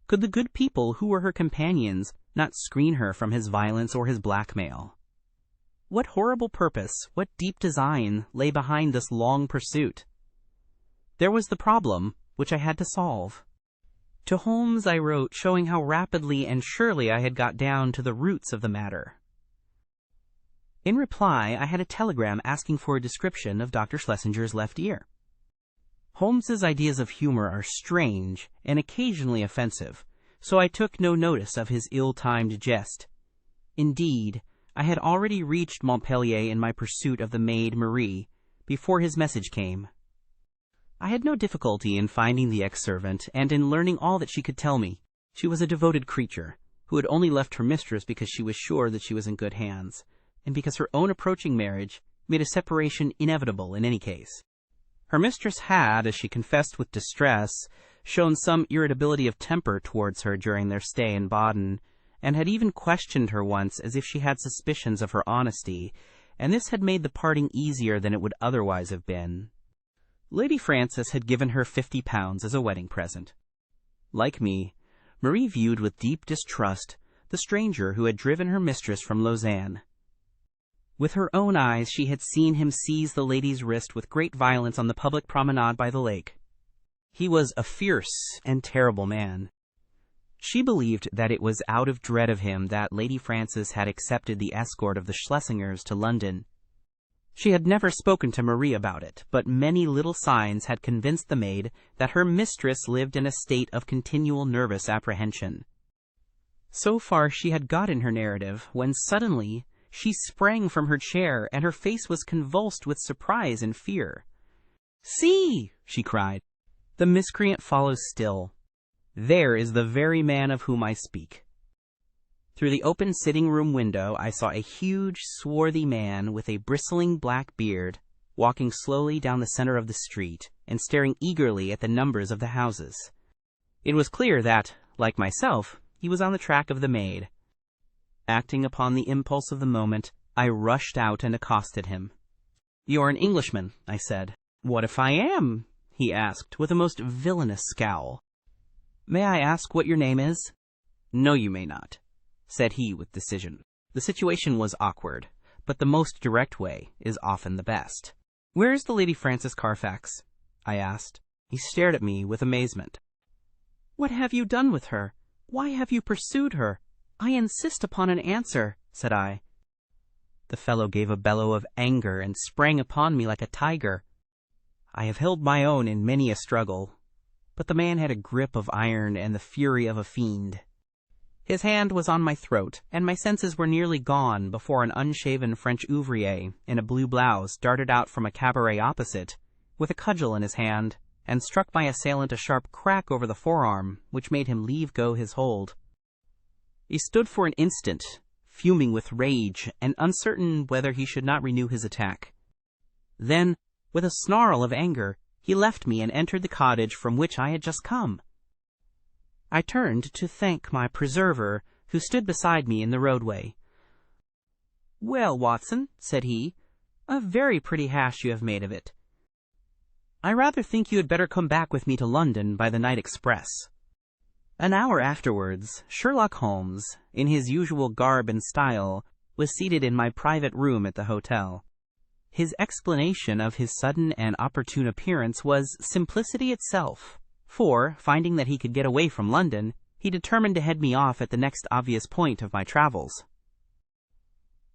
Could the good people who were her companions not screen her from his violence or his blackmail? What horrible purpose, what deep design lay behind this long pursuit? There was the problem, which I had to solve. To Holmes I wrote, showing how rapidly and surely I had got down to the roots of the matter. In reply, I had a telegram asking for a description of Dr. Schlesinger's left ear. Holmes's ideas of humor are strange and occasionally offensive, so I took no notice of his ill-timed jest. Indeed, I had already reached Montpellier in my pursuit of the maid Marie before his message came. I had no difficulty in finding the ex-servant and in learning all that she could tell me. She was a devoted creature, who had only left her mistress because she was sure that she was in good hands, and because her own approaching marriage made a separation inevitable in any case. Her mistress had, as she confessed with distress, shown some irritability of temper towards her during their stay in Baden, and had even questioned her once as if she had suspicions of her honesty, and this had made the parting easier than it would otherwise have been. Lady Frances had given her £50 as a wedding present. Like me, Marie viewed with deep distrust the stranger who had driven her mistress from Lausanne. With her own eyes she had seen him seize the lady's wrist with great violence on the public promenade by the lake. He was a fierce and terrible man. She believed that it was out of dread of him that Lady Frances had accepted the escort of the Schlesingers to London. She had never spoken to Marie about it, but many little signs had convinced the maid that her mistress lived in a state of continual nervous apprehension. So far she had got in her narrative, when suddenly she sprang from her chair, and her face was convulsed with surprise and fear. "See!" she cried. "The miscreant follows still. There is the very man of whom I speak." Through the open sitting-room window I saw a huge, swarthy man with a bristling black beard, walking slowly down the center of the street, and staring eagerly at the numbers of the houses. It was clear that, like myself, he was on the track of the maid. Acting upon the impulse of the moment, I rushed out and accosted him. "You're an Englishman," I said. "What if I am?" he asked with a most villainous scowl. "May I ask what your name is?" "No, you may not," said he with decision. The situation was awkward, but the most direct way is often the best. "Where is the Lady Frances Carfax?" I asked. He stared at me with amazement. "What have you done with her? Why have you pursued her? I insist upon an answer," said I. The fellow gave a bellow of anger and sprang upon me like a tiger. I have held my own in many a struggle, but the man had a grip of iron and the fury of a fiend. His hand was on my throat, and my senses were nearly gone before an unshaven French ouvrier in a blue blouse darted out from a cabaret opposite, with a cudgel in his hand, and struck my assailant a sharp crack over the forearm, which made him leave go his hold. He stood for an instant, fuming with rage, and uncertain whether he should not renew his attack. Then, with a snarl of anger, he left me and entered the cottage from which I had just come. I turned to thank my preserver, who stood beside me in the roadway. "Well, Watson," said he, "a very pretty hash you have made of it. I rather think you had better come back with me to London by the night express." An hour afterwards, Sherlock Holmes, in his usual garb and style, was seated in my private room at the hotel. His explanation of his sudden and opportune appearance was simplicity itself, for, finding that he could get away from London, he determined to head me off at the next obvious point of my travels.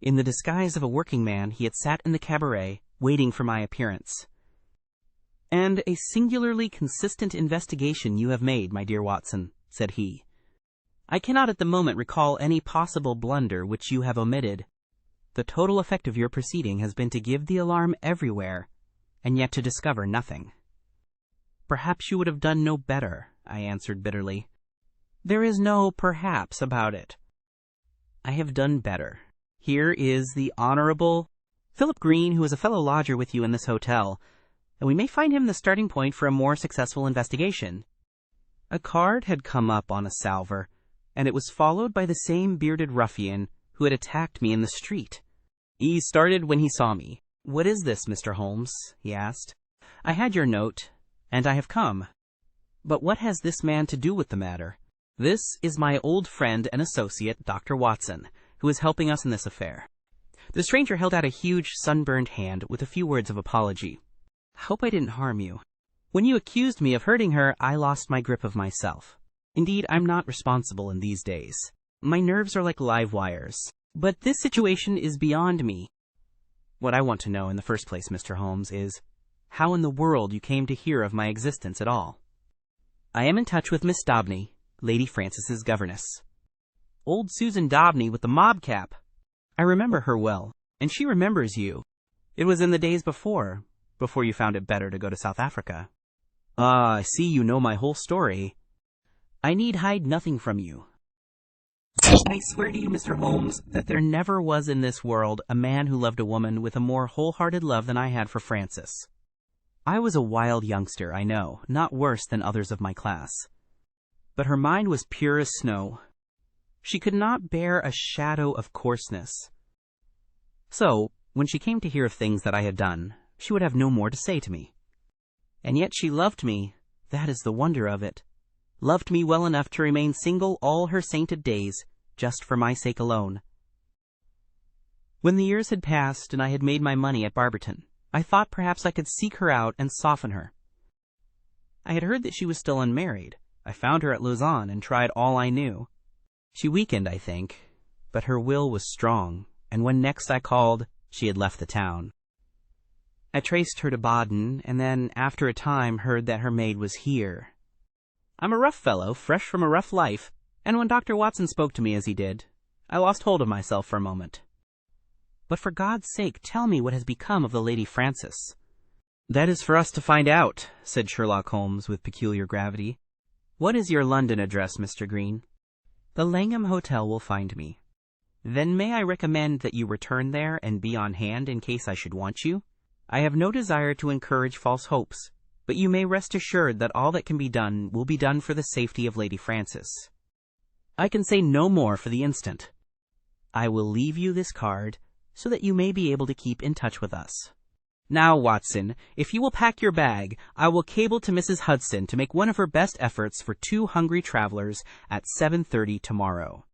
In the disguise of a working man, he had sat in the cabaret, waiting for my appearance. "And a singularly consistent investigation you have made, my dear Watson," said he. "I cannot at the moment recall any possible blunder which you have omitted. The total effect of your proceeding has been to give the alarm everywhere, and yet to discover nothing." "Perhaps you would have done no better," I answered bitterly. "There is no perhaps about it. I have done better. Here is the Honorable Philip Green, who is a fellow lodger with you in this hotel, and we may find him the starting point for a more successful investigation." A card had come up on a salver, and it was followed by the same bearded ruffian who had attacked me in the street. He started when he saw me. "What is this, Mr. Holmes?" he asked. "I had your note, and I have come. But what has this man to do with the matter?" "This is my old friend and associate, Dr. Watson, who is helping us in this affair." The stranger held out a huge, sunburned hand with a few words of apology. "I hope I didn't harm you. When you accused me of hurting her, I lost my grip of myself. Indeed, I'm not responsible in these days. My nerves are like live wires. But this situation is beyond me. What I want to know in the first place, Mr. Holmes, is how in the world you came to hear of my existence at all." "I am in touch with Miss Daubeny, Lady Frances's governess." "Old Susan Daubeny with the mob cap. I remember her well, and she remembers you. It was in the days before you found it better to go to South Africa." "Ah, I see you know my whole story." "I need hide nothing from you. I swear to you, Mr. Holmes, that there never was in this world a man who loved a woman with a more wholehearted love than I had for Frances. I was a wild youngster, I know, not worse than others of my class. But her mind was pure as snow. She could not bear a shadow of coarseness. So, when she came to hear of things that I had done, she would have no more to say to me. And yet she loved me, that is the wonder of it. Loved me well enough to remain single all her sainted days, just for my sake alone. When the years had passed and I had made my money at Barberton, I thought perhaps I could seek her out and soften her. I had heard that she was still unmarried. I found her at Lausanne and tried all I knew. She weakened, I think, but her will was strong, and when next I called, she had left the town. I traced her to Baden, and then, after a time, heard that her maid was here. I'm a rough fellow, fresh from a rough life, and when Dr. Watson spoke to me as he did, I lost hold of myself for a moment. But for God's sake, tell me what has become of the Lady Frances." "That is for us to find out," said Sherlock Holmes with peculiar gravity. "What is your London address, Mr. Green?" "The Langham Hotel will find me." "Then may I recommend that you return there and be on hand in case I should want you? I have no desire to encourage false hopes, but you may rest assured that all that can be done will be done for the safety of Lady Frances. I can say no more for the instant. I will leave you this card, so that you may be able to keep in touch with us." Now, Watson, if you will pack your bag, I will cable to Mrs. Hudson to make one of her best efforts for 2 hungry travelers at 7:30 tomorrow."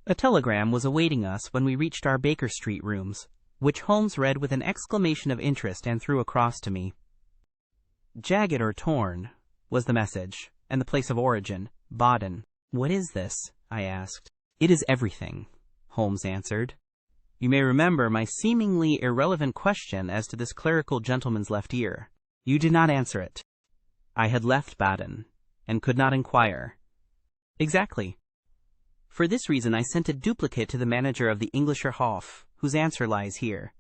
A telegram was awaiting us when we reached our Baker Street rooms, which Holmes read with an exclamation of interest and threw across to me. "Jagged or torn," was the message, and the place of origin, Baden. "What is this?" I asked. "It is everything," Holmes answered. "You may remember my seemingly irrelevant question as to this clerical gentleman's left ear. You did not answer it." "I had left Baden, and could not inquire." "Exactly. For this reason I sent a duplicate to the manager of the Englischer Hof, whose answer lies here."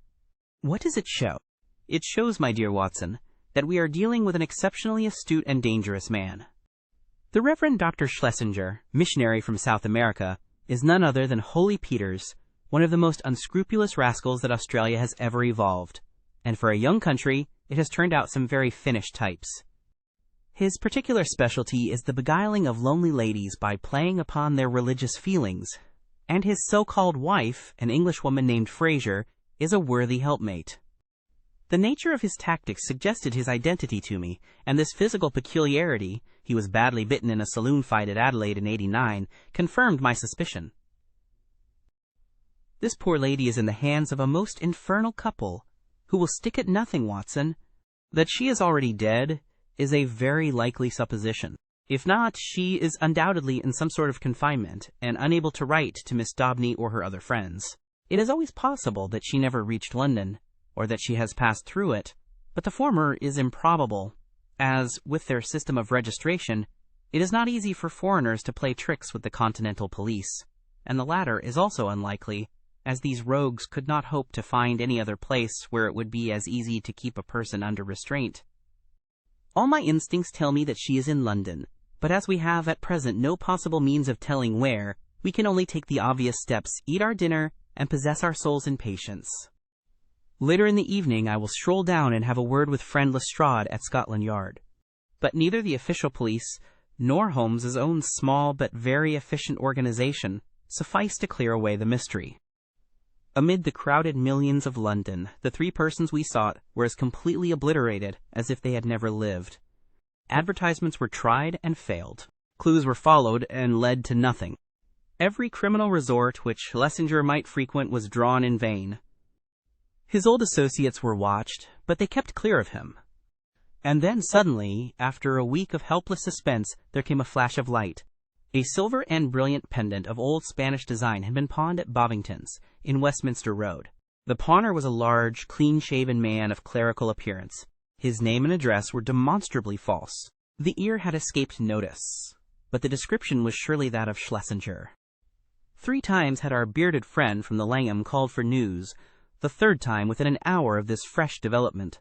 "What does it show?" "It shows, my dear Watson, that we are dealing with an exceptionally astute and dangerous man. The Reverend Dr. Schlesinger, missionary from South America, is none other than Holy Peters, one of the most unscrupulous rascals that Australia has ever evolved, and for a young country, it has turned out some very finished types. His particular specialty is the beguiling of lonely ladies by playing upon their religious feelings, and his so-called wife, an Englishwoman named Fraser, is a worthy helpmate. The nature of his tactics suggested his identity to me, and this physical peculiarity, he was badly bitten in a saloon fight at Adelaide in '89, confirmed my suspicion. This poor lady is in the hands of a most infernal couple, who will stick at nothing, Watson. That she is already dead is a very likely supposition. If not, she is undoubtedly in some sort of confinement, and unable to write to Miss Daubeny or her other friends. It is always possible that she never reached London, or that she has passed through it, but the former is improbable, as, with their system of registration, it is not easy for foreigners to play tricks with the continental police, and the latter is also unlikely, as these rogues could not hope to find any other place where it would be as easy to keep a person under restraint. All my instincts tell me that she is in London, but as we have at present no possible means of telling where, we can only take the obvious steps, eat our dinner, and possess our souls in patience. Later in the evening I will stroll down and have a word with friend Lestrade at Scotland Yard. But neither the official police, nor Holmes's own small but very efficient organization, suffice to clear away the mystery. Amid the crowded millions of London, the 3 persons we sought were as completely obliterated as if they had never lived. Advertisements were tried and failed. Clues were followed and led to nothing. Every criminal resort which Schlesinger might frequent was drawn in vain. His old associates were watched, but they kept clear of him. And then suddenly, after a week of helpless suspense, there came a flash of light. A silver and brilliant pendant of old Spanish design had been pawned at Bovington's, in Westminster Road. The pawner was a large, clean-shaven man of clerical appearance. His name and address were demonstrably false. The ear had escaped notice, but the description was surely that of Schlesinger. 3 times had our bearded friend from the Langham called for news, the 3rd time within an hour of this fresh development.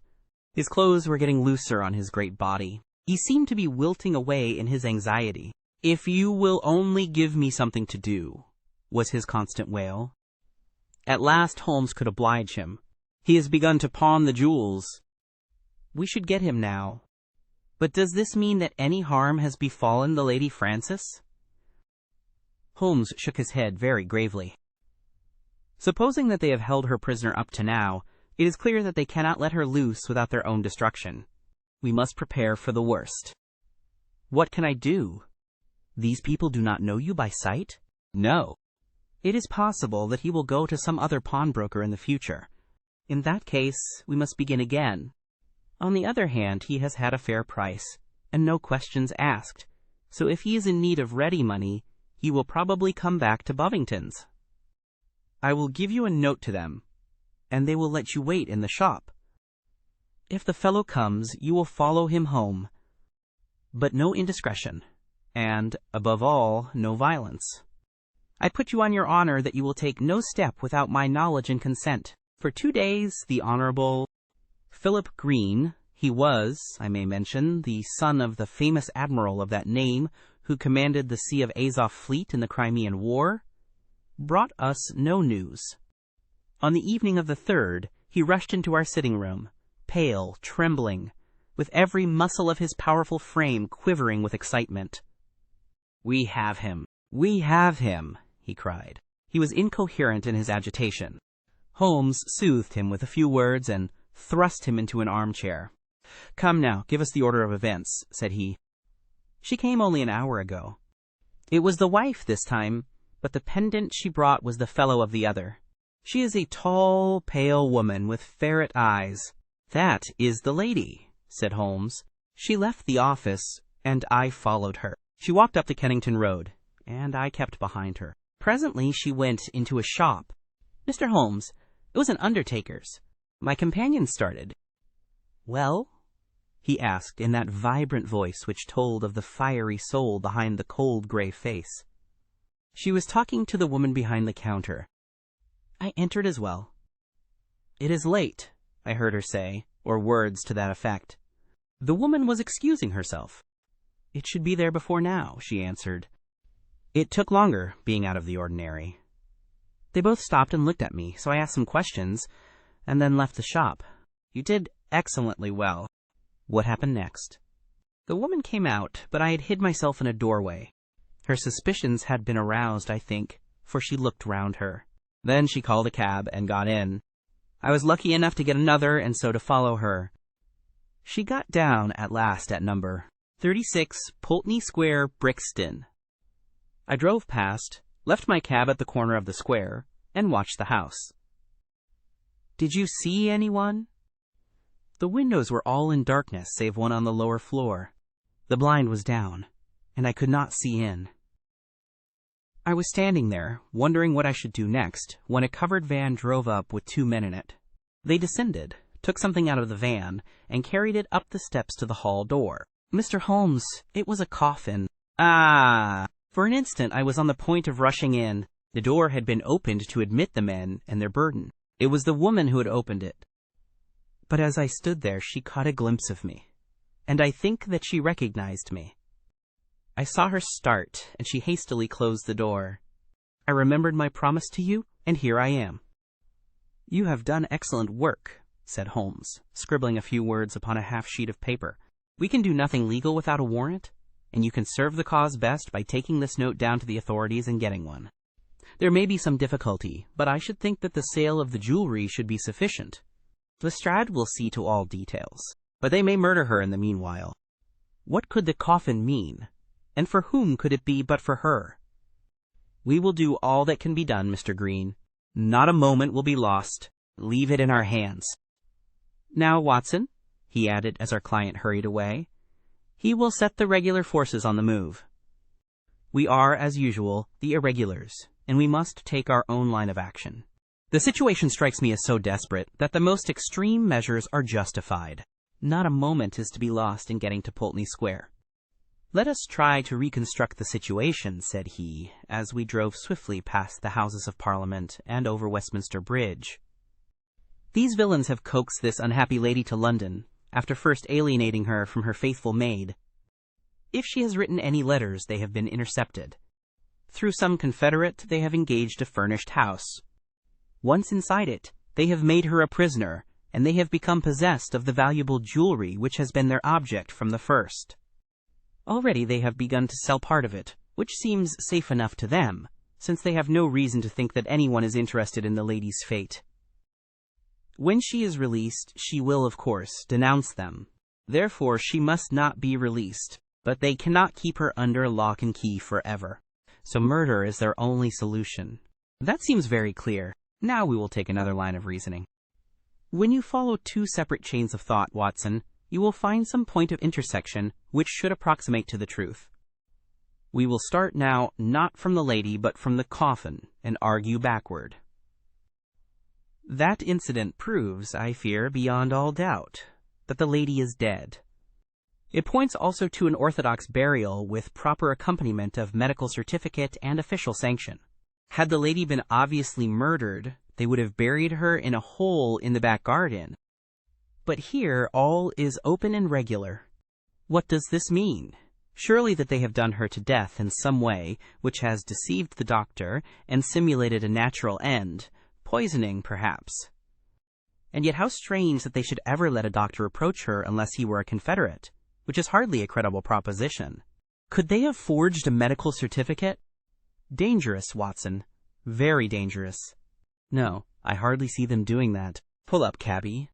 His clothes were getting looser on his great body. He seemed to be wilting away in his anxiety. "If you will only give me something to do," was his constant wail. At last Holmes could oblige him. "He has begun to pawn the jewels." "We should get him now. But does this mean that any harm has befallen the Lady Frances?" Holmes shook his head very gravely. "Supposing that they have held her prisoner up to now, it is clear that they cannot let her loose without their own destruction. We must prepare for the worst." "What can I do?" "These people do not know you by sight?" "No." "It is possible that he will go to some other pawnbroker in the future. In that case, we must begin again. On the other hand, he has had a fair price, and no questions asked, so if he is in need of ready money, he will probably come back to Bovington's. I will give you a note to them, and they will let you wait in the shop. If the fellow comes, you will follow him home, but no indiscretion, and, above all, no violence. I put you on your honor that you will take no step without my knowledge and consent." For 2 days, the Honorable Philip Green, he was, I may mention, the son of the famous admiral of that name who commanded the Sea of Azov fleet in the Crimean War, brought us no news. On the evening of the 3rd, he rushed into our sitting-room, pale, trembling, with every muscle of his powerful frame quivering with excitement. "We have him! We have him!" he cried. He was incoherent in his agitation. Holmes soothed him with a few words and, thrust him into an armchair. "Come now, give us the order of events," said he. "She came only an hour ago. It was the wife this time, but the pendant she brought was the fellow of the other. She is a tall, pale woman with ferret eyes." "That is the lady," said Holmes. "She left the office, and I followed her. She walked up the Kennington Road, and I kept behind her. Presently she went into a shop. Mr. Holmes, it was an undertaker's. My companion started. 'Well?' he asked in that vibrant voice which told of the fiery soul behind the cold gray face. She was talking to the woman behind the counter. I entered as well. 'It is late,' I heard her say, or words to that effect. The woman was excusing herself. 'It should be there before now,' she answered. It took longer, being out of the ordinary. They both stopped and looked at me, so I asked some questions, and then left the shop. You did excellently well. What happened next?' The woman came out, but I had hid myself in a doorway. Her suspicions had been aroused, I think, for she looked round her. Then she called a cab and got in. I was lucky enough to get another, and so to follow her. She got down at last at number 36 Pulteney Square, Brixton. I drove past, left my cab at the corner of the square, and watched the house. 'Did you see anyone?' The windows were all in darkness save one on the lower floor. The blind was down, and I could not see in. I was standing there, wondering what I should do next, when a covered van drove up with 2 men in it. They descended, took something out of the van, and carried it up the steps to the hall door. Mr. Holmes, it was a coffin. Ah! For an instant I was on the point of rushing in. The door had been opened to admit the men and their burden. It was the woman who had opened it. But as I stood there, she caught a glimpse of me, and I think that she recognized me. I saw her start, and she hastily closed the door. I remembered my promise to you, and here I am. "You have done excellent work," said Holmes, scribbling a few words upon a half-sheet of paper. "We can do nothing legal without a warrant, and you can serve the cause best by taking this note down to the authorities and getting one. There may be some difficulty, but I should think that the sale of the jewelry should be sufficient. Lestrade will see to all details, but they may murder her in the meanwhile. What could the coffin mean, and for whom could it be but for her? We will do all that can be done, Mr. Green. Not a moment will be lost. Leave it in our hands. Now, Watson," he added as our client hurried away, "he will set the regular forces on the move. We are, as usual, the irregulars, and we must take our own line of action. The situation strikes me as so desperate that the most extreme measures are justified. Not a moment is to be lost in getting to Pulteney Square." "Let us try to reconstruct the situation," said he, as we drove swiftly past the Houses of Parliament and over Westminster Bridge. "These villains have coaxed this unhappy lady to London, after first alienating her from her faithful maid. If she has written any letters, they have been intercepted. Through some confederate, they have engaged a furnished house. Once inside it, they have made her a prisoner, and they have become possessed of the valuable jewelry which has been their object from the first. Already they have begun to sell part of it, which seems safe enough to them, since they have no reason to think that anyone is interested in the lady's fate. When she is released, she will, of course, denounce them. Therefore she must not be released, but they cannot keep her under lock and key forever. So murder is their only solution. That seems very clear. Now we will take another line of reasoning. When you follow 2 separate chains of thought, Watson, you will find some point of intersection which should approximate to the truth. We will start now not from the lady but from the coffin and argue backward. That incident proves, I fear, beyond all doubt, that the lady is dead. It points also to an orthodox burial with proper accompaniment of medical certificate and official sanction. Had the lady been obviously murdered, they would have buried her in a hole in the back garden. But here all is open and regular. What does this mean? Surely that they have done her to death in some way which has deceived the doctor and simulated a natural end, poisoning perhaps. And yet how strange that they should ever let a doctor approach her unless he were a confederate, which is hardly a credible proposition. Could they have forged a medical certificate? Dangerous, Watson. Very dangerous. No, I hardly see them doing that. Pull up, cabby.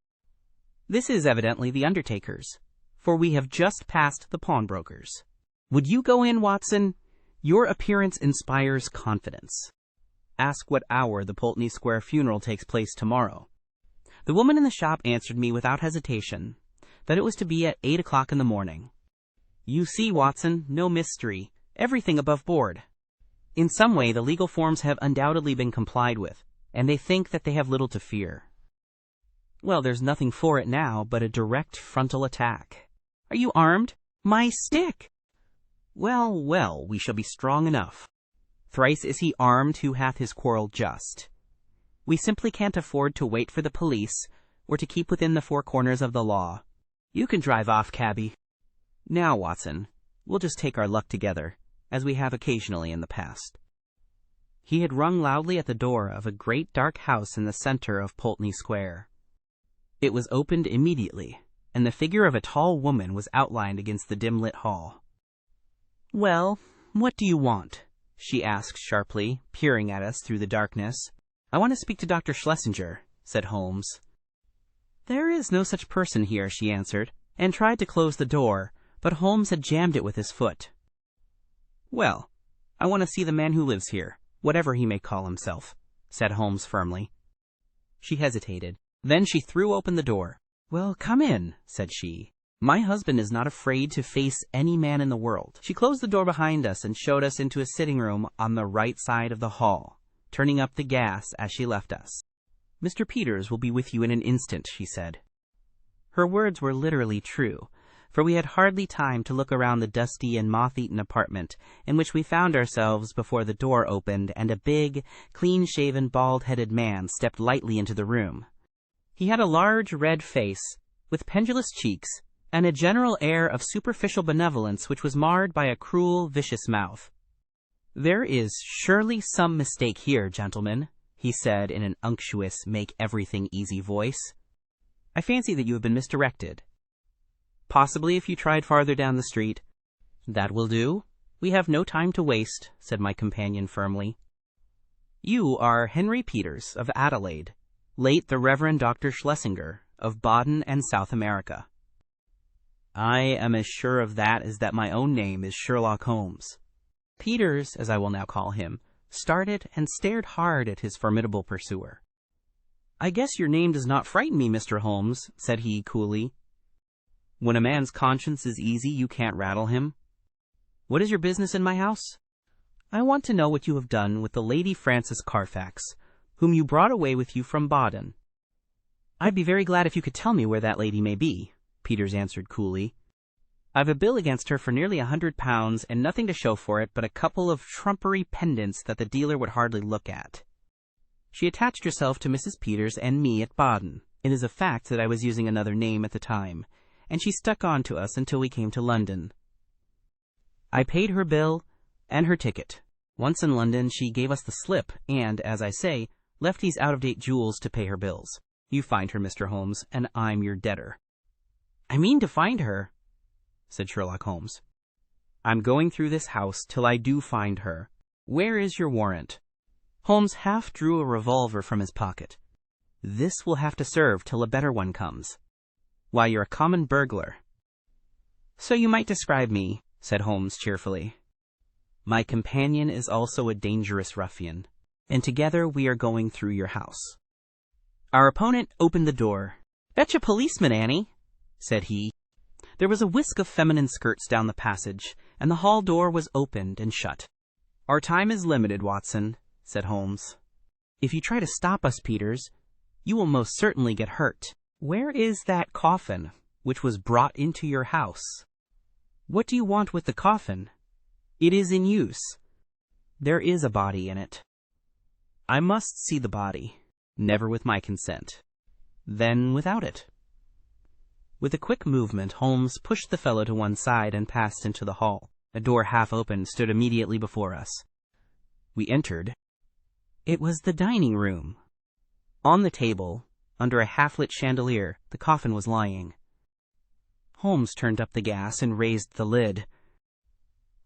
This is evidently the undertaker's, for we have just passed the pawnbroker's. Would you go in, Watson? Your appearance inspires confidence. Ask what hour the Pulteney Square funeral takes place tomorrow. The woman in the shop answered me without hesitation that it was to be at 8 o'clock in the morning. You see, Watson, no mystery, everything above board. In some way the legal forms have undoubtedly been complied with, and they think that they have little to fear. Well, there's nothing for it now but a direct frontal attack. Are you armed? My stick! Well, well, we shall be strong enough. Thrice is he armed who hath his quarrel just. We simply can't afford to wait for the police, or to keep within the four corners of the law. You can drive off, cabby. Now, Watson, we'll just take our luck together, as we have occasionally in the past. He had rung loudly at the door of a great dark house in the center of Pulteney Square. It was opened immediately, and the figure of a tall woman was outlined against the dim-lit hall. Well, what do you want? She asked sharply, peering at us through the darkness. I want to speak to Dr. Schlesinger, said Holmes. There is no such person here, she answered, and tried to close the door, but Holmes had jammed it with his foot. Well, I want to see the man who lives here, whatever he may call himself, said Holmes firmly. She hesitated. Then she threw open the door. Well, come in, said she. My husband is not afraid to face any man in the world. She closed the door behind us and showed us into a sitting room on the right side of the hall, turning up the gas as she left us. Mr. Peters will be with you in an instant, she said. Her words were literally true, for we had hardly time to look around the dusty and moth-eaten apartment in which we found ourselves before the door opened and a big, clean-shaven, bald-headed man stepped lightly into the room. He had a large red face, with pendulous cheeks, and a general air of superficial benevolence which was marred by a cruel, vicious mouth. There is surely some mistake here, gentlemen, he said in an unctuous, make-everything-easy voice. I fancy that you have been misdirected. Possibly if you tried farther down the street. That will do. We have no time to waste, said my companion firmly. You are Henry Peters of Adelaide, late the Reverend Dr. Schlesinger of Baden and South America. I am as sure of that as that my own name is Sherlock Holmes. Peters, as I will now call him, started and stared hard at his formidable pursuer. I guess your name does not frighten me, Mr. Holmes, said he coolly. When a man's conscience is easy, you can't rattle him. What is your business in my house? I want to know what you have done with the Lady Frances Carfax, whom you brought away with you from Baden. I'd be very glad if you could tell me where that lady may be, Peters answered coolly. I've a bill against her for nearly £100 and nothing to show for it but a couple of trumpery pendants that the dealer would hardly look at. She attached herself to Mrs. Peters and me at Baden. It is a fact that I was using another name at the time, and she stuck on to us until we came to London. I paid her bill and her ticket. Once in London, she gave us the slip and, as I say, left these out-of-date jewels to pay her bills. You find her, Mr. Holmes, and I'm your debtor. I mean to find her, said Sherlock Holmes. I'm going through this house till I do find her. Where is your warrant? Holmes half drew a revolver from his pocket. This will have to serve till a better one comes. Why, you're a common burglar. So you might describe me, said Holmes cheerfully. My companion is also a dangerous ruffian, and together we are going through your house. Our opponent opened the door. Fetch a policeman, Annie, said he. There was a whisk of feminine skirts down the passage, and the hall door was opened and shut. Our time is limited, Watson, said Holmes. If you try to stop us, Peters, you will most certainly get hurt. Where is that coffin which was brought into your house? What do you want with the coffin? It is in use. There is a body in it. I must see the body, never with my consent. Then without it. With a quick movement, Holmes pushed the fellow to one side and passed into the hall. A door half open stood immediately before us. We entered. It was the dining room. On the table, under a half-lit chandelier, the coffin was lying. Holmes turned up the gas and raised the lid.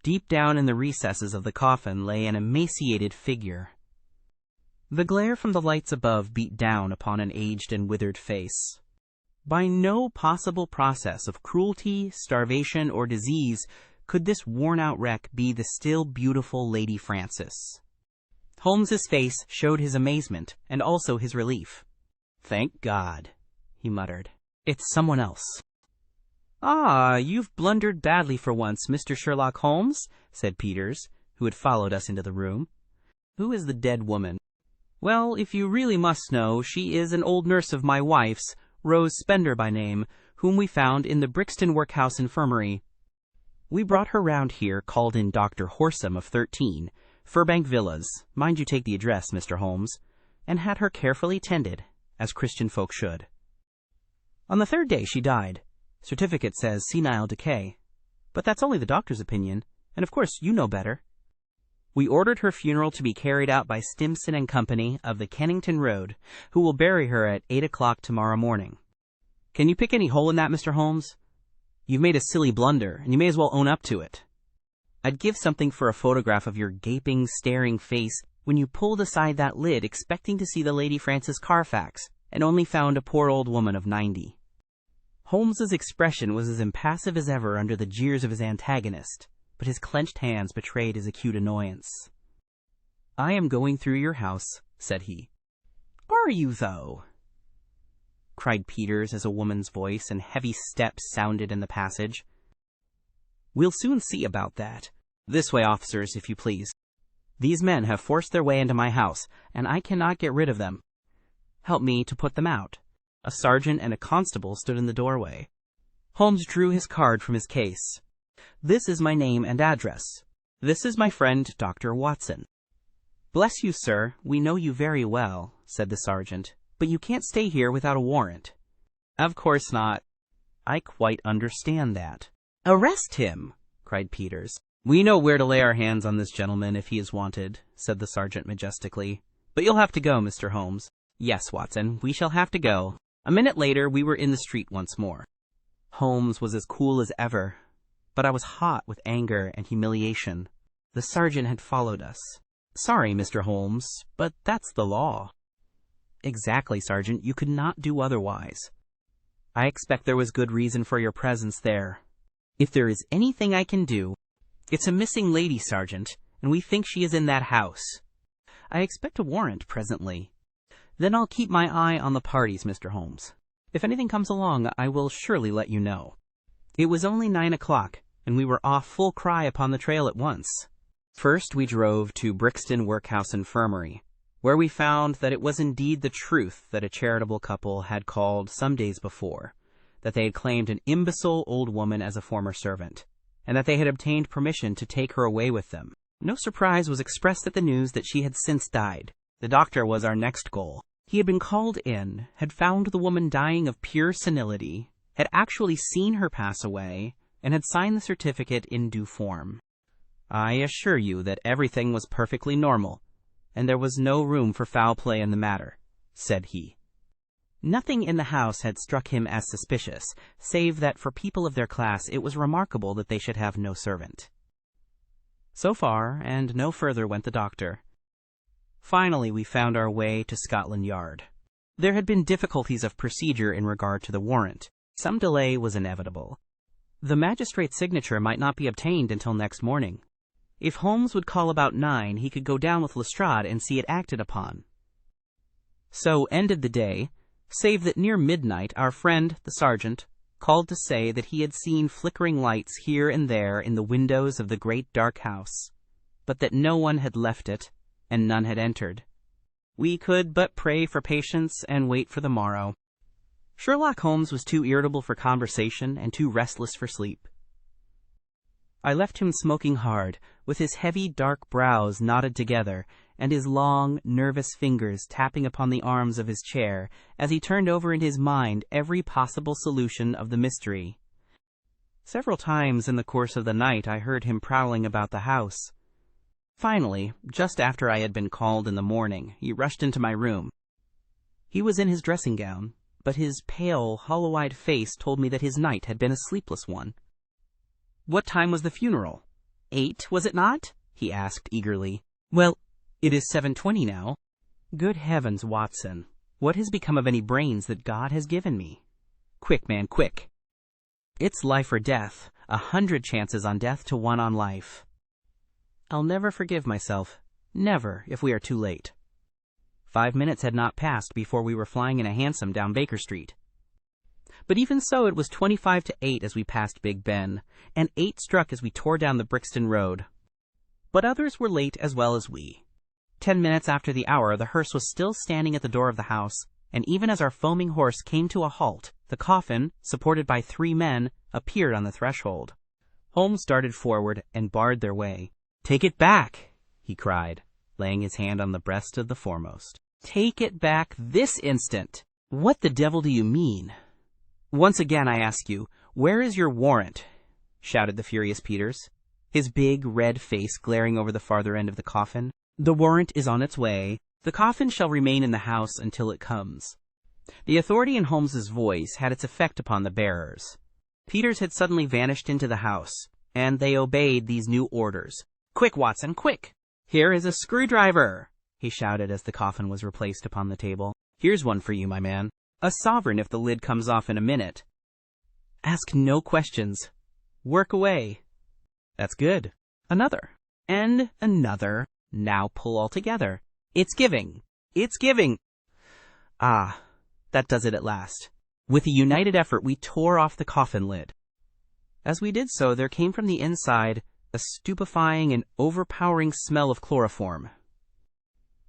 Deep down in the recesses of the coffin lay an emaciated figure. The glare from the lights above beat down upon an aged and withered face. By no possible process of cruelty, starvation, or disease could this worn-out wreck be the still beautiful Lady Frances. Holmes's face showed his amazement and also his relief. "Thank God," he muttered. "It's someone else." "Ah, you've blundered badly for once, Mr. Sherlock Holmes," said Peters, who had followed us into the room. "Who is the dead woman?" "Well, if you really must know, she is an old nurse of my wife's, Rose Spender by name, whom we found in the Brixton Workhouse infirmary. We brought her round here, called in Dr. Horsam of 13, Furbank Villas, mind you take the address, Mr. Holmes, and had her carefully tended, as Christian folk should. On the 3rd day she died. Certificate says senile decay. But that's only the doctor's opinion, and of course you know better. We ordered her funeral to be carried out by Stimson and Company of the Kennington Road, who will bury her at 8 o'clock tomorrow morning. Can you pick any hole in that, Mr. Holmes? You've made a silly blunder, and you may as well own up to it. I'd give something for a photograph of your gaping, staring face when you pulled aside that lid expecting to see the Lady Frances Carfax, and only found a poor old woman of 90. Holmes's expression was as impassive as ever under the jeers of his antagonist, but his clenched hands betrayed his acute annoyance. "I am going through your house," said he. "Are you, though?" cried Peters as a woman's voice and heavy steps sounded in the passage. "We'll soon see about that. This way, officers, if you please. These men have forced their way into my house, and I cannot get rid of them. Help me to put them out." A sergeant and a constable stood in the doorway. Holmes drew his card from his case. "This is my name and address. This is my friend, Dr. Watson." "Bless you, sir, we know you very well," said the sergeant, "but you can't stay here without a warrant." "Of course not. I quite understand that." "Arrest him!" cried Peters. "We know where to lay our hands on this gentleman if he is wanted," said the sergeant majestically. "But you'll have to go, Mr. Holmes." "Yes, Watson, we shall have to go." A minute later we were in the street once more. Holmes was as cool as ever, but I was hot with anger and humiliation. The sergeant had followed us. "Sorry, Mr. Holmes, but that's the law." "Exactly, Sergeant. You could not do otherwise. I expect there was good reason for your presence there. If there is anything I can do, it's a missing lady, Sergeant, and we think she is in that house. I expect a warrant presently. Then I'll keep my eye on the parties, Mr. Holmes. If anything comes along, I will surely let you know." It was only 9 o'clock, and we were off full cry upon the trail at once. First we drove to Brixton Workhouse Infirmary, where we found that it was indeed the truth that a charitable couple had called some days before, that they had claimed an imbecile old woman as a former servant, and that they had obtained permission to take her away with them. No surprise was expressed at the news that she had since died. The doctor was our next goal. He had been called in, had found the woman dying of pure senility, had actually seen her pass away, and had signed the certificate in due form. I assure you that everything was perfectly normal, and there was no room for foul play in the matter, said he. Nothing in the house had struck him as suspicious, save that for people of their class it was remarkable that they should have no servant. So far, and no further went the doctor. Finally we found our way to Scotland Yard. There had been difficulties of procedure in regard to the warrant. Some delay was inevitable. The magistrate's signature might not be obtained until next morning. If Holmes would call about 9, he could go down with Lestrade and see it acted upon. So ended the day, save that near midnight our friend, the sergeant, called to say that he had seen flickering lights here and there in the windows of the great dark house, but that no one had left it, and none had entered. We could but pray for patience and wait for the morrow. Sherlock Holmes was too irritable for conversation and too restless for sleep. I left him smoking hard, with his heavy dark brows knotted together, and his long, nervous fingers tapping upon the arms of his chair as he turned over in his mind every possible solution of the mystery. Several times in the course of the night I heard him prowling about the house. Finally, just after I had been called in the morning, he rushed into my room. He was in his dressing gown, but his pale, hollow-eyed face told me that his night had been a sleepless one. "What time was the funeral? 8, was it not?" he asked eagerly. "Well, it is 7:20 now." "Good heavens, Watson, what has become of any brains that God has given me?" Quick, man, quick. It's life or death, 100 chances on death to 1 on life. I'll never forgive myself, never, if we are too late. 5 minutes had not passed before we were flying in a hansom down Baker Street. But even so, it was 25 to 8 as we passed Big Ben, and 8 struck as we tore down the Brixton Road. But others were late as well as we. 10 minutes after the hour, the hearse was still standing at the door of the house, and even as our foaming horse came to a halt, the coffin, supported by 3 men, appeared on the threshold. Holmes darted forward and barred their way. "Take it back!" he cried, laying his hand on the breast of the foremost. "Take it back this instant!" "What the devil do you mean?" "Once again, I ask you, where is your warrant?" shouted the furious Peters, his big, red face glaring over the farther end of the coffin. "The warrant is on its way. The coffin shall remain in the house until it comes." The authority in Holmes's voice had its effect upon the bearers. Peters had suddenly vanished into the house, and they obeyed these new orders. "Quick, Watson, quick! Here is a screwdriver!" he shouted as the coffin was replaced upon the table. "Here's one for you, my man. A sovereign if the lid comes off in a minute. Ask no questions. Work away. That's good. Another. And another. Now pull all together. It's giving. It's giving. Ah, that does it at last." With a united effort, we tore off the coffin lid. As we did so, there came from the inside a stupefying and overpowering smell of chloroform.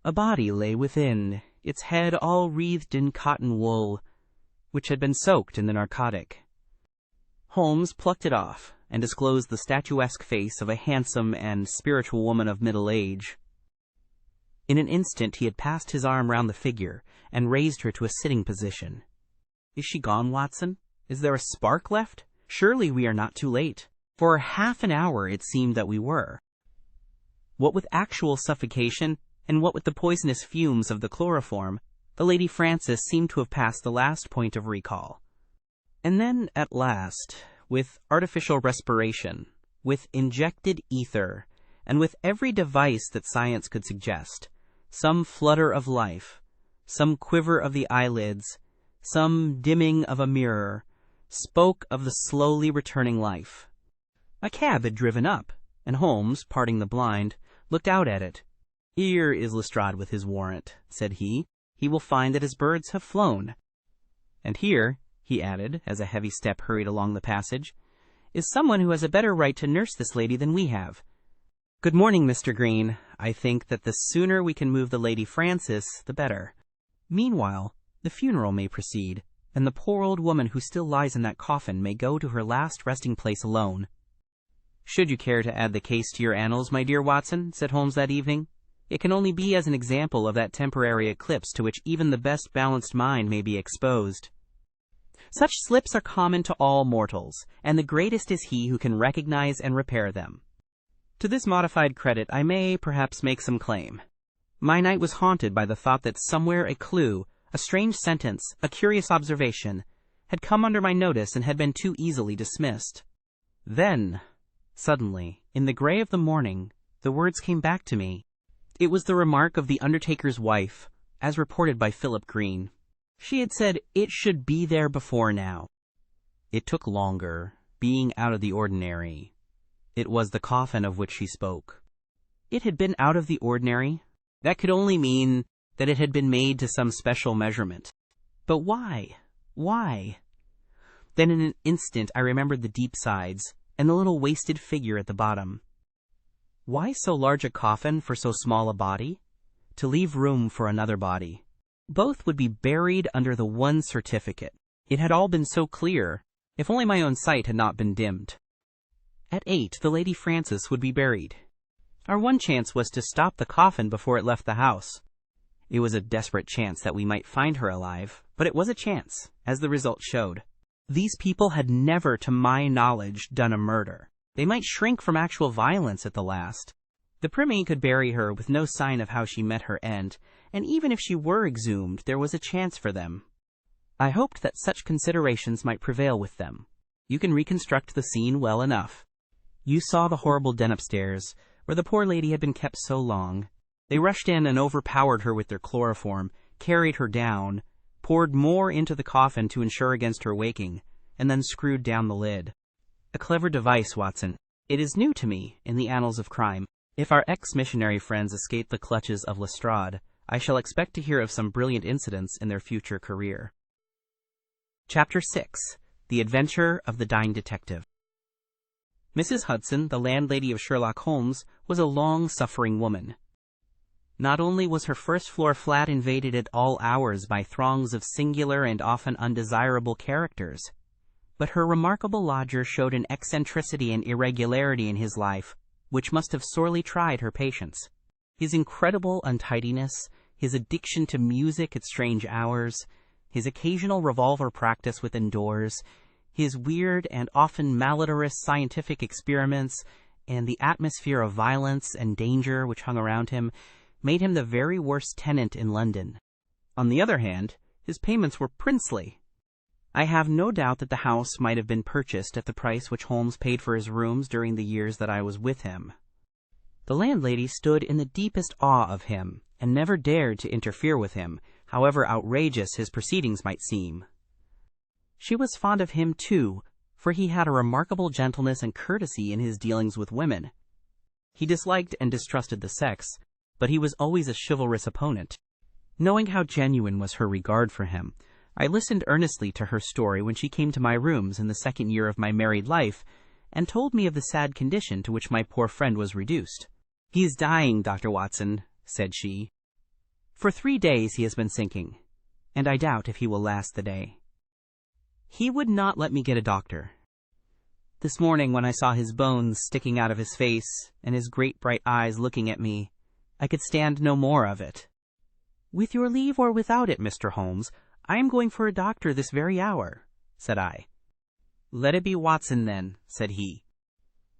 A body lay within, its head all wreathed in cotton wool, which had been soaked in the narcotic. Holmes plucked it off and disclosed the statuesque face of a handsome and spiritual woman of middle age. In an instant he had passed his arm round the figure and raised her to a sitting position. "Is she gone, Watson? Is there a spark left? Surely we are not too late." For half an hour it seemed that we were. What with actual suffocation, and what with the poisonous fumes of the chloroform, the Lady Frances seemed to have passed the last point of recall. And then, at last, with artificial respiration, with injected ether, and with every device that science could suggest, some flutter of life, some quiver of the eyelids, some dimming of a mirror, spoke of the slowly returning life. A cab had driven up, and Holmes, parting the blind, looked out at it. "Here is Lestrade with his warrant," said he. "He will find that his birds have flown. And here," he added, as a heavy step hurried along the passage, "is someone who has a better right to nurse this lady than we have. Good morning, Mr. Green. I think that the sooner we can move the Lady Frances, the better. Meanwhile, the funeral may proceed, and the poor old woman who still lies in that coffin may go to her last resting place alone." "Should you care to add the case to your annals, my dear Watson," said Holmes that evening, "it can only be as an example of that temporary eclipse to which even the best balanced mind may be exposed. Such slips are common to all mortals, and the greatest is he who can recognize and repair them. To this modified credit I may, perhaps, make some claim. My night was haunted by the thought that somewhere a clue, a strange sentence, a curious observation, had come under my notice and had been too easily dismissed. Then, suddenly, in the gray of the morning, the words came back to me. It was the remark of the undertaker's wife, as reported by Philip Green. She had said it should be there before now. It took longer, being out of the ordinary. It was the coffin of which she spoke. It had been out of the ordinary. That could only mean that it had been made to some special measurement. But why? Why? Then in an instant I remembered the deep sides, and the little wasted figure at the bottom. Why so large a coffin for so small a body? To leave room for another body. Both would be buried under the one certificate. It had all been so clear, if only my own sight had not been dimmed. At 8, the Lady Frances would be buried. Our one chance was to stop the coffin before it left the house. It was a desperate chance that we might find her alive, but it was a chance, as the result showed. These people had never, to my knowledge, done a murder. They might shrink from actual violence at the last. The Premier could bury her with no sign of how she met her end, and even if she were exhumed, there was a chance for them. I hoped that such considerations might prevail with them. You can reconstruct the scene well enough. You saw the horrible den upstairs, where the poor lady had been kept so long. They rushed in and overpowered her with their chloroform, carried her down, poured more into the coffin to ensure against her waking, and then screwed down the lid. A clever device, Watson. It is new to me in the annals of crime. If our ex-missionary friends escape the clutches of Lestrade, I shall expect to hear of some brilliant incidents in their future career. Chapter 6. The Adventure of the Dying Detective. Mrs. Hudson, the landlady of Sherlock Holmes, was a long-suffering woman. Not only was her first-floor flat invaded at all hours by throngs of singular and often undesirable characters, but her remarkable lodger showed an eccentricity and irregularity in his life which must have sorely tried her patience. His incredible untidiness, his addiction to music at strange hours, his occasional revolver practice within doors, his weird and often malodorous scientific experiments, and the atmosphere of violence and danger which hung around him, made him the very worst tenant in London. On the other hand, his payments were princely. I have no doubt that the house might have been purchased at the price which Holmes paid for his rooms during the years that I was with him. The landlady stood in the deepest awe of him, and never dared to interfere with him, however outrageous his proceedings might seem. She was fond of him, too, for he had a remarkable gentleness and courtesy in his dealings with women. He disliked and distrusted the sex, but he was always a chivalrous opponent. Knowing how genuine was her regard for him, I listened earnestly to her story when she came to my rooms in the second year of my married life, and told me of the sad condition to which my poor friend was reduced. "He is dying, Dr. Watson," said she. "For 3 days he has been sinking, and I doubt if he will last the day. He would not let me get a doctor. This morning, when I saw his bones sticking out of his face and his great bright eyes looking at me, I could stand no more of it. With your leave or without it, Mr. Holmes, I am going for a doctor this very hour," said I. "Let it be Watson, then," said he.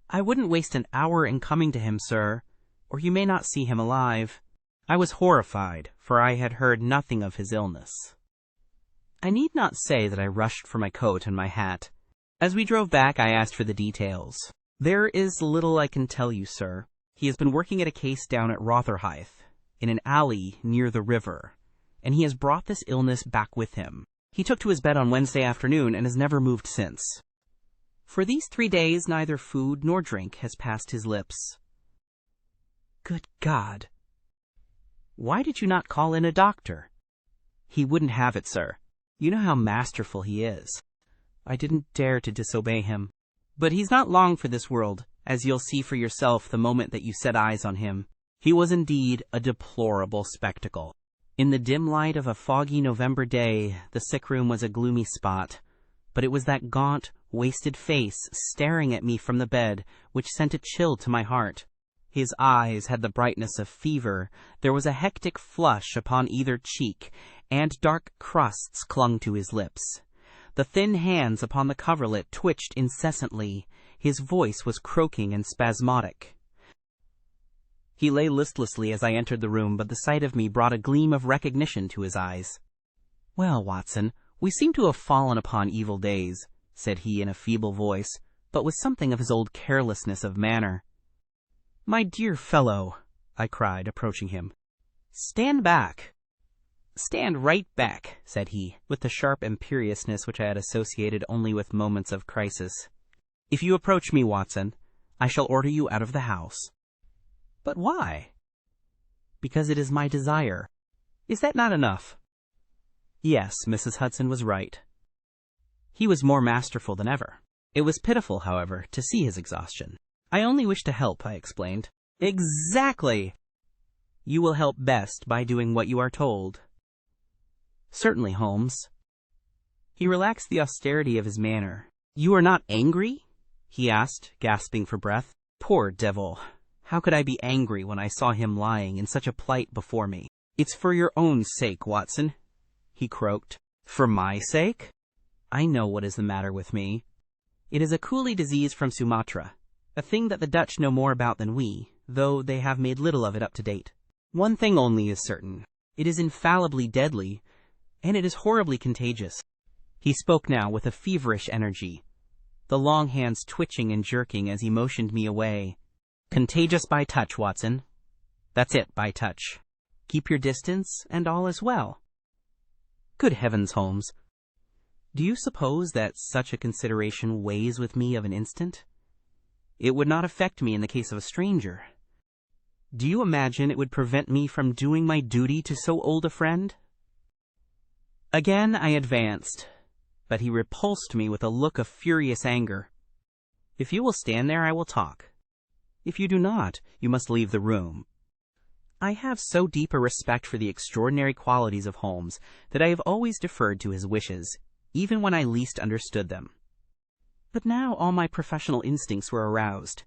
"I wouldn't waste an hour in coming to him, sir, or you may not see him alive." I was horrified, for I had heard nothing of his illness. I need not say that I rushed for my coat and my hat. As we drove back, I asked for the details. "There is little I can tell you, sir. He has been working at a case down at Rotherhithe, in an alley near the river, and he has brought this illness back with him. He took to his bed on Wednesday afternoon and has never moved since. For these 3 days neither food nor drink has passed his lips." "Good God! Why did you not call in a doctor?" "He wouldn't have it, sir. You know how masterful he is. I didn't dare to disobey him. But he's not long for this world, as you'll see for yourself the moment that you set eyes on him." He was indeed a deplorable spectacle. In the dim light of a foggy November day, the sick room was a gloomy spot, but it was that gaunt, wasted face staring at me from the bed which sent a chill to my heart. His eyes had the brightness of fever, there was a hectic flush upon either cheek, and dark crusts clung to his lips. The thin hands upon the coverlet twitched incessantly, his voice was croaking and spasmodic. He lay listlessly as I entered the room, but the sight of me brought a gleam of recognition to his eyes. "Well, Watson, we seem to have fallen upon evil days," said he in a feeble voice, but with something of his old carelessness of manner. "My dear fellow," I cried, approaching him, "stand back." "Stand right back," said he, with the sharp imperiousness which I had associated only with moments of crisis. "If you approach me, Watson, I shall order you out of the house." "But why?" "Because it is my desire. Is that not enough?" Yes, Mrs. Hudson was right. He was more masterful than ever. It was pitiful, however, to see his exhaustion. "I only wish to help," I explained. "Exactly! You will help best by doing what you are told." "Certainly, Holmes." He relaxed the austerity of his manner. "You are not angry?" he asked, gasping for breath. Poor devil! How could I be angry when I saw him lying in such a plight before me? "It's for your own sake, Watson," he croaked. "For my sake? I know what is the matter with me. It is a coolie disease from Sumatra, a thing that the Dutch know more about than we, though they have made little of it up to date. One thing only is certain. It is infallibly deadly, and it is horribly contagious." He spoke now with a feverish energy, the long hands twitching and jerking as he motioned me away. "Contagious by touch, Watson. That's it, by touch. Keep your distance, and all is well." Good heavens, Holmes. Do you suppose that such a consideration weighs with me of an instant? It would not affect me in the case of a stranger. Do you imagine it would prevent me from doing my duty to so old a friend? Again I advanced, but he repulsed me with a look of furious anger. If you will stand there, I will talk. If you do not, you must leave the room. I have so deep a respect for the extraordinary qualities of Holmes that I have always deferred to his wishes, even when I least understood them. But now all my professional instincts were aroused.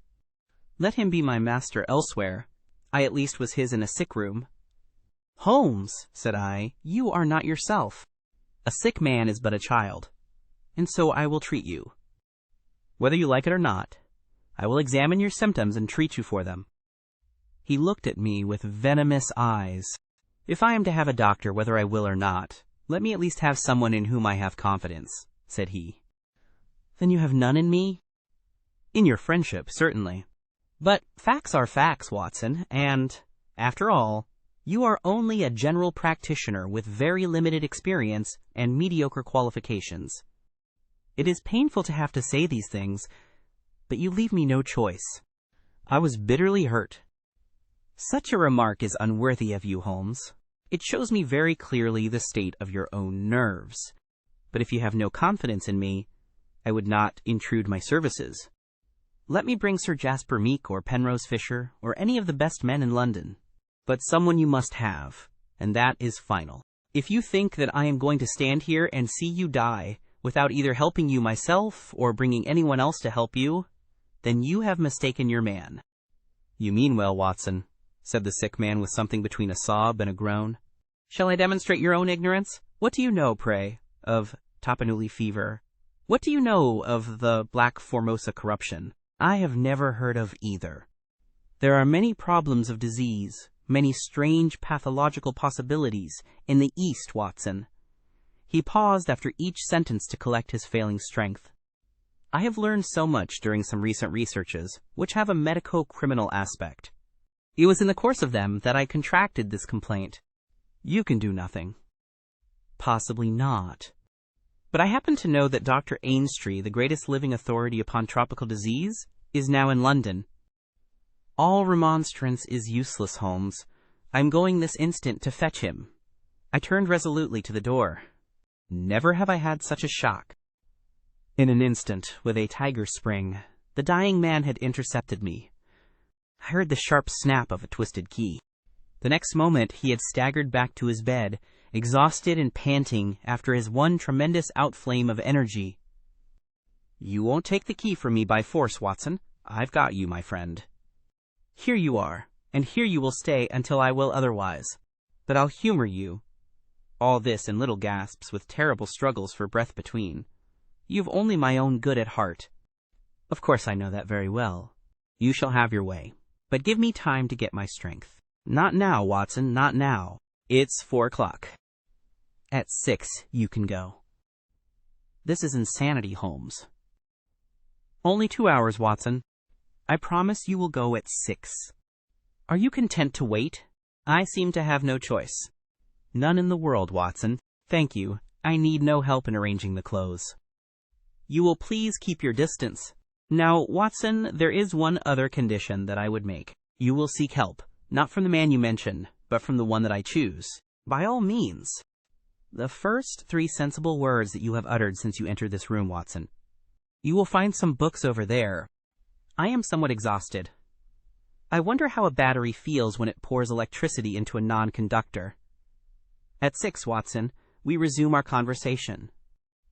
Let him be my master elsewhere. I at least was his in a sick room. Holmes, said I, you are not yourself. A sick man is but a child, and so I will treat you. Whether you like it or not, I will examine your symptoms and treat you for them. He looked at me with venomous eyes. If I am to have a doctor, whether I will or not, let me at least have someone in whom I have confidence, said he. Then you have none in me? In your friendship, certainly. But facts are facts, Watson, and, after all, you are only a general practitioner with very limited experience and mediocre qualifications. It is painful to have to say these things, but you leave me no choice. I was bitterly hurt. Such a remark is unworthy of you, Holmes. It shows me very clearly the state of your own nerves. But if you have no confidence in me, I would not intrude my services. Let me bring Sir Jasper Meek or Penrose Fisher or any of the best men in London. But someone you must have, and that is final. If you think that I am going to stand here and see you die without either helping you myself or bringing anyone else to help you, then you have mistaken your man. You mean well, Watson, said the sick man with something between a sob and a groan. Shall I demonstrate your own ignorance? What do you know, pray, of Tapanuli fever? What do you know of the Black Formosa corruption? I have never heard of either. There are many problems of disease, many strange pathological possibilities in the East, Watson. He paused after each sentence to collect his failing strength. I have learned so much during some recent researches, which have a medico-criminal aspect. It was in the course of them that I contracted this complaint. You can do nothing. Possibly not. But I happen to know that Dr. Ainstree, the greatest living authority upon tropical disease, is now in London. All remonstrance is useless, Holmes. I am going this instant to fetch him. I turned resolutely to the door. Never have I had such a shock. In an instant, with a tiger spring, the dying man had intercepted me. I heard the sharp snap of a twisted key. The next moment he had staggered back to his bed, exhausted and panting after his one tremendous outflame of energy. You won't take the key from me by force, Watson. I've got you, my friend. Here you are, and here you will stay until I will otherwise. But I'll humor you. All this in little gasps with terrible struggles for breath between. You've only my own good at heart. Of course I know that very well. You shall have your way. But give me time to get my strength. Not now, Watson, not now. It's 4 o'clock. At 6 you can go. This is insanity, Holmes. Only 2 hours, Watson. I promise you will go at 6. Are you content to wait? I seem to have no choice. None in the world, Watson. Thank you. I need no help in arranging the clothes. You will please keep your distance. Now, Watson, there is one other condition that I would make. You will seek help, not from the man you mention, but from the one that I choose. By all means. The first 3 sensible words that you have uttered since you entered this room, Watson. You will find some books over there. I am somewhat exhausted. I wonder how a battery feels when it pours electricity into a non-conductor. At 6, Watson, we resume our conversation.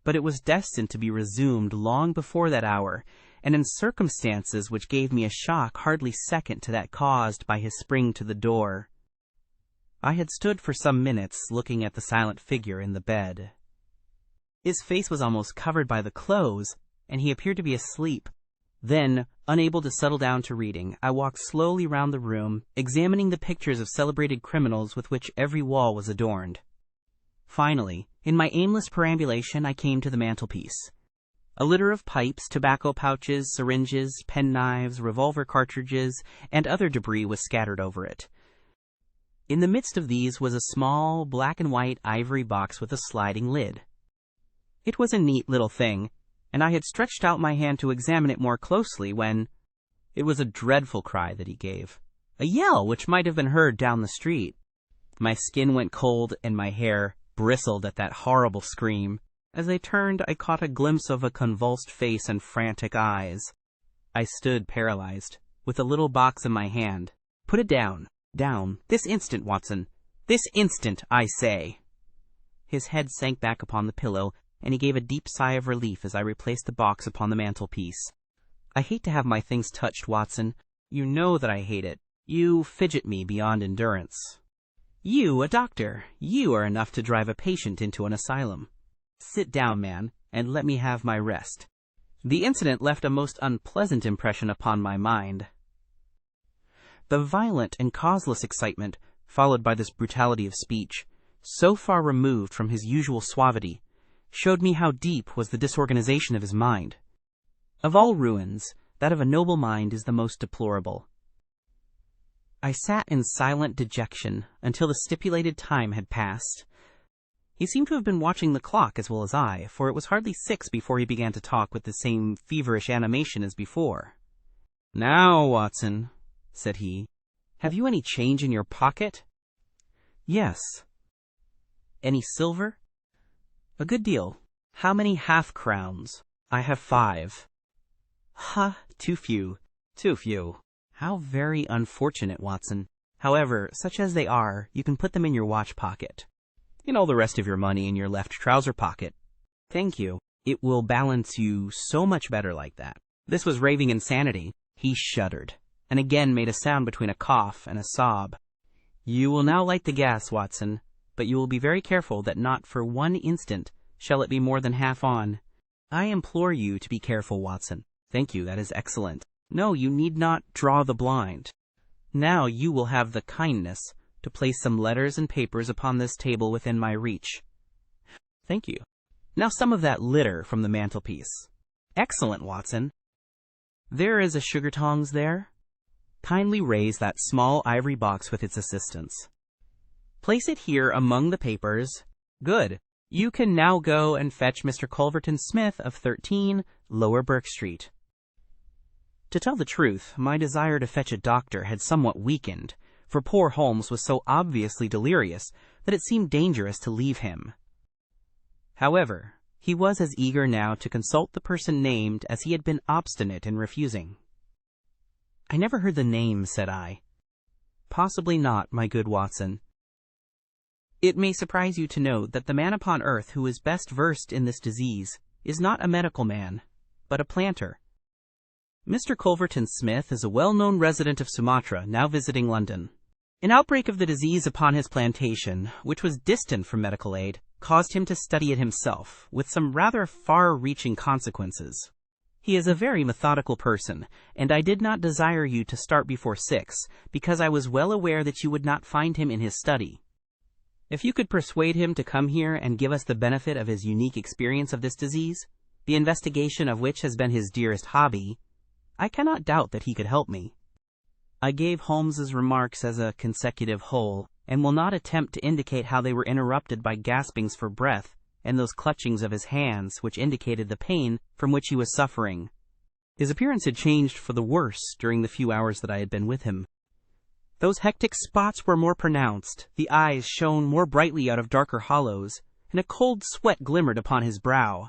But it was destined to be resumed long before that hour, and in circumstances which gave me a shock hardly second to that caused by his spring to the door. I had stood for some minutes looking at the silent figure in the bed. His face was almost covered by the clothes, and he appeared to be asleep. Then, unable to settle down to reading, I walked slowly round the room, examining the pictures of celebrated criminals with which every wall was adorned. Finally, in my aimless perambulation, I came to the mantelpiece. A litter of pipes, tobacco pouches, syringes, penknives, revolver cartridges, and other debris was scattered over it. In the midst of these was a small, black-and-white ivory box with a sliding lid. It was a neat little thing, and I had stretched out my hand to examine it more closely when it was a dreadful cry that he gave, a yell which might have been heard down the street. My skin went cold and my hair bristled at that horrible scream. As I turned, I caught a glimpse of a convulsed face and frantic eyes. I stood paralyzed, with the little box in my hand. "Put it down. Down. This instant, Watson. This instant, I say." His head sank back upon the pillow, and he gave a deep sigh of relief as I replaced the box upon the mantelpiece. "I hate to have my things touched, Watson. You know that I hate it. You fidget me beyond endurance. You, a doctor, you are enough to drive a patient into an asylum. Sit down, man, and let me have my rest." The incident left a most unpleasant impression upon my mind. The violent and causeless excitement, followed by this brutality of speech, so far removed from his usual suavity, showed me how deep was the disorganization of his mind. Of all ruins, that of a noble mind is the most deplorable. I sat in silent dejection until the stipulated time had passed. He seemed to have been watching the clock as well as I, for it was hardly 6 before he began to talk with the same feverish animation as before. "Now, Watson," said he, "have you any change in your pocket?" "Yes." "Any silver?" "A good deal." "How many half-crowns?" "I have 5. "Ha, too few, too few." "How very unfortunate, Watson. However, such as they are, you can put them in your watch pocket, and all the rest of your money in your left trouser pocket." "Thank you. It will balance you so much better like that." This was raving insanity. He shuddered, and again made a sound between a cough and a sob. "You will now light the gas, Watson, but you will be very careful that not for one instant shall it be more than half on." "I implore you to be careful, Watson." "Thank you, that is excellent." "No, you need not draw the blind. Now you will have the kindness to place some letters and papers upon this table within my reach." "Thank you." "Now some of that litter from the mantelpiece." "Excellent, Watson." "There is a sugar tongs there. Kindly raise that small ivory box with its assistance. Place it here among the papers. Good. You can now go and fetch Mr. Culverton Smith of 13 Lower Burke Street." To tell the truth, my desire to fetch a doctor had somewhat weakened, for poor Holmes was so obviously delirious that it seemed dangerous to leave him. However, he was as eager now to consult the person named as he had been obstinate in refusing. "I never heard the name," said I. "Possibly not, my good Watson. It may surprise you to know that the man upon earth who is best versed in this disease is not a medical man, but a planter. Mr. Culverton Smith is a well-known resident of Sumatra, now visiting London. An outbreak of the disease upon his plantation, which was distant from medical aid, caused him to study it himself, with some rather far-reaching consequences. He is a very methodical person, and I did not desire you to start before 6, because I was well aware that you would not find him in his study. If you could persuade him to come here and give us the benefit of his unique experience of this disease, the investigation of which has been his dearest hobby, I cannot doubt that he could help me." I gave Holmes's remarks as a consecutive whole, and will not attempt to indicate how they were interrupted by gaspings for breath and those clutchings of his hands which indicated the pain from which he was suffering. His appearance had changed for the worse during the few hours that I had been with him. Those hectic spots were more pronounced, the eyes shone more brightly out of darker hollows, and a cold sweat glimmered upon his brow.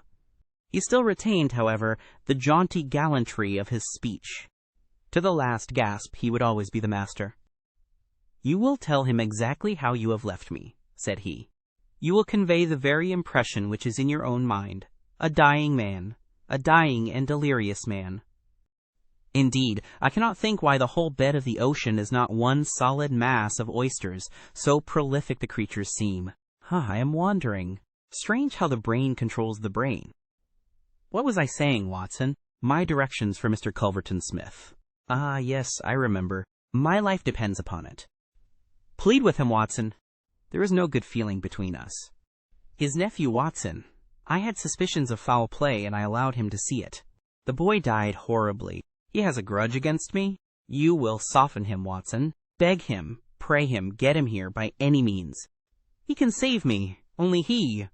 He still retained, however, the jaunty gallantry of his speech. To the last gasp he would always be the master. "You will tell him exactly how you have left me," said he. "You will convey the very impression which is in your own mind. A dying man, a dying and delirious man. Indeed, I cannot think why the whole bed of the ocean is not one solid mass of oysters, so prolific the creatures seem. I am wandering. Strange how the brain controls the brain. What was I saying, Watson? My directions for Mr. Culverton Smith. Ah, yes, I remember. My life depends upon it. Plead with him, Watson. There is no good feeling between us. His nephew, Watson. I had suspicions of foul play, and I allowed him to see it. The boy died horribly. He has a grudge against me. You will soften him, Watson. Beg him, pray him, get him here by any means. He can save me, only he.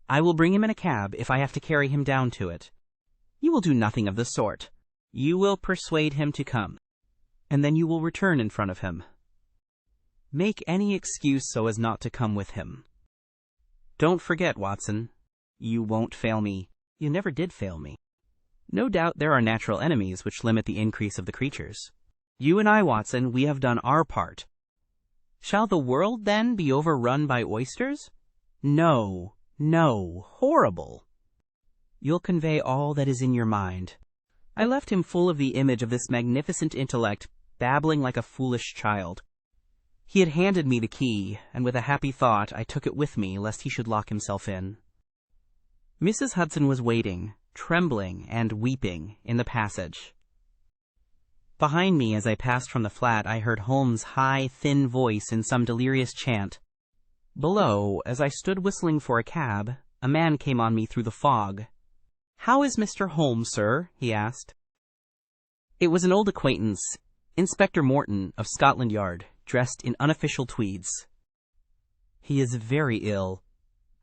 I will bring him in a cab if I have to carry him down to it. You will do nothing of the sort. You will persuade him to come, and then you will return in front of him. Make any excuse so as not to come with him. Don't forget, Watson, you won't fail me. You never did fail me. No doubt there are natural enemies which limit the increase of the creatures. You and I, Watson, we have done our part. Shall the world, then, be overrun by oysters? No, no, horrible. You'll convey all that is in your mind. I left him full of the image of this magnificent intellect, babbling like a foolish child. He had handed me the key, and with a happy thought I took it with me lest he should lock himself in. Mrs. Hudson was waiting, trembling and weeping, in the passage. Behind me, as I passed from the flat, I heard Holmes' high, thin voice in some delirious chant. Below, as I stood whistling for a cab, a man came on me through the fog. "How is Mr. Holmes, sir?" he asked. It was an old acquaintance, Inspector Morton of Scotland Yard, dressed in unofficial tweeds. "He is very ill,"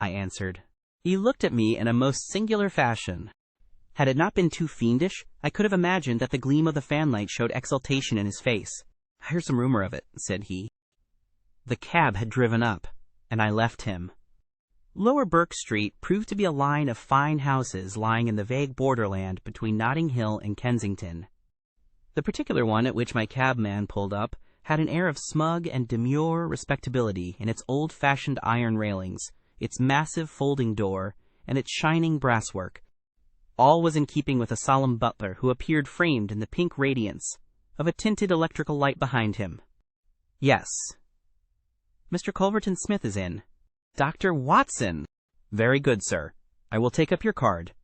I answered. He looked at me in a most singular fashion. Had it not been too fiendish, I could have imagined that the gleam of the fanlight showed exultation in his face. "I hear some rumor of it," said he. The cab had driven up, and I left him. Lower Burke Street proved to be a line of fine houses lying in the vague borderland between Notting Hill and Kensington. The particular one at which my cabman pulled up had an air of smug and demure respectability in its old-fashioned iron railings, its massive folding door, and its shining brasswork. All was in keeping with a solemn butler who appeared framed in the pink radiance of a tinted electrical light behind him. "Yes." "Mr. Culverton-Smith is in." "Dr. Watson!" "Very good, sir. I will take up your card."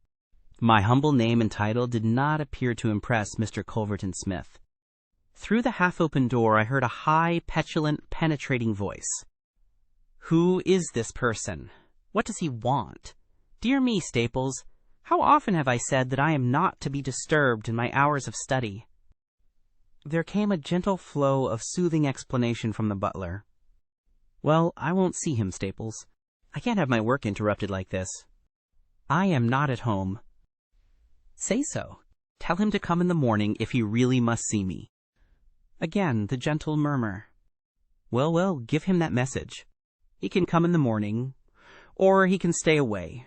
My humble name and title did not appear to impress Mr. Culverton-Smith. Through the half-open door I heard a high, petulant, penetrating voice. "Who is this person? What does he want? Dear me, Staples, how often have I said that I am not to be disturbed in my hours of study?" There came a gentle flow of soothing explanation from the butler. "Well, I won't see him, Staples. I can't have my work interrupted like this. I am not at home." "Say so. Tell him to come in the morning if he really must see me." Again the gentle murmur. "Well, well, give him that message. He can come in the morning, or he can stay away.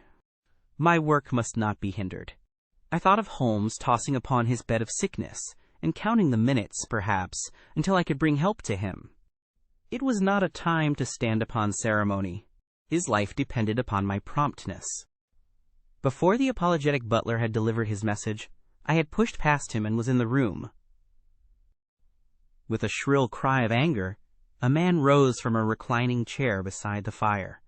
My work must not be hindered." I thought of Holmes tossing upon his bed of sickness, and counting the minutes, perhaps, until I could bring help to him. It was not a time to stand upon ceremony. His life depended upon my promptness. Before the apologetic butler had delivered his message, I had pushed past him and was in the room. With a shrill cry of anger, a man rose from a reclining chair beside the fire.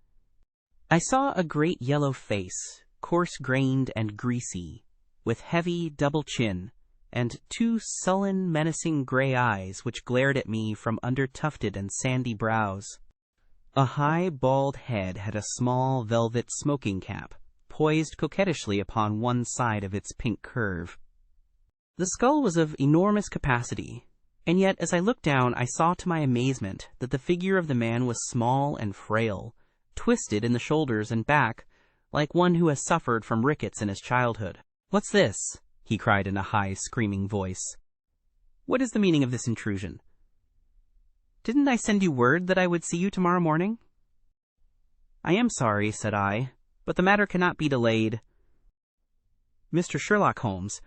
I saw a great yellow face, coarse-grained and greasy, with heavy double chin, and two sullen, menacing gray eyes which glared at me from under tufted and sandy brows. A high, bald head had a small velvet smoking cap, poised coquettishly upon one side of its pink curve. The skull was of enormous capacity, and yet as I looked down I saw to my amazement that the figure of the man was small and frail, twisted in the shoulders and back, like one who has suffered from rickets in his childhood. "What's this?" he cried in a high, screaming voice. "What is the meaning of this intrusion? Didn't I send you word that I would see you tomorrow morning?" "I am sorry," said I, "but the matter cannot be delayed. Mr. Sherlock Holmes."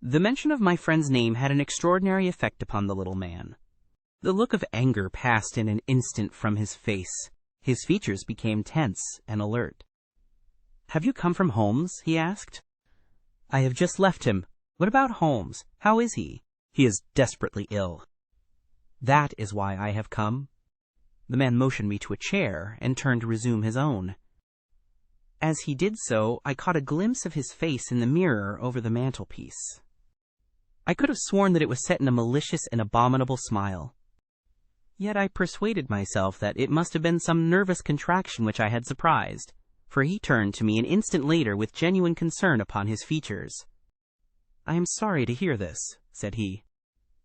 The mention of my friend's name had an extraordinary effect upon the little man. The look of anger passed in an instant from his face. His features became tense and alert. "Have you come from Holmes?" he asked. "I have just left him." "What about Holmes? How is he?" "He is desperately ill." "That is why I have come." The man motioned me to a chair and turned to resume his own. As he did so, I caught a glimpse of his face in the mirror over the mantelpiece. I could have sworn that it was set in a malicious and abominable smile. Yet I persuaded myself that it must have been some nervous contraction which I had surprised, for he turned to me an instant later with genuine concern upon his features. "I am sorry to hear this," said he.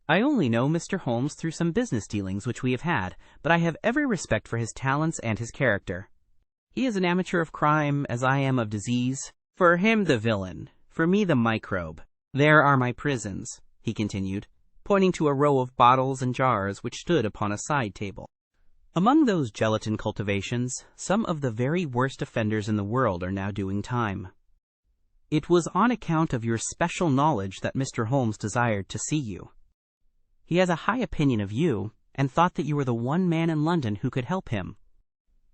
I only know Mr. Holmes through some business dealings which we have had, but I have every respect for his talents and his character. He is an amateur of crime, as I am of disease. For him the villain, for me the microbe. There are my prisons," he continued, pointing to a row of bottles and jars which stood upon a side table. "Among those gelatin cultivations, some of the very worst offenders in the world are now doing time. It was on account of your special knowledge that Mr. Holmes desired to see you. He has a high opinion of you, and thought that you were the one man in London who could help him."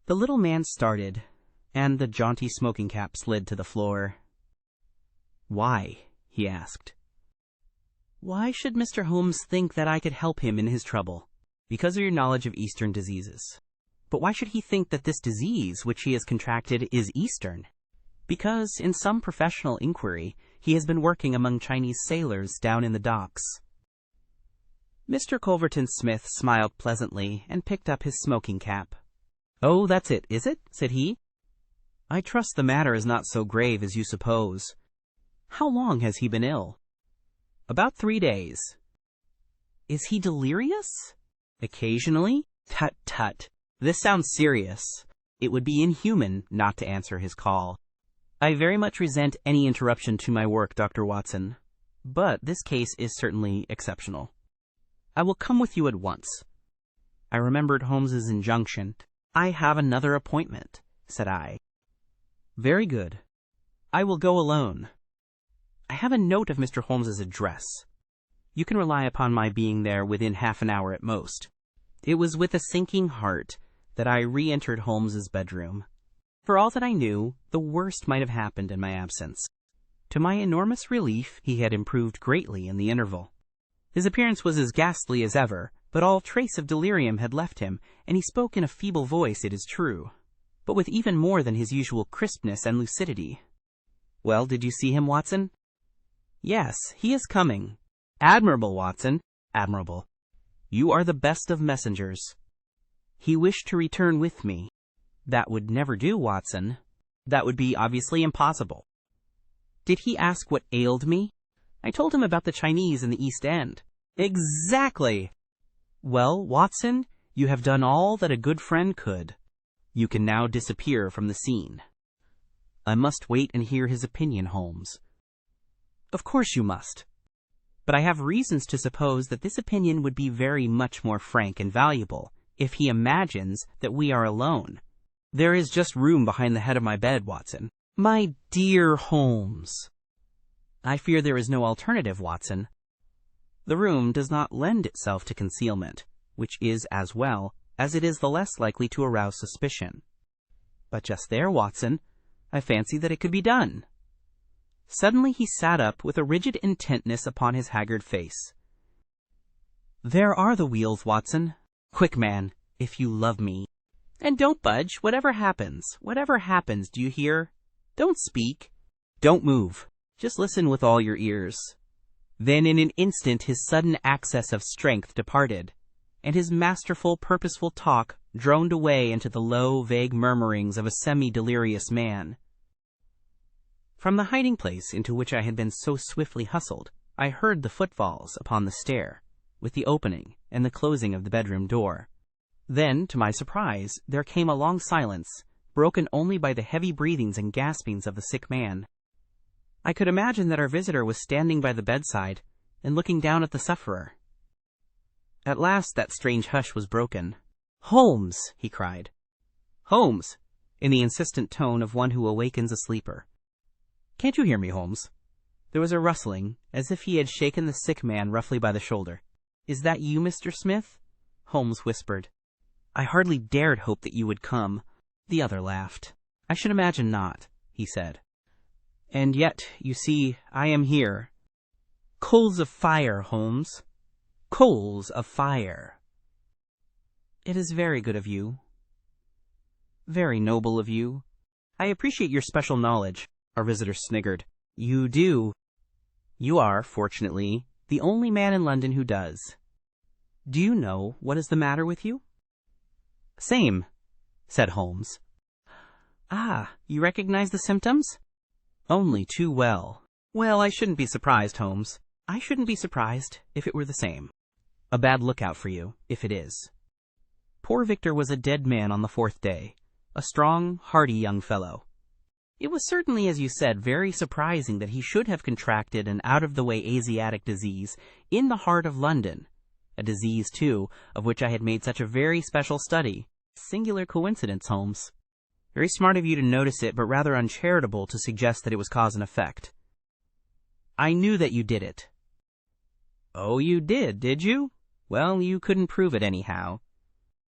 The little man started, and the jaunty smoking cap slid to the floor. "Why?" he asked. "Why should Mr. Holmes think that I could help him in his trouble?" "Because of your knowledge of Eastern diseases." "But why should he think that this disease which he has contracted is Eastern?" "Because, in some professional inquiry, he has been working among Chinese sailors down in the docks." Mr. Culverton Smith smiled pleasantly and picked up his smoking cap. "Oh, that's it, is it?" said he. "I trust the matter is not so grave as you suppose. How long has he been ill?" "About 3 days." "Is he delirious?" "Occasionally." "Tut, tut. This sounds serious. It would be inhuman not to answer his call. I very much resent any interruption to my work, Dr. Watson, but this case is certainly exceptional. I will come with you at once." I remembered Holmes's injunction. "I have another appointment," said I. "Very good. I will go alone. I have a note of Mr. Holmes's address. You can rely upon my being there within half an hour at most." It was with a sinking heart that I re-entered Holmes's bedroom. For all that I knew, the worst might have happened in my absence. To my enormous relief, he had improved greatly in the interval. His appearance was as ghastly as ever, but all trace of delirium had left him, and he spoke in a feeble voice, it is true, but with even more than his usual crispness and lucidity. "Well, did you see him, Watson?" "Yes, he is coming." "Admirable, Watson, admirable. You are the best of messengers." "He wished to return with me." "That would never do, Watson. That would be obviously impossible." "Did he ask what ailed me?" "I told him about the Chinese in the East End." "Exactly." "Well, Watson, you have done all that a good friend could. You can now disappear from the scene." "I must wait and hear his opinion, Holmes." "Of course you must. But I have reasons to suppose that this opinion would be very much more frank and valuable if he imagines that we are alone. There is just room behind the head of my bed, Watson." "My dear Holmes." "I fear there is no alternative, Watson. The room does not lend itself to concealment, which is as well, as it is the less likely to arouse suspicion. But just there, Watson, I fancy that it could be done." Suddenly he sat up with a rigid intentness upon his haggard face. "There are the wheels, Watson. Quick, man, if you love me. And don't budge, whatever happens, do you hear? Don't speak. Don't move. Just listen with all your ears." Then in an instant his sudden access of strength departed, and his masterful, purposeful talk droned away into the low, vague murmurings of a semi-delirious man. From the hiding place into which I had been so swiftly hustled, I heard the footfalls upon the stair, with the opening and the closing of the bedroom door. Then, to my surprise, there came a long silence, broken only by the heavy breathings and gaspings of the sick man. I could imagine that our visitor was standing by the bedside and looking down at the sufferer. At last that strange hush was broken. "Holmes!" he cried. "Holmes!" in the insistent tone of one who awakens a sleeper. "Can't you hear me, Holmes?" There was a rustling, as if he had shaken the sick man roughly by the shoulder. "Is that you, Mr. Smith?" Holmes whispered. "I hardly dared hope that you would come." The other laughed. "I should imagine not," he said. "And yet, you see, I am here. Coals of fire, Holmes. Coals of fire." "It is very good of you. Very noble of you. I appreciate your special knowledge." Our visitor sniggered. "You do. You are, fortunately, the only man in London who does. Do you know what is the matter with you?" "Same," said Holmes. "Ah, you recognize the symptoms?" "Only too well." "Well, I shouldn't be surprised, Holmes. I shouldn't be surprised if it were the same." A bad lookout for you, if it is. Poor Victor was a dead man on the 4th day, a strong, hardy young fellow. It was certainly, as you said, very surprising that he should have contracted an out-of-the-way Asiatic disease in the heart of London, a disease, too, of which I had made such a very special study. Singular coincidence, Holmes. Very smart of you to notice it, but rather uncharitable to suggest that it was cause and effect. I knew that you did it. Oh, you did you? Well, you couldn't prove it anyhow.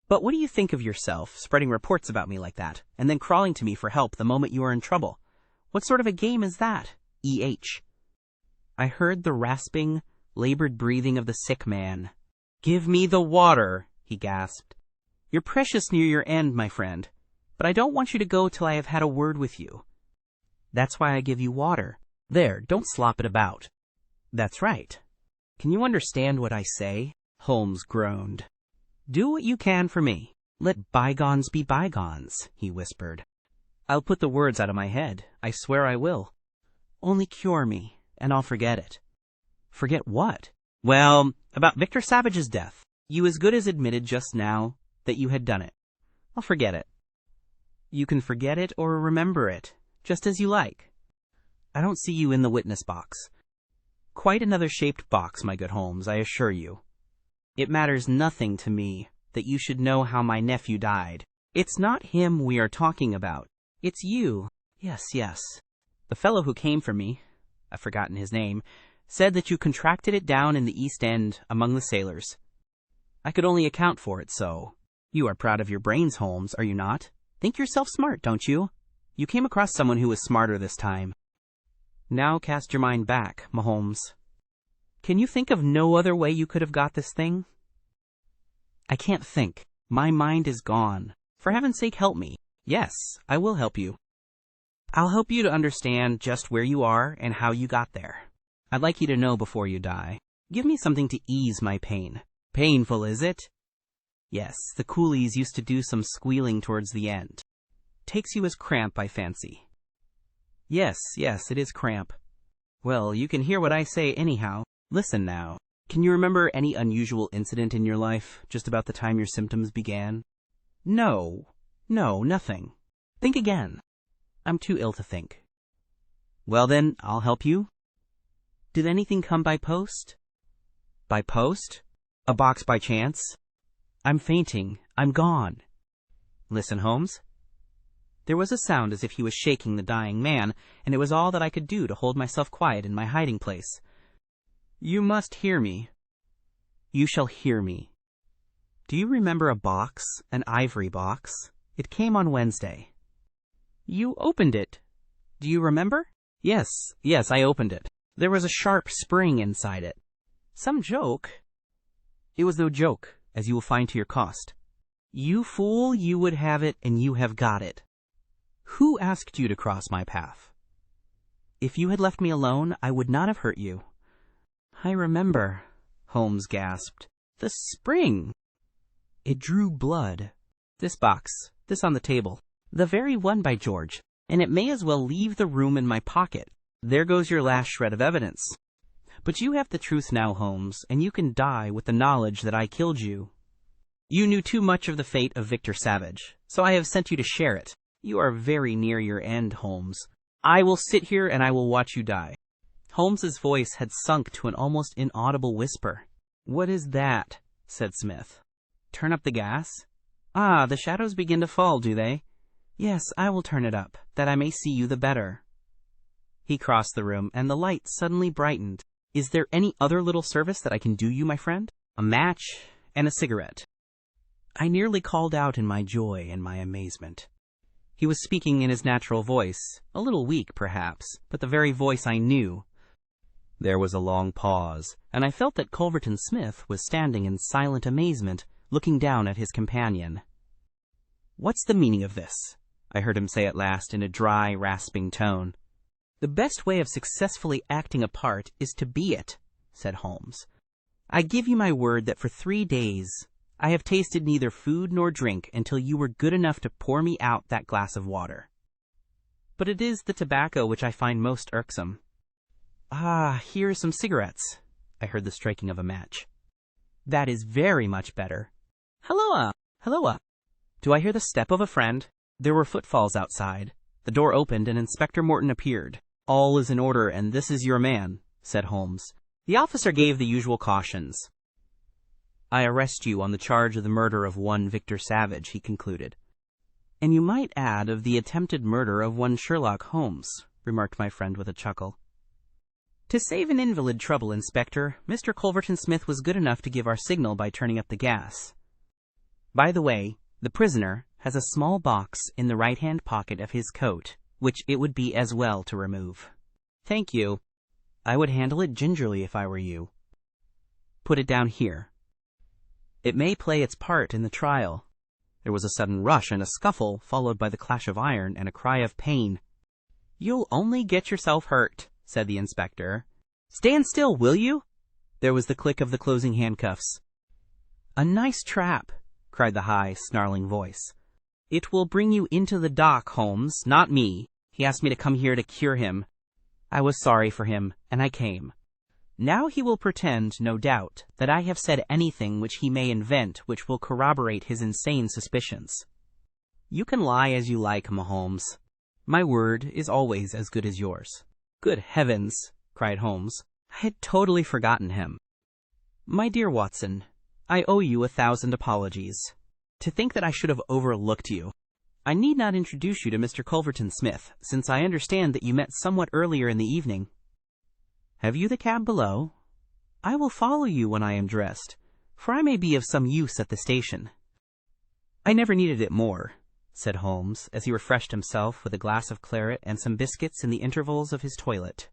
But what do you think of yourself, spreading reports about me like that, and then crawling to me for help the moment you are in trouble? What sort of a game is that, E.H.? I heard the rasping, labored breathing of the sick man. Give me the water, he gasped. You're precious near your end, my friend, but I don't want you to go till I have had a word with you. That's why I give you water. There, don't slop it about. That's right. Can you understand what I say? Holmes groaned. Do what you can for me. Let bygones be bygones, he whispered. I'll put the words out of my head. I swear I will. Only cure me, and I'll forget it. Forget what? Well, about Victor Savage's death. You as good as admitted just now that you had done it. I'll forget it. You can forget it or remember it, just as you like. I don't see you in the witness box. Quite another shaped box, my good Holmes, I assure you. It matters nothing to me that you should know how my nephew died. It's not him we are talking about. It's you. Yes. The fellow who came for me, I've forgotten his name, said that you contracted it down in the East End among the sailors. I could only account for it so. You are proud of your brains, Holmes, are you not? Think yourself smart, don't you? You came across someone who was smarter this time. Now cast your mind back, Mahomes. Can you think of no other way you could have got this thing? I can't think. My mind is gone. For heaven's sake, help me. Yes, I will help you. I'll help you to understand just where you are and how you got there. I'd like you to know before you die. Give me something to ease my pain. Painful, is it? Yes, the coolies used to do some squealing towards the end. Takes you as cramp, I fancy. Yes, it is cramp. Well, you can hear what I say anyhow. Listen now. Can you remember any unusual incident in your life, just about the time your symptoms began? No, nothing. Think again. I'm too ill to think. Well then, I'll help you. Did anything come by post? By post? A box by chance? I'm fainting. I'm gone. Listen, Holmes. There was a sound as if he was shaking the dying man, and it was all that I could do to hold myself quiet in my hiding place. You must hear me. You shall hear me. Do you remember a box, an ivory box? It came on Wednesday. You opened it. Do you remember? Yes, I opened it. There was a sharp spring inside it. Some joke. It was no joke, as you will find to your cost. You fool, you would have it, and you have got it. Who asked you to cross my path? If you had left me alone, I would not have hurt you. I remember, Holmes gasped. The spring! It drew blood. This box, this on the table. The very one, by George. And it may as well leave the room in my pocket. There goes your last shred of evidence. But you have the truth now, Holmes, and you can die with the knowledge that I killed you. You knew too much of the fate of Victor Savage, so I have sent you to share it. You are very near your end, Holmes. I will sit here and I will watch you die. Holmes's voice had sunk to an almost inaudible whisper. What is that? Said Smith. Turn up the gas? Ah, the shadows begin to fall, do they? Yes, I will turn it up, that I may see you the better. He crossed the room, and the light suddenly brightened. Is there any other little service that I can do you, my friend? A match and a cigarette. I nearly called out in my joy and my amazement. He was speaking in his natural voice, a little weak, perhaps, but the very voice I knew. There was a long pause, and I felt that Culverton Smith was standing in silent amazement, looking down at his companion. What's the meaning of this? I heard him say at last in a dry, rasping tone. The best way of successfully acting a part is to be it, said Holmes. I give you my word that for 3 days I have tasted neither food nor drink until you were good enough to pour me out that glass of water. But it is the tobacco which I find most irksome. Ah, here are some cigarettes. I heard the striking of a match. That is very much better. Halloa! Halloa! Do I hear the step of a friend? There were footfalls outside. The door opened and Inspector Morton appeared. All is in order, and this is your man, said Holmes. The officer gave the usual cautions. I arrest you on the charge of the murder of one Victor Savage, he concluded. And you might add of the attempted murder of one Sherlock Holmes, remarked my friend with a chuckle. To save an invalid trouble, Inspector, Mr. Culverton Smith was good enough to give our signal by turning up the gas. By the way, the prisoner has a small box in the right-hand pocket of his coat, which it would be as well to remove. Thank you. I would handle it gingerly if I were you. Put it down here. It may play its part in the trial. There was a sudden rush and a scuffle, followed by the clash of iron and a cry of pain. You'll only get yourself hurt, said the inspector. Stand still, will you? There was the click of the closing handcuffs. A nice trap, cried the high, snarling voice. It will bring you into the dock, Holmes, not me. He asked me to come here to cure him. I was sorry for him, and I came. Now he will pretend, no doubt, that I have said anything which he may invent which will corroborate his insane suspicions. You can lie as you like, Holmes. My word is always as good as yours. Good heavens, cried Holmes. I had totally forgotten him. My dear Watson, I owe you 1,000 apologies. To think that I should have overlooked you. I need not introduce you to Mr. Culverton Smith, since I understand that you met somewhat earlier in the evening. Have you the cab below? I will follow you when I am dressed, for I may be of some use at the station. I never needed it more, said Holmes, as he refreshed himself with a glass of claret and some biscuits in the intervals of his toilet.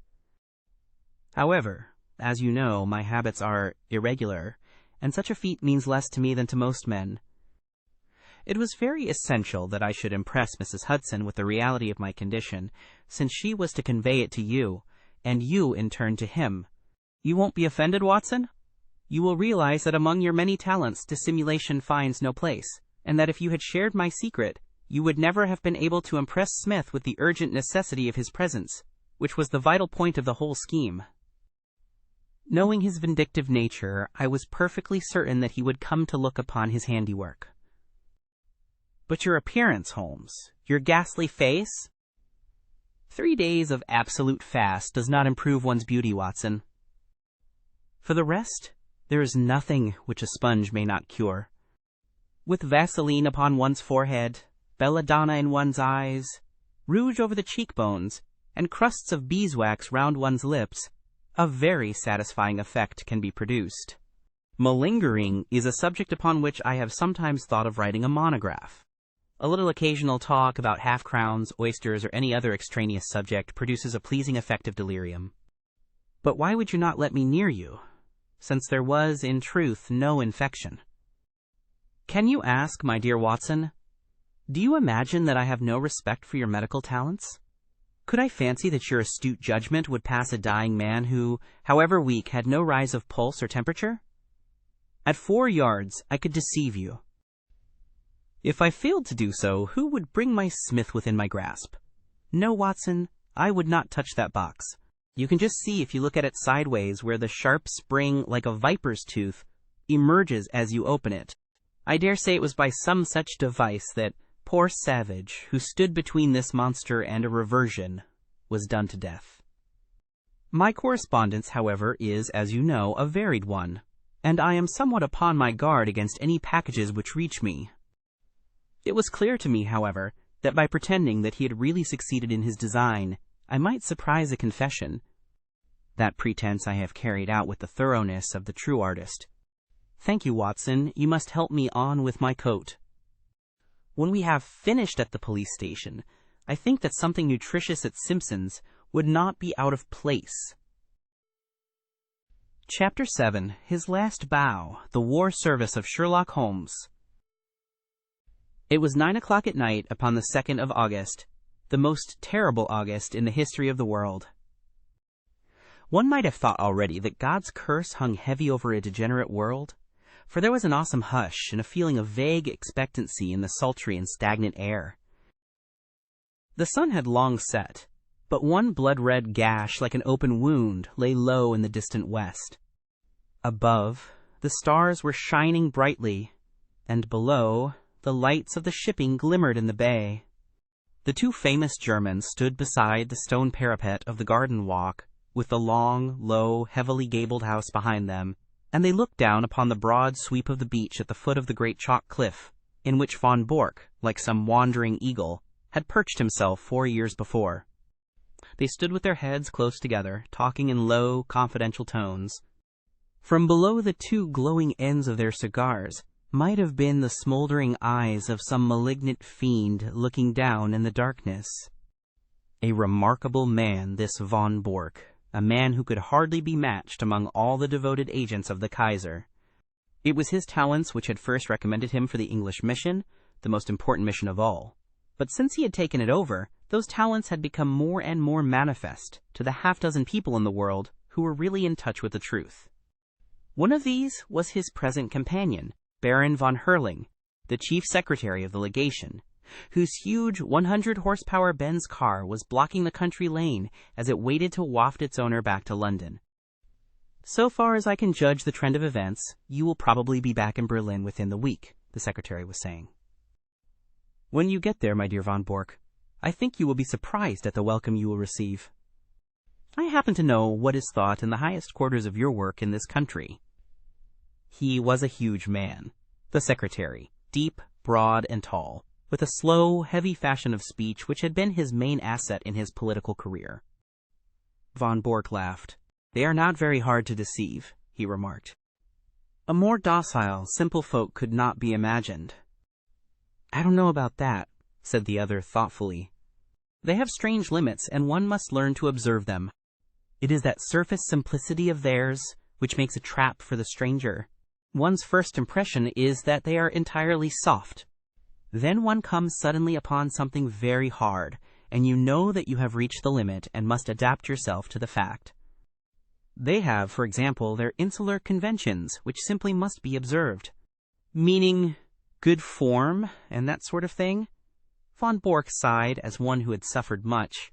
However, as you know, my habits are irregular, and such a feat means less to me than to most men. It was very essential that I should impress Mrs. Hudson with the reality of my condition, since she was to convey it to you, and you in turn to him. You won't be offended, Watson? You will realize that among your many talents dissimulation finds no place, and that if you had shared my secret, you would never have been able to impress Smith with the urgent necessity of his presence, which was the vital point of the whole scheme. Knowing his vindictive nature, I was perfectly certain that he would come to look upon his handiwork. But your appearance, Holmes, your ghastly face? 3 days of absolute fast does not improve one's beauty, Watson. For the rest, there is nothing which a sponge may not cure. With Vaseline upon one's forehead, belladonna in one's eyes, rouge over the cheekbones, and crusts of beeswax round one's lips, a very satisfying effect can be produced. Malingering is a subject upon which I have sometimes thought of writing a monograph. A little occasional talk about half-crowns, oysters, or any other extraneous subject produces a pleasing effect of delirium. But why would you not let me near you, since there was, in truth, no infection? Can you ask, my dear Watson, do you imagine that I have no respect for your medical talents? Could I fancy that your astute judgment would pass a dying man who, however weak, had no rise of pulse or temperature? At 4 yards, I could deceive you. If I failed to do so, who would bring my Smith within my grasp? No, Watson, I would not touch that box. You can just see if you look at it sideways where the sharp spring, like a viper's tooth, emerges as you open it. I dare say it was by some such device that poor Savage, who stood between this monster and a reversion, was done to death. My correspondence, however, is, as you know, a varied one, and I am somewhat upon my guard against any packages which reach me. It was clear to me, however, that by pretending that he had really succeeded in his design, I might surprise a confession. That pretense I have carried out with the thoroughness of the true artist. Thank you, Watson. You must help me on with my coat. When we have finished at the police station, I think that something nutritious at Simpson's would not be out of place. Chapter 7. His Last Bow, The War Service of Sherlock Holmes. It was 9 o'clock at night upon the 2nd of August, the most terrible August in the history of the world. One might have thought already that God's curse hung heavy over a degenerate world, for there was an awesome hush and a feeling of vague expectancy in the sultry and stagnant air. The sun had long set, but one blood-red gash like an open wound lay low in the distant west. Above, The stars were shining brightly, and below, the lights of the shipping glimmered in the bay. The two famous Germans stood beside the stone parapet of the garden walk, with the long, low, heavily gabled house behind them, and they looked down upon the broad sweep of the beach at the foot of the great chalk cliff, in which von Bork, like some wandering eagle, had perched himself 4 years before. They stood with their heads close together, talking in low, confidential tones. From below the two glowing ends of their cigars might have been the smoldering eyes of some malignant fiend looking down in the darkness. A remarkable man, this von Bork, a man who could hardly be matched among all the devoted agents of the Kaiser. It was his talents which had first recommended him for the English mission, the most important mission of all. But since he had taken it over, those talents had become more and more manifest to the half-dozen people in the world who were really in touch with the truth. One of these was his present companion, Baron von Herling, the chief secretary of the legation, whose huge 100-horsepower Benz car was blocking the country lane as it waited to waft its owner back to London. So far as I can judge the trend of events, you will probably be back in Berlin within the week, the secretary was saying. When you get there, my dear von Bork, I think you will be surprised at the welcome you will receive. I happen to know what is thought in the highest quarters of your work in this country. He was a huge man, the secretary, deep, broad, and tall, with a slow, heavy fashion of speech which had been his main asset in his political career. Von Bork laughed. They are not very hard to deceive, he remarked. A more docile, simple folk could not be imagined. I don't know about that, said the other thoughtfully. They have strange limits, and one must learn to observe them. It is that surface simplicity of theirs which makes a trap for the stranger. One's first impression is that they are entirely soft. Then one comes suddenly upon something very hard, and you know that you have reached the limit and must adapt yourself to the fact. They have, for example, their insular conventions, which simply must be observed. Meaning good form and that sort of thing. Von Bork sighed as one who had suffered much.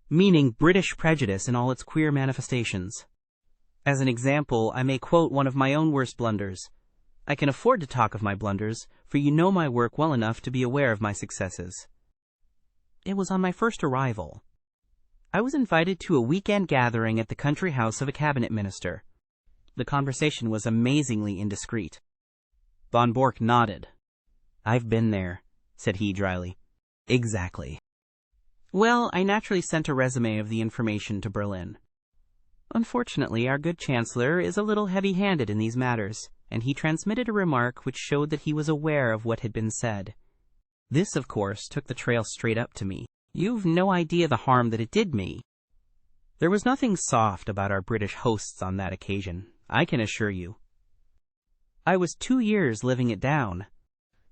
Meaning British prejudice in all its queer manifestations. As an example, I may quote one of my own worst blunders. I can afford to talk of my blunders, for you know my work well enough to be aware of my successes. It was on my first arrival. I was invited to a weekend gathering at the country house of a cabinet minister. The conversation was amazingly indiscreet. Von Bork nodded. I've been there, said he dryly. Exactly. Well, I naturally sent a resume of the information to Berlin. Unfortunately, our good chancellor is a little heavy-handed in these matters, and he transmitted a remark which showed that he was aware of what had been said. This, of course, took the trail straight up to me. You've no idea the harm that it did me. There was nothing soft about our British hosts on that occasion, I can assure you. I was 2 years living it down.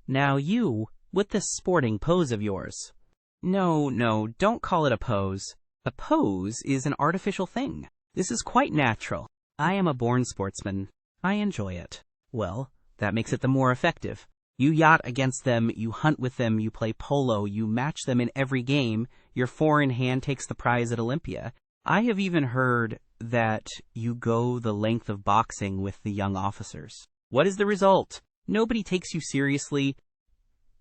Now you, with this sporting pose of yours. No, don't call it a pose. A pose is an artificial thing. This is quite natural. I am a born sportsman. I enjoy it. Well, that makes it the more effective. You yacht against them, you hunt with them, you play polo, you match them in every game, your four-in-hand takes the prize at Olympia. I have even heard that you go the length of boxing with the young officers. What is the result? Nobody takes you seriously.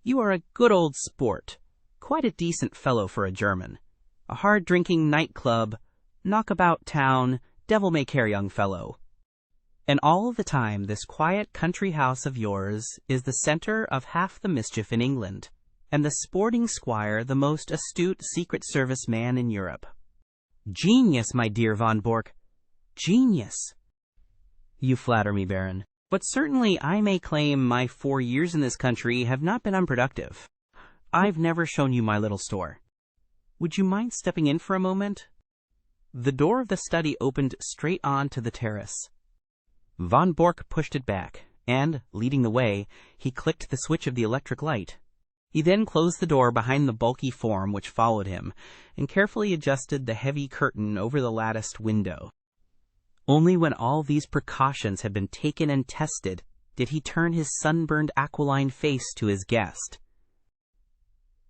You are a good old sport. Quite a decent fellow for a German. A hard-drinking nightclub, knockabout town, devil-may-care young fellow. And all the time this quiet country house of yours is the center of half the mischief in England, and the sporting squire the most astute Secret Service man in Europe. Genius, my dear von Bork. Genius. You flatter me, Baron. But certainly I may claim my 4 years in this country have not been unproductive. I've never shown you my little store. Would you mind stepping in for a moment? The door of the study opened straight on to the terrace. Von Bork pushed it back, and, leading the way, he clicked the switch of the electric light. He then closed the door behind the bulky form which followed him, and carefully adjusted the heavy curtain over the latticed window. Only when all these precautions had been taken and tested did he turn his sunburned aquiline face to his guest.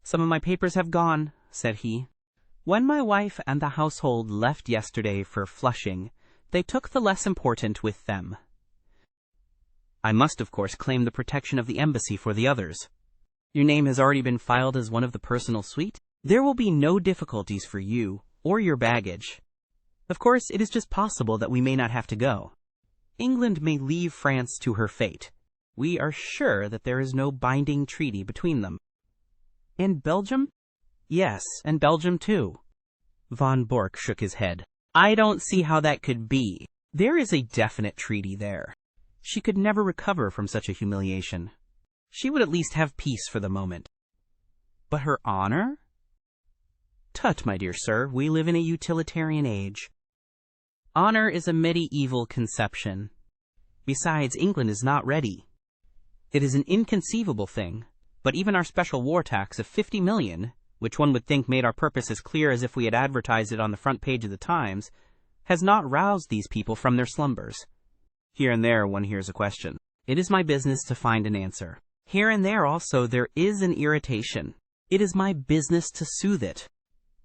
"Some of my papers have gone," said he. "When my wife and the household left yesterday for Flushing, they took the less important with them." I must, of course, claim the protection of the embassy for the others. Your name has already been filed as one of the personal suite. There will be no difficulties for you or your baggage. Of course, it is just possible that we may not have to go. England may leave France to her fate. We are sure that there is no binding treaty between them. And Belgium? Yes, and Belgium too. Von Bork shook his head. I don't see how that could be. There is a definite treaty there. She could never recover from such a humiliation. She would at least have peace for the moment. But her honor? Tut, my dear sir, we live in a utilitarian age. Honor is a medieval conception. Besides, England is not ready. It is an inconceivable thing, but even our special war tax of 50 million, which one would think made our purpose as clear as if we had advertised it on the front page of the Times, has not roused these people from their slumbers. Here and there one hears a question. It is my business to find an answer. Here and there also there is an irritation. It is my business to soothe it.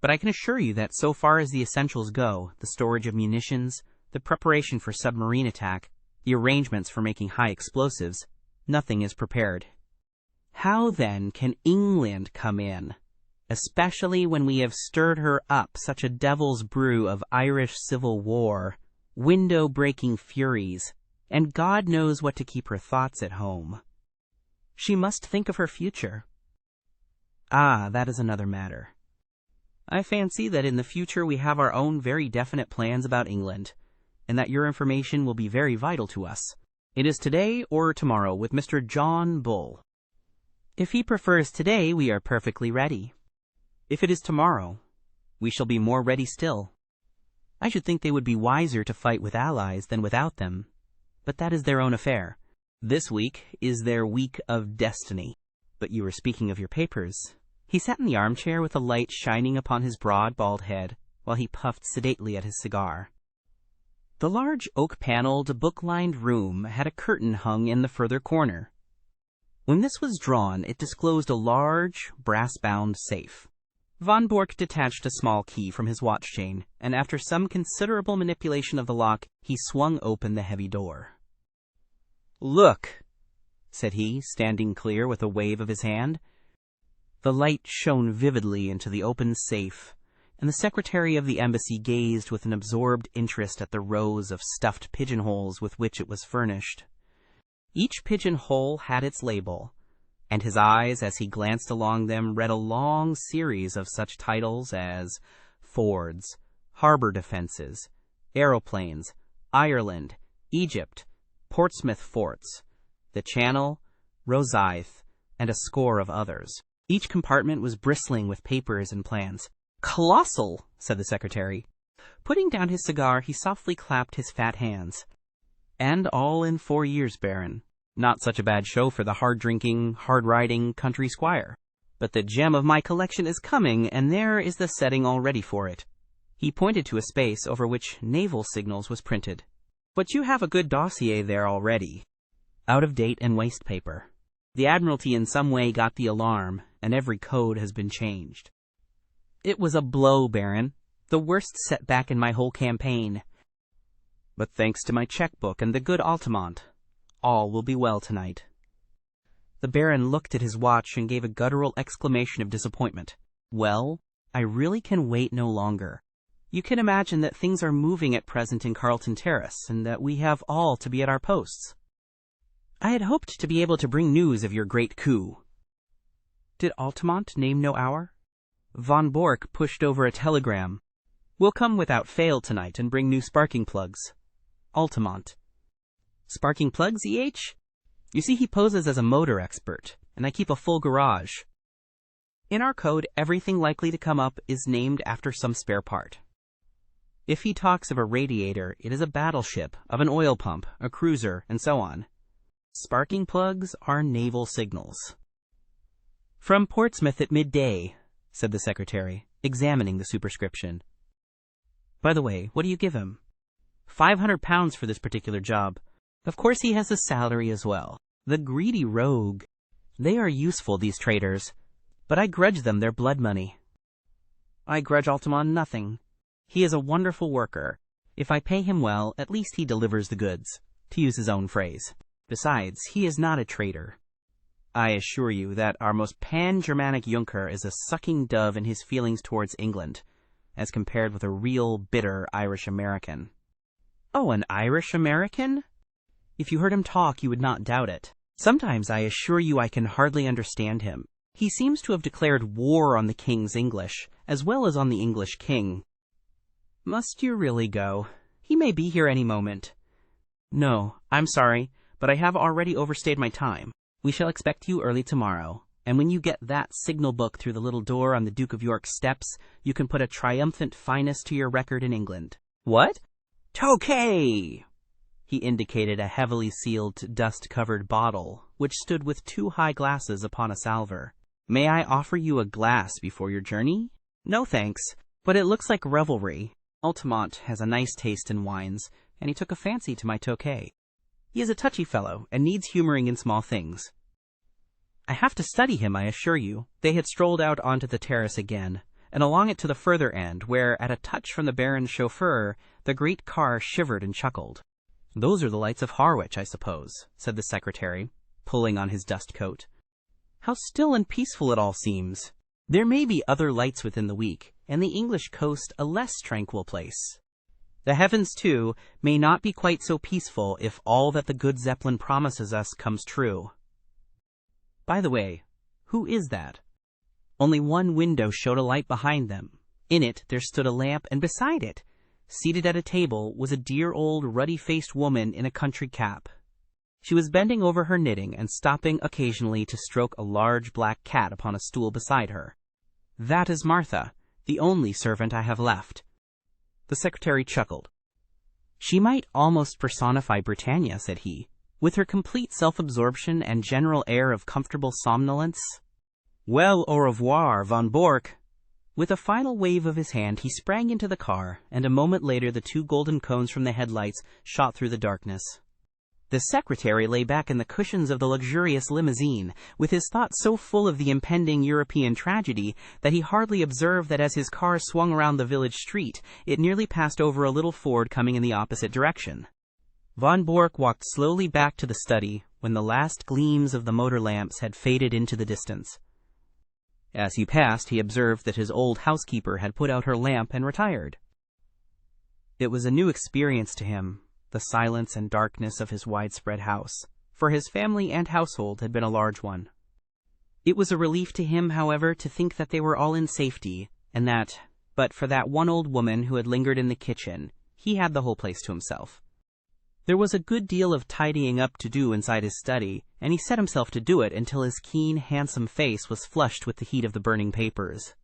But I can assure you that so far as the essentials go, the storage of munitions, the preparation for submarine attack, the arrangements for making high explosives, nothing is prepared. How then can England come in? Especially when we have stirred her up such a devil's brew of Irish civil war, window-breaking furies, and God knows what to keep her thoughts at home. She must think of her future. Ah, that is another matter. I fancy that in the future we have our own very definite plans about England, and that your information will be very vital to us. It is today or tomorrow with Mr. John Bull. If he prefers today, we are perfectly ready. If it is tomorrow, we shall be more ready still. I should think they would be wiser to fight with allies than without them, but that is their own affair. This week is their week of destiny. But you were speaking of your papers. He sat in the armchair with a light shining upon his broad, bald head, while he puffed sedately at his cigar. The large oak-paneled, book-lined room had a curtain hung in the further corner. When this was drawn, it disclosed a large, brass-bound safe. Von Bork detached a small key from his watch chain, and after some considerable manipulation of the lock, he swung open the heavy door. "Look," said he, standing clear with a wave of his hand. The light shone vividly into the open safe, and the secretary of the embassy gazed with an absorbed interest at the rows of stuffed pigeonholes with which it was furnished. Each pigeonhole had its label, and his eyes, as he glanced along them, read a long series of such titles as Fords, Harbor Defenses, Aeroplanes, Ireland, Egypt, Portsmouth Forts, the Channel, Rosyth, and a score of others. Each compartment was bristling with papers and plans. "Colossal," said the secretary. Putting down his cigar, he softly clapped his fat hands. "And all in 4 years, Baron. Not such a bad show for the hard-drinking, hard-riding country squire. But the gem of my collection is coming, and there is the setting all ready for it." He pointed to a space over which naval signals was printed. "But you have a good dossier there already. Out of date and waste paper. The Admiralty in some way got the alarm, and every code has been changed. It was a blow, Baron, the worst setback in my whole campaign. But thanks to my checkbook and the good Altamont, all will be well tonight." The Baron looked at his watch and gave a guttural exclamation of disappointment. "Well, I really can wait no longer. You can imagine that things are moving at present in Carlton Terrace, and that we have all to be at our posts. I had hoped to be able to bring news of your great coup." "Did Altamont name no hour?" Von Bork pushed over a telegram. "Will come without fail tonight and bring new sparking plugs. Altamont." "Sparking plugs, E.H.? You see, he poses as a motor expert, and I keep a full garage. In our code, everything likely to come up is named after some spare part. If he talks of a radiator, it is a battleship, of an oil pump, a cruiser, and so on. Sparking plugs are naval signals." "From Portsmouth at midday," said the secretary, examining the superscription. "By the way, what do you give him?" £500 for this particular job. Of course he has a salary as well. The greedy rogue. They are useful, these traitors, but I grudge them their blood money." "I grudge Altamont nothing. He is a wonderful worker. If I pay him well, at least he delivers the goods, to use his own phrase." Besides, he is not a traitor. I assure you that our most pan-Germanic Junker is a sucking dove in his feelings towards England, as compared with a real, bitter Irish-American. Oh, an Irish-American? If you heard him talk, you would not doubt it. Sometimes I assure you I can hardly understand him. He seems to have declared war on the King's English, as well as on the English King. Must you really go? He may be here any moment. No, I'm sorry, but I have already overstayed my time. We shall expect you early tomorrow, and when you get that signal book through the little door on the Duke of York's steps, you can put a triumphant finest to your record in England. What? Tokay! He indicated a heavily sealed, dust-covered bottle, which stood with 2 high glasses upon a salver. May I offer you a glass before your journey? No thanks, but it looks like revelry. Altamont has a nice taste in wines, and he took a fancy to my Tokay. He is a touchy fellow, and needs humoring in small things. I have to study him, I assure you. They had strolled out onto the terrace again, and along it to the further end, where, at a touch from the Baron's chauffeur, the great car shivered and chuckled. Those are the lights of Harwich, I suppose, said the secretary, pulling on his dust coat. How still and peaceful it all seems. There may be other lights within the week, and the English coast a less tranquil place. The heavens, too, may not be quite so peaceful if all that the good Zeppelin promises us comes true. By the way, who is that? Only one window showed a light behind them. In it there stood a lamp, and beside it, seated at a table, was a dear old ruddy-faced woman in a country cap. She was bending over her knitting and stopping occasionally to stroke a large black cat upon a stool beside her. That is Martha, the only servant I have left. The secretary chuckled. She might almost personify Britannia, said he, with her complete self-absorption and general air of comfortable somnolence. Well, au revoir, von Bork. With a final wave of his hand, he sprang into the car, and a moment later the 2 golden cones from the headlights shot through the darkness. The secretary lay back in the cushions of the luxurious limousine, with his thoughts so full of the impending European tragedy that he hardly observed that as his car swung around the village street, it nearly passed over a little Ford coming in the opposite direction. Von Bork walked slowly back to the study when the last gleams of the motor lamps had faded into the distance. As he passed, he observed that his old housekeeper had put out her lamp and retired. It was a new experience to him, the silence and darkness of his widespread house, for his family and household had been a large one. It was a relief to him, however, to think that they were all in safety, and that, but for that one old woman who had lingered in the kitchen, he had the whole place to himself. There was a good deal of tidying up to do inside his study, and he set himself to do it until his keen, handsome face was flushed with the heat of the burning papers.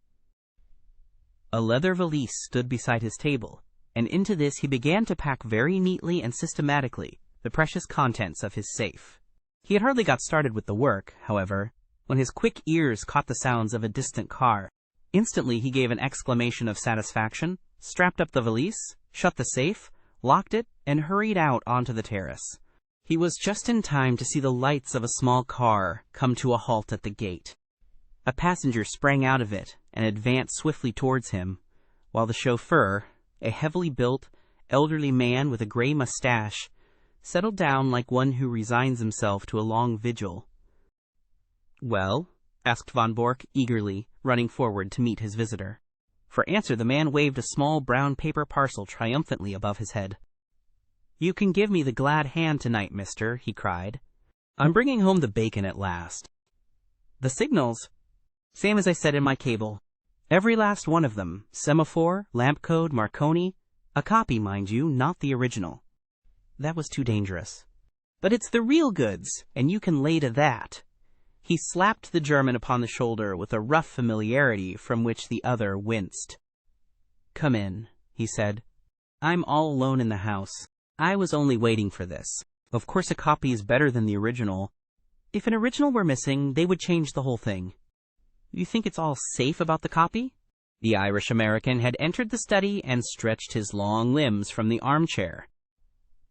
A leather valise stood beside his table, and into this he began to pack very neatly and systematically the precious contents of his safe. He had hardly got started with the work, however, when his quick ears caught the sounds of a distant car. Instantly he gave an exclamation of satisfaction, strapped up the valise, shut the safe, locked it, and hurried out onto the terrace. He was just in time to see the lights of a small car come to a halt at the gate. A passenger sprang out of it and advanced swiftly towards him, while the chauffeur, a heavily built, elderly man with a gray mustache, settled down like one who resigns himself to a long vigil. Well? Asked von Bork eagerly, running forward to meet his visitor. For answer the man waved a small brown paper parcel triumphantly above his head. You can give me the glad hand tonight, mister, he cried. I'm bringing home the bacon at last. The signals? Same as I said in my cable. Every last one of them, semaphore, lamp code, Marconi, a copy, mind you, not the original. That was too dangerous. But it's the real goods, and you can lay to that. He slapped the German upon the shoulder with a rough familiarity from which the other winced. Come in, he said. I'm all alone in the house. I was only waiting for this. Of course a copy is better than the original. If an original were missing, they would change the whole thing. You think it's all safe about the copy? The Irish-American had entered the study and stretched his long limbs from the armchair.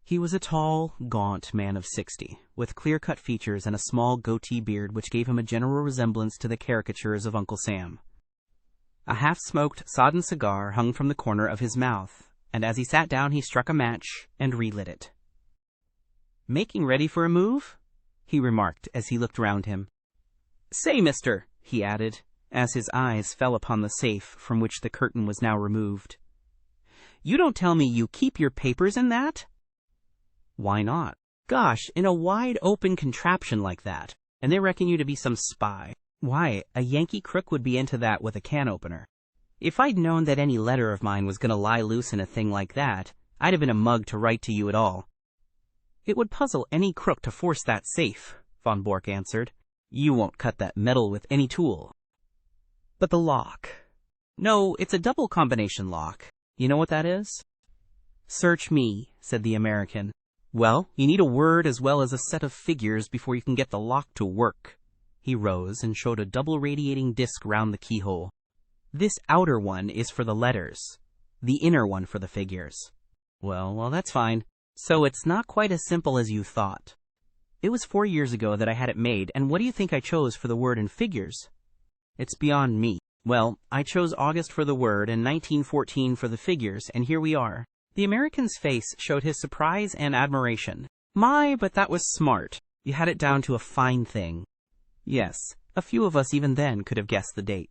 He was a tall, gaunt man of 60, with clear-cut features and a small goatee beard which gave him a general resemblance to the caricatures of Uncle Sam. A half-smoked, sodden cigar hung from the corner of his mouth, and as he sat down he struck a match and relit it. Making ready for a move? He remarked as he looked round him. Say, mister, he added, as his eyes fell upon the safe from which the curtain was now removed. You don't tell me you keep your papers in that? Why not? Gosh, in a wide-open contraption like that, and they reckon you to be some spy. Why, a Yankee crook would be into that with a can opener. If I'd known that any letter of mine was going to lie loose in a thing like that, I'd have been a mug to write to you at all. It would puzzle any crook to force that safe, von Bork answered. You won't cut that metal with any tool. But the lock. No, it's a double combination lock. You know what that is? Search me, said the American. Well, you need a word as well as a set of figures before you can get the lock to work. He rose and showed a double radiating disc round the keyhole. This outer one is for the letters, the inner one for the figures. Well, that's fine. So it's not quite as simple as you thought. It was 4 years ago that I had it made, and what do you think I chose for the word and figures? It's beyond me. Well, I chose August for the word and 1914 for the figures, and here we are. The American's face showed his surprise and admiration. My, but that was smart. You had it down to a fine thing. Yes, a few of us even then could have guessed the date.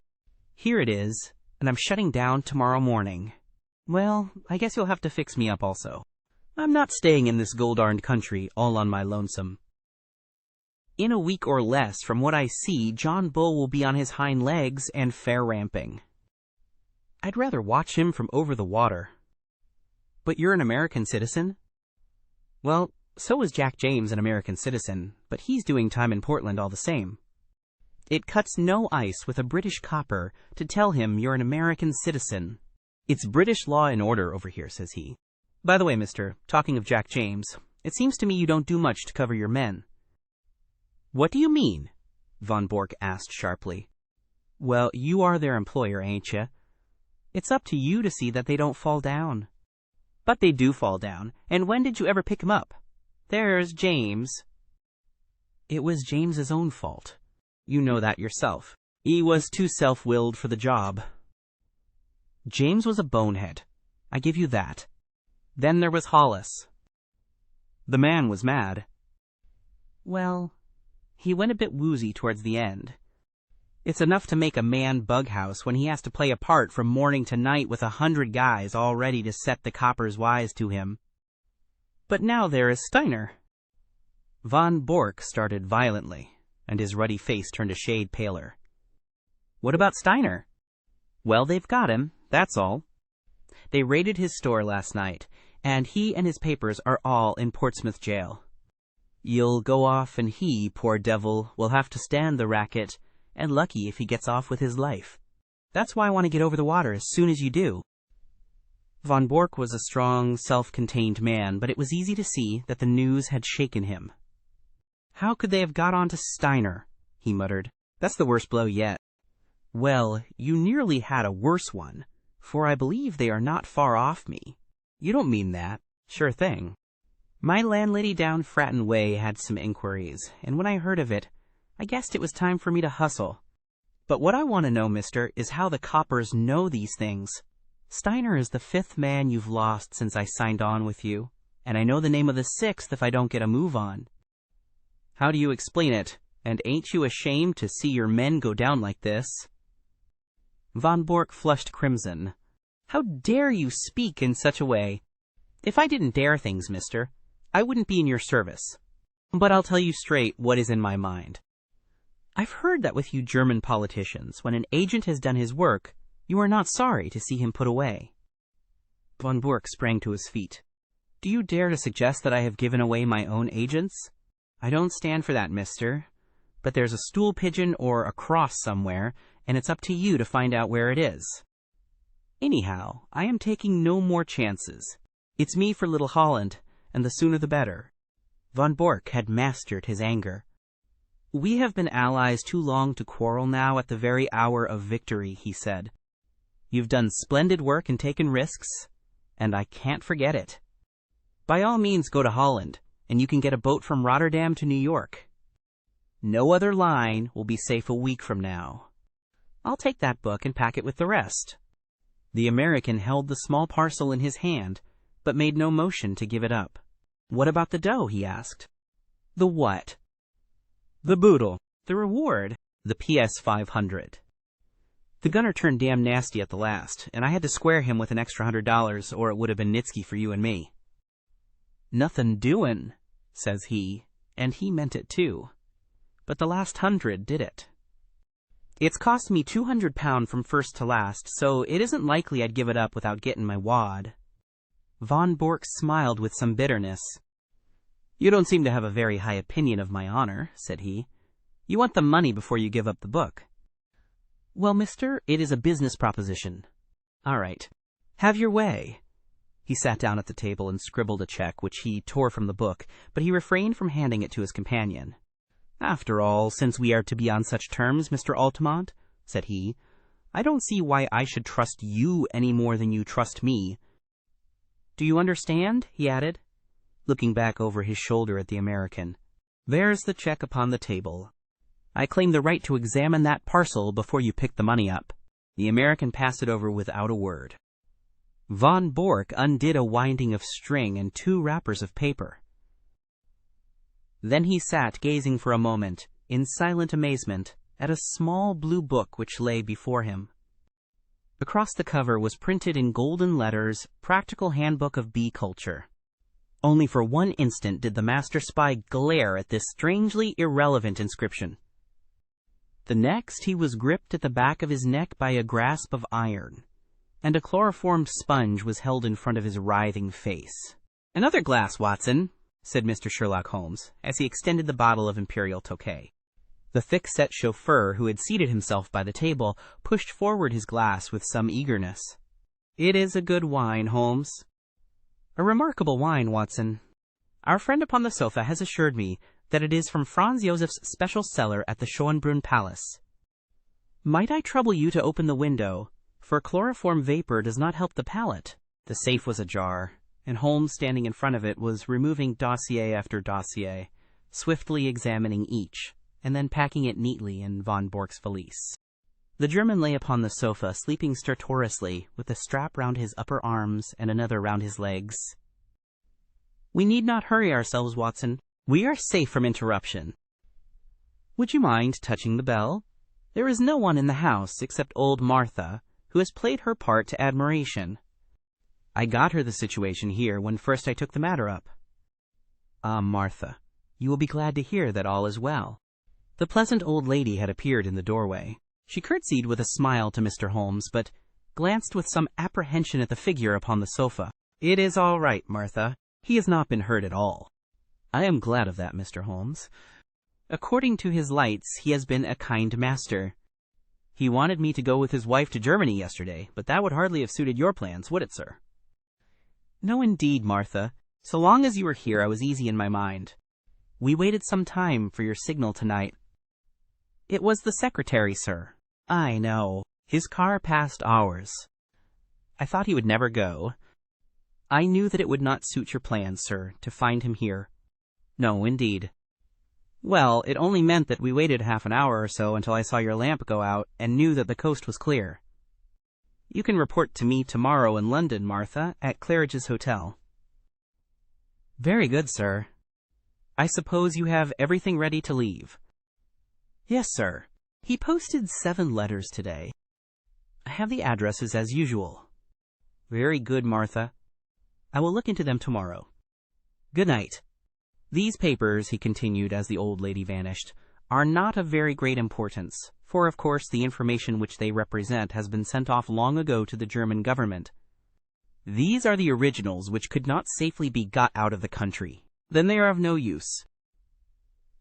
Here it is, and I'm shutting down tomorrow morning. Well, I guess you'll have to fix me up also. I'm not staying in this gold-darned country all on my lonesome. In a week or less, from what I see, John Bull will be on his hind legs and fair ramping. I'd rather watch him from over the water. But you're an American citizen? Well, so is Jack James an American citizen, but he's doing time in Portland all the same. It cuts no ice with a British copper to tell him you're an American citizen. It's British law and order over here, says he. By the way, mister, talking of Jack James, it seems to me you don't do much to cover your men. What do you mean? Von Bork asked sharply. Well, you are their employer, ain't you? It's up to you to see that they don't fall down. But they do fall down, and when did you ever pick 'em up? There's James. It was James's own fault. You know that yourself. He was too self-willed for the job. James was a bonehead. I give you that. Then there was Hollis. The man was mad. Well, he went a bit woozy towards the end. It's enough to make a man bughouse when he has to play a part from morning to night with 100 guys all ready to set the coppers wise to him. But now there is Steiner. Von Bork started violently, and his ruddy face turned a shade paler. What about Steiner? Well, they've got him, that's all. They raided his store last night, and he and his papers are all in Portsmouth jail. You'll go off, and he, poor devil, will have to stand the racket, and lucky if he gets off with his life. That's why I want to get over the water as soon as you do. Von Bork was a strong, self-contained man, but it was easy to see that the news had shaken him. How could they have got on to Steiner? He muttered. That's the worst blow yet. Well, you nearly had a worse one, for I believe they are not far off me. You don't mean that. Sure thing. My landlady down Fratton Way had some inquiries, and when I heard of it, I guessed it was time for me to hustle. But what I want to know, mister, is how the coppers know these things. Steiner is the 5th man you've lost since I signed on with you, and I know the name of the 6th if I don't get a move on. How do you explain it? And ain't you ashamed to see your men go down like this? Von Bork flushed crimson. How dare you speak in such a way? If I didn't dare things, mister, I wouldn't be in your service. But I'll tell you straight what is in my mind. I've heard that with you German politicians, when an agent has done his work, you are not sorry to see him put away. Von Bork sprang to his feet. Do you dare to suggest that I have given away my own agents? I don't stand for that, mister. But there's a stool pigeon or a cross somewhere, and it's up to you to find out where it is. Anyhow, I am taking no more chances. It's me for Little Holland, and the sooner the better. Von Bork had mastered his anger. We have been allies too long to quarrel now at the very hour of victory, he said. You've done splendid work and taken risks, and I can't forget it. By all means go to Holland, and you can get a boat from Rotterdam to New York. No other line will be safe a week from now. I'll take that book and pack it with the rest. The American held the small parcel in his hand, but made no motion to give it up. What about the dough? He asked. The what? The boodle. The reward. The PS 500. The gunner turned damn nasty at the last, and I had to square him with an extra $100, or it would have been Nitsky for you and me. Nothin' doin', says he, and he meant it too. But the last 100 did it. It's cost me £200 from first to last, so it isn't likely I'd give it up without gettin' my wad. Von Bork smiled with some bitterness. You don't seem to have a very high opinion of my honor, said he. You want the money before you give up the book. Well, mister, it is a business proposition. All right. Have your way. He sat down at the table and scribbled a check, which he tore from the book, but he refrained from handing it to his companion. After all, since we are to be on such terms, Mr. Altamont, said he, I don't see why I should trust you any more than you trust me. Do you understand? He added, looking back over his shoulder at the American. There's the check upon the table. I claim the right to examine that parcel before you pick the money up. The American passed it over without a word. Von Bork undid a winding of string and 2 wrappers of paper. Then he sat gazing for a moment, in silent amazement, at a small blue book which lay before him. Across the cover was printed in golden letters, Practical Handbook of Bee Culture. Only for one instant did the master spy glare at this strangely irrelevant inscription. The next he was gripped at the back of his neck by a grasp of iron, and a chloroformed sponge was held in front of his writhing face. Another glass, Watson, said Mr. Sherlock Holmes, as he extended the bottle of Imperial Tokay. The thick-set chauffeur, who had seated himself by the table, pushed forward his glass with some eagerness. It is a good wine, Holmes. A remarkable wine, Watson. Our friend upon the sofa has assured me that it is from Franz Josef's special cellar at the Schönbrunn Palace. Might I trouble you to open the window, for chloroform vapor does not help the palate. The safe was ajar, and Holmes, standing in front of it, was removing dossier after dossier, swiftly examining each, and then packing it neatly in von Bork's valise. The German lay upon the sofa, sleeping stertorously, with a strap round his upper arms and another round his legs. We need not hurry ourselves, Watson. We are safe from interruption. Would you mind touching the bell? There is no one in the house except old Martha, who has played her part to admiration. I got her the situation here when first I took the matter up. Ah, Martha, you will be glad to hear that all is well. The pleasant old lady had appeared in the doorway. She curtsied with a smile to Mr. Holmes, but glanced with some apprehension at the figure upon the sofa. It is all right, Martha. He has not been hurt at all. I am glad of that, Mr. Holmes. According to his lights, he has been a kind master. He wanted me to go with his wife to Germany yesterday, but that would hardly have suited your plans, would it, sir? No, indeed, Martha. So long as you were here, I was easy in my mind. We waited some time for your signal tonight. It was the secretary, sir. I know. His car passed ours. I thought he would never go. I knew that it would not suit your plans, sir, to find him here. No, indeed. Well, it only meant that we waited half an hour or so until I saw your lamp go out and knew that the coast was clear. You can report to me tomorrow in London, Martha, at Claridge's Hotel. Very good, sir. I suppose you have everything ready to leave. Yes, sir. He posted 7 letters today. I have the addresses as usual. Very good, Martha. I will look into them tomorrow. Good night. These papers, he continued as the old lady vanished, are not of very great importance, for of course the information which they represent has been sent off long ago to the German government. These are the originals which could not safely be got out of the country. Then they are of no use.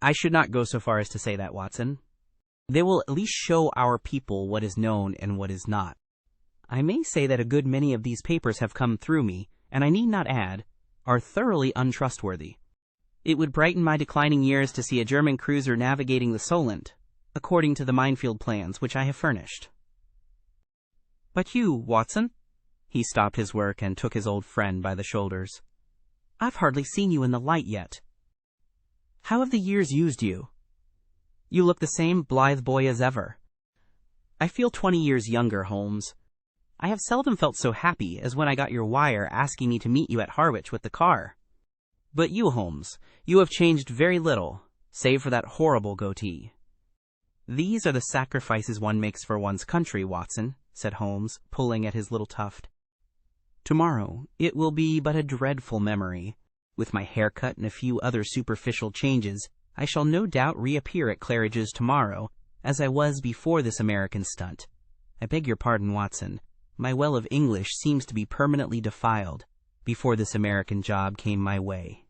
I should not go so far as to say that, Watson. They will at least show our people what is known and what is not. I may say that a good many of these papers have come through me, and I need not add, are thoroughly untrustworthy. It would brighten my declining years to see a German cruiser navigating the Solent, according to the minefield plans which I have furnished. But you, Watson? He stopped his work and took his old friend by the shoulders. I've hardly seen you in the light yet. How have the years used you? You look the same blithe boy as ever. I feel 20 years younger, Holmes. I have seldom felt so happy as when I got your wire asking me to meet you at Harwich with the car. But you, Holmes, you have changed very little, save for that horrible goatee. These are the sacrifices one makes for one's country, Watson, said Holmes, pulling at his little tuft. Tomorrow it will be but a dreadful memory. With my haircut and a few other superficial changes, I shall no doubt reappear at Claridge's tomorrow, as I was before this American stunt. I beg your pardon, Watson. My well of English seems to be permanently defiled before this American job came my way.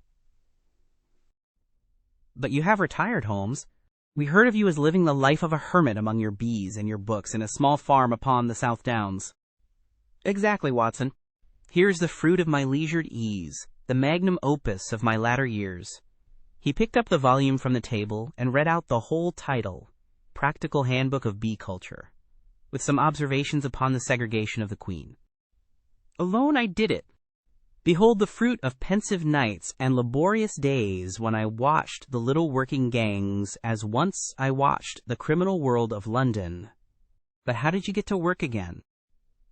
But you have retired, Holmes. We heard of you as living the life of a hermit among your bees and your books in a small farm upon the South Downs. Exactly, Watson. Here's the fruit of my leisured ease, the magnum opus of my latter years. He picked up the volume from the table and read out the whole title, Practical Handbook of Bee Culture, with some observations upon the segregation of the queen. Alone I did it. Behold the fruit of pensive nights and laborious days when I watched the little working gangs as once I watched the criminal world of London. But how did you get to work again?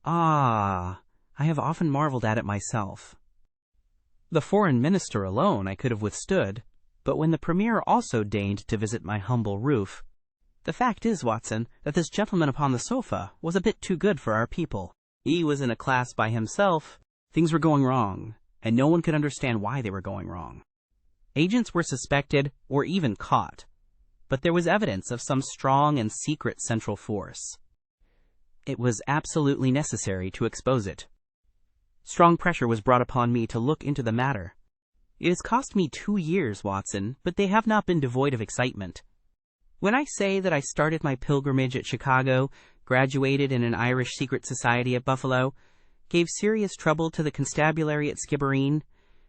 Ah, I have often marveled at it myself. The foreign minister alone I could have withstood, but when the premier also deigned to visit my humble roof, the fact is, Watson, that this gentleman upon the sofa was a bit too good for our people. He was in a class by himself. Things were going wrong, and no one could understand why they were going wrong. Agents were suspected or even caught, but there was evidence of some strong and secret central force. It was absolutely necessary to expose it. Strong pressure was brought upon me to look into the matter. It has cost me 2 years, Watson, but they have not been devoid of excitement. When I say that I started my pilgrimage at Chicago, graduated in an Irish secret society at Buffalo, gave serious trouble to the constabulary at Skibbereen,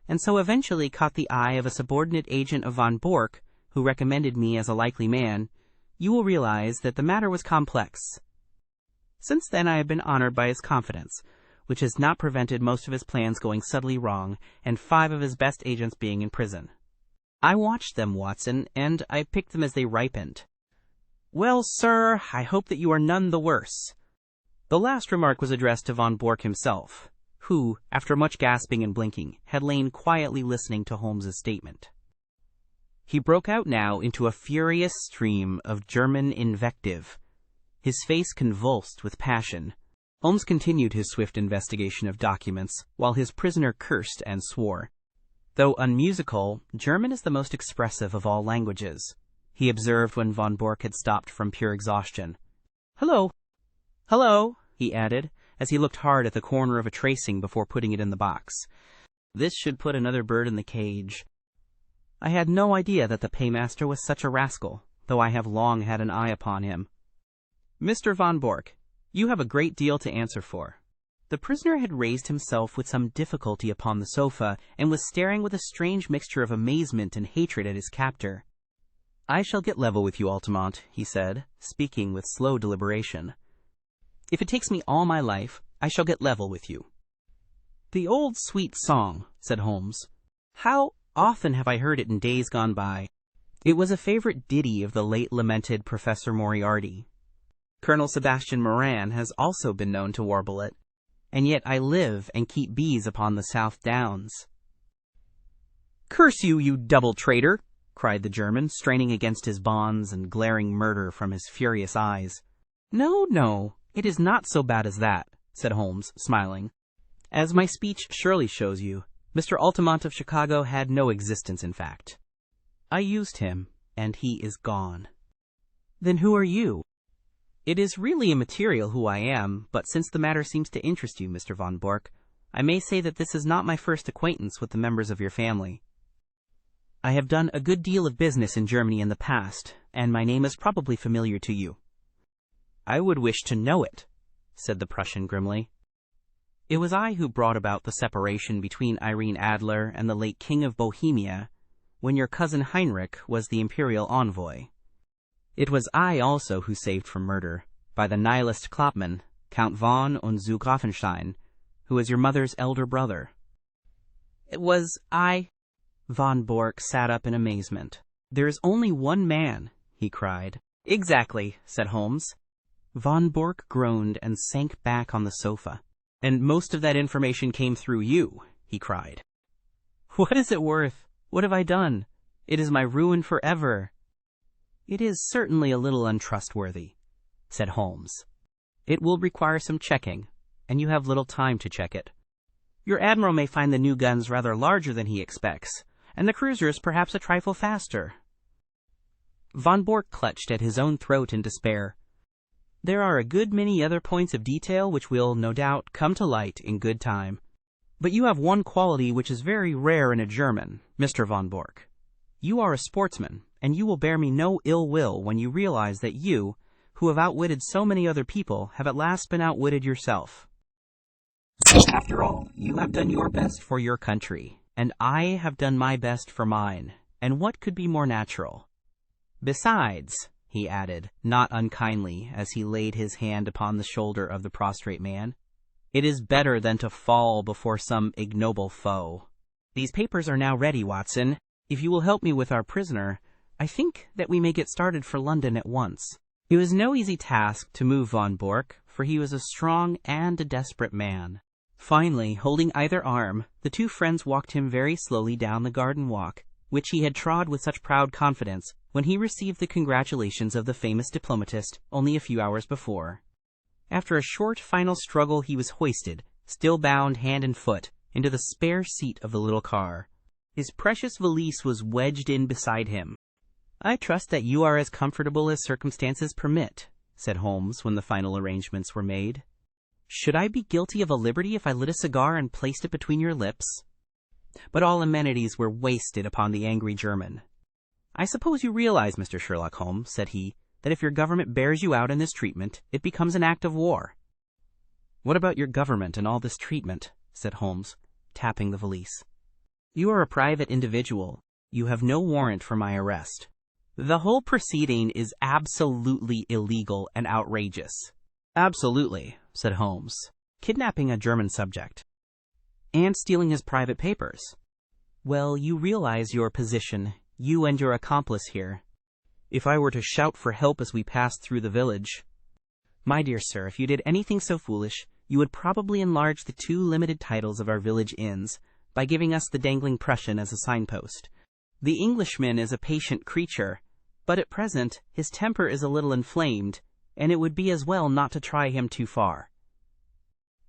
and so eventually caught the eye of a subordinate agent of von Bork, who recommended me as a likely man, you will realize that the matter was complex. Since then I have been honored by his confidence, which has not prevented most of his plans going subtly wrong, and 5 of his best agents being in prison. I watched them, Watson, and I picked them as they ripened. Well, sir, I hope that you are none the worse. The last remark was addressed to von Bork himself, who, after much gasping and blinking, had lain quietly listening to Holmes's statement. He broke out now into a furious stream of German invective, his face convulsed with passion. Holmes continued his swift investigation of documents, while his prisoner cursed and swore. Though unmusical, German is the most expressive of all languages, he observed when von Bork had stopped from pure exhaustion. Hello! Hello, he added, as he looked hard at the corner of a tracing before putting it in the box. This should put another bird in the cage. I had no idea that the paymaster was such a rascal, though I have long had an eye upon him. Mr. von Bork, you have a great deal to answer for. The prisoner had raised himself with some difficulty upon the sofa, and was staring with a strange mixture of amazement and hatred at his captor. I shall get level with you, Altamont, he said, speaking with slow deliberation. If it takes me all my life, I shall get level with you. The old sweet song, said Holmes. How often have I heard it in days gone by. It was a favorite ditty of the late lamented Professor Moriarty. Colonel Sebastian Moran has also been known to warble it, and yet I live and keep bees upon the South Downs. Curse you, you double traitor, cried the German, straining against his bonds and glaring murder from his furious eyes. No, no, it is not so bad as that, said Holmes, smiling. As my speech surely shows you, Mr. Altamont of Chicago had no existence in fact. I used him, and he is gone. Then who are you? It is really immaterial who I am, but since the matter seems to interest you, Mr. von Bork, I may say that this is not my first acquaintance with the members of your family. I have done a good deal of business in Germany in the past, and my name is probably familiar to you. I would wish to know it, said the Prussian grimly. It was I who brought about the separation between Irene Adler and the late King of Bohemia, when your cousin Heinrich was the imperial envoy. It was I also who saved from murder, by the nihilist Kloppmann, Count von und zu Grafenstein, who is your mother's elder brother. It was I... Von Bork sat up in amazement. There is only one man, he cried. Exactly, said Holmes. Von Bork groaned and sank back on the sofa. And most of that information came through you, he cried. What is it worth? What have I done? It is my ruin forever." "It is certainly a little untrustworthy," said Holmes. "It will require some checking, and you have little time to check it. Your admiral may find the new guns rather larger than he expects, and the cruisers perhaps a trifle faster." Von Bork clutched at his own throat in despair. "There are a good many other points of detail which will, no doubt, come to light in good time. But you have one quality which is very rare in a German, Mr. Von Bork. You are a sportsman, and you will bear me no ill will when you realize that you, who have outwitted so many other people, have at last been outwitted yourself. After all, you have done your best for your country, and I have done my best for mine, and what could be more natural? Besides," he added, not unkindly, as he laid his hand upon the shoulder of the prostrate man, "it is better than to fall before some ignoble foe. These papers are now ready, Watson. If you will help me with our prisoner, I think that we may get started for London at once." It was no easy task to move Von Bork, for he was a strong and a desperate man. Finally, holding either arm, the two friends walked him very slowly down the garden walk, which he had trod with such proud confidence when he received the congratulations of the famous diplomatist only a few hours before. After a short final struggle he was hoisted, still bound hand and foot, into the spare seat of the little car. His precious valise was wedged in beside him. "I trust that you are as comfortable as circumstances permit," said Holmes when the final arrangements were made. "Should I be guilty of a liberty if I lit a cigar and placed it between your lips?" But all amenities were wasted upon the angry German. "I suppose you realize, Mr. Sherlock Holmes," said he, "that if your government bears you out in this treatment, it becomes an act of war." "What about your government and all this treatment?" said Holmes, tapping the valise. "You are a private individual. You have no warrant for my arrest. The whole proceeding is absolutely illegal and outrageous." "Absolutely," said Holmes. "Kidnapping a German subject. And stealing his private papers. Well, you realize your position, you and your accomplice here. If I were to shout for help as we passed through the village—" "My dear sir, if you did anything so foolish, you would probably enlarge the two limited titles of our village inns by giving us the dangling Prussian as a signpost. The Englishman is a patient creature, but at present his temper is a little inflamed, and it would be as well not to try him too far.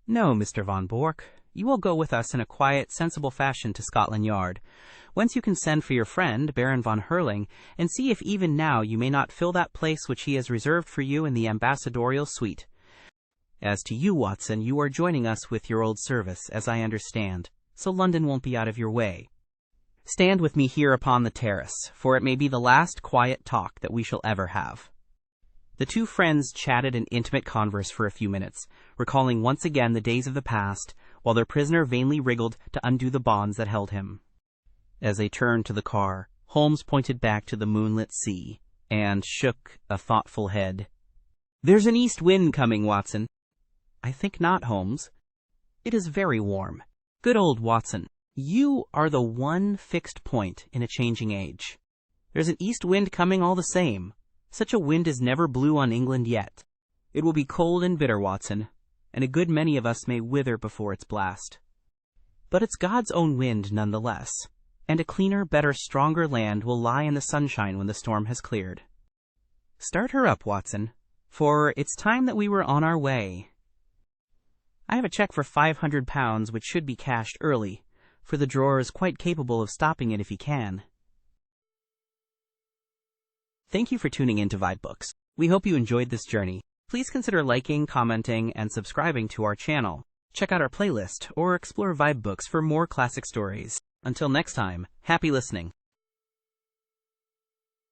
No, Mr. Von Bork, you will go with us in a quiet, sensible fashion to Scotland Yard, whence you can send for your friend, Baron von Herling, and see if even now you may not fill that place which he has reserved for you in the ambassadorial suite. As to you, Watson, you are joining us with your old service, as I understand, so London won't be out of your way. Stand with me here upon the terrace, for it may be the last quiet talk that we shall ever have." The two friends chatted in intimate converse for a few minutes, recalling once again the days of the past, while their prisoner vainly wriggled to undo the bonds that held him. As they turned to the car, Holmes pointed back to the moonlit sea, and shook a thoughtful head. "There's an east wind coming, Watson." "I think not, Holmes. It is very warm. Good old Watson, you are the one fixed point in a changing age. There's an east wind coming all the same. Such a wind as never blew on England yet. It will be cold and bitter, Watson, and a good many of us may wither before its blast. But it's God's own wind none the less, and a cleaner, better, stronger land will lie in the sunshine when the storm has cleared. Start her up, Watson, for it's time that we were on our way. I have a check for £500 which should be cashed early, for the drawer is quite capable of stopping it if he can. Thank you for tuning in to vibeBooks. We hope you enjoyed this journey. Please consider liking, commenting, and subscribing to our channel. Check out our playlist or explore vibeBooks for more classic stories. Until next time, happy listening.